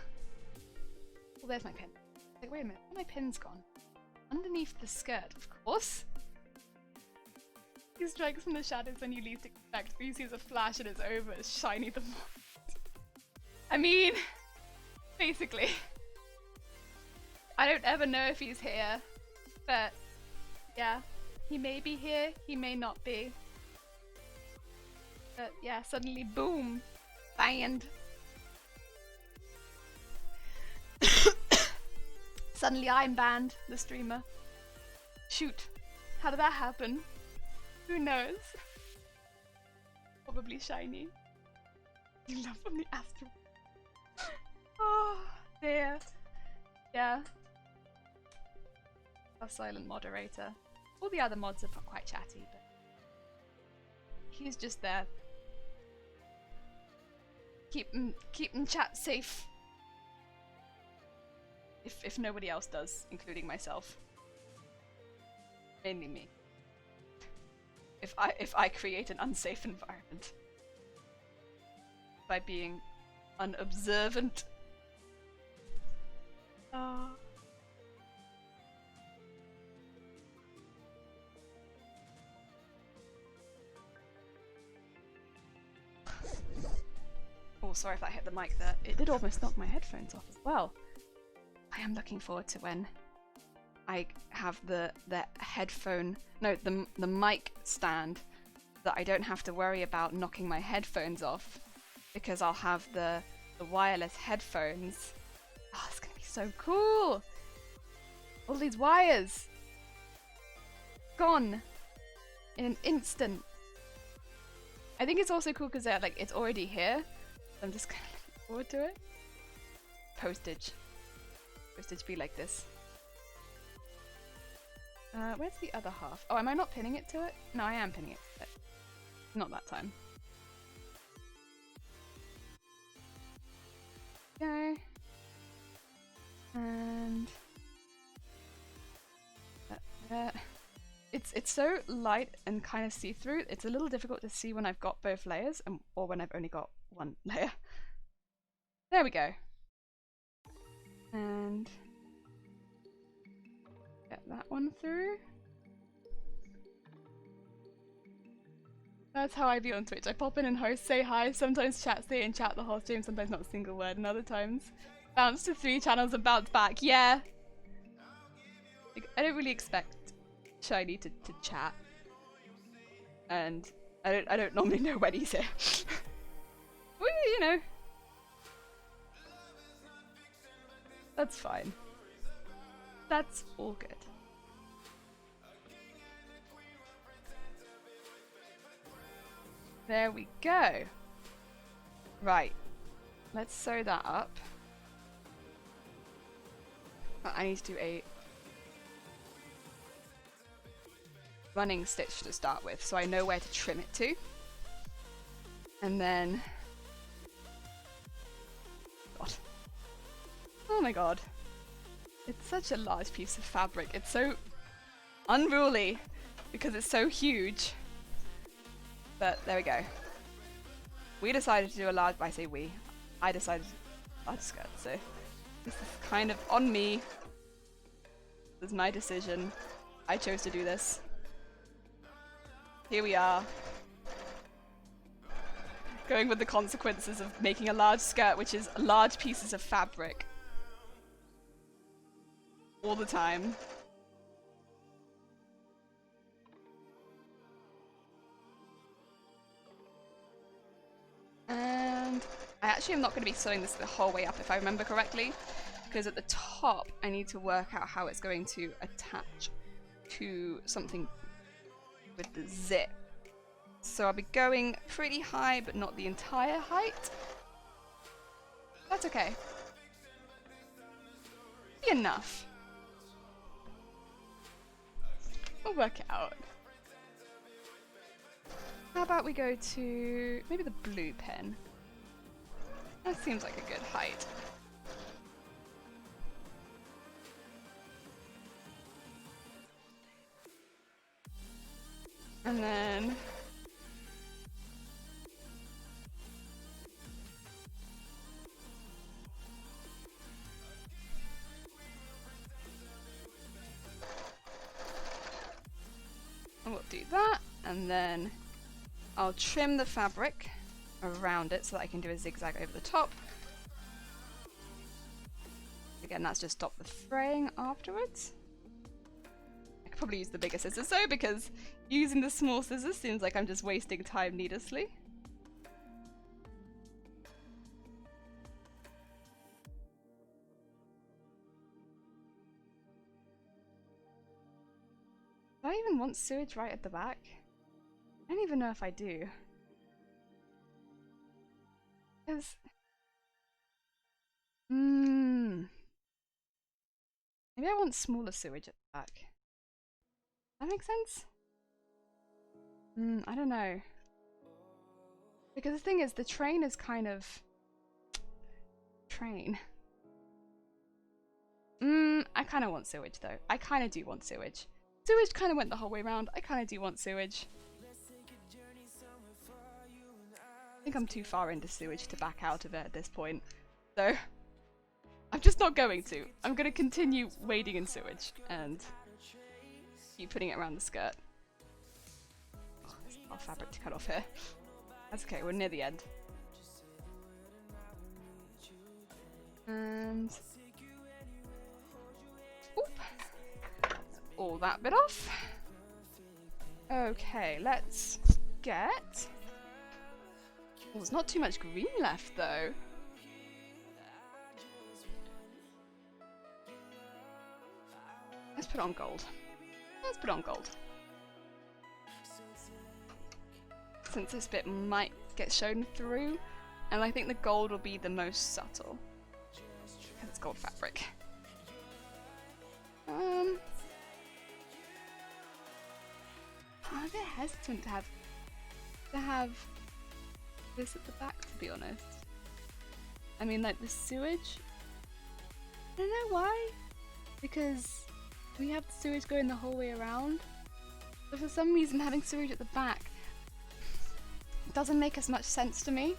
Well, there's my pin. Like, wait a minute, where are my pins gone? Underneath the skirt, of course. He strikes from the shadows when you least expect, but you see as a flash and it's over, it's shiny the more. I mean, basically. I don't ever know if he's here, but yeah, he may be here, he may not be. But yeah, suddenly boom, banned. Suddenly I'm banned, the streamer. Shoot, how did that happen? Who knows? Probably shiny. You love from the astral. Oh dear. Yeah. Our silent moderator. All the other mods are quite chatty, but he's just there. Keep them chat safe. If nobody else does, including myself. Mainly me. If I create an unsafe environment by being unobservant. Oh, sorry if that hit the mic there. It did almost knock my headphones off as well. I am looking forward to when I have the headphone, no, the mic stand that I don't have to worry about knocking my headphones off because I'll have the wireless headphones. Oh, it's gonna be so cool! All these wires gone in an instant. I think it's also cool because like it's already here. So I'm just kind of looking forward to it. Postage be like this. Where's the other half? Oh, am I not pinning it to it? No, I am pinning it to it. Not that time. Okay. And it's so light and kind of see-through. It's a little difficult to see when I've got both layers or when I've only got one layer. There we go. And get that one through. That's how I be on Twitch. I pop in and host, say hi, sometimes chat, stay in chat the whole stream, sometimes not a single word, and other times bounce to 3 channels and bounce back. Yeah! Like, I don't really expect Shiny to chat. And I don't normally know when he's here. Well, you know. That's fine. That's all good. There we go. Right. Let's sew that up. I need to do a running stitch to start with, so I know where to trim it to. And then... God. Oh my god. It's such a large piece of fabric. It's so unruly because it's so huge. But there we go. We decided to do a large, I say we, I decided a large skirt, so this is kind of on me. This is my decision. I chose to do this. Here we are. Going with the consequences of making a large skirt, which is large pieces of fabric. All the time. And I actually am not going to be sewing this the whole way up if I remember correctly, because at the top I need to work out how it's going to attach to something with the zip. So I'll be going pretty high but not the entire height. That's okay. be enough. We'll work it out. How about we go to maybe the blue pen? That seems like a good height. And then we'll do that, and then I'll trim the fabric around it so that I can do a zigzag over the top. Again, that's just stop the fraying afterwards. I could probably use the bigger scissors though, because using the small scissors seems like I'm just wasting time needlessly. Do I even want sewage right at the back? I don't even know if I do. Because... maybe I want smaller sewage at the back. That makes sense? I don't know. Because the thing is, the train is kind of... train. I kind of want sewage though. I kind of do want sewage. Sewage kind of went the whole way around. I kind of do want sewage. I think I'm too far into sewage to back out of it at this point. So, I'm just not going to. I'm going to continue wading in sewage and keep putting it around the skirt. Oh, there's a lot of fabric to cut off here. That's okay, we're near the end. And... oop. All that bit off. Okay, let's get... oh, there's not too much green left though. Let's put on gold. Let's put on gold. Since this bit might get shown through, and I think the gold will be the most subtle. Because it's gold fabric. I'm a bit hesitant to have this at the back, to be honest. I mean, like the sewage, I don't know why, because we have the sewage going the whole way around, but for some reason having sewage at the back doesn't make as much sense to me,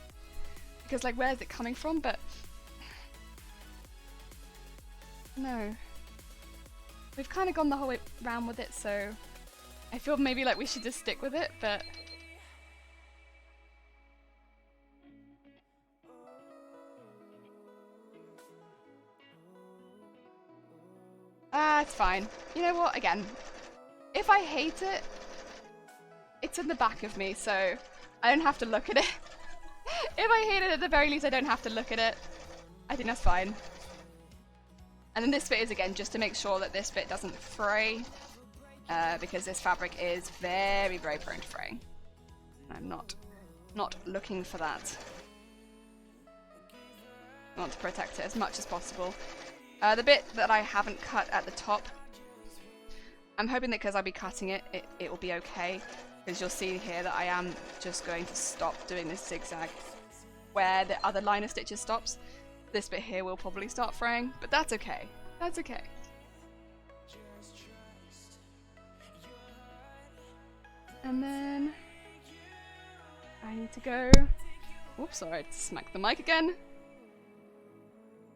because like where is it coming from? But no, we've kind of gone the whole way around with it, so I feel maybe like we should just stick with it, but it's fine. You know what, again, if I hate it, it's in the back of me, so I don't have to look at it. If I hate it, at the very least I don't have to look at it. I think that's fine. And then this bit is, again, just to make sure that this bit doesn't fray, because this fabric is very, very prone to fraying. I'm not looking for that. I want to protect it as much as possible. The bit that I haven't cut at the top, I'm hoping that because I'll be cutting it, it will be okay. Because you'll see here that I am just going to stop doing this zigzag where the other line of stitches stops. This bit here will probably start fraying, but that's okay. That's okay. And then I need to go... oops, sorry, I smacked the mic again.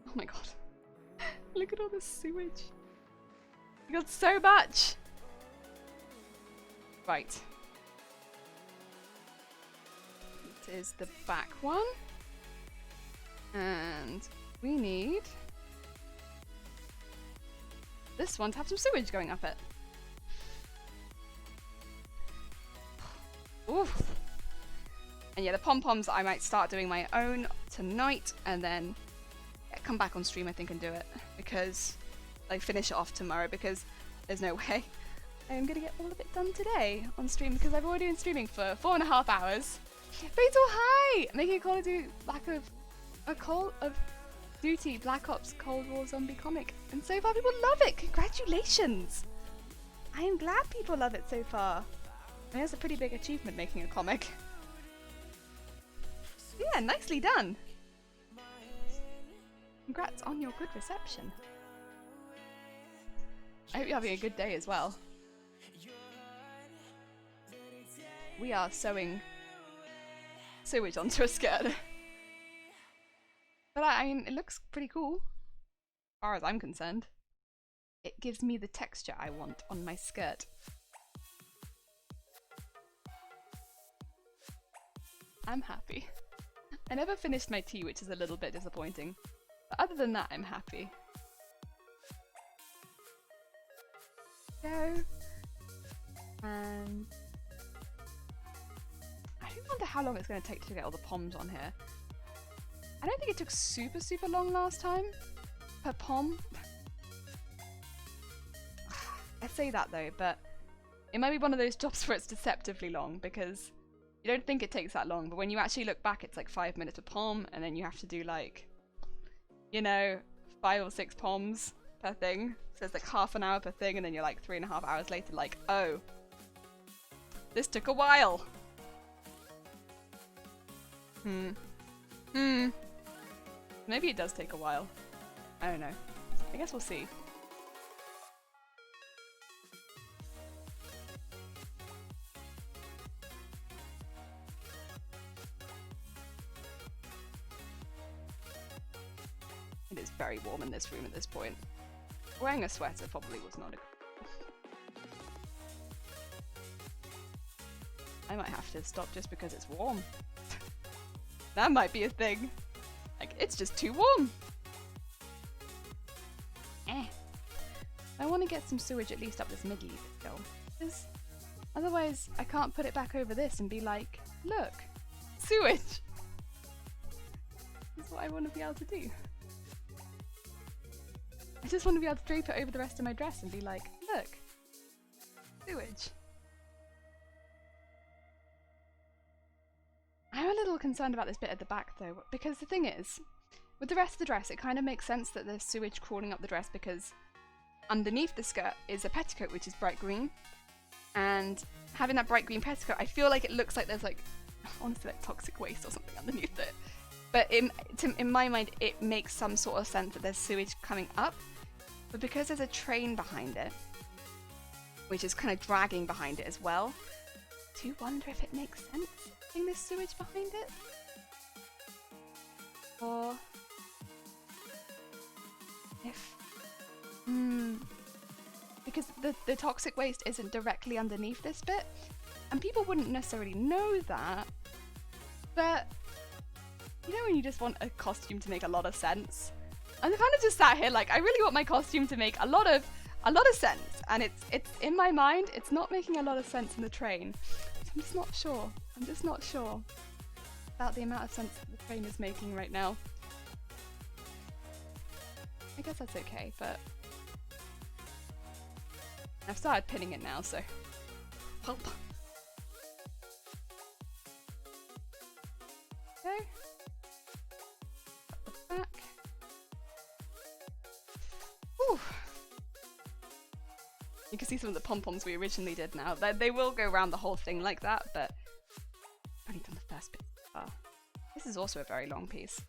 Oh my god. Look at all this sewage. We got so much. Right. It is the back one. And we need this one to have some sewage going up it. Oof. And yeah, the pom-poms I might start doing my own tonight, and then come back on stream I think and do it, because I finish it off tomorrow, because there's no way I'm gonna get all of it done today on stream, because I've already been streaming for 4.5 hours. Fatal, hi! Making a call to lack of a call of Booty, Black Ops Cold War zombie comic. And so far people love it! Congratulations! I am glad people love it so far. I mean, that's a pretty big achievement making a comic. Yeah, nicely done! Congrats on your good reception. I hope you're having a good day as well. We are sewing sewage onto a skirt. But I mean, it looks pretty cool, as far as I'm concerned. It gives me the texture I want on my skirt. I'm happy. I never finished my tea, which is a little bit disappointing. But other than that, I'm happy. Go. And I do wonder how long it's going to take to get all the poms on here. I don't think it took super long last time per pom. I say that though, but it might be one of those jobs where it's deceptively long because you don't think it takes that long, but when you actually look back, it's like 5 minutes a pom, and then you have to do like, you know, 5 or 6 poms per thing. So it's like half an hour per thing, and then you're like 3.5 hours later, like, oh, this took a while. Maybe it does take a while. I don't know. I guess we'll see. It is very warm in this room at this point. Wearing a sweater probably was not a good... I might have to stop just because it's warm. That might be a thing. Like, it's just too warm. I want to get some sewage at least up this mid-leaf hill. Because otherwise I can't put it back over this and be like, look, sewage. That's what I want to be able to do. I just want to be able to drape it over the rest of my dress and be like, look, sewage. I'm a little concerned about this bit at the back though, because the thing is, with the rest of the dress it kind of makes sense that there's sewage crawling up the dress because underneath the skirt is a petticoat which is bright green, and having that bright green petticoat, I feel like it looks like there's like, honestly, like toxic waste or something underneath it. But in my mind it makes some sort of sense that there's sewage coming up, but because there's a train behind it, which is kind of dragging behind it as well, I do wonder if it makes sense putting this sewage behind it? Or if... because the toxic waste isn't directly underneath this bit, and people wouldn't necessarily know that, but you know when you just want a costume to make a lot of sense? I'm kind of just sat here like, I really want my costume to make a lot of sense, and it's in my mind, it's not making a lot of sense in the train. So I'm just not sure. I'm just not sure about the amount of sense that the train is making right now. I guess that's okay, but I've started pinning it now, so pulp. Okay. Up the back. Ooh. You can see some of the pom-poms we originally did now. They will go around the whole thing like that, but I've only done the first bit so far. This is also a very long piece.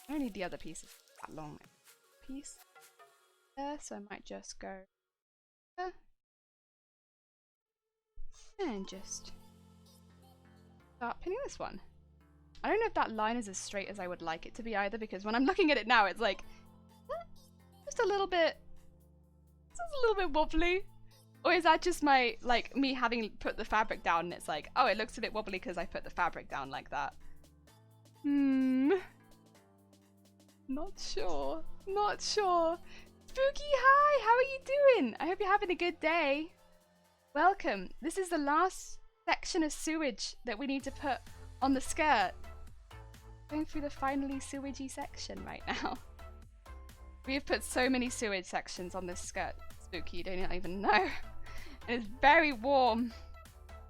I don't need the other pieces that long piece there, so I might just go there and just start pinning this one. I don't know if that line is as straight as I would like it to be either, because when I'm looking at it now, it's like just a little bit wobbly. Or is that just my, like, me having put the fabric down and it's like, oh, it looks a bit wobbly because I put the fabric down like that. Not sure. Not sure. Spooky, hi! How are you doing? I hope you're having a good day. Welcome. This is the last section of sewage that we need to put on the skirt. Going through the finally sewagey section right now. We have put so many sewage sections on this skirt, Spooky, you don't even know. And it's very warm.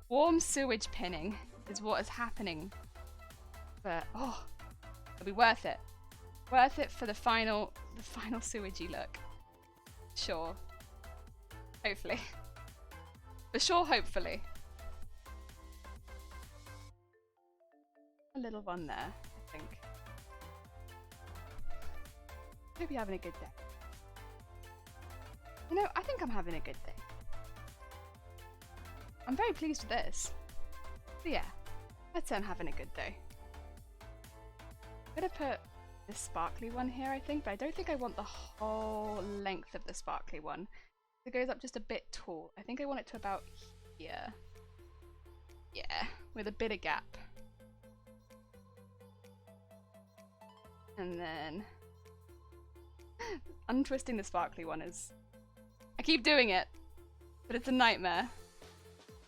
Warm sewage pinning is what is happening. But, oh, it'll be worth it. Worth it for the final sewagey look. Sure. Hopefully. For sure, hopefully. A little one there, I think. Hope you're having a good day. You know, I think I'm having a good day. I'm very pleased with this. But yeah, I'd say I'm having a good day. I'm gonna put this sparkly one here, I think, but I don't think I want the whole length of the sparkly one. It goes up just a bit tall. I think I want it to about here. Yeah, with a bit of gap. And then untwisting the sparkly one is... I keep doing it, but it's a nightmare.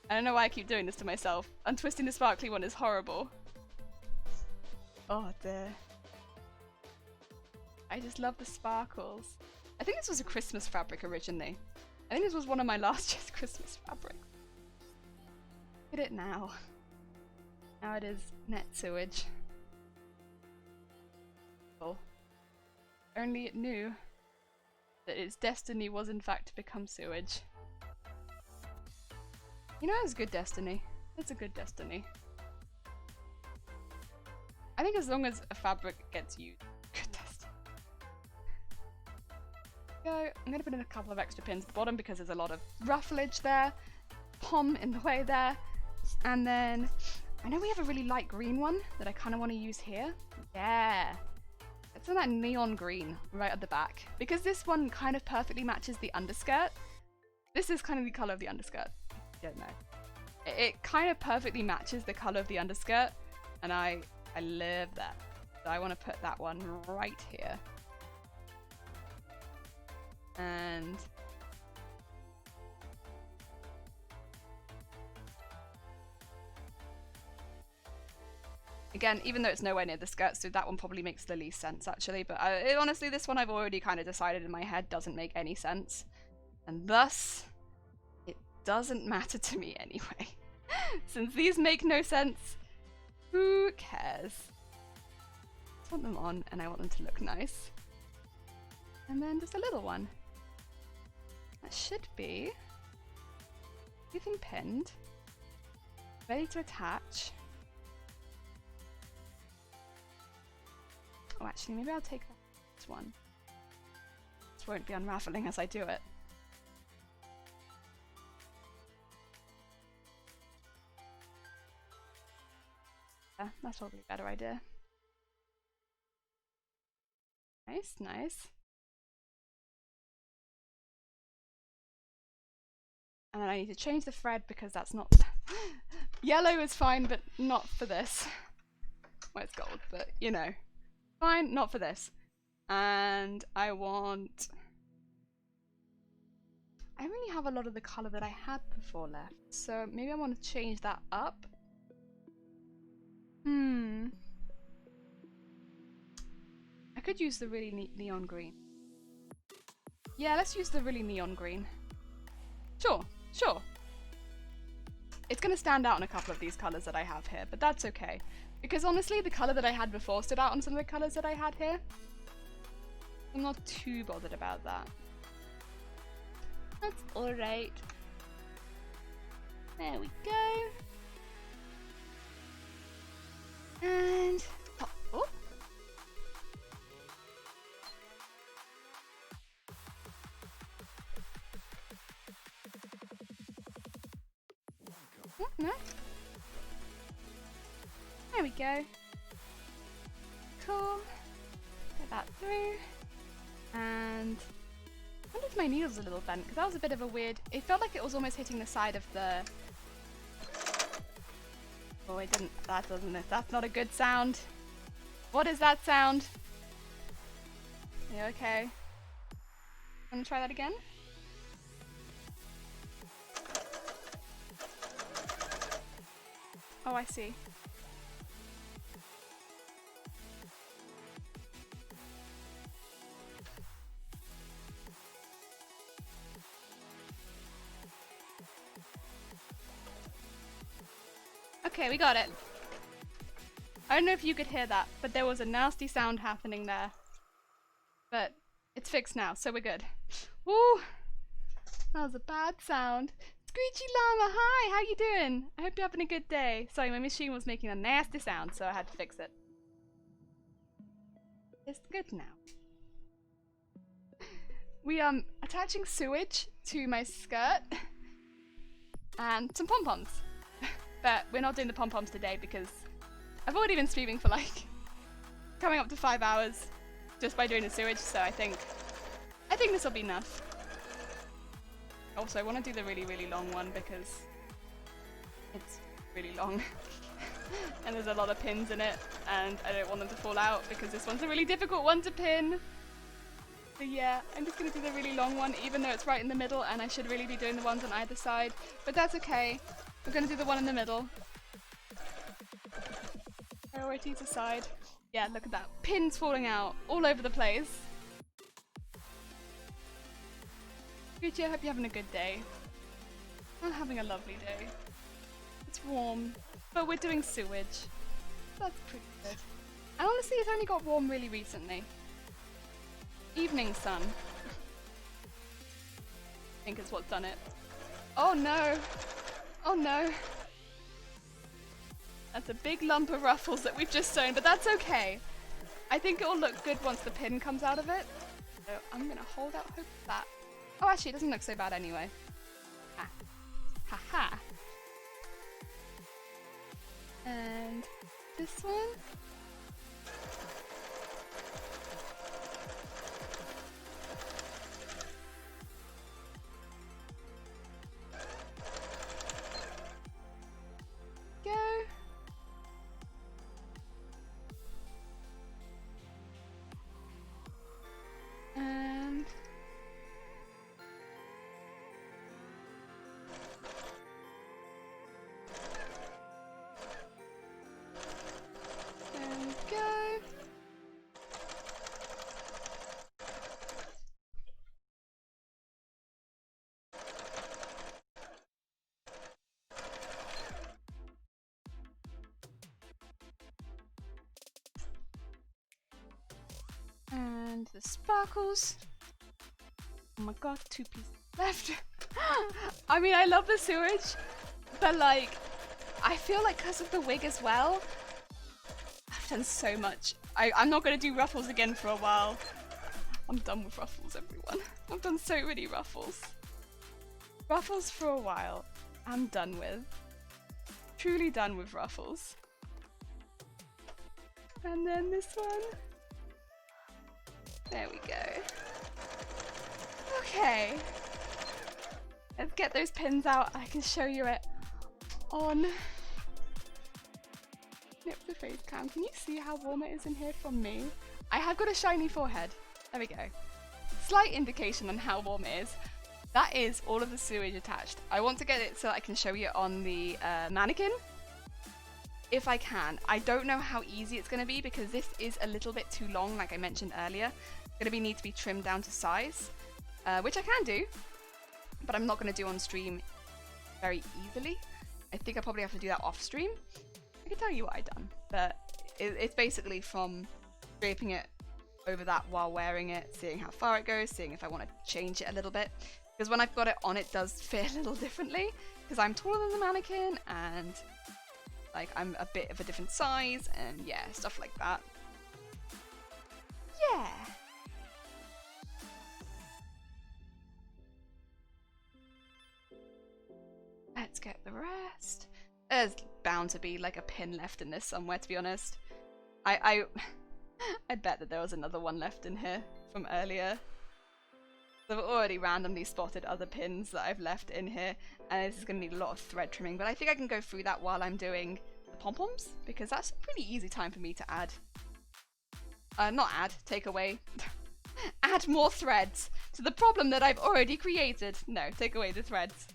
I don't know why I keep doing this to myself. Untwisting the sparkly one is horrible. Oh dear. I just love the sparkles. I think this was a Christmas fabric originally. I think this was one of my last year's Christmas fabrics. Look at it now. Now it is net sewage. Oh. Only it knew that its destiny was in fact to become sewage. You know, it's good destiny. It's a good destiny. I think as long as a fabric gets used, good destiny. Go. I'm gonna put in a couple of extra pins at the bottom because there's a lot of rufflage there. Pom in the way there. And then I know we have a really light green one that I kind of want to use here. Yeah. It's in that neon green right at the back. Because this one kind of perfectly matches the underskirt. This is kind of the colour of the underskirt. Don't know. It kind of perfectly matches the colour of the underskirt, and I love that. So I want to put that one right here. And again, even though it's nowhere near the skirt, so that one probably makes the least sense actually, but honestly this one I've already kind of decided in my head doesn't make any sense, and thus doesn't matter to me anyway. Since these make no sense, who cares? I want them on and I want them to look nice. And then just a little one. That should be everything pinned, ready to attach. Oh, actually, maybe I'll take this one. This won't be unraveling as I do it. Yeah, that's probably a better idea. Nice, nice. And then I need to change the thread because that's not... Yellow is fine, but not for this. Well, it's gold, but you know. Fine, not for this. And I want... I really have a lot of the colour that I had before left, so maybe I want to change that up. I could use the really neat neon green. Yeah, let's use the really neon green. Sure, sure. It's going to stand out in a couple of these colours that I have here, but that's okay. Because honestly, the colour that I had before stood out on some of the colours that I had here. I'm not too bothered about that. That's alright. There we go. And... oh. Oh, no. There we go. Cool. Get that through. And I wonder if my needle's a little bent, because that was a bit of a weird... It felt like it was almost hitting the side of the... Oh, it didn't... That doesn't... That's not a good sound. What is that sound? Are you okay? Want to try that again? Oh, I see. Okay, we got it. I don't know if you could hear that, but there was a nasty sound happening there. But it's fixed now, so we're good. Woo! That was a bad sound. Screechy Llama, hi! How you doing? I hope you're having a good day. Sorry, my machine was making a nasty sound, so I had to fix it. It's good now. We attaching sewage to my skirt and some pom-poms. But we're not doing the pom-poms today because I've already been streaming for like coming up to 5 hours just by doing the sewage, so I think this will be enough. Also, I want to do the really, really long one because it's really long and there's a lot of pins in it and I don't want them to fall out because this one's a really difficult one to pin. So yeah, I'm just going to do the really long one even though it's right in the middle and I should really be doing the ones on either side. But that's okay. We're going to do the one in the middle. Priorities aside. Yeah, look at that. Pins falling out all over the place. Gucci, I hope you're having a good day. I'm having a lovely day. It's warm, but we're doing sewage. That's pretty good. And honestly, it's only got warm really recently. Evening sun. I think is what's done it. Oh no! Oh no! That's a big lump of ruffles that we've just sewn, but that's okay. I think it'll look good once the pin comes out of it. So I'm gonna hold out hope for that. Oh, actually, it doesn't look so bad anyway. Ah. Haha. And this one. Go. And go. And the sparkles. Oh my god, 2 pieces left. I mean, I love the sewage, but like, I feel like because of the wig as well, I've done so much. I'm not going to do ruffles again for a while. I'm done with ruffles, everyone. I've done so many ruffles. Ruffles for a while, I'm done with. Truly done with ruffles. And then this one. There we go. Okay. Let's get those pins out. I can show you it on the face cam. Can you see how warm it is in here from me? I have got a shiny forehead. There we go. Slight indication on how warm it is. That is all of the sewage attached. I want to get it so I can show you on the mannequin. If I can. I don't know how easy it's going to be because this is a little bit too long, like I mentioned earlier. It's going to need to be trimmed down to size, which I can do, but I'm not going to do on stream very easily. I think I probably have to do that off stream. I can tell you what I've done, but it's basically from draping it over that while wearing it, seeing how far it goes, seeing if I want to change it a little bit. Because when I've got it on, it does fit a little differently, because I'm taller than the mannequin, and like I'm a bit of a different size, and yeah, stuff like that. Yeah. Let's get the rest. There's bound to be like a pin left in this somewhere, to be honest. I bet that there was another one left in here from earlier. So I've already randomly spotted other pins that I've left in here, and this is going to need a lot of thread trimming, but I think I can go through that while I'm doing the pom-poms, because that's a pretty easy time for me to add. Not add, take away. Add more threads to the problem that I've already created. No, take away the threads.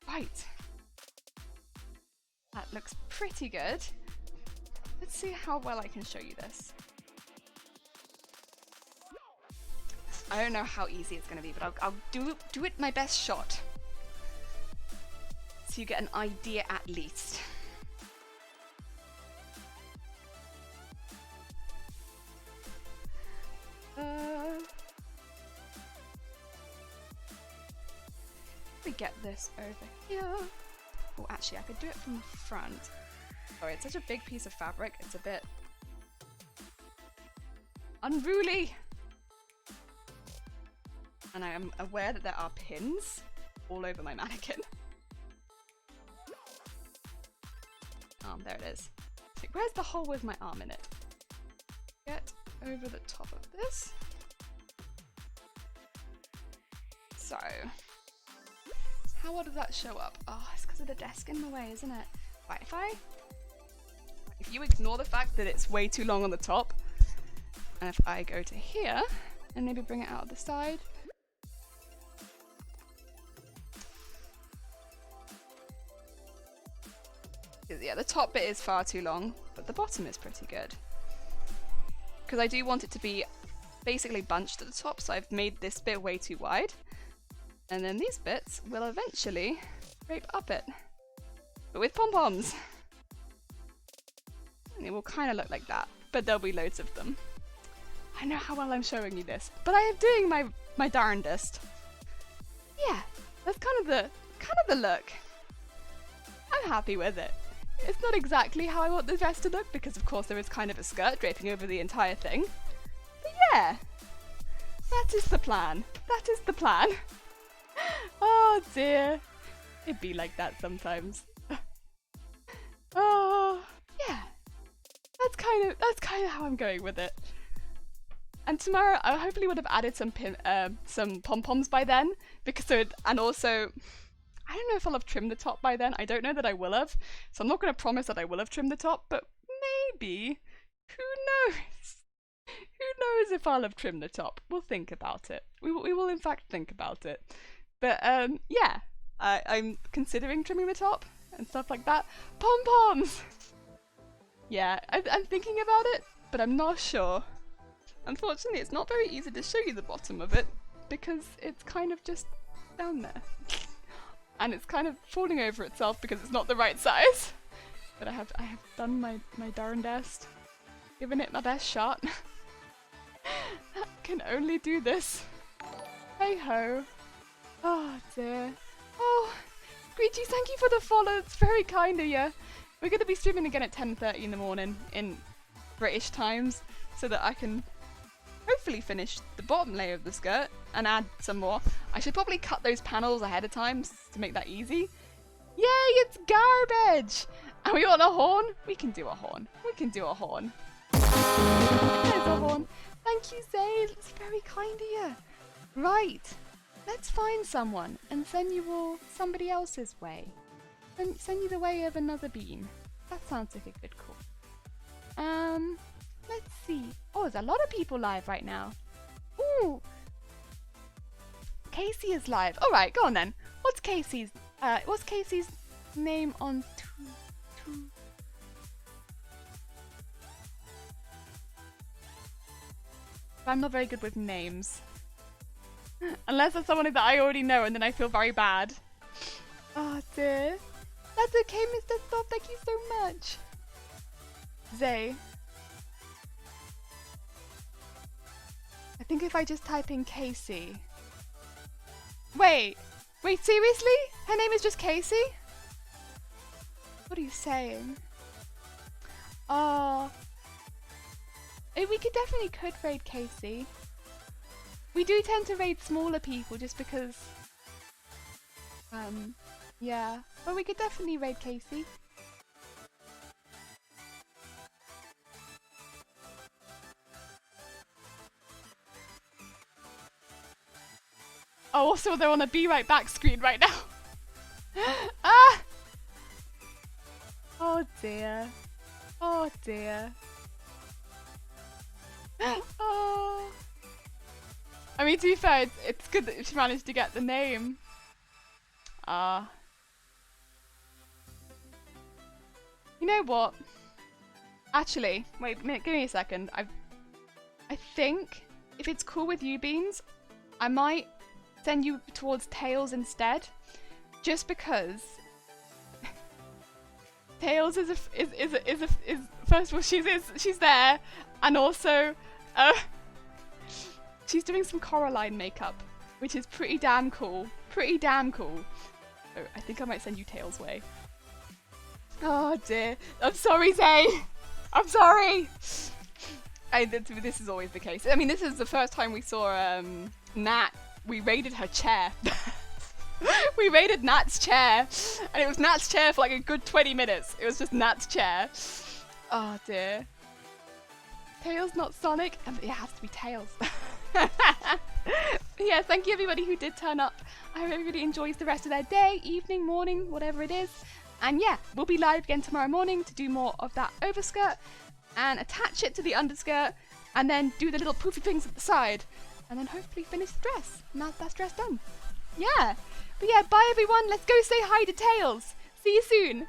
Right. That looks pretty good. Let's see how well I can show you this. I don't know how easy it's going to be, but I'll do it my best shot. So you get an idea at least. we get this over here. Oh, actually, I could do it from the front. Sorry, it's such a big piece of fabric, it's a bit unruly. And I am aware that there are pins all over my mannequin. There it is. Where's the hole with my arm in it? Get over the top of this. So, how does that show up? Oh, it's because of the desk in the way, isn't it? Right, if you ignore the fact that it's way too long on the top, and if I go to here, and maybe bring it out of the side. Yeah, the top bit is far too long, but the bottom is pretty good. Because I do want it to be basically bunched at the top, so I've made this bit way too wide. And then these bits will eventually drape up it, but with pom-poms. And it will kind of look like that, but there'll be loads of them. I know how well I'm showing you this, but I am doing my darndest. Yeah, that's kind of the look. I'm happy with it. It's not exactly how I want the dress to look, because of course there is kind of a skirt draping over the entire thing. But yeah, that is the plan. That is the plan. Oh dear. It'd be like that sometimes. Oh, yeah. That's kind of how I'm going with it. And tomorrow I hopefully would have added some pom-poms by then, because and also I don't know if I'll have trimmed the top by then. I don't know that I will have, so I'm not going to promise that I will have trimmed the top, but maybe. Who knows? Who knows if I'll have trimmed the top? We'll think about it. We will in fact think about it. But yeah, I'm considering trimming the top and stuff like that. Pom-poms! Yeah, I'm thinking about it, but I'm not sure. Unfortunately, it's not very easy to show you the bottom of it, because it's kind of just down there. And it's kind of falling over itself because it's not the right size. But I have done my darndest. Given it my best shot. I can only do this. Hey ho. Oh dear. Oh, Screechy, thank you for the follow. It's very kind of you. We're going to be streaming again at 10:30 in the morning in British times, so that I can hopefully finish the bottom layer of the skirt and add some more. I should probably cut those panels ahead of time to make that easy. Yay, it's garbage! And we want a horn? We can do a horn. We can do a horn. There's a horn. Thank you, Zay. That's very kind of you. Right. Let's find someone and send you all somebody else's way. Send you the way of another bean. That sounds like a good call. Let's see. Oh, there's a lot of people live right now. Ooh. Casey is live. All right, go on then. What's Casey's name on two? I'm not very good with names. Unless it's someone that I already know, and then I feel very bad. Oh dear. That's okay, Mr. Stop. Thank you so much. Zay. I think if I just type in Casey. Wait, seriously? Her name is just Casey? What are you saying? Oh. We definitely could raid Casey. We do tend to raid smaller people just because... yeah. But we could definitely raid Casey. Oh, also they're on a Be Right Back screen right now. Ah! Oh dear. Oh dear. Oh. I mean, to be fair, it's good that she managed to get the name. You know what? Actually, wait a minute, give me a second. I think if it's cool with you, Beans, I might send you towards Tails instead, just because Tails is first of all she's there, and also she's doing some Coraline makeup, which is pretty damn cool. pretty damn cool. Oh, I think I might send you Tails' way. Oh dear. I'm sorry, Zay. I'm sorry. This is always the case. I mean, this is the first time we saw Nat. We raided her chair. We raided Nat's chair, and it was Nat's chair for like a good 20 minutes. It was just Nat's chair. Oh dear. Tails, not Sonic. It has to be Tails. Yeah, thank you everybody who did turn up. I hope everybody enjoys the rest of their day, evening, morning, whatever it is. And yeah, we'll be live again tomorrow morning to do more of that overskirt and attach it to the underskirt and then do the little poofy things at the side and then hopefully finish the dress. And that's dress done. Yeah. But yeah, bye everyone. Let's go say hi to Tails. See you soon.